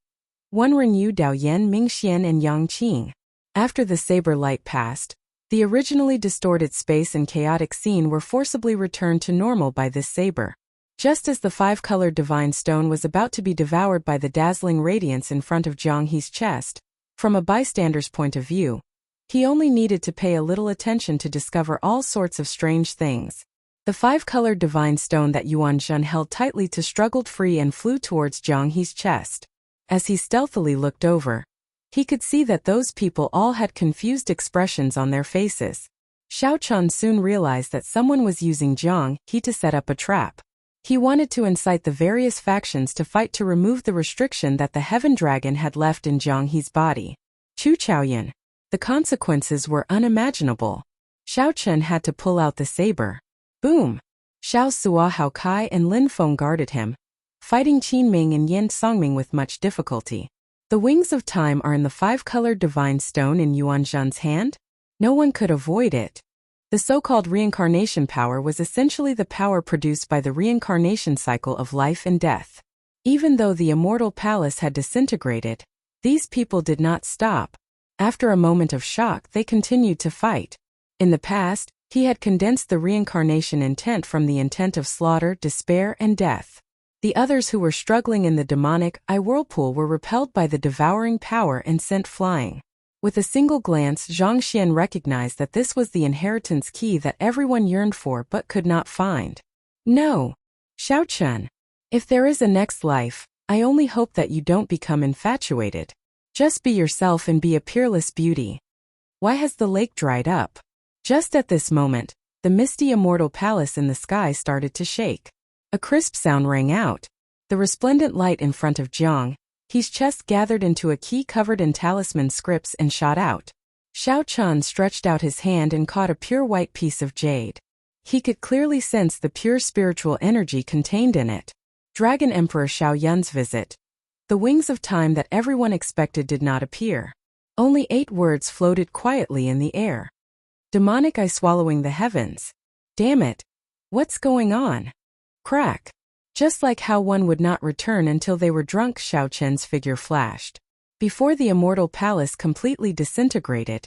Speaker 1: 1 Renyu Dao Yan Mingxian and Yang Qing. After the saber light passed, the originally distorted space and chaotic scene were forcibly returned to normal by this saber. Just as the 5-colored divine stone was about to be devoured by the dazzling radiance in front of Jiang He's chest, from a bystander's point of view, he only needed to pay a little attention to discover all sorts of strange things. The 5-colored divine stone that Yuan Zhen held tightly to struggled free and flew towards Jiang He's chest. As he stealthily looked over, he could see that those people all had confused expressions on their faces. Xiao Chun soon realized that someone was using Jiang He to set up a trap. He wanted to incite the various factions to fight to remove the restriction that the Heaven Dragon had left in Jiang He's body. Chu Chaoyan. The consequences were unimaginable. Xiao Chen had to pull out the saber. Boom! Xiao Suo Hao Kai and Lin Feng guarded him, fighting Qin Ming and Yin Songming with much difficulty. The wings of time are in the 5-colored divine stone in Yuan Zhen's hand? No one could avoid it. The so-called reincarnation power was essentially the power produced by the reincarnation cycle of life and death. Even though the immortal palace had disintegrated, these people did not stop. After a moment of shock, they continued to fight. In the past, he had condensed the reincarnation intent from the intent of slaughter, despair, and death. The others who were struggling in the demonic eye whirlpool were repelled by the devouring power and sent flying. With a single glance, Zhang Xian recognized that this was the inheritance key that everyone yearned for but could not find. No! Xiao Chen. If there is a next life, I only hope that you don't become infatuated. Just be yourself and be a peerless beauty. Why has the lake dried up? Just at this moment, the misty immortal palace in the sky started to shake. A crisp sound rang out. The resplendent light in front of Jiang He's chest gathered into a key covered in talisman scripts and shot out. Xiao Chun stretched out his hand and caught a pure white piece of jade. He could clearly sense the pure spiritual energy contained in it. Dragon Emperor Xiao Yun's visit. The wings of time that everyone expected did not appear. Only 8 words floated quietly in the air. Demonic eye swallowing the heavens. Damn it! What's going on? Crack. Just like how one would not return until they were drunk, Xiao Chen's figure flashed. Before the immortal palace completely disintegrated,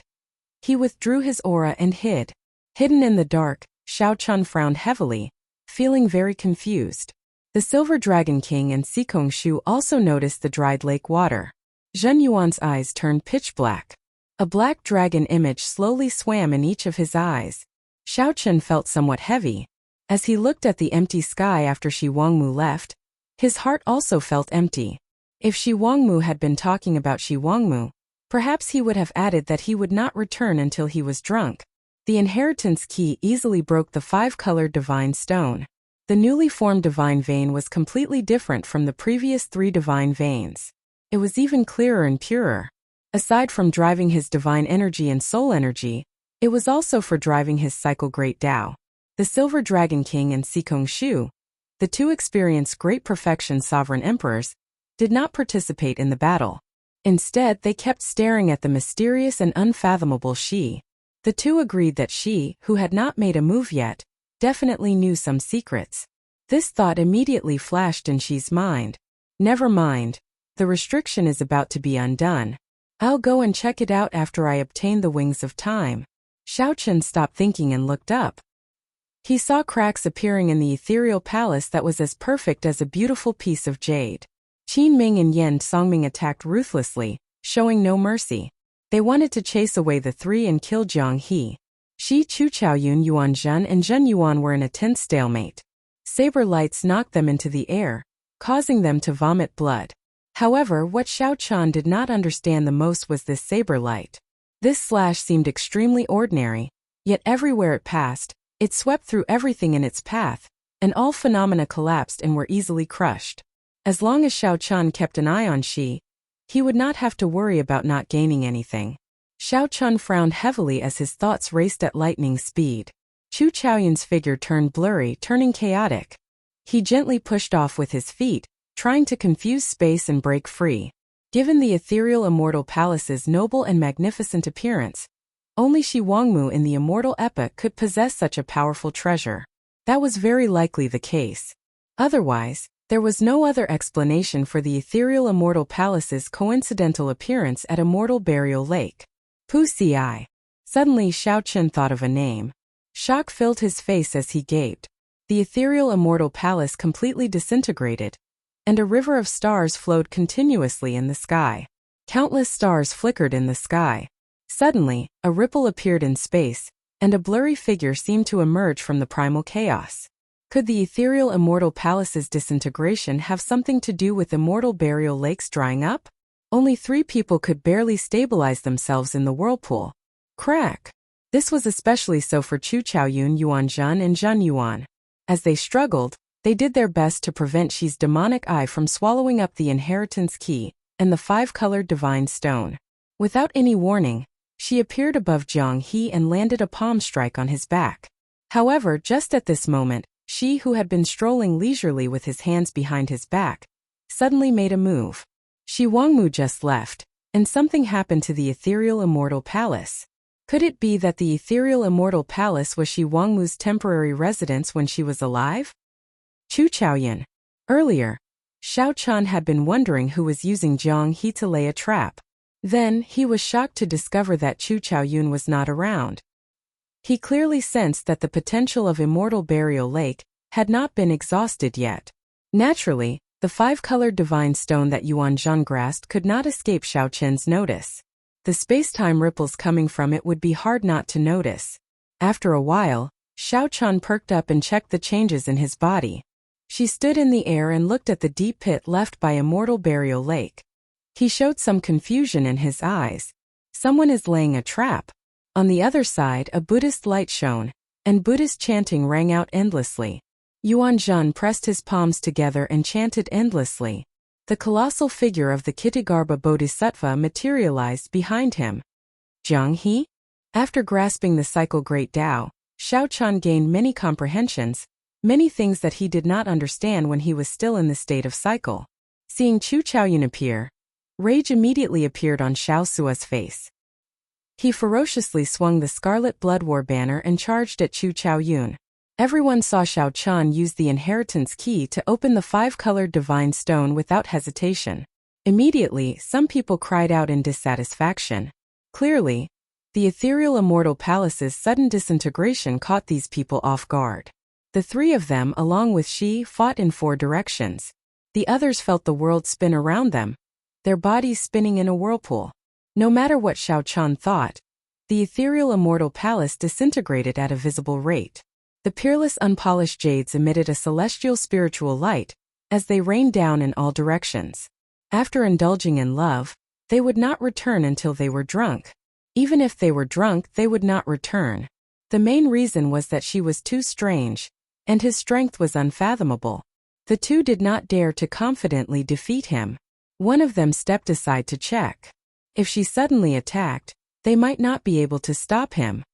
Speaker 1: he withdrew his aura and hid. Hidden in the dark, Xiao Chen frowned heavily, feeling very confused. The Silver Dragon King and Sikong Shu also noticed the dried lake water. Zhen Yuan's eyes turned pitch black. A black dragon image slowly swam in each of his eyes. Xiao Chen felt somewhat heavy. As he looked at the empty sky after Shi Wangmu left, his heart also felt empty. If Shi Wangmu had been talking about Shi Wangmu, perhaps he would have added that he would not return until he was drunk. The inheritance key easily broke the 5-colored divine stone. The newly formed divine vein was completely different from the previous 3 divine veins. It was even clearer and purer. Aside from driving his divine energy and soul energy, it was also for driving his cycle Great Tao. The Silver Dragon King and Sikong Shu, the 2 experienced great perfection sovereign emperors, did not participate in the battle. Instead, they kept staring at the mysterious and unfathomable Shi. The 2 agreed that Shi, who had not made a move yet, definitely knew some secrets. This thought immediately flashed in Shi's mind. Never mind, the restriction is about to be undone. I'll go and check it out after I obtain the wings of time. Xiao Chen stopped thinking and looked up. He saw cracks appearing in the ethereal palace that was as perfect as a beautiful piece of jade. Qin Ming and Yan Songming attacked ruthlessly, showing no mercy. They wanted to chase away the 3 and kill Jiang He. Shi Chuchaoyun, Yuan Zhen and Zhen Yuan were in a tense stalemate. Saber lights knocked them into the air, causing them to vomit blood. However, what Xiao Chen did not understand the most was this saber light. This slash seemed extremely ordinary, yet everywhere it passed, it swept through everything in its path, and all phenomena collapsed and were easily crushed. As long as Xiao Chen kept an eye on Shi, he would not have to worry about not gaining anything. Xiao Chen frowned heavily as his thoughts raced at lightning speed. Chu Chaoyun's figure turned blurry, turning chaotic. He gently pushed off with his feet, trying to confuse space and break free. Given the ethereal immortal palace's noble and magnificent appearance, only Shi Wangmu in the immortal epoch could possess such a powerful treasure. That was very likely the case. Otherwise, there was no other explanation for the ethereal immortal palace's coincidental appearance at Immortal Burial Lake. Pu Ci. Suddenly Xiao Chen thought of a name. Shock filled his face as he gaped. The ethereal immortal palace completely disintegrated, and a river of stars flowed continuously in the sky. Countless stars flickered in the sky. Suddenly, a ripple appeared in space, and a blurry figure seemed to emerge from the primal chaos. Could the ethereal immortal palace's disintegration have something to do with Immortal Burial Lake's drying up? Only 3 people could barely stabilize themselves in the whirlpool. Crack! This was especially so for Chu Chaoyun, Yuan Zhen and Zhen Yuan. As they struggled, they did their best to prevent Shi's demonic eye from swallowing up the inheritance key and the 5-colored divine stone. Without any warning, Shi appeared above Jiang He and landed a palm strike on his back. However, just at this moment, Shi, who had been strolling leisurely with his hands behind his back, suddenly made a move. Shi Wangmu just left, and something happened to the ethereal immortal palace. Could it be that the ethereal immortal palace was Shi Wangmu's temporary residence when she was alive? Chu Chaoyun. Earlier, Xiao Chen had been wondering who was using Jiang He to lay a trap. Then, he was shocked to discover that Chu Chaoyun was not around. He clearly sensed that the potential of Immortal Burial Lake had not been exhausted yet. Naturally, the 5-colored divine stone that Yuan Zhen grasped could not escape Xiao Chen's notice. The space-time ripples coming from it would be hard not to notice. After a while, Xiao Chen perked up and checked the changes in his body. She stood in the air and looked at the deep pit left by Immortal Burial Lake. He showed some confusion in his eyes. Someone is laying a trap. On the other side, a Buddhist light shone, and Buddhist chanting rang out endlessly. Yuan Zhen pressed his palms together and chanted endlessly. The colossal figure of the Kitagarbha Bodhisattva materialized behind him. Jiang He? After grasping the cycle Great Tao, Xiao Chen gained many comprehensions, many things that he did not understand when he was still in the state of cycle. Seeing Chu Chaoyun appear, rage immediately appeared on Xiao Sua's face. He ferociously swung the Scarlet Blood War banner and charged at Chu Chaoyun. Everyone saw Xiao Qian use the inheritance key to open the five-colored divine stone without hesitation. Immediately, some people cried out in dissatisfaction. Clearly, the ethereal immortal palace's sudden disintegration caught these people off guard. The three of them, along with Shi, fought in four directions. The others felt the world spin around them, their bodies spinning in a whirlpool. No matter what Xiao Qian thought, the ethereal immortal palace disintegrated at a visible rate. The peerless unpolished jades emitted a celestial spiritual light as they rained down in all directions. After indulging in love, they would not return until they were drunk. Even if they were drunk, they would not return. The main reason was that she was too strange, and his strength was unfathomable. The two did not dare to confidently defeat him. One of them stepped aside to check. If she suddenly attacked, they might not be able to stop him.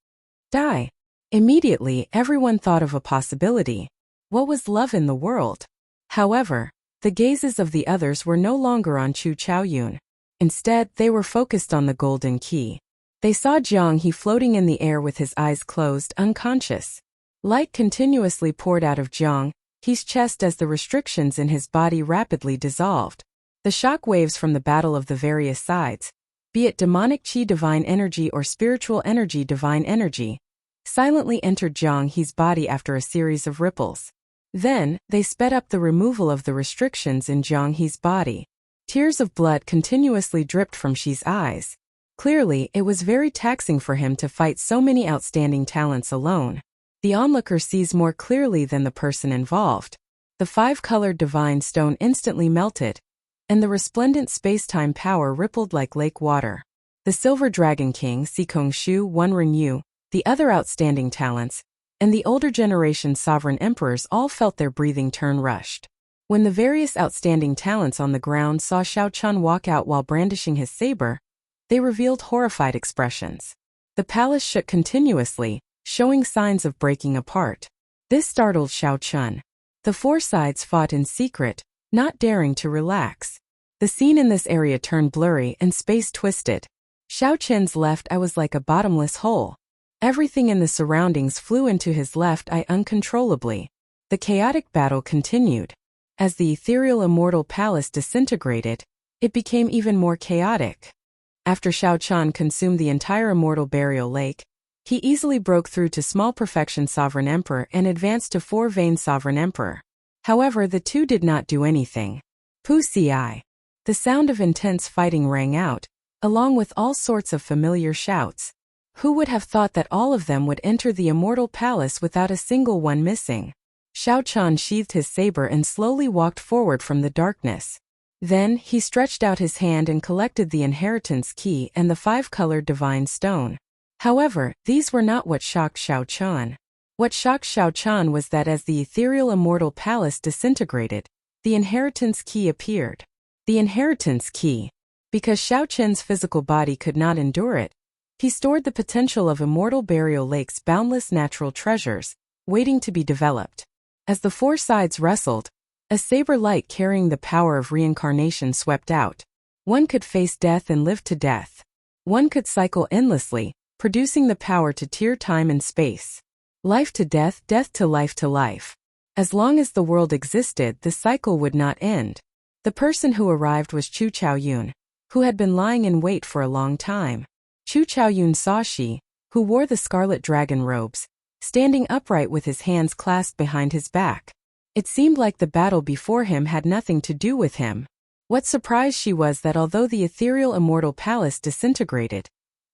Speaker 1: Die. Immediately, everyone thought of a possibility. What was love in the world? However, the gazes of the others were no longer on Chu Chaoyun. Instead, they were focused on the golden key. They saw Jiang He floating in the air with his eyes closed, unconscious. Light continuously poured out of Jiang He's chest as the restrictions in his body rapidly dissolved. The shock waves from the battle of the various sides, be it demonic qi divine energy or spiritual energy divine energy, silently entered Jiang He's body after a series of ripples. Then, they sped up the removal of the restrictions in Jiang He's body. Tears of blood continuously dripped from Shi's eyes. Clearly, it was very taxing for him to fight so many outstanding talents alone. The onlooker sees more clearly than the person involved. The five-colored divine stone instantly melted, and the resplendent space-time power rippled like lake water. The Silver Dragon King, Sikong Shu, Wenren Yu, the other outstanding talents, and the older generation sovereign emperors all felt their breathing turn rushed. When the various outstanding talents on the ground saw Xiao Qian walk out while brandishing his saber, they revealed horrified expressions. The palace shook continuously, showing signs of breaking apart. This startled Xiao Qian. The four sides fought in secret, not daring to relax. The scene in this area turned blurry and space twisted. Xiao Qian's left eye was like a bottomless hole. Everything in the surroundings flew into his left eye uncontrollably. The chaotic battle continued. As the ethereal immortal palace disintegrated, it became even more chaotic. After Xiao Qian consumed the entire immortal burial lake, he easily broke through to small perfection sovereign emperor and advanced to four vein sovereign emperor. However, the two did not do anything. Pu Ci. The sound of intense fighting rang out, along with all sorts of familiar shouts. Who would have thought that all of them would enter the immortal palace without a single one missing? Xiao Qian sheathed his saber and slowly walked forward from the darkness. Then, he stretched out his hand and collected the inheritance key and the five-colored divine stone. However, these were not what shocked Xiao Qian. What shocked Xiao Qian was that as the ethereal immortal palace disintegrated, the inheritance key appeared. The inheritance key. Because Xiao Qian's physical body could not endure it, he stored the potential of immortal burial lake's boundless natural treasures, waiting to be developed. As the four sides wrestled, a saber light carrying the power of reincarnation swept out. One could face death and live to death. One could cycle endlessly, producing the power to tear time and space. Life to death, death to life to life. As long as the world existed, the cycle would not end. The person who arrived was Chu Chaoyun, who had been lying in wait for a long time. Chu Chaoyun saw Shi, who wore the scarlet dragon robes, standing upright with his hands clasped behind his back. It seemed like the battle before him had nothing to do with him. What surprised Shi was that although the ethereal immortal palace disintegrated,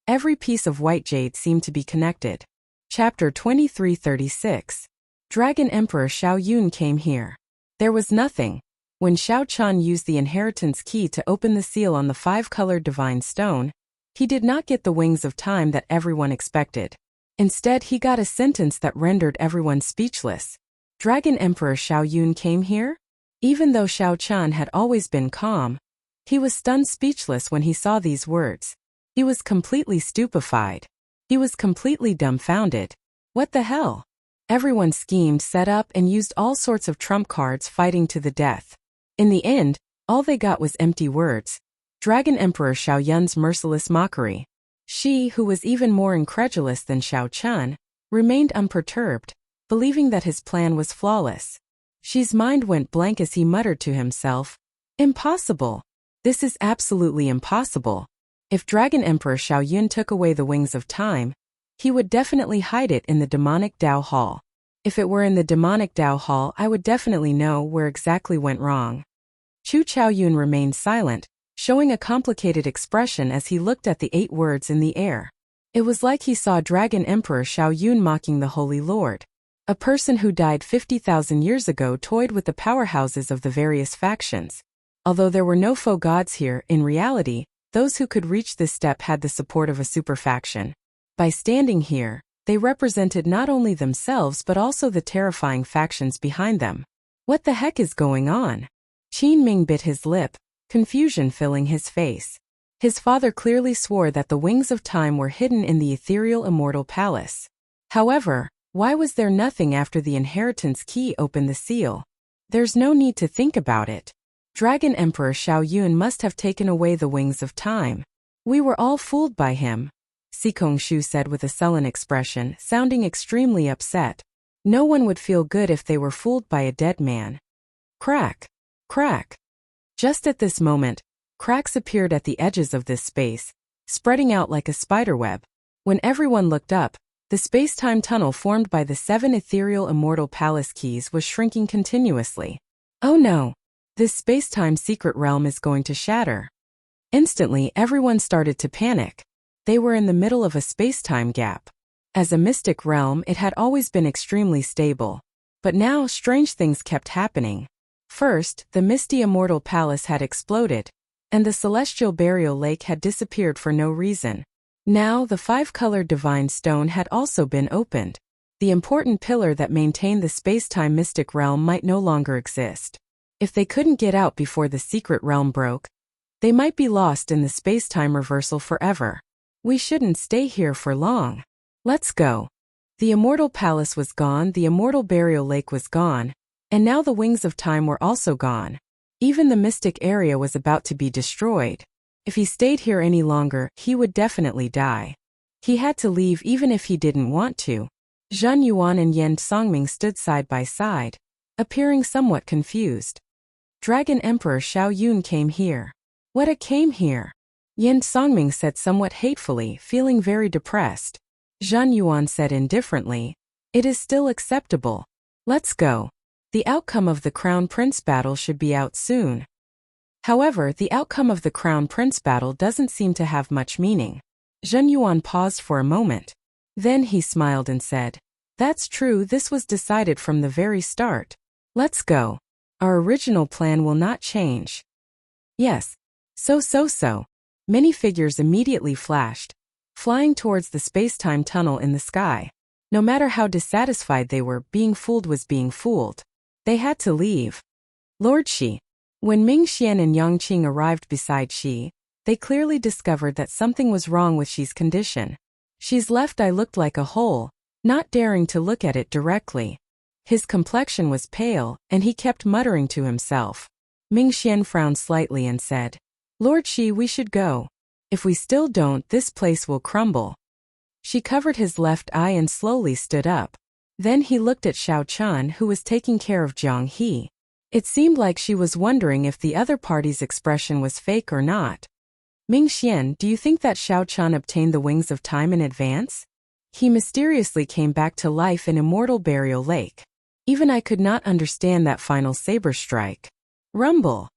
Speaker 1: every piece of white jade seemed to be connected. Chapter 2336. Dragon Emperor Xiao Yun came here. There was nothing. When Xiao Qian used the inheritance key to open the seal on the five-colored divine stone, he did not get the wings of time that everyone expected. Instead, he got a sentence that rendered everyone speechless. Dragon Emperor Xiao Yun came here? Even though Xiao Qian had always been calm, he was stunned speechless when he saw these words. He was completely stupefied. He was completely dumbfounded. What the hell? Everyone schemed, set up, and used all sorts of trump cards fighting to the death. In the end, all they got was empty words. Dragon Emperor Xiao Yun's merciless mockery. Shi, who was even more incredulous than Xiao Qian, remained unperturbed. believing that his plan was flawless. Xi's mind went blank as he muttered to himself, "Impossible. This is absolutely impossible. If Dragon Emperor Xiaoyun took away the wings of time, he would definitely hide it in the demonic Dao Hall. If it were in the demonic Dao Hall, I would definitely know where exactly went wrong." Chu Qiaoyun remained silent, showing a complicated expression as he looked at the 8 words in the air. It was like he saw Dragon Emperor Xiaoyun mocking the Holy Lord. A person who died 50,000 years ago toyed with the powerhouses of the various factions. Although there were no faux gods here, in reality, those who could reach this step had the support of a super faction. By standing here, they represented not only themselves but also the terrifying factions behind them. What the heck is going on? Qin Ming bit his lip, confusion filling his face. His father clearly swore that the wings of time were hidden in the ethereal immortal palace. However, why was there nothing after the inheritance key opened the seal? There's no need to think about it. Dragon Emperor Xiaoyun must have taken away the wings of time. We were all fooled by him, Sikong Shu said with a sullen expression, sounding extremely upset. No one would feel good if they were fooled by a dead man. Crack! Crack! Just at this moment, cracks appeared at the edges of this space, spreading out like a spiderweb. When everyone looked up, the space-time tunnel formed by the 7 ethereal immortal palace keys was shrinking continuously. Oh no! This space-time secret realm is going to shatter. Instantly, everyone started to panic. They were in the middle of a space-time gap. As a mystic realm, it had always been extremely stable. But now, strange things kept happening. First, the misty immortal palace had exploded, and the celestial burial lake had disappeared for no reason. Now, the 5-colored divine stone had also been opened. The important pillar that maintained the space-time mystic realm might no longer exist. If they couldn't get out before the secret realm broke, they might be lost in the space-time reversal forever. We shouldn't stay here for long. Let's go. The immortal palace was gone, the immortal burial lake was gone, and now the wings of time were also gone. Even the mystic area was about to be destroyed. If he stayed here any longer, he would definitely die. He had to leave even if he didn't want to. Zhen Yuan and Yan Songming stood side by side, appearing somewhat confused. Dragon Emperor Xiaoyun came here. What came here? Yan Songming said somewhat hatefully, feeling very depressed. Zhen Yuan said indifferently, "It is still acceptable. Let's go. The outcome of the Crown Prince battle should be out soon." However, the outcome of the Crown Prince battle doesn't seem to have much meaning. Zhen Yuan paused for a moment. Then he smiled and said, "That's true, this was decided from the very start. Let's go. Our original plan will not change." Yes. So. Many figures immediately flashed, flying towards the space-time tunnel in the sky. No matter how dissatisfied they were, being fooled was being fooled. They had to leave. Lord Xi. When Ming Xian and Yang Qing arrived beside Xi, they clearly discovered that something was wrong with Xi's condition. Xi's left eye looked like a hole, not daring to look at it directly. His complexion was pale, and he kept muttering to himself. Ming Xian frowned slightly and said, "Lord Xi, we should go. If we still don't, this place will crumble." Xi covered his left eye and slowly stood up. Then he looked at Xiao Chun, who was taking care of Jiang He. It seemed like she was wondering if the other party's expression was fake or not. "Ming Xian, do you think that Xiao Chun obtained the wings of time in advance? He mysteriously came back to life in Immortal Burial Lake. Even I could not understand that final saber strike." Rumble.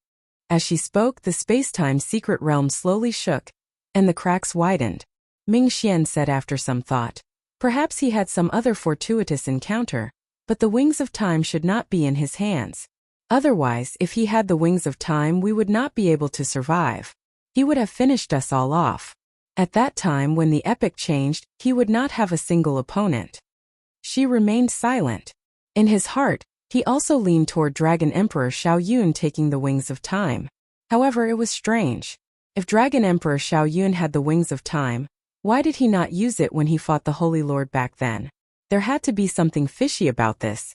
Speaker 1: As she spoke, the space-time secret realm slowly shook, and the cracks widened. Ming Xian said after some thought, perhaps he had some other fortuitous encounter, but the wings of time should not be in his hands. Otherwise, if he had the wings of time, we would not be able to survive. He would have finished us all off. At that time, when the epic changed, he would not have a single opponent. She remained silent. In his heart, he also leaned toward Dragon Emperor Xiaoyun taking the wings of time. However, it was strange. If Dragon Emperor Xiaoyun had the wings of time, why did he not use it when he fought the Holy Lord back then? There had to be something fishy about this.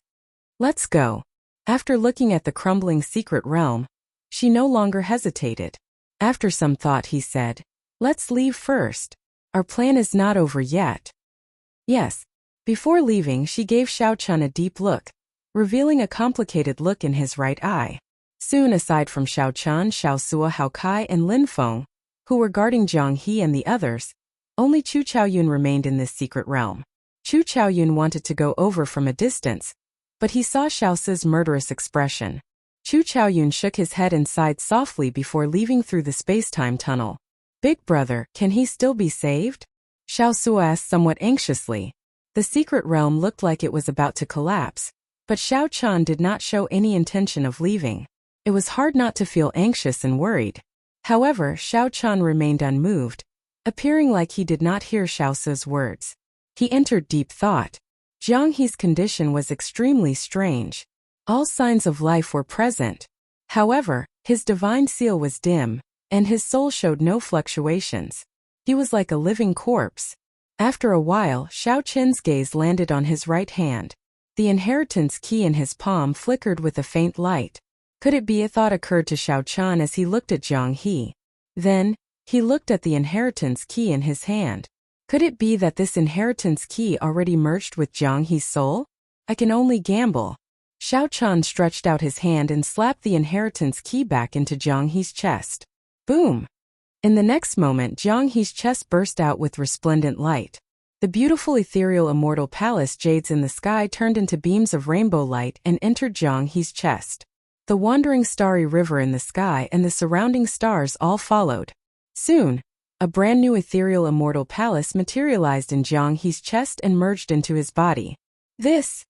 Speaker 1: Let's go. After looking at the crumbling secret realm, she no longer hesitated. After some thought, he said, "Let's leave first. Our plan is not over yet." Yes. Before leaving, she gave Xiao Chun a deep look, revealing a complicated look in his right eye. Soon, aside from Xiao Chun, Xiao Sua, Hao Kai, and Lin Feng, who were guarding Jiang He and the others, only Chu Chaoyun remained in this secret realm. Chu Chaoyun wanted to go over from a distance, but he saw Xiao Su's murderous expression. Chu Chaoyun shook his head and sighed softly before leaving through the space-time tunnel. Big brother, can he still be saved? Xiao Sua asked somewhat anxiously. The secret realm looked like it was about to collapse, but Xiao Chun did not show any intention of leaving. It was hard not to feel anxious and worried. However, Xiao Chun remained unmoved, appearing like he did not hear Xiao Su's words. He entered deep thought. Jiang He's condition was extremely strange. All signs of life were present. However, his divine seal was dim, and his soul showed no fluctuations. He was like a living corpse. After a while, Xiao Chen's gaze landed on his right hand. The inheritance key in his palm flickered with a faint light. Could it be? A thought occurred to Xiao Chun as he looked at Jiang He. Then, he looked at the inheritance key in his hand. Could it be that this inheritance key already merged with Jiang He's soul? I can only gamble. Xiao Chun stretched out his hand and slapped the inheritance key back into Jiang He's chest. Boom! In the next moment, Jiang He's chest burst out with resplendent light. The beautiful ethereal immortal palace jades in the sky turned into beams of rainbow light and entered Jiang He's chest. The wandering starry river in the sky and the surrounding stars all followed. Soon, a brand new ethereal immortal palace materialized in Jiang He's chest and merged into his body. This!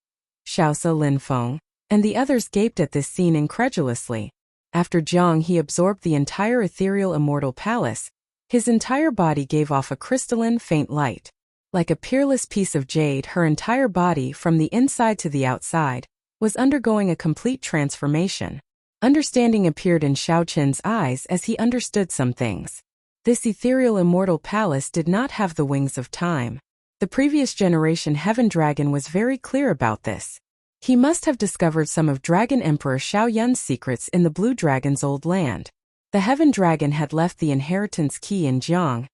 Speaker 1: Xiaosa, Lin Feng, and the others gaped at this scene incredulously. After Jiang He absorbed the entire ethereal immortal palace, his entire body gave off a crystalline, faint light. Like a peerless piece of jade, her entire body, from the inside to the outside, was undergoing a complete transformation. Understanding appeared in Xiao Chen's eyes as he understood some things. This ethereal immortal palace did not have the wings of time. The previous generation Heaven Dragon was very clear about this. He must have discovered some of Dragon Emperor Xiao Yun's secrets in the Blue Dragon's old land. The Heaven Dragon had left the inheritance key in Jiang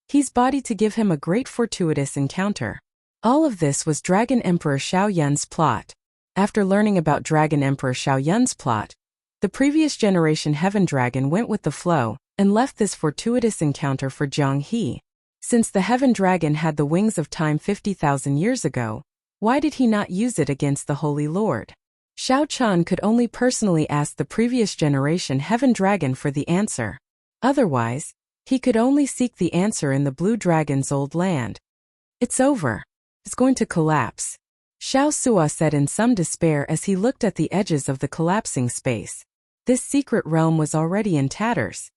Speaker 1: He's body to give him a great fortuitous encounter. All of this was Dragon Emperor Xiao Yun's plot. After learning about Dragon Emperor Xiao Yun's plot, the previous generation Heaven Dragon went with the flow and left this fortuitous encounter for Jiang He. Since the Heaven Dragon had the wings of time 50,000 years ago, why did he not use it against the Holy Lord? Xiao Chun could only personally ask the previous generation Heaven Dragon for the answer. Otherwise, he could only seek the answer in the Blue Dragon's old land. It's over. It's going to collapse. Xiao Sua said in some despair as he looked at the edges of the collapsing space. This secret realm was already in tatters.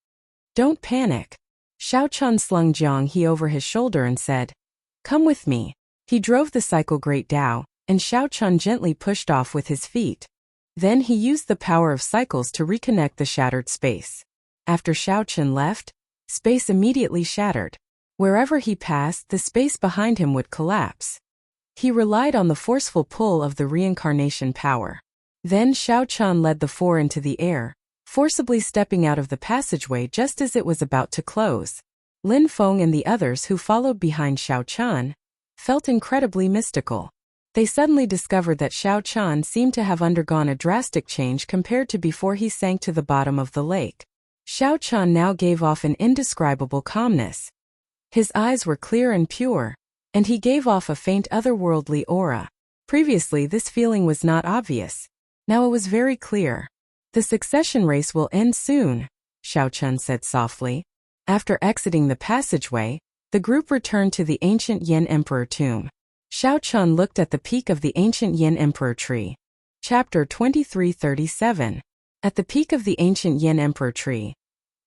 Speaker 1: Don't panic. Xiao Chun slung Jiang He over his shoulder and said, "Come with me." He drove the cycle Great Tao, and Xiao Chun gently pushed off with his feet. Then he used the power of cycles to reconnect the shattered space. After Xiao Chun left, space immediately shattered. Wherever he passed, the space behind him would collapse. He relied on the forceful pull of the reincarnation power. Then Xiao Chun led the four into the air, forcibly stepping out of the passageway just as it was about to close. Lin Feng and the others who followed behind Xiao Chun felt incredibly mystical. They suddenly discovered that Xiao Chun seemed to have undergone a drastic change compared to before he sank to the bottom of the lake. Xiao Chun now gave off an indescribable calmness. His eyes were clear and pure, and he gave off a faint otherworldly aura. Previously, this feeling was not obvious. Now it was very clear. The succession race will end soon, Xiao Chun said softly. After exiting the passageway, the group returned to the ancient Yin Emperor tomb. Xiao Chun looked at the peak of the ancient Yin Emperor tree. Chapter 2337. At the peak of the ancient Yin Emperor tree,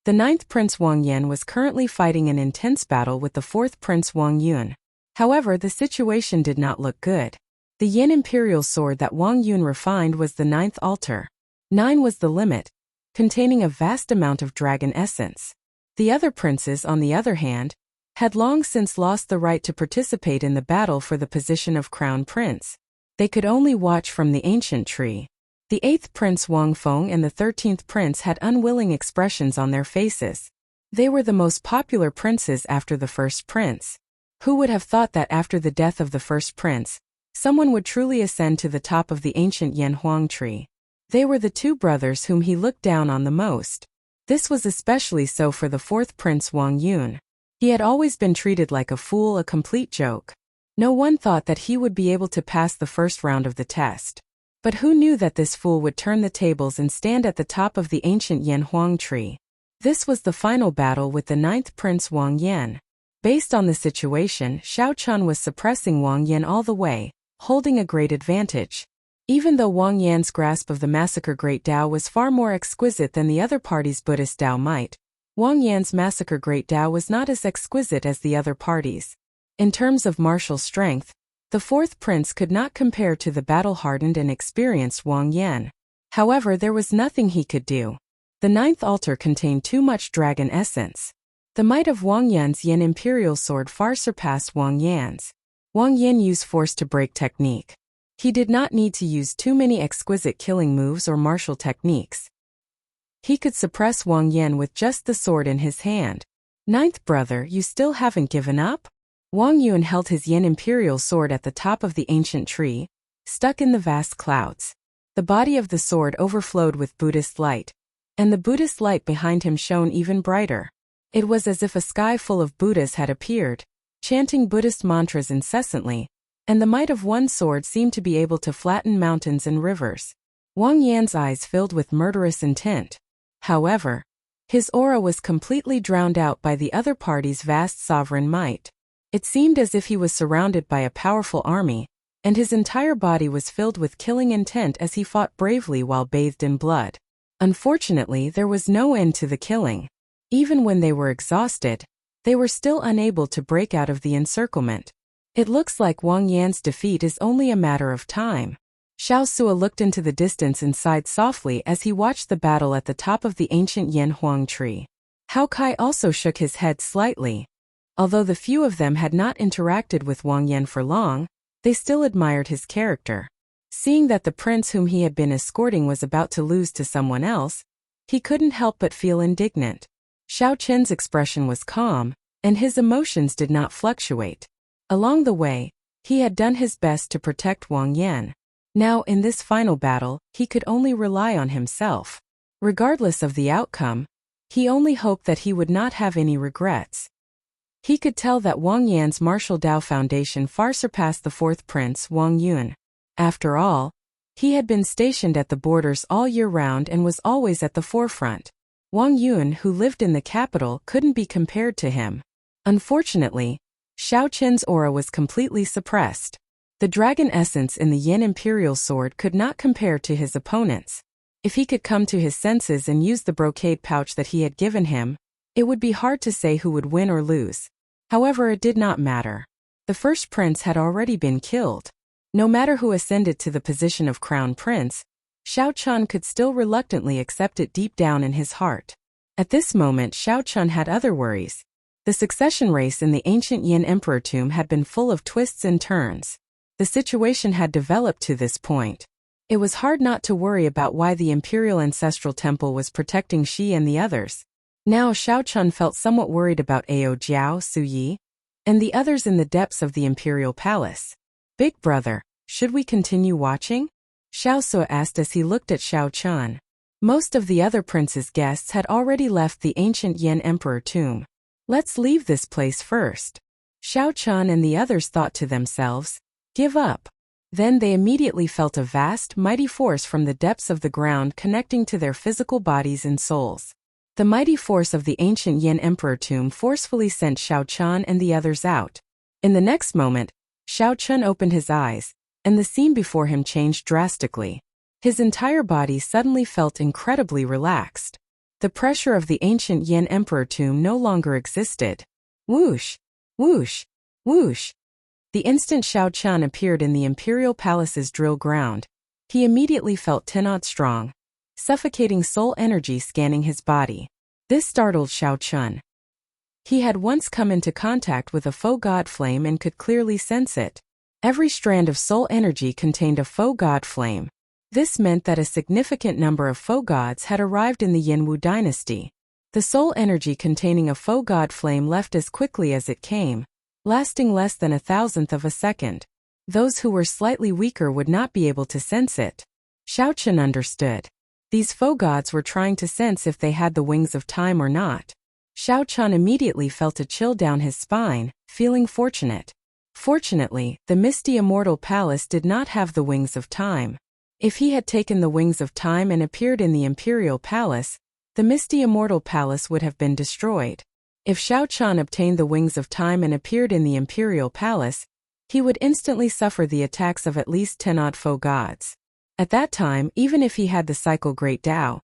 Speaker 1: the ninth Prince Wang Yan was currently fighting an intense battle with the fourth Prince Wang Yun. However, the situation did not look good. The Yin Imperial sword that Wang Yun refined was the ninth altar. 9 was the limit, containing a vast amount of dragon essence. The other princes, on the other hand, had long since lost the right to participate in the battle for the position of crown prince. They could only watch from the ancient tree. The 8th Prince Wang Feng and the 13th Prince had unwilling expressions on their faces. They were the most popular princes after the first prince. Who would have thought that after the death of the first prince, someone would truly ascend to the top of the ancient Yan Huang tree? They were the two brothers whom he looked down on the most. This was especially so for the fourth prince Wang Yun. He had always been treated like a fool, a complete joke. No one thought that he would be able to pass the first round of the test. But who knew that this fool would turn the tables and stand at the top of the ancient Yan Huang tree? This was the final battle with the ninth prince Wang Yan. Based on the situation, Xiao Chun was suppressing Wang Yan all the way, holding a great advantage. Even though Wang Yan's grasp of the massacre Great Tao was far more exquisite than the other party's Buddhist Tao might, Wang Yan's massacre Great Tao was not as exquisite as the other parties. In terms of martial strength, the fourth prince could not compare to the battle-hardened and experienced Wang Yan. However, there was nothing he could do. The ninth altar contained too much dragon essence. The might of Wang Yan's Yin Imperial Sword far surpassed Wang Yan's. Wang Yan used force to break technique. He did not need to use too many exquisite killing moves or martial techniques. He could suppress Wang Yan with just the sword in his hand. Ninth brother, you still haven't given up? Wang Yun held his Yin Imperial Sword at the top of the ancient tree, stuck in the vast clouds. The body of the sword overflowed with Buddhist light, and the Buddhist light behind him shone even brighter. It was as if a sky full of Buddhas had appeared, chanting Buddhist mantras incessantly, and the might of one sword seemed to be able to flatten mountains and rivers. Wang Yan's eyes filled with murderous intent. However, his aura was completely drowned out by the other party's vast sovereign might. It seemed as if he was surrounded by a powerful army, and his entire body was filled with killing intent as he fought bravely while bathed in blood. Unfortunately, there was no end to the killing. Even when they were exhausted, they were still unable to break out of the encirclement. It looks like Wang Yan's defeat is only a matter of time. Xiao Sua looked into the distance and sighed softly as he watched the battle at the top of the ancient Yan Huang tree. Hao Kai also shook his head slightly. Although the few of them had not interacted with Wang Yan for long, they still admired his character. Seeing that the prince whom he had been escorting was about to lose to someone else, he couldn't help but feel indignant. Xiao Qin's expression was calm, and his emotions did not fluctuate. Along the way, he had done his best to protect Wang Yan. Now, in this final battle, he could only rely on himself. Regardless of the outcome, he only hoped that he would not have any regrets. He could tell that Wang Yan's martial Dao foundation far surpassed the fourth prince, Wang Yun. After all, he had been stationed at the borders all year round and was always at the forefront. Wang Yun, who lived in the capital, couldn't be compared to him. Unfortunately, Xiao Qin's aura was completely suppressed. The dragon essence in the Yin Imperial Sword could not compare to his opponent's. If he could come to his senses and use the brocade pouch that he had given him, it would be hard to say who would win or lose. However, it did not matter. The first prince had already been killed. No matter who ascended to the position of crown prince, Xiao Chun could still reluctantly accept it deep down in his heart. At this moment, Xiao Chun had other worries. The succession race in the ancient Yin Emperor tomb had been full of twists and turns. The situation had developed to this point. It was hard not to worry about why the Imperial Ancestral Temple was protecting Shi and the others. Now Xiao Chun felt somewhat worried about Ao Jiao, Su Yi, and the others in the depths of the Imperial Palace. Big brother, should we continue watching? Xiao Sua asked as he looked at Xiao Chun. Most of the other prince's guests had already left the ancient Yin Emperor tomb. Let's leave this place first. Xiao Chun and the others thought to themselves, give up. Then they immediately felt a vast, mighty force from the depths of the ground connecting to their physical bodies and souls. The mighty force of the ancient Yin Emperor tomb forcefully sent Xiao Chun and the others out. In the next moment, Xiao Chun opened his eyes, and the scene before him changed drastically. His entire body suddenly felt incredibly relaxed. The pressure of the ancient Yin Emperor tomb no longer existed. Whoosh! Whoosh! Whoosh! The instant Xiao Chun appeared in the Imperial Palace's drill ground, he immediately felt 10-odd strong, suffocating soul energy scanning his body. This startled Xiao Chun. He had once come into contact with a faux god flame and could clearly sense it. Every strand of soul energy contained a faux god flame. This meant that a significant number of faux gods had arrived in the Yinwu dynasty. The soul energy containing a faux god flame left as quickly as it came, lasting less than 1,000th of a second. Those who were slightly weaker would not be able to sense it. Xiao Chen understood. These foe gods were trying to sense if they had the wings of time or not. Xiao Chen immediately felt a chill down his spine, feeling fortunate. Fortunately, the misty immortal palace did not have the wings of time. If he had taken the wings of time and appeared in the imperial palace, the misty immortal palace would have been destroyed. If Xiao Chen obtained the wings of time and appeared in the imperial palace, he would instantly suffer the attacks of at least 10 odd foe gods. At that time, even if he had the cycle Great Tao,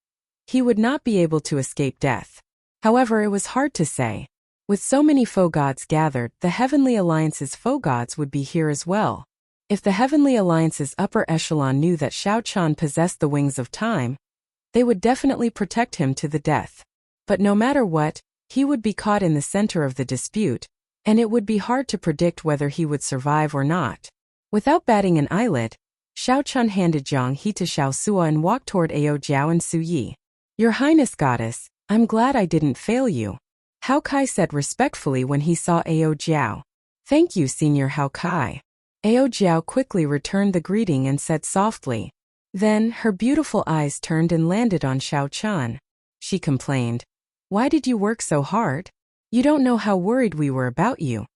Speaker 1: he would not be able to escape death. However, it was hard to say. With so many foe gods gathered, the Heavenly Alliance's foe gods would be here as well. If the Heavenly Alliance's upper echelon knew that Xiao Chen possessed the wings of time, they would definitely protect him to the death. But no matter what, he would be caught in the center of the dispute, and it would be hard to predict whether he would survive or not. Without batting an eyelid, Xiao Chen handed Zhang He to Xiao Sua and walked toward Ao Jiao and Su Yi. "Your Highness Goddess, I'm glad I didn't fail you," Hao Kai said respectfully when he saw Ao Jiao. "Thank you, Senior Hao Kai." Ao Jiao quickly returned the greeting and said softly. Then, her beautiful eyes turned and landed on Xiao Chen. She complained, "Why did you work so hard? You don't know how worried we were about you."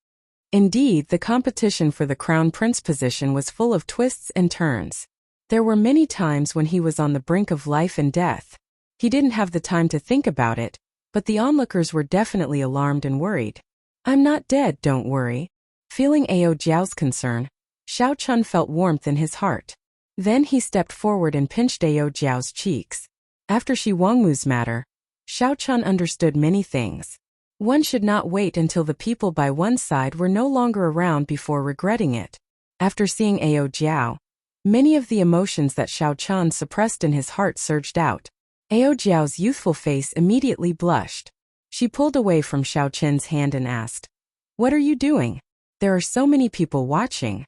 Speaker 1: Indeed, the competition for the crown prince position was full of twists and turns. There were many times when he was on the brink of life and death. He didn't have the time to think about it, but the onlookers were definitely alarmed and worried. "I'm not dead, don't worry." Feeling Ao Jiao's concern, Xiao Chen felt warmth in his heart. Then he stepped forward and pinched Ao Jiao's cheeks. After Shi Wangmu's matter, Xiao Chen understood many things. One should not wait until the people by one's side were no longer around before regretting it. After seeing Ao Jiao, many of the emotions that Xiao Chen suppressed in his heart surged out. Ao Jiao's youthful face immediately blushed. She pulled away from Xiao Chen's hand and asked, "What are you doing? There are so many people watching."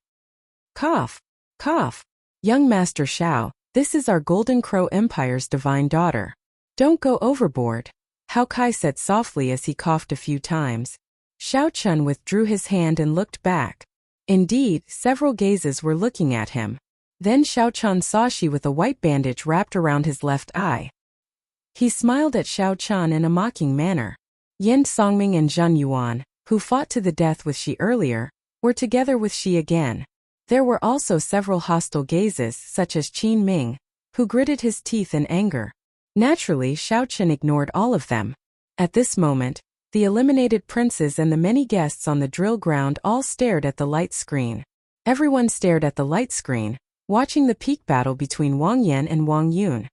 Speaker 1: Cough, cough. "Young Master Xiao, this is our Golden Crow Empire's divine daughter. Don't go overboard," Hao Kai said softly as he coughed a few times. Xiao Chen withdrew his hand and looked back. Indeed, several gazes were looking at him. Then Xiao Chen saw Shi with a white bandage wrapped around his left eye. He smiled at Xiao Chen in a mocking manner. Yen Songming and Zhen Yuan, who fought to the death with Shi earlier, were together with Shi again. There were also several hostile gazes such as Qin Ming, who gritted his teeth in anger. Naturally, Xiao Chen ignored all of them. At this moment, the eliminated princes and the many guests on the drill ground all stared at the light screen. Everyone stared at the light screen, watching the peak battle between Wang Yan and Wang Yun.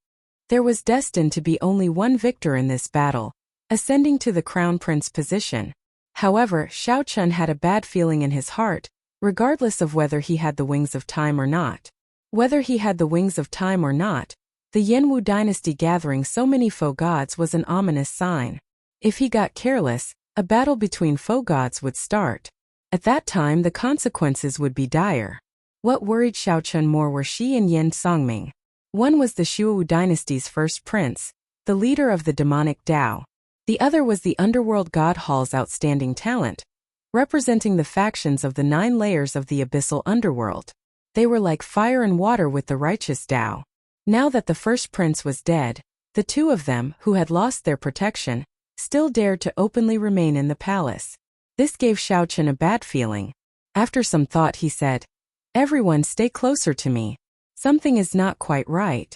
Speaker 1: There was destined to be only one victor in this battle, ascending to the crown prince position. However, Xiao Chen had a bad feeling in his heart, regardless of whether he had the wings of time or not. Whether he had the wings of time or not, the Yanwu dynasty gathering so many foe gods was an ominous sign. If he got careless, a battle between foe gods would start. At that time, the consequences would be dire. What worried Xiao Chen more were Shi and Yen Songming. One was the Shuwu dynasty's first prince, the leader of the demonic Tao. The other was the underworld god hall's outstanding talent, representing the factions of the 9 layers of the abyssal underworld. They were like fire and water with the righteous Tao. Now that the first prince was dead, the two of them, who had lost their protection, still dared to openly remain in the palace. This gave Xiao Chen a bad feeling. After some thought he said, "Everyone stay closer to me. Something is not quite right."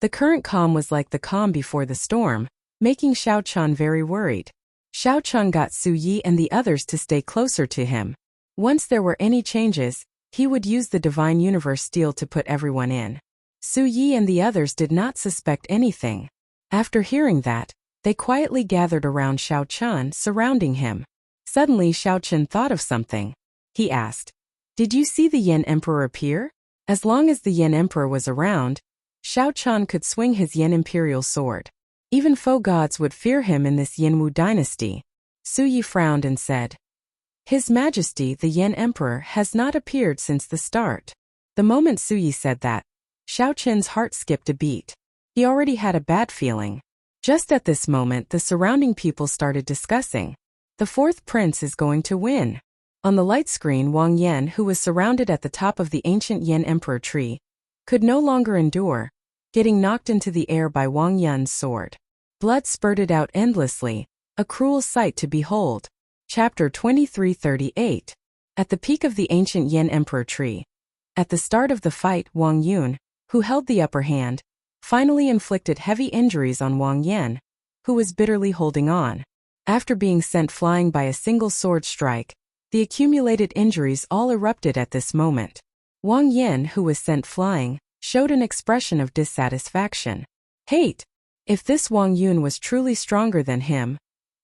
Speaker 1: The current calm was like the calm before the storm, making Xiao Chen very worried. Xiao Chen got Su Yi and the others to stay closer to him. Once there were any changes, he would use the Divine Universe Steel to put everyone in. Su Yi and the others did not suspect anything. After hearing that, they quietly gathered around Xiao Chen, surrounding him. Suddenly Xiao Chen thought of something. He asked, "Did you see the Yen Emperor appear?" As long as the Yen Emperor was around, Xiao Chen could swing his Yen Imperial sword. Even foe gods would fear him in this Yanwu dynasty. Su Yi frowned and said, "His Majesty the Yen Emperor has not appeared since the start." The moment Su Yi said that, Xiao Chen's heart skipped a beat. He already had a bad feeling. Just at this moment the surrounding people started discussing. "The fourth prince is going to win. On the light screen, Wang Yan, who was surrounded at the top of the ancient Yan Emperor tree, could no longer endure, getting knocked into the air by Wang Yan's sword. Blood spurted out endlessly, a cruel sight to behold. Chapter 2338. At the peak of the ancient Yan Emperor tree. At the start of the fight, Wang Yun, who held the upper hand, finally inflicted heavy injuries on Wang Yan, who was bitterly holding on. After being sent flying by a single sword strike, the accumulated injuries all erupted at this moment. Wang Yan, who was sent flying, showed an expression of dissatisfaction. Hate! If this Wang Yun was truly stronger than him,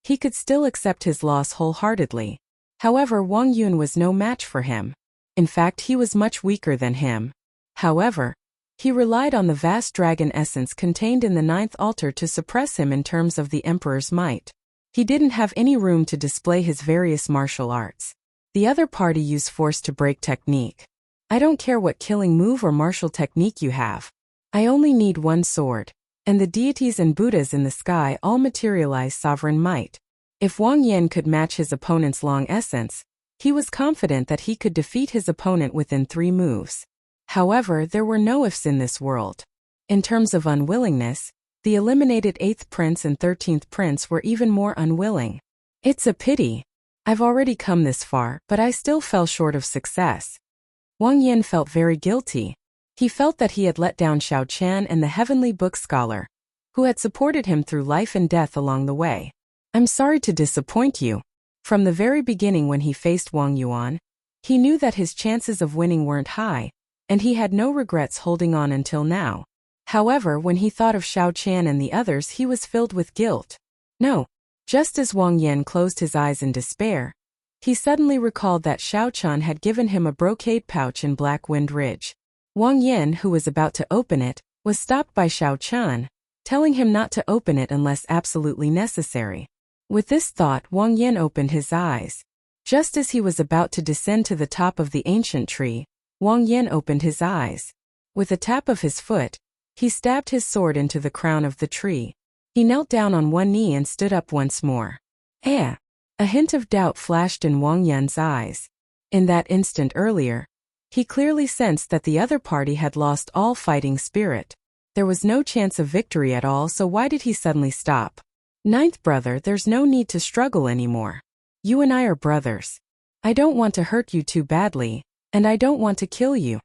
Speaker 1: he could still accept his loss wholeheartedly. However, Wang Yun was no match for him. In fact, he was much weaker than him. However, he relied on the vast dragon essence contained in the ninth altar to suppress him in terms of the emperor's might. He didn't have any room to display his various martial arts. The other party used force to break technique. I don't care what killing move or martial technique you have. I only need one sword. And the deities and Buddhas in the sky all materialize sovereign might. If Wang Yan could match his opponent's long essence, he was confident that he could defeat his opponent within 3 moves. However, there were no ifs in this world. In terms of unwillingness, the eliminated 8th prince and 13th prince were even more unwilling. It's a pity. I've already come this far, but I still fell short of success. Wang Yan felt very guilty. He felt that he had let down Xiao Qian and the heavenly book scholar, who had supported him through life and death along the way. I'm sorry to disappoint you. From the very beginning when he faced Wang Yuan, he knew that his chances of winning weren't high, and he had no regrets holding on until now. However, when he thought of Xiao Qian and the others, he was filled with guilt. No. Just as Wang Yan closed his eyes in despair, he suddenly recalled that Xiao Qian had given him a brocade pouch in Black Wind Ridge. Wang Yan, who was about to open it, was stopped by Xiao Qian, telling him not to open it unless absolutely necessary. With this thought, Wang Yan opened his eyes. Just as he was about to descend to the top of the ancient tree, Wang Yan opened his eyes. With a tap of his foot, he stabbed his sword into the crown of the tree. He knelt down on one knee and stood up once more. A hint of doubt flashed in Wang Yan's eyes. In that instant earlier, he clearly sensed that the other party had lost all fighting spirit. There was no chance of victory at all, so why did he suddenly stop? Ninth brother, there's no need to struggle anymore. You and I are brothers. I don't want to hurt you too badly, and I don't want to kill you.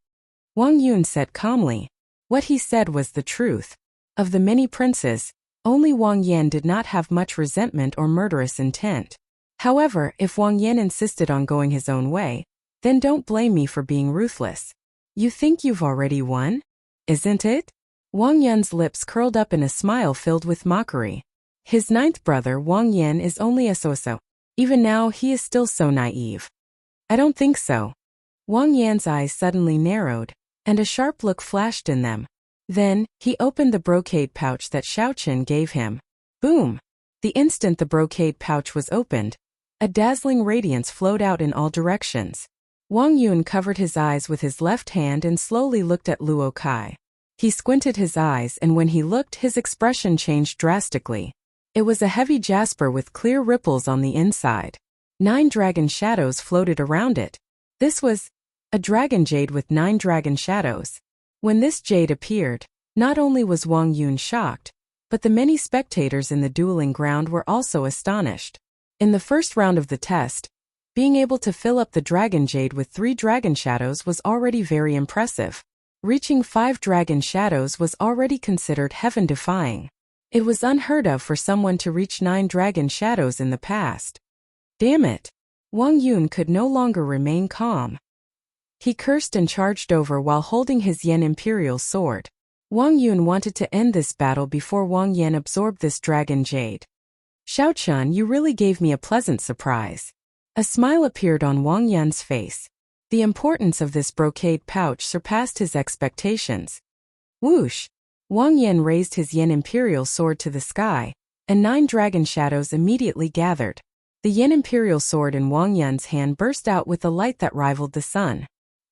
Speaker 1: Wang Yun said calmly. What he said was the truth. Of the many princes, only Wang Yan did not have much resentment or murderous intent. However, if Wang Yan insisted on going his own way, then don't blame me for being ruthless. You think you've already won? Isn't it? Wang Yan's lips curled up in a smile filled with mockery. His ninth brother Wang Yan is only a so-so. Even now he is still so naive. I don't think so. Wang Yan's eyes suddenly narrowed, and a sharp look flashed in them. Then, he opened the brocade pouch that Xiao Qian gave him. Boom! The instant the brocade pouch was opened, a dazzling radiance flowed out in all directions. Wang Yun covered his eyes with his left hand and slowly looked at Luo Kai. He squinted his eyes, and when he looked, his expression changed drastically. It was a heavy jasper with clear ripples on the inside. 9 dragon shadows floated around it. This was a dragon jade with 9 dragon shadows. When this jade appeared, not only was Wang Yun shocked, but the many spectators in the dueling ground were also astonished. In the first round of the test, being able to fill up the dragon jade with 3 dragon shadows was already very impressive. Reaching 5 dragon shadows was already considered heaven-defying. It was unheard of for someone to reach 9 dragon shadows in the past. Damn it! Wang Yun could no longer remain calm. He cursed and charged over while holding his Yan Imperial sword. Wang Yun wanted to end this battle before Wang Yan absorbed this dragon jade. Xiao Qian, you really gave me a pleasant surprise. A smile appeared on Wang Yan's face. The importance of this brocade pouch surpassed his expectations. Whoosh! Wang Yan raised his Yan Imperial sword to the sky, and 9 dragon shadows immediately gathered. The Yan Imperial sword in Wang Yan's hand burst out with a light that rivaled the sun.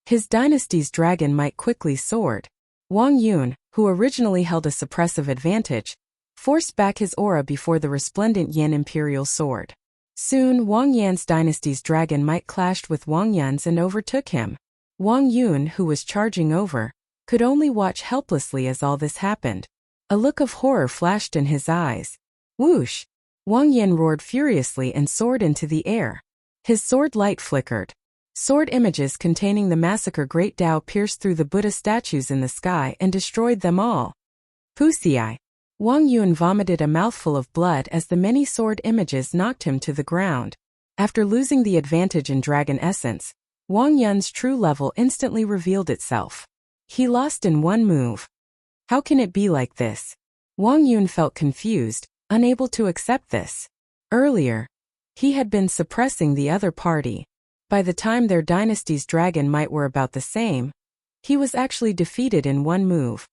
Speaker 1: His dynasty's dragon might quickly soared. Wang Yun, who originally held a suppressive advantage, forced back his aura before the resplendent Yan Imperial sword. Soon, Wang Yan's dynasty's dragon might clashed with Wang Yun's and overtook him. Wang Yun, who was charging over, could only watch helplessly as all this happened. A look of horror flashed in his eyes. Whoosh! Wang Yan roared furiously and soared into the air. His sword light flickered. Sword images containing the massacre Great Tao pierced through the Buddha statues in the sky and destroyed them all. Pussy! Wang Yun vomited a mouthful of blood as the many sword images knocked him to the ground. After losing the advantage in dragon essence, Wang Yun's true level instantly revealed itself. He lost in one move. How can it be like this? Wang Yun felt confused, unable to accept this. Earlier, he had been suppressing the other party. By the time their dynasty's dragon might were about the same, he was actually defeated in one move.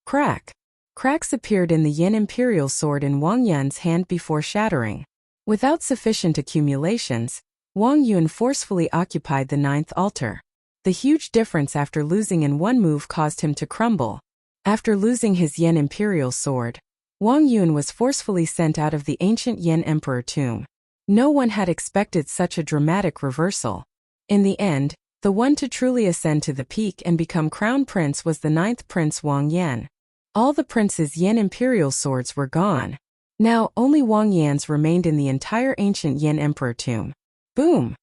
Speaker 1: Crack! Cracks appeared in the Yin Imperial Sword in Wang Yun's hand before shattering. Without sufficient accumulations, Wang Yun forcefully occupied the ninth altar. The huge difference after losing in one move caused him to crumble. After losing his Yin Imperial Sword, Wang Yun was forcefully sent out of the ancient Yin Emperor tomb. No one had expected such a dramatic reversal. In the end, the one to truly ascend to the peak and become crown prince was the ninth prince Wang Yan. All the prince's Yin Imperial Swords were gone. Now, only Wang Yan's remained in the entire ancient Yin Emperor tomb. Boom!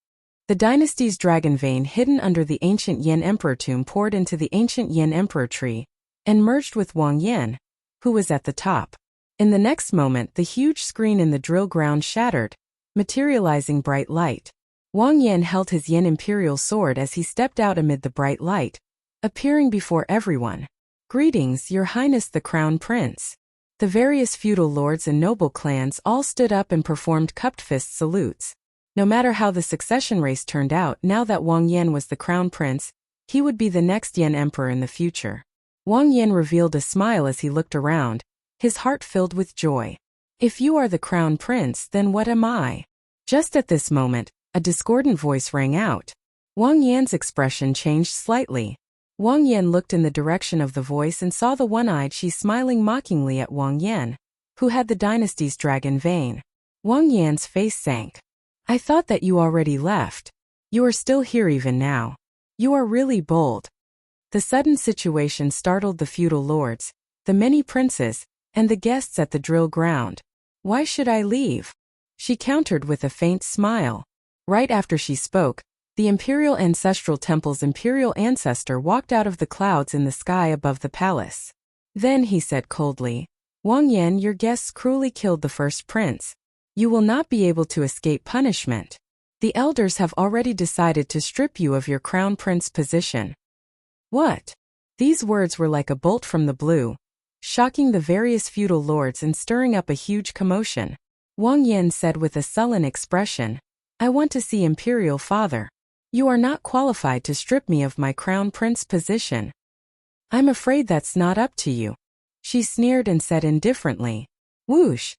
Speaker 1: The dynasty's dragon vein hidden under the ancient Yin Emperor tomb poured into the ancient Yin Emperor tree and merged with Wang Yan, who was at the top. In the next moment, the huge screen in the drill ground shattered, materializing bright light. Wang Yan held his Yin Imperial Sword as he stepped out amid the bright light, appearing before everyone. Greetings, Your Highness the Crown Prince. The various feudal lords and noble clans all stood up and performed cupped fist salutes. No matter how the succession race turned out, now that Wang Yan was the crown prince, he would be the next Yin emperor in the future. Wang Yan revealed a smile as he looked around, his heart filled with joy. If you are the crown prince, then what am I? Just at this moment, a discordant voice rang out. Wang Yan's expression changed slightly. Wang Yan looked in the direction of the voice and saw the one-eyed she smiling mockingly at Wang Yan, who had the dynasty's dragon vein. Wang Yan's face sank. I thought that you already left. You are still here even now. You are really bold. The sudden situation startled the feudal lords, the many princes, and the guests at the drill ground. Why should I leave? She countered with a faint smile. Right after she spoke, the Imperial Ancestral Temple's imperial ancestor walked out of the clouds in the sky above the palace. Then he said coldly, Wang Yan, your guests cruelly killed the first prince. You will not be able to escape punishment. The elders have already decided to strip you of your crown prince position. What? These words were like a bolt from the blue, shocking the various feudal lords and stirring up a huge commotion. Wang Yan said with a sullen expression, I want to see Imperial Father. You are not qualified to strip me of my crown prince position. I'm afraid that's not up to you. She sneered and said indifferently, Whoosh!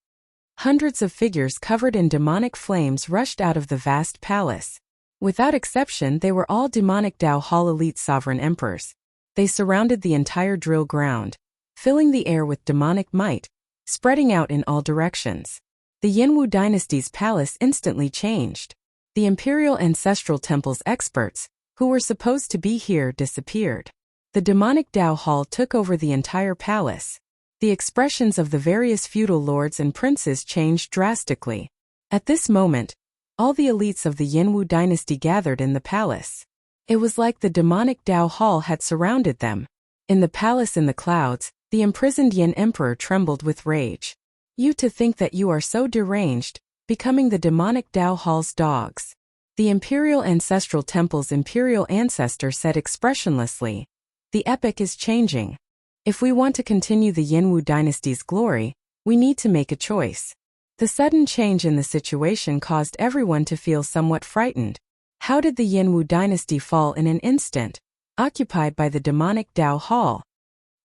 Speaker 1: Hundreds of figures covered in demonic flames rushed out of the vast palace. Without exception, they were all demonic Dao Hall elite sovereign emperors. They surrounded the entire drill ground, filling the air with demonic might, spreading out in all directions. The Yinwu dynasty's palace instantly changed. The Imperial Ancestral Temple's experts, who were supposed to be here, disappeared. The demonic Dao Hall took over the entire palace. The expressions of the various feudal lords and princes changed drastically. At this moment, all the elites of the Yinwu dynasty gathered in the palace. It was like the demonic Dao Hall had surrounded them. In the palace in the clouds, the imprisoned Yin Emperor trembled with rage. You to think that you are so deranged, becoming the demonic Dao Hall's dogs. The Imperial Ancestral Temple's imperial ancestor said expressionlessly, the epoch is changing. If we want to continue the Yinwu dynasty's glory, we need to make a choice. The sudden change in the situation caused everyone to feel somewhat frightened. How did the Yinwu dynasty fall in an instant, occupied by the demonic Dao Hall?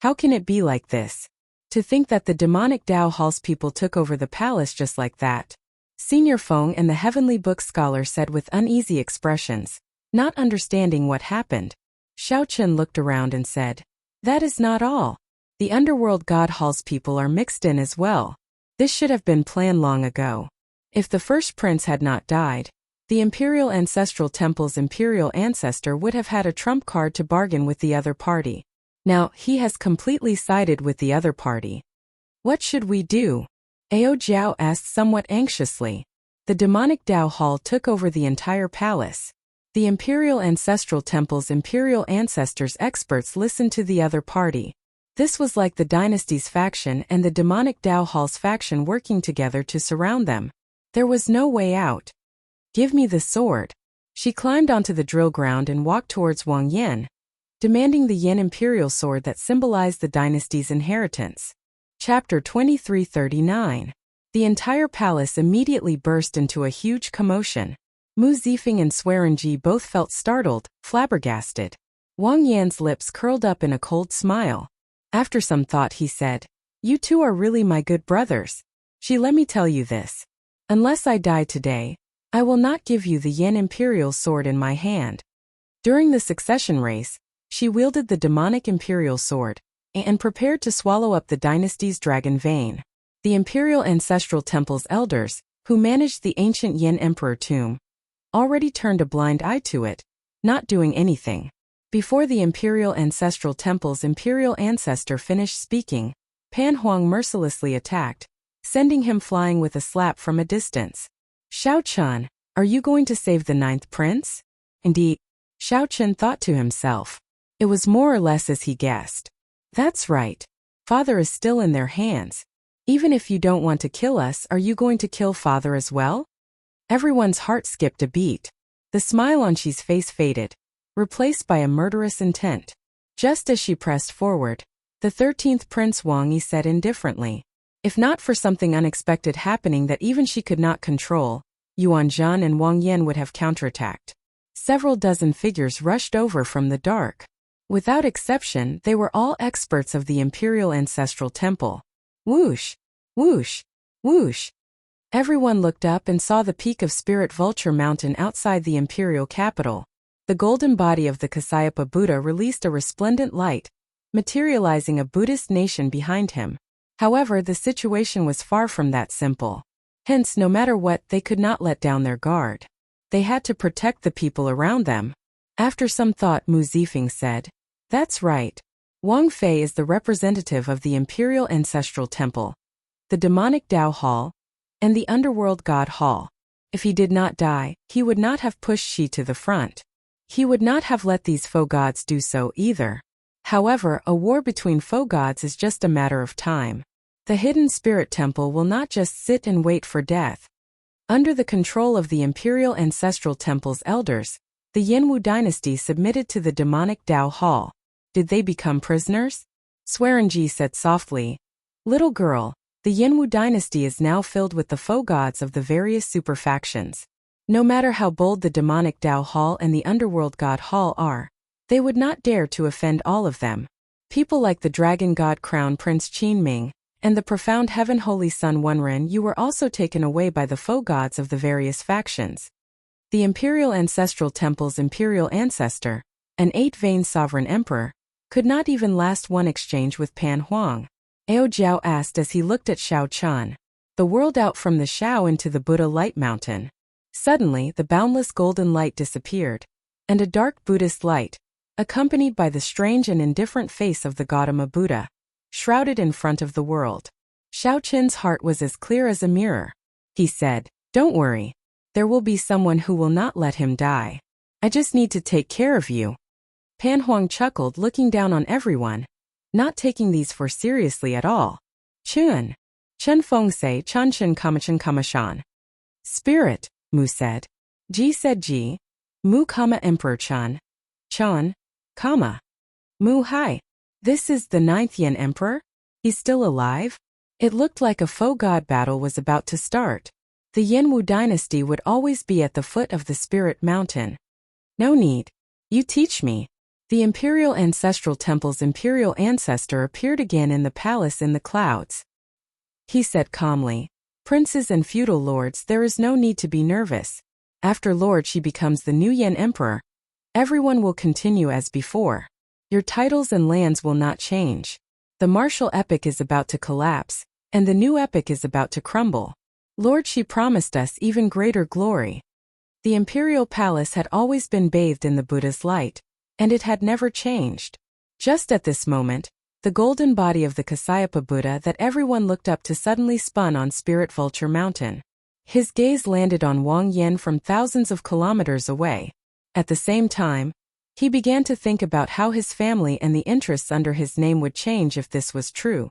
Speaker 1: How can it be like this? To think that the demonic Dao Hall's people took over the palace just like that. Senior Feng and the Heavenly Book scholar said with uneasy expressions, not understanding what happened. Xiao Chen looked around and said, that is not all. The Underworld God Hall's people are mixed in as well. This should have been planned long ago. If the first prince had not died, the Imperial Ancestral Temple's Imperial Ancestor would have had a trump card to bargain with the other party. Now, he has completely sided with the other party. What should we do? Ao Jiao asked somewhat anxiously. The demonic Dao Hall took over the entire palace. The Imperial Ancestral Temple's Imperial Ancestors experts listened to the other party. This was like the dynasty's faction and the demonic Dao Hall's faction working together to surround them. There was no way out. Give me the sword. She climbed onto the drill ground and walked towards Wang Yan, demanding the Yan Imperial sword that symbolized the dynasty's inheritance. Chapter 2339. The entire palace immediately burst into a huge commotion. Mu Zifeng and Swearenji both felt startled, flabbergasted. Wang Yan's lips curled up in a cold smile. After some thought he said, "You two are really my good brothers. Let me tell you this. Unless I die today, I will not give you the Yan Imperial sword in my hand." During the succession race, she wielded the demonic Imperial sword and prepared to swallow up the dynasty's dragon vein. The Imperial Ancestral Temple's elders, who managed the ancient Yan Emperor tomb, already turned a blind eye to it, not doing anything. Before the Imperial Ancestral Temple's Imperial Ancestor finished speaking, Pan Huang mercilessly attacked, sending him flying with a slap from a distance. "Xiao Chun, are you going to save the 9th prince?" Indeed, Xiao Chun thought to himself. It was more or less as he guessed. That's right. Father is still in their hands. Even if you don't want to kill us, are you going to kill father as well? Everyone's heart skipped a beat. The smile on Xi's face faded, replaced by a murderous intent. Just as she pressed forward, the 13th Prince Wang Yi said indifferently, "If not for something unexpected happening that even she could not control, Yuan Zhan and Wang Yan would have counterattacked." Several dozen figures rushed over from the dark. Without exception, they were all experts of the Imperial Ancestral Temple. Whoosh! Whoosh! Whoosh! Everyone looked up and saw the peak of Spirit Vulture Mountain outside the imperial capital. The golden body of the Kasayapa Buddha released a resplendent light, materializing a Buddhist nation behind him. However, the situation was far from that simple. Hence, no matter what, they could not let down their guard. They had to protect the people around them. After some thought, Mu Zifeng said, "That's right. Wang Fei is the representative of the Imperial Ancestral Temple, the demonic Dao Hall, and the Underworld God Hall. If he did not die, he would not have pushed Xi to the front. He would not have let these foe gods do so either. However, a war between foe gods is just a matter of time. The Hidden Spirit Temple will not just sit and wait for death." Under the control of the Imperial Ancestral Temple's elders, the Yanwu dynasty submitted to the demonic Dao Hall. Did they become prisoners? Swearenji said softly, "Little girl, the Yanwu dynasty is now filled with the foe gods of the various superfactions. No matter how bold the demonic Dao Hall and the Underworld God Hall are, they would not dare to offend all of them. People like the Dragon God Crown Prince Qinming and the profound Heaven Holy Sun Wenren Yu were also taken away by the foe gods of the various factions. The Imperial Ancestral Temple's Imperial Ancestor, an 8-vein sovereign emperor, could not even last one exchange with Pan Huang." Ao Jiao asked as he looked at Xiao Chun. The world out from the Xiao into the Buddha Light Mountain. Suddenly, the boundless golden light disappeared, and a dark Buddhist light, accompanied by the strange and indifferent face of the Gautama Buddha, shrouded in front of the world. Xiao Chun's heart was as clear as a mirror. He said, "Don't worry. There will be someone who will not let him die. I just need to take care of you." Pan Huang chuckled, looking down on everyone, not taking these four seriously at all. "Chun. Chun Feng say Chan Chun Kamachan Kamashan." "Spirit," Mu said. Ji said Ji. Mu Kama Emperor Chun. Chan. Kama. Mu hi. This is the 9th Yan Emperor? He's still alive? It looked like a foe god battle was about to start. The Yanwu dynasty would always be at the foot of the Spirit Mountain. "No need. You teach me." The Imperial Ancestral Temple's Imperial Ancestor appeared again in the palace in the clouds. He said calmly, "Princes and feudal lords, there is no need to be nervous. After Lord Xi becomes the new Yan Emperor, everyone will continue as before. Your titles and lands will not change. The martial epic is about to collapse, and the new epic is about to crumble. Lord, she promised us even greater glory. The imperial palace had always been bathed in the Buddha's light, and it had never changed. Just at this moment, the golden body of the Kasyapa Buddha that everyone looked up to suddenly spun on Spirit Vulture Mountain. His gaze landed on Wang Yan from thousands of kilometers away. At the same time, he began to think about how his family and the interests under his name would change if this was true.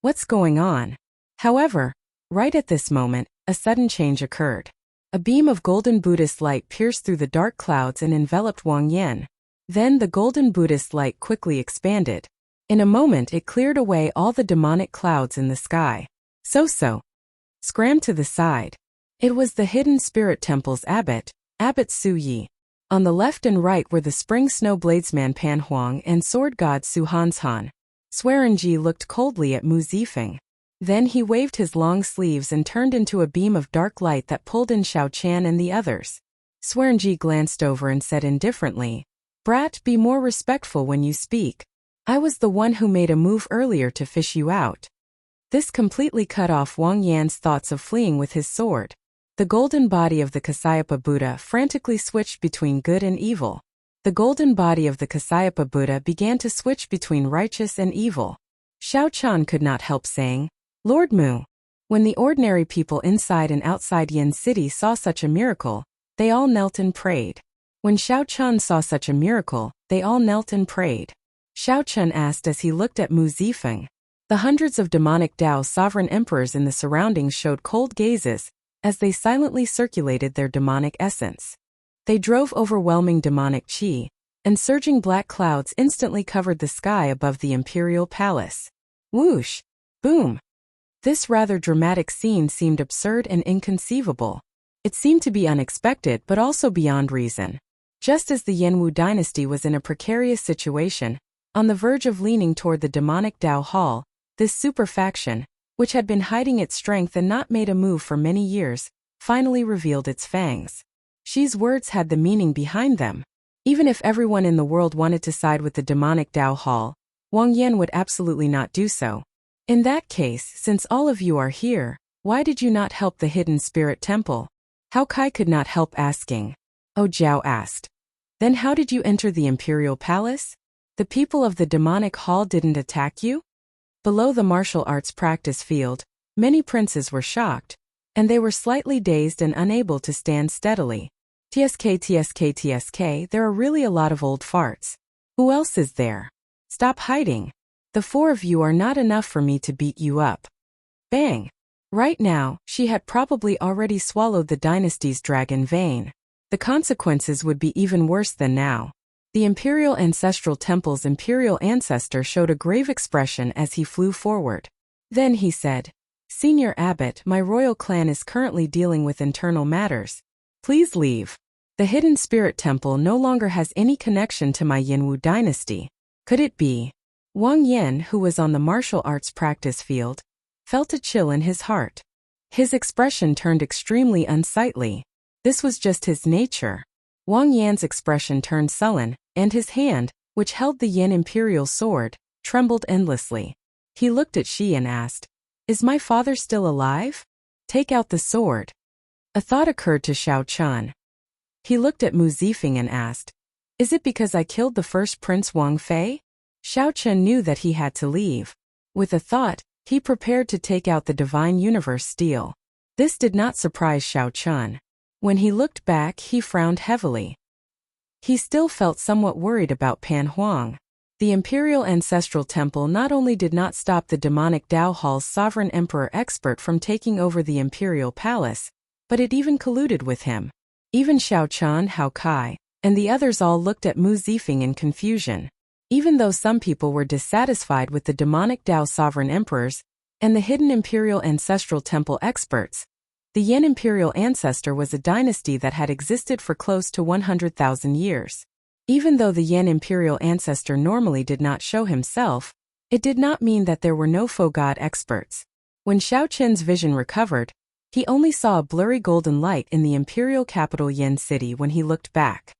Speaker 1: What's going on? However, right at this moment, a sudden change occurred. A beam of golden Buddhist light pierced through the dark clouds and enveloped Wang Yan. Then the golden Buddhist light quickly expanded. In a moment it cleared away all the demonic clouds in the sky. So. Scram to the side. It was the hidden spirit temple's abbot, Abbot Su Yi. On the left and right were the spring snow bladesman Pan Huang and sword god Su Hanshan. Swearenji looked coldly at Mu Zifeng. Then he waved his long sleeves and turned into a beam of dark light that pulled in Xiao Chan and the others. Swearenji glanced over and said indifferently, "Brat, be more respectful when you speak. I was the one who made a move earlier to fish you out." This completely cut off Wang Yan's thoughts of fleeing with his sword. The golden body of the Kasyapa Buddha frantically switched between good and evil. The golden body of the Kasyapa Buddha began to switch between righteous and evil. Xiao Chan could not help saying, "Lord Mu." When the ordinary people inside and outside Yin City saw such a miracle, they all knelt and prayed. When Xiao Chan saw such a miracle, they all knelt and prayed. Xiao Chan asked as he looked at Mu Zifeng. The hundreds of demonic Dao sovereign emperors in the surroundings showed cold gazes as they silently circulated their demonic essence. They drove overwhelming demonic qi, and surging black clouds instantly covered the sky above the imperial palace. Whoosh! Boom! This rather dramatic scene seemed absurd and inconceivable. It seemed to be unexpected but also beyond reason. Just as the Yanwu dynasty was in a precarious situation, on the verge of leaning toward the demonic Dao Hall, this super faction, which had been hiding its strength and not made a move for many years, finally revealed its fangs. Xi's words had the meaning behind them. Even if everyone in the world wanted to side with the demonic Dao Hall, Wang Yan would absolutely not do so. In that case, since all of you are here, why did you not help the hidden spirit temple? Hao Kai could not help asking. Oh, Zhao asked. Then how did you enter the imperial palace? The people of the demonic hall didn't attack you? Below the martial arts practice field, many princes were shocked, and they were slightly dazed and unable to stand steadily. TSK, there are really a lot of old farts. Who else is there? Stop hiding. The four of you are not enough for me to beat you up. Bang! Right now, she had probably already swallowed the dynasty's dragon vein. The consequences would be even worse than now. The Imperial Ancestral Temple's imperial ancestor showed a grave expression as he flew forward. Then he said, "Senior Abbot, my royal clan is currently dealing with internal matters. Please leave. The Hidden Spirit Temple no longer has any connection to my Yanwu dynasty." Could it be? Wang Yan, who was on the martial arts practice field, felt a chill in his heart. His expression turned extremely unsightly. This was just his nature. Wang Yan's expression turned sullen, and his hand, which held the Yin imperial sword, trembled endlessly. He looked at Xi and asked, "Is my father still alive? Take out the sword." A thought occurred to Xiao Chan. He looked at Mu Zifeng and asked, "Is it because I killed the first Prince Wang Fei?" Xiao Chen knew that he had to leave. With a thought, he prepared to take out the Divine Universe steel. This did not surprise Xiao Chen. When he looked back, he frowned heavily. He still felt somewhat worried about Pan Huang. The Imperial Ancestral Temple not only did not stop the demonic Dao Hall's sovereign emperor expert from taking over the imperial palace, but it even colluded with him. Even Xiao Chan, Hao Kai, and the others all looked at Mu Zifeng in confusion. Even though some people were dissatisfied with the demonic Dao sovereign emperors and the hidden Imperial Ancestral Temple experts, the Yin imperial ancestor was a dynasty that had existed for close to 100,000 years. Even though the Yin imperial ancestor normally did not show himself, it did not mean that there were no faux god experts. When Xiao Chen's vision recovered, he only saw a blurry golden light in the imperial capital Yin City when he looked back.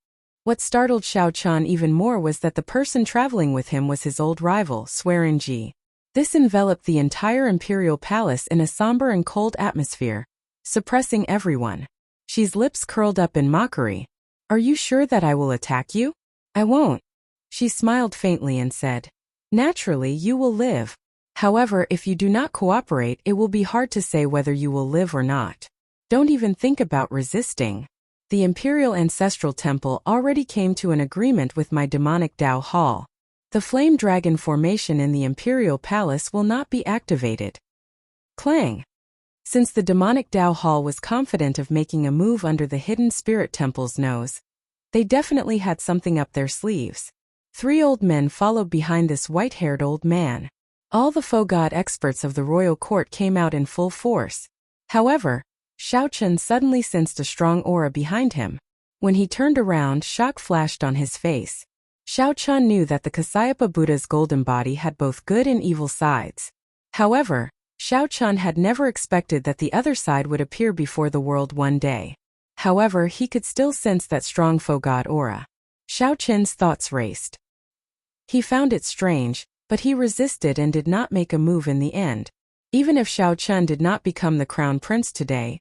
Speaker 1: What startled Xiao Chan even more was that the person traveling with him was his old rival, Swearenji. This enveloped the entire imperial palace in a somber and cold atmosphere, suppressing everyone. She's lips curled up in mockery. Are you sure that I will attack you? I won't. She smiled faintly and said, naturally you will live. However, if you do not cooperate, it will be hard to say whether you will live or not. Don't even think about resisting. The Imperial Ancestral Temple already came to an agreement with my demonic Dao Hall. The flame dragon formation in the Imperial Palace will not be activated. Clang. Since the demonic Dao Hall was confident of making a move under the hidden spirit temple's nose, they definitely had something up their sleeves. 3 old men followed behind this white-haired old man. All the faux god experts of the royal court came out in full force. However, Xiao Chun suddenly sensed a strong aura behind him. When he turned around, shock flashed on his face. Xiao Chun knew that the Kasayapa Buddha's golden body had both good and evil sides. However, Xiao Chun had never expected that the other side would appear before the world one day. However, he could still sense that strong faux god aura. Xiao Chun's thoughts raced. He found it strange, but he resisted and did not make a move in the end. Even if Xiao Chun did not become the crown prince today,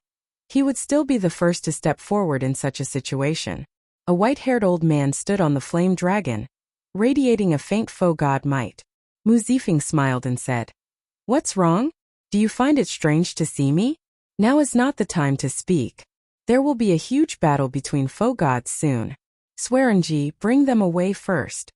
Speaker 1: he would still be the first to step forward in such a situation. A white-haired old man stood on the flame dragon, radiating a faint faux god might. Mu Zifeng smiled and said, "What's wrong? Do you find it strange to see me? Now is not the time to speak. There will be a huge battle between faux gods soon. Swearenji, bring them away first."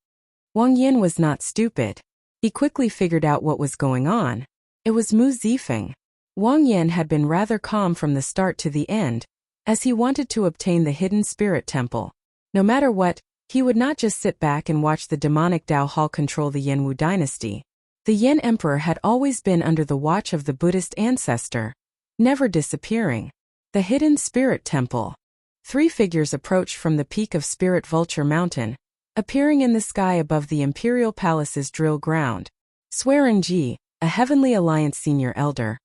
Speaker 1: Wang Yin was not stupid. He quickly figured out what was going on. It was Mu Zifeng. Wang Yin had been rather calm from the start to the end, as he wanted to obtain the hidden spirit temple. No matter what, he would not just sit back and watch the demonic Dao Hall control the Yanwu dynasty. The Yin Emperor had always been under the watch of the Buddhist ancestor, never disappearing. The hidden spirit temple. 3 figures approached from the peak of Spirit Vulture Mountain, appearing in the sky above the Imperial Palace's drill ground. Swearenji, a Heavenly Alliance senior elder,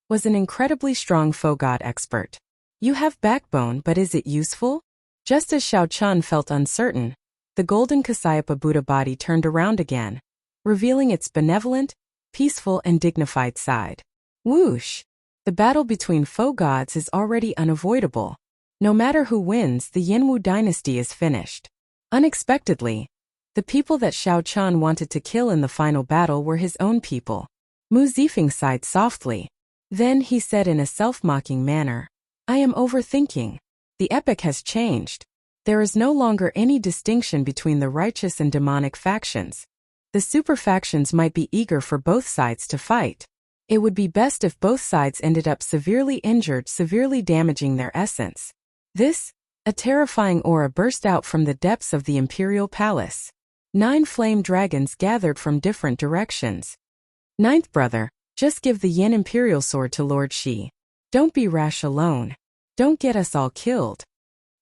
Speaker 1: was an incredibly strong faux god expert. You have backbone, but is it useful? Just as Xiao Chun felt uncertain, the golden Kasayapa Buddha body turned around again, revealing its benevolent, peaceful and dignified side. Whoosh! The battle between faux gods is already unavoidable. No matter who wins, the Yanwu dynasty is finished. Unexpectedly, the people that Xiao Chun wanted to kill in the final battle were his own people. Mu Zifeng sighed softly. Then he said in a self-mocking manner, "I am overthinking. The epic has changed. There is no longer any distinction between the righteous and demonic factions. The super factions might be eager for both sides to fight. It would be best if both sides ended up severely injured, severely damaging their essence." A terrifying aura burst out from the depths of the Imperial Palace. 9 flame dragons gathered from different directions. "Ninth brother, just give the Yin Imperial Sword to Lord Shi. Don't be rash alone. Don't get us all killed."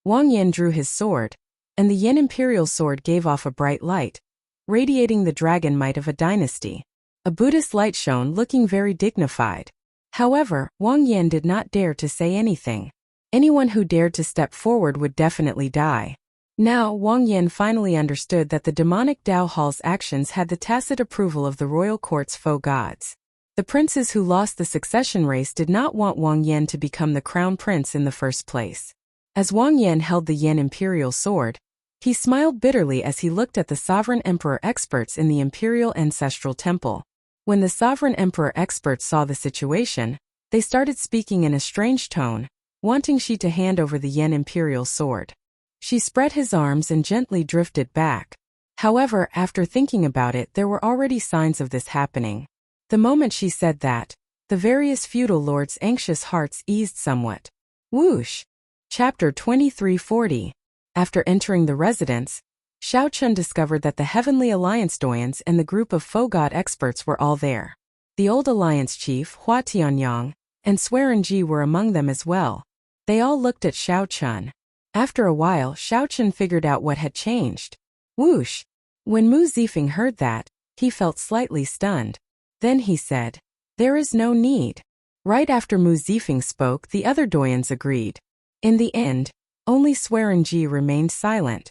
Speaker 1: Wang Yin drew his sword, and the Yin Imperial Sword gave off a bright light, radiating the dragon might of a dynasty. A Buddhist light shone, looking very dignified. However, Wang Yin did not dare to say anything. Anyone who dared to step forward would definitely die. Now, Wang Yin finally understood that the demonic Dao Hall's actions had the tacit approval of the royal court's faux gods. The princes who lost the succession race did not want Wang Yin to become the crown prince in the first place. As Wang Yin held the Yin Imperial Sword, he smiled bitterly as he looked at the Sovereign Emperor experts in the Imperial Ancestral Temple. When the Sovereign Emperor experts saw the situation, they started speaking in a strange tone, wanting Shi to hand over the Yin Imperial Sword. She spread his arms and gently drifted back. However, after thinking about it, there were already signs of this happening. The moment she said that, the various feudal lords' anxious hearts eased somewhat. Whoosh! Chapter 2340. After entering the residence, Xiao Chun discovered that the Heavenly Alliance doyens and the group of faux god experts were all there. The old alliance chief, Hua Tianyang, and Swearenji were among them as well. They all looked at Xiao Chun. After a while, Xiao Chun figured out what had changed. Whoosh! When Mu Zifeng heard that, he felt slightly stunned. Then he said, "There is no need." Right after Mu Zifeng spoke, the other doyens agreed. In the end, only Swearenji remained silent.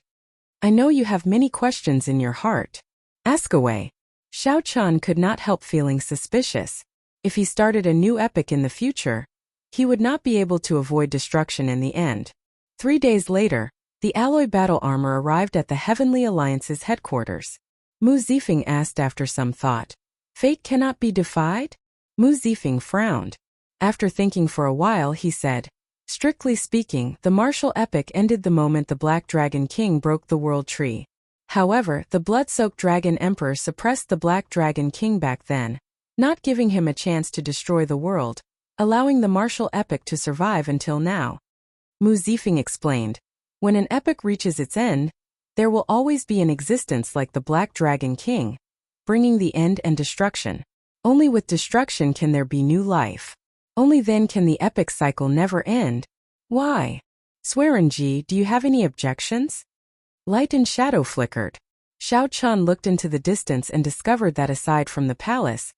Speaker 1: "I know you have many questions in your heart. Ask away." Xiao Chun could not help feeling suspicious. If he started a new epic in the future, he would not be able to avoid destruction in the end. 3 days later, the alloy battle armor arrived at the Heavenly Alliance's headquarters. Mu Zifeng asked after some thought. Fate cannot be defied? Mu Zifeng frowned. After thinking for a while, he said, strictly speaking, the martial epic ended the moment the Black Dragon King broke the world tree. However, the blood-soaked Dragon Emperor suppressed the Black Dragon King back then, not giving him a chance to destroy the world, allowing the martial epic to survive until now. Mu Zifeng explained, when an epic reaches its end, there will always be an existence like the Black Dragon King, bringing the end and destruction. Only with destruction can there be new life. Only then can the epic cycle never end. Why? Swearenji, do you have any objections? Light and shadow flickered. Xiao Chan looked into the distance and discovered that aside from the palace,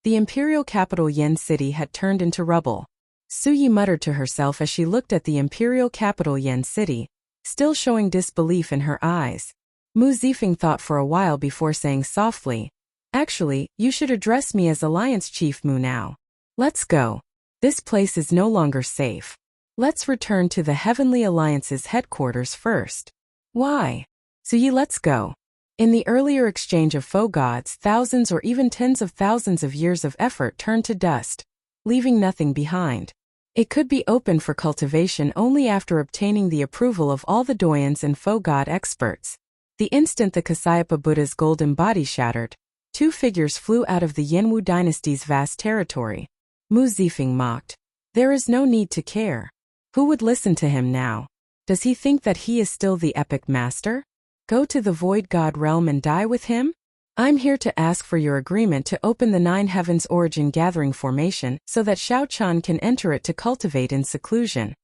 Speaker 1: the imperial capital Yen City had turned into rubble. Suyi muttered to herself as she looked at the imperial capital Yen City, still showing disbelief in her eyes. Mu Zifeng thought for a while before saying softly, actually, you should address me as Alliance Chief Mu now. Let's go. This place is no longer safe. Let's return to the Heavenly Alliance's headquarters first. Why? Suyi, let's go. In the earlier exchange of foe gods, thousands or even tens of thousands of years of effort turned to dust, leaving nothing behind. It could be opened for cultivation only after obtaining the approval of all the doyens and foe god experts. The instant the Kasayapa Buddha's golden body shattered, 2 figures flew out of the Yenwu dynasty's vast territory. Mu Zifeng mocked. There is no need to care. Who would listen to him now? Does he think that he is still the epic master? Go to the Void God realm and die with him? I'm here to ask for your agreement to open the 9 Heavens Origin Gathering Formation so that Xiao Chan can enter it to cultivate in seclusion.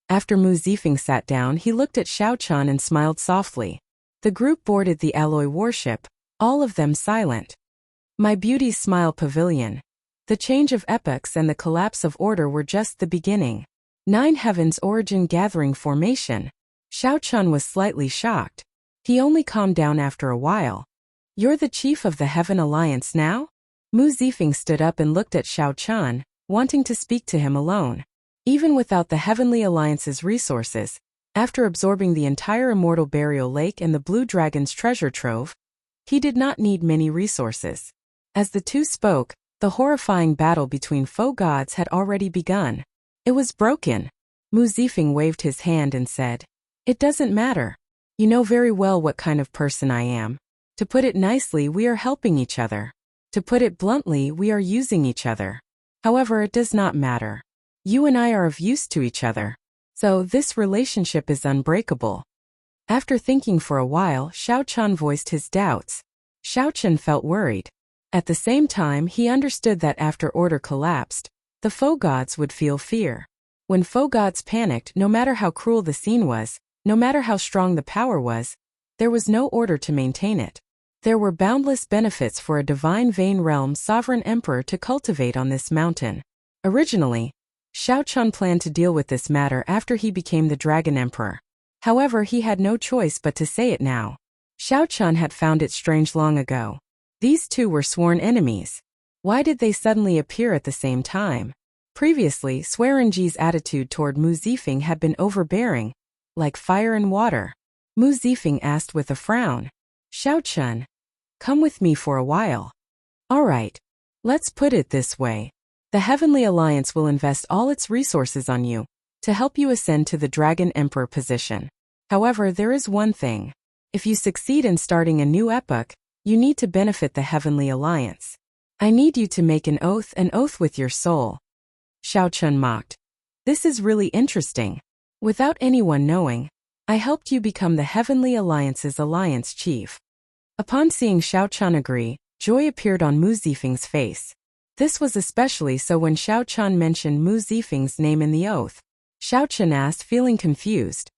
Speaker 1: After Mu Zifeng sat down, he looked at Xiao Chan and smiled softly. The group boarded the alloy warship, all of them silent. My Beauty's Smile Pavilion. The change of epochs and the collapse of order were just the beginning. 9 Heavens Origin Gathering Formation. Xiao Chan was slightly shocked. He only calmed down after a while. You're the chief of the Heaven Alliance now? Mu Zifeng stood up and looked at Xiao Chan, wanting to speak to him alone. Even without the Heavenly Alliance's resources, after absorbing the entire Immortal Burial Lake and the Blue Dragon's treasure trove, he did not need many resources. As the two spoke, the horrifying battle between foe gods had already begun. It was broken. Mu Zifeng waved his hand and said, it doesn't matter. You know very well what kind of person I am. To put it nicely, we are helping each other. To put it bluntly, we are using each other. However, it does not matter. You and I are of use to each other. So this relationship is unbreakable. After thinking for a while, Xiao Chan voiced his doubts. Xiao Chan felt worried. At the same time, he understood that after order collapsed, the foe gods would feel fear. When foe gods panicked, no matter how cruel the scene was, no matter how strong the power was, there was no order to maintain it. There were boundless benefits for a divine Vein Realm sovereign emperor to cultivate on this mountain. Originally, Xiao Chan planned to deal with this matter after he became the Dragon Emperor. However, he had no choice but to say it now. Xiao Chan had found it strange long ago. These two were sworn enemies. Why did they suddenly appear at the same time? Previously, Swearenji's attitude toward Mu Zifeng had been overbearing, like fire and water. Mu Zifeng asked with a frown. Xiao Chan, come with me for a while. All right. Let's put it this way. The Heavenly Alliance will invest all its resources on you, to help you ascend to the Dragon Emperor position. However, there is one thing. If you succeed in starting a new epoch, you need to benefit the Heavenly Alliance. I need you to make an oath with your soul. Xiao Chan mocked. This is really interesting. Without anyone knowing, I helped you become the Heavenly Alliance's Alliance Chief. Upon seeing Xiao Chan agree, joy appeared on Mu Zifeng's face. This was especially so when Xiao Chan mentioned Mu Zifeng's name in the oath. Xiao Chan asked, feeling confused.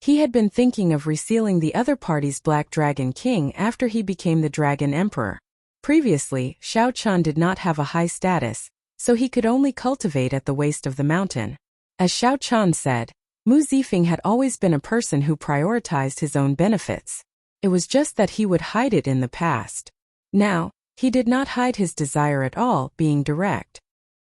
Speaker 1: He had been thinking of resealing the other party's Black Dragon King after he became the Dragon Emperor. Previously, Xiao Chan did not have a high status, so he could only cultivate at the waist of the mountain. As Xiao Chan said, Mu Zifeng had always been a person who prioritized his own benefits. It was just that he would hide it in the past. Now, he did not hide his desire at all, being direct.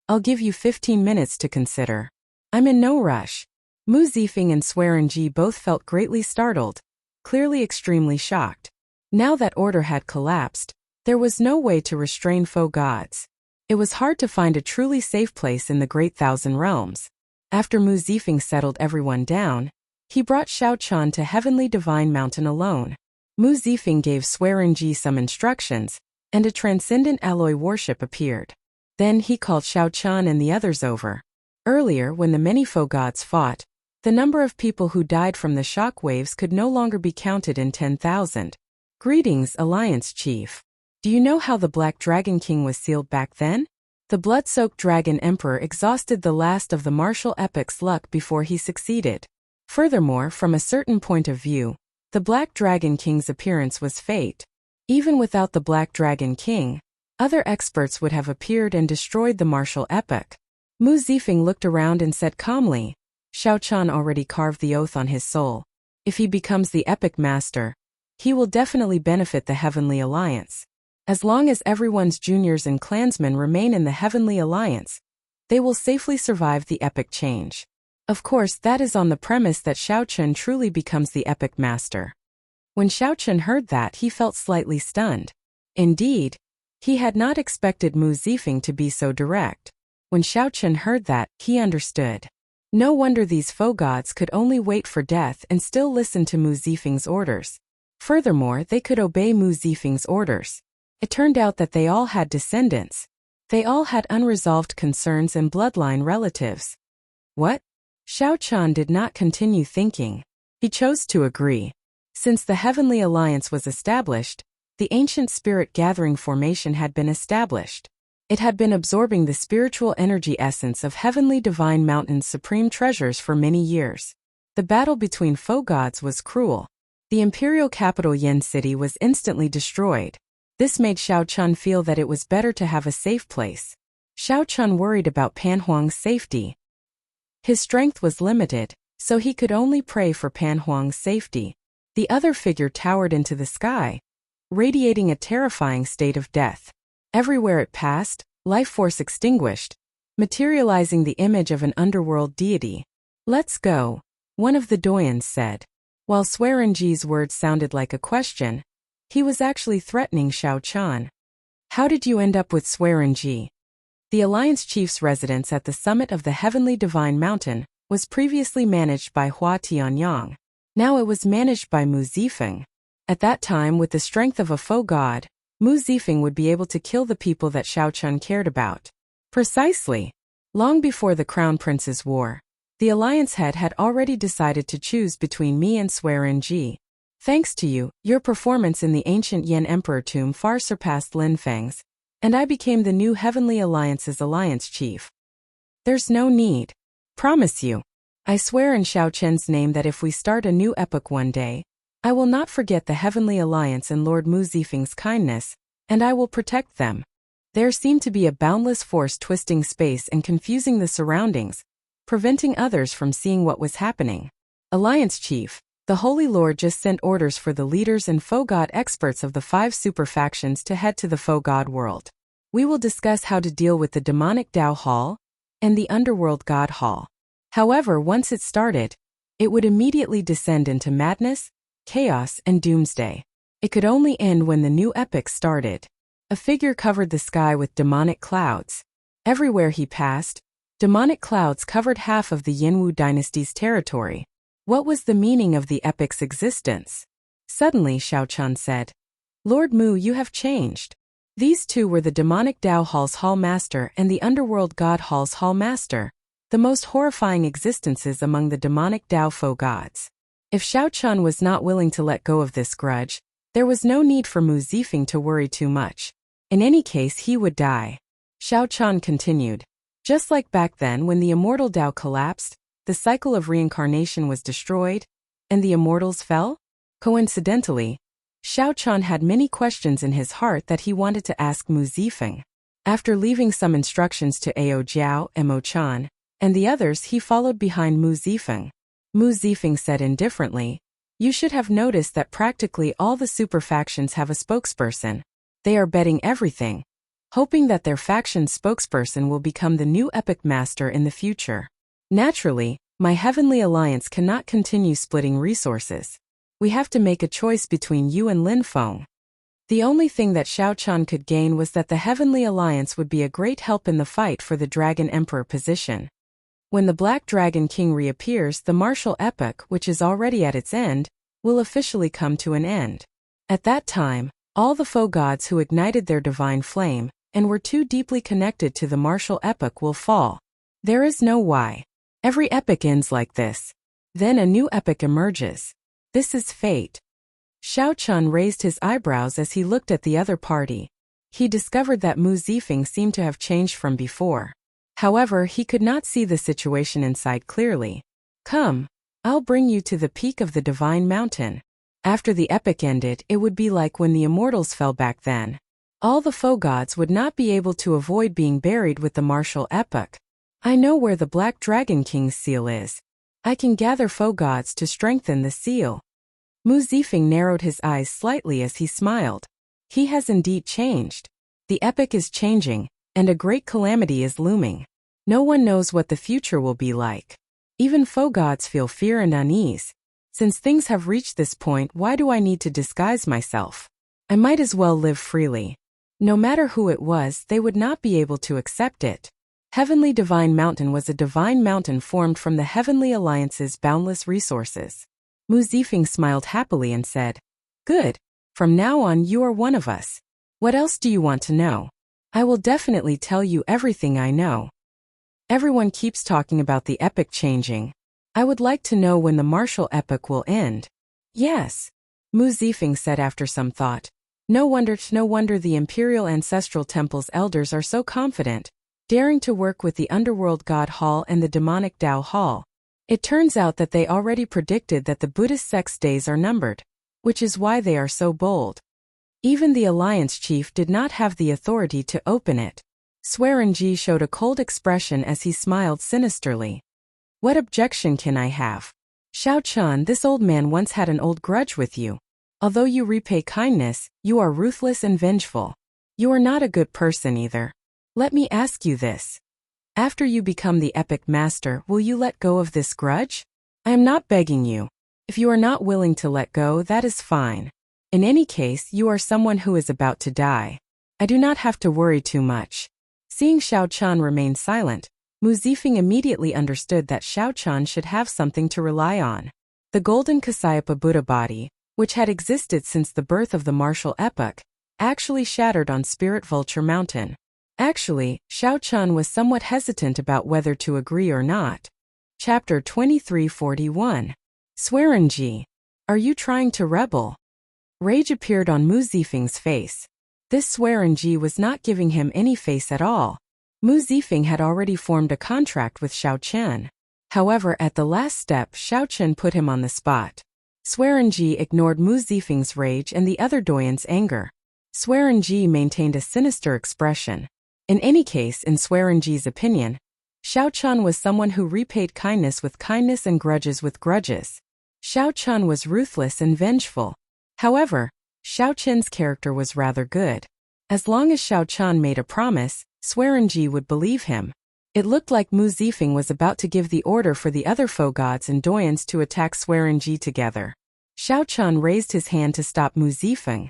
Speaker 1: I'll give you 15 minutes to consider. I'm in no rush. Mu Zifeng and Swearenji both felt greatly startled, clearly extremely shocked. Now that order had collapsed, there was no way to restrain foe gods. It was hard to find a truly safe place in the Great Thousand Realms. After Mu Zifeng settled everyone down, he brought Xiao Chan to Heavenly Divine Mountain alone. Mu Zifeng gave Swearenji some instructions, and a transcendent alloy warship appeared. Then he called Xiao Chan and the others over. Earlier, when the many foe gods fought, the number of people who died from the shock waves could no longer be counted in 10,000. Greetings, Alliance Chief. Do you know how the Black Dragon King was sealed back then? The blood-soaked Dragon Emperor exhausted the last of the martial epic's luck before he succeeded. Furthermore, from a certain point of view, the Black Dragon King's appearance was fate. Even without the Black Dragon King, other experts would have appeared and destroyed the martial epic. Mu Zifeng looked around and said calmly, Xiao Chan already carved the oath on his soul. If he becomes the epic master, he will definitely benefit the Heavenly Alliance. As long as everyone's juniors and clansmen remain in the Heavenly Alliance, they will safely survive the epic change. Of course, that is on the premise that Xiao Chan truly becomes the epic master. When Xiao Chan heard that, he felt slightly stunned. Indeed, he had not expected Mu Zifeng to be so direct. When Xiao Chan heard that, he understood. No wonder these foe gods could only wait for death and still listen to Mu Zifeng's orders. Furthermore, they could obey Mu Zifeng's orders. It turned out that they all had descendants. They all had unresolved concerns and bloodline relatives. What? Xiao Chan did not continue thinking. He chose to agree. Since the Heavenly Alliance was established, the ancient spirit gathering formation had been established. It had been absorbing the spiritual energy essence of Heavenly Divine Mountain's supreme treasures for many years. The battle between foe gods was cruel. The imperial capital Yen City was instantly destroyed. This made Xiao Chan feel that it was better to have a safe place. Xiao Chan worried about Pan Huang's safety. His strength was limited, so he could only pray for Pan Huang's safety. The other figure towered into the sky, radiating a terrifying state of death. Everywhere it passed, life force extinguished, materializing the image of an underworld deity. Let's go, one of the doyens said. While Swearenji's words sounded like a question, he was actually threatening Xiao Chan. How did you end up with Swearenji? The Alliance Chief's residence at the summit of the Heavenly Divine Mountain was previously managed by Hua Tianyang. Now it was managed by Mu Zifeng. At that time, with the strength of a foe god, Mu Zifeng would be able to kill the people that Xiao Chan cared about. Precisely. Long before the Crown Prince's war, the Alliance head had already decided to choose between me and Swearenji. Thanks to you, your performance in the ancient Yen Emperor tomb far surpassed Lin Feng's, and I became the new Heavenly Alliance's Alliance Chief. There's no need. Promise you. I swear in Xiao Chen's name that if we start a new epoch one day, I will not forget the Heavenly Alliance and Lord Mu Zifeng's kindness, and I will protect them. There seemed to be a boundless force twisting space and confusing the surroundings, preventing others from seeing what was happening. Alliance Chief, the Holy Lord just sent orders for the leaders and foe god experts of the 5 super factions to head to the foe god world. We will discuss how to deal with the demonic Dao Hall and the underworld god hall. However, once it started, it would immediately descend into madness, chaos, and doomsday. It could only end when the new epoch started. A figure covered the sky with demonic clouds. Everywhere he passed, demonic clouds covered half of the Yanwu dynasty's territory. What was the meaning of the epic's existence? Suddenly, Xiao Chan said, Lord Mu, you have changed. These two were the demonic Dao Hall's Hall Master and the underworld God Hall's Hall Master, the most horrifying existences among the demonic Dao foe gods. If Xiao Chan was not willing to let go of this grudge, there was no need for Mu Zifeng to worry too much. In any case, he would die. Xiao Chan continued. Just like back then when the immortal Dao collapsed, the cycle of reincarnation was destroyed, and the immortals fell? Coincidentally, Xiao Chan had many questions in his heart that he wanted to ask Mu Zifeng. After leaving some instructions to Ao Jiao and Mo Chan, and the others, he followed behind Mu Zifeng. Mu Zifeng said indifferently, You should have noticed that practically all the super factions have a spokesperson. They are betting everything. hoping that their faction spokesperson will become the new epic master in the future. Naturally, my Heavenly Alliance cannot continue splitting resources. We have to make a choice between you and Lin Feng. The only thing that Xiao Chan could gain was that the Heavenly Alliance would be a great help in the fight for the Dragon Emperor position. When the Black Dragon King reappears, the martial epoch, which is already at its end, will officially come to an end. At that time, all the foe gods who ignited their divine flame and were too deeply connected to the martial epoch will fall. There is no why. Every epoch ends like this. Then a new epoch emerges. This is fate. Xiao Chun raised his eyebrows as he looked at the other party. He discovered that Mu Zifeng seemed to have changed from before. However, he could not see the situation inside clearly. Come, I'll bring you to the peak of the Divine Mountain. After the epoch ended, it would be like when the immortals fell back then. All the foe gods would not be able to avoid being buried with the martial epoch. I know where the Black Dragon King's seal is. I can gather foe gods to strengthen the seal. Mu Zifeng narrowed his eyes slightly as he smiled. He has indeed changed. The epoch is changing, and a great calamity is looming. No one knows what the future will be like. Even foe gods feel fear and unease. Since things have reached this point, why do I need to disguise myself? I might as well live freely. No matter who it was, they would not be able to accept it. Heavenly Divine Mountain was a divine mountain formed from the Heavenly Alliance's boundless resources. Mu Zifeng smiled happily and said, "Good. From now on you are one of us. What else do you want to know? I will definitely tell you everything I know." Everyone keeps talking about the epoch changing. I would like to know when the martial epoch will end. Yes, Mu Zifeng said after some thought. No wonder the Imperial Ancestral Temple's elders are so confident, daring to work with the Underworld God Hall and the Demonic Tao Hall. It turns out that they already predicted that the Buddhist sect's days are numbered, which is why they are so bold. Even the Alliance Chief did not have the authority to open it. Swearenji showed a cold expression as he smiled sinisterly. What objection can I have? Xiao Chun, this old man once had an old grudge with you. Although you repay kindness, you are ruthless and vengeful. You are not a good person either. Let me ask you this. After you become the epic master, will you let go of this grudge? I am not begging you. If you are not willing to let go, that is fine. In any case, you are someone who is about to die. I do not have to worry too much. Seeing Xiao Chun remain silent, Mu Zifeng immediately understood that Xiao Chun should have something to rely on. The golden Kasyapa Buddha body, which had existed since the birth of the martial epoch, actually shattered on Spirit Vulture Mountain. Actually, Xiao Chun was somewhat hesitant about whether to agree or not. Chapter 2341. Swearenji. Are you trying to rebel? Rage appeared on Mu Zifeng's face. This Swearenji was not giving him any face at all. Mu Zifeng had already formed a contract with Xiao Chen. However, at the last step, Xiao Chen put him on the spot. Swearenji ignored Mu Zifeng's rage and the other doyen's anger. Swearenji maintained a sinister expression. In any case, in Swearenji's opinion, Xiao Chun was someone who repaid kindness with kindness and grudges with grudges. Xiao Chun was ruthless and vengeful. However, Xiao Chen's character was rather good. As long as Xiao Chun made a promise, Swearenji would believe him. It looked like Mu Zifeng was about to give the order for the other foe gods and doyens to attack Swearenji together. Xiao Chun raised his hand to stop Mu Zifeng.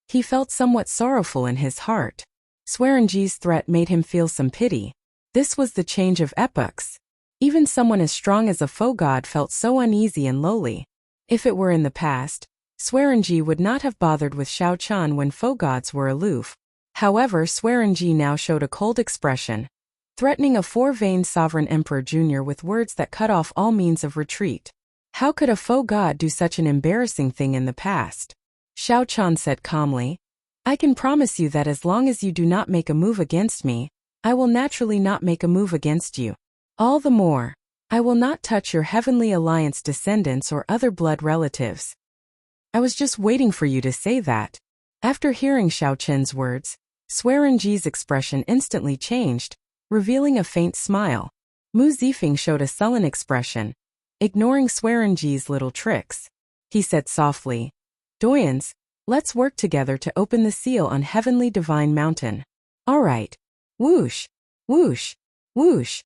Speaker 1: He felt somewhat sorrowful in his heart. Swearenji's threat made him feel some pity. This was the change of epochs. Even someone as strong as a foe god felt so uneasy and lowly. If it were in the past, Swearenji would not have bothered with Xiao Chun when foe gods were aloof. However, Swearenji now showed a cold expression, threatening a four-veined sovereign emperor jr. with words that cut off all means of retreat. How could a foe god do such an embarrassing thing in the past? Xiao Chun said calmly, I can promise you that as long as you do not make a move against me, I will naturally not make a move against you. All the more, I will not touch your Heavenly Alliance descendants or other blood relatives. I was just waiting for you to say that. After hearing Xiao Chen's words, Swearenji's expression instantly changed, revealing a faint smile. Mu Zifeng showed a sullen expression, ignoring Swearenji's little tricks. He said softly, Doyens, let's work together to open the seal on Heavenly Divine Mountain. All right. Whoosh, whoosh, whoosh.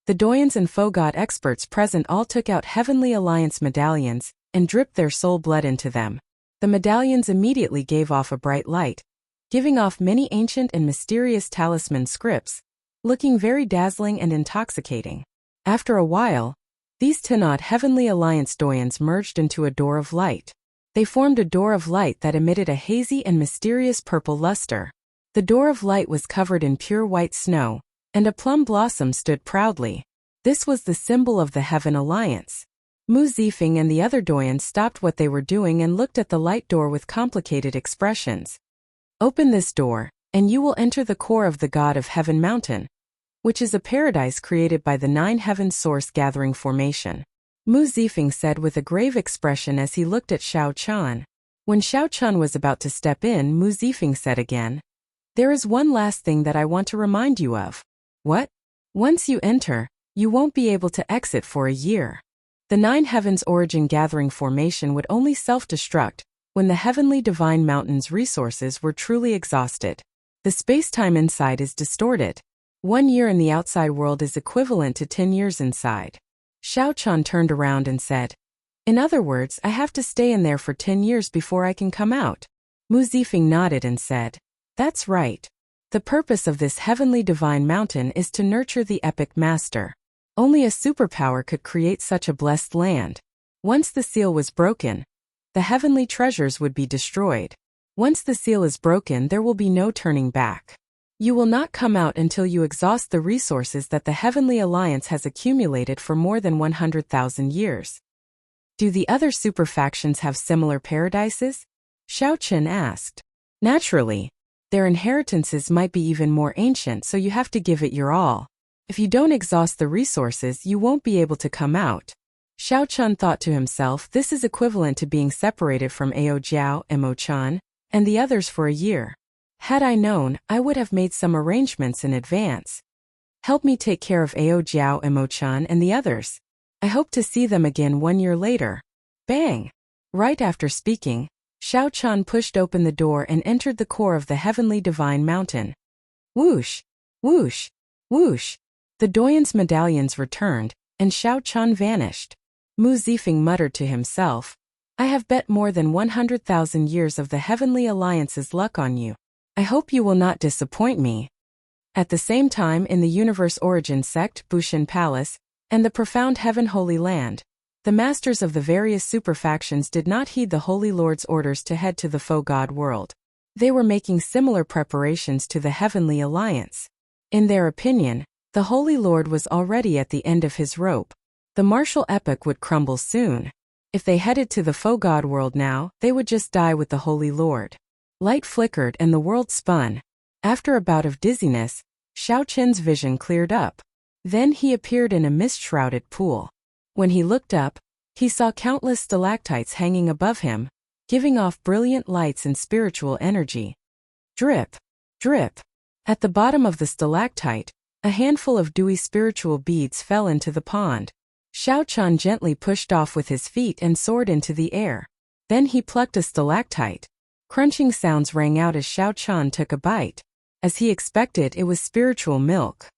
Speaker 1: The Doyens and Fogod experts present all took out Heavenly Alliance medallions and dripped their soul blood into them. The medallions immediately gave off a bright light, giving off many ancient and mysterious talisman scripts, looking very dazzling and intoxicating. After a while, these Tenod Heavenly Alliance Doyens merged into a door of light. They formed a door of light that emitted a hazy and mysterious purple luster. The door of light was covered in pure white snow, and a plum blossom stood proudly. This was the symbol of the Heaven Alliance. Mu Zifeng and the other Doyens stopped what they were doing and looked at the light door with complicated expressions. Open this door, and you will enter the core of the God of Heaven Mountain, which is a paradise created by the 9 heaven source gathering formation. Mu Zifeng said with a grave expression as he looked at Xiao Chan. When Xiao Chan was about to step in, Mu Zifeng said again, "There is one last thing that I want to remind you of." "What?" "Once you enter, you won't be able to exit for a year. The 9 heavens origin gathering formation would only self-destruct when the heavenly divine mountain's resources were truly exhausted. The space-time inside is distorted. 1 year in the outside world is equivalent to 10 years inside. Xiao Chan turned around and said, "In other words, I have to stay in there for 10 years before I can come out." Mu Zifeng nodded and said, "That's right. The purpose of this heavenly divine mountain is to nurture the epic master. Only a superpower could create such a blessed land. Once the seal was broken, the heavenly treasures would be destroyed. Once the seal is broken, there will be no turning back. You will not come out until you exhaust the resources that the Heavenly Alliance has accumulated for more than 100,000 years." "Do the other super factions have similar paradises?" Xiao Chen asked. "Naturally. Their inheritances might be even more ancient, so you have to give it your all. If you don't exhaust the resources, you won't be able to come out." Xiao Chan thought to himself, this is equivalent to being separated from Ao Jiao and Mo Chan and the others for a year. Had I known, I would have made some arrangements in advance. Help me take care of Ao Jiao and Mo Chan and the others. I hope to see them again 1 year later. Bang! Right after speaking, Xiao Chan pushed open the door and entered the core of the heavenly divine mountain. Whoosh! Whoosh! Whoosh! The Doyens medallions returned, and Xiao Chan vanished. Mu Zifeng muttered to himself, "I have bet more than 100,000 years of the Heavenly Alliance's luck on you. I hope you will not disappoint me." At the same time, in the Universe Origin Sect, Bushin Palace, and the Profound Heaven Holy Land, the masters of the various super-factions did not heed the Holy Lord's orders to head to the Faux God world. They were making similar preparations to the Heavenly Alliance. In their opinion, the Holy Lord was already at the end of his rope. The martial epic would crumble soon. If they headed to the Faux God world now, they would just die with the Holy Lord. Light flickered and the world spun. After a bout of dizziness, Xiao Chen's vision cleared up. Then he appeared in a mist-shrouded pool. When he looked up, he saw countless stalactites hanging above him, giving off brilliant lights and spiritual energy. Drip, drip. At the bottom of the stalactite, a handful of dewy spiritual beads fell into the pond. Xiao Chan gently pushed off with his feet and soared into the air. Then he plucked a stalactite. Crunching sounds rang out as Xiao Chan took a bite. As he expected, it was spiritual milk.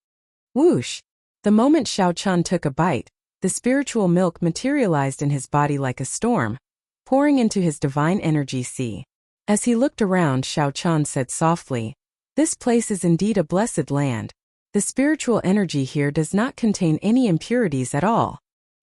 Speaker 1: Whoosh! The moment Xiao Chan took a bite, the spiritual milk materialized in his body like a storm, pouring into his divine energy sea. As he looked around, Xiao Chan said softly, "This place is indeed a blessed land. The spiritual energy here does not contain any impurities at all.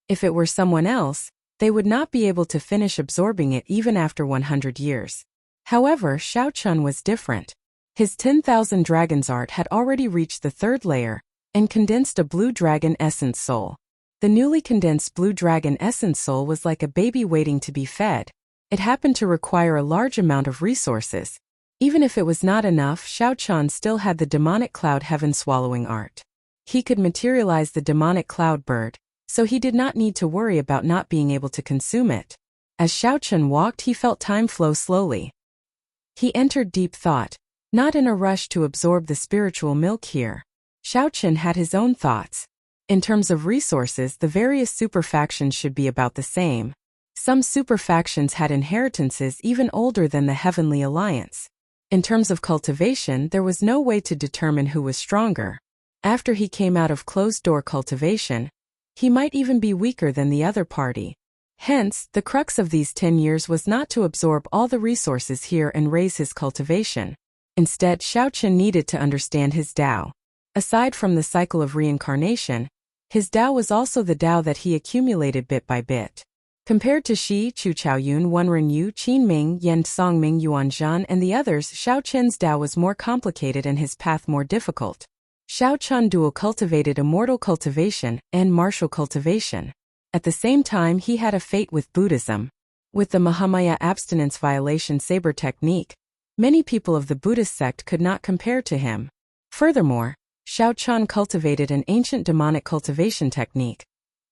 Speaker 1: If it were someone else, they would not be able to finish absorbing it even after 100 years. However, Xiao Chan was different. His 10,000 dragons art had already reached the 3rd layer and condensed a blue dragon essence soul. The newly condensed blue dragon essence soul was like a baby waiting to be fed. It happened to require a large amount of resources. Even if it was not enough, Xiao Chan still had the demonic cloud heaven swallowing art. He could materialize the demonic cloud bird, so he did not need to worry about not being able to consume it. As Xiao Chan walked, he felt time flow slowly. He entered deep thought, not in a rush to absorb the spiritual milk here. Xiao Chan had his own thoughts. In terms of resources, the various super factions should be about the same. Some super factions had inheritances even older than the Heavenly Alliance. In terms of cultivation, there was no way to determine who was stronger. After he came out of closed-door cultivation, he might even be weaker than the other party. Hence, the crux of these 10 years was not to absorb all the resources here and raise his cultivation. Instead, Xiaochen needed to understand his Tao. Aside from the cycle of reincarnation, his Tao was also the Tao that he accumulated bit by bit. Compared to Shi, Chu Chaoyun, Wenren Yu, Qin Ming, Yan Songming, Yuan Zhan, and the others, Xiaochen's Tao was more complicated and his path more difficult. Xiaochen dual cultivated immortal cultivation and martial cultivation. At the same time, he had a fate with Buddhism. With the Mahamaya abstinence violation saber technique, many people of the Buddhist sect could not compare to him. Furthermore, Xiaochen cultivated an ancient demonic cultivation technique,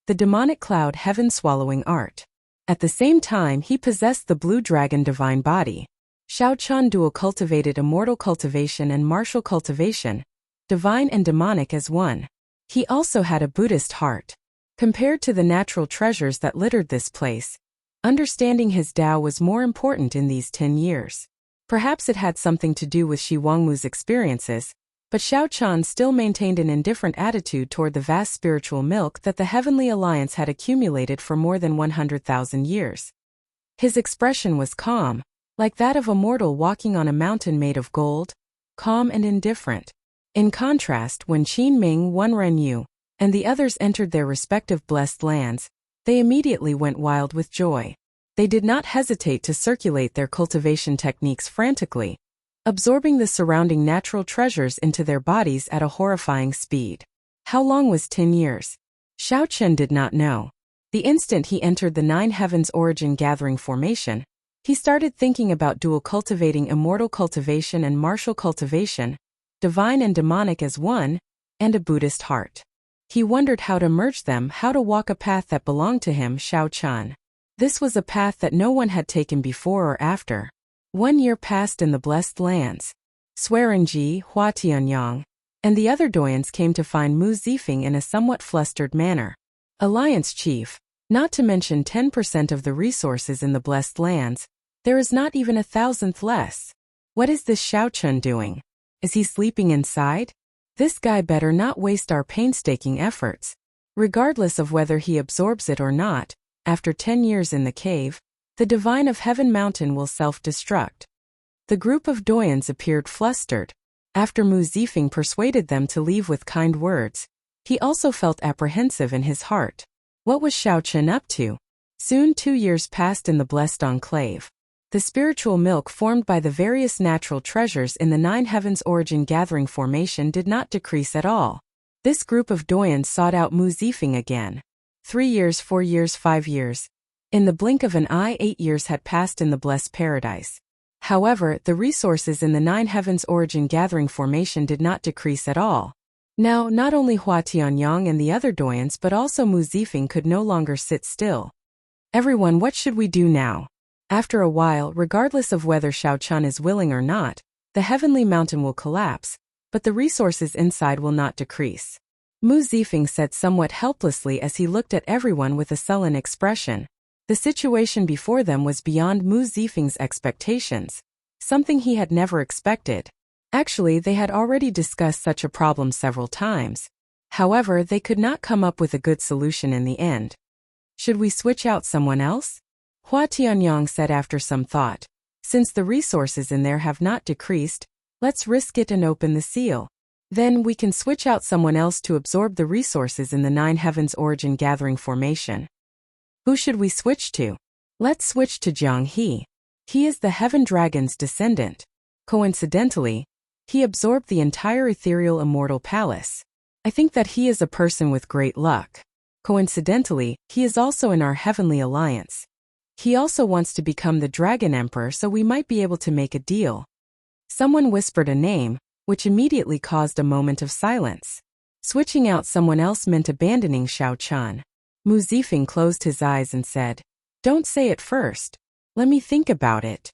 Speaker 1: the demonic cloud heaven-swallowing art. At the same time, he possessed the blue dragon divine body. Xiaochen dual cultivated immortal cultivation and martial cultivation, divine and demonic as one. He also had a Buddhist heart. Compared to the natural treasures that littered this place, understanding his Tao was more important in these 10 years. Perhaps it had something to do with Shi Wangmu's experiences, but Xiaochen still maintained an indifferent attitude toward the vast spiritual milk that the Heavenly Alliance had accumulated for more than 100,000 years. His expression was calm, like that of a mortal walking on a mountain made of gold, calm and indifferent. In contrast, when Qin Ming, Wenren Yu, and the others entered their respective blessed lands, they immediately went wild with joy. They did not hesitate to circulate their cultivation techniques frantically, absorbing the surrounding natural treasures into their bodies at a horrifying speed. How long was 10 years? Xiaochen did not know. The instant he entered the Nine Heavens origin gathering formation, he started thinking about dual cultivating immortal cultivation and martial cultivation, divine and demonic as one, and a Buddhist heart. He wondered how to merge them, how to walk a path that belonged to him, Xiaochen. This was a path that no one had taken before or after. 1 year passed in the blessed lands. Swearenji, Hua Tianyang, and the other doyens came to find Mu Zifeng in a somewhat flustered manner. Alliance chief, not to mention 10% of the resources in the blessed lands, there is not even 1,000th less. What is this Xiaochen doing? Is he sleeping inside? This guy better not waste our painstaking efforts. Regardless of whether he absorbs it or not, after 10 years in the cave, the Divine of Heaven Mountain will self-destruct. The group of doyens appeared flustered. After Mu Zifeng persuaded them to leave with kind words, he also felt apprehensive in his heart. What was Xiaochen up to? Soon 2 years passed in the blessed enclave. The spiritual milk formed by the various natural treasures in the Nine Heavens origin gathering formation did not decrease at all. This group of doyens sought out Mu Zifeng again. 3 years, 4 years, 5 years. In the blink of an eye, 8 years had passed in the blessed paradise. However, the resources in the Nine Heavens origin gathering formation did not decrease at all. Now, not only Hua Tianyang and the other doyens but also Mu Zifeng could no longer sit still. Everyone, what should we do now? After a while, regardless of whether Xiaochen is willing or not, the heavenly mountain will collapse, but the resources inside will not decrease. Mu Zifeng said somewhat helplessly as he looked at everyone with a sullen expression. The situation before them was beyond Mu Zifeng's expectations, something he had never expected. Actually, they had already discussed such a problem several times. However, they could not come up with a good solution in the end. Should we switch out someone else? Hua Tianyang said after some thought. Since the resources in there have not decreased, let's risk it and open the seal. Then we can switch out someone else to absorb the resources in the Nine Heavens origin gathering formation. Who should we switch to? Let's switch to Jiang He. He is the Heaven Dragon's descendant. Coincidentally, he absorbed the entire ethereal immortal palace. I think that he is a person with great luck. Coincidentally, he is also in our Heavenly Alliance. He also wants to become the Dragon Emperor, so we might be able to make a deal. Someone whispered a name, which immediately caused a moment of silence. Switching out someone else meant abandoning Xiaochen. Mu Zifeng closed his eyes and said, "Don't say it first. Let me think about it."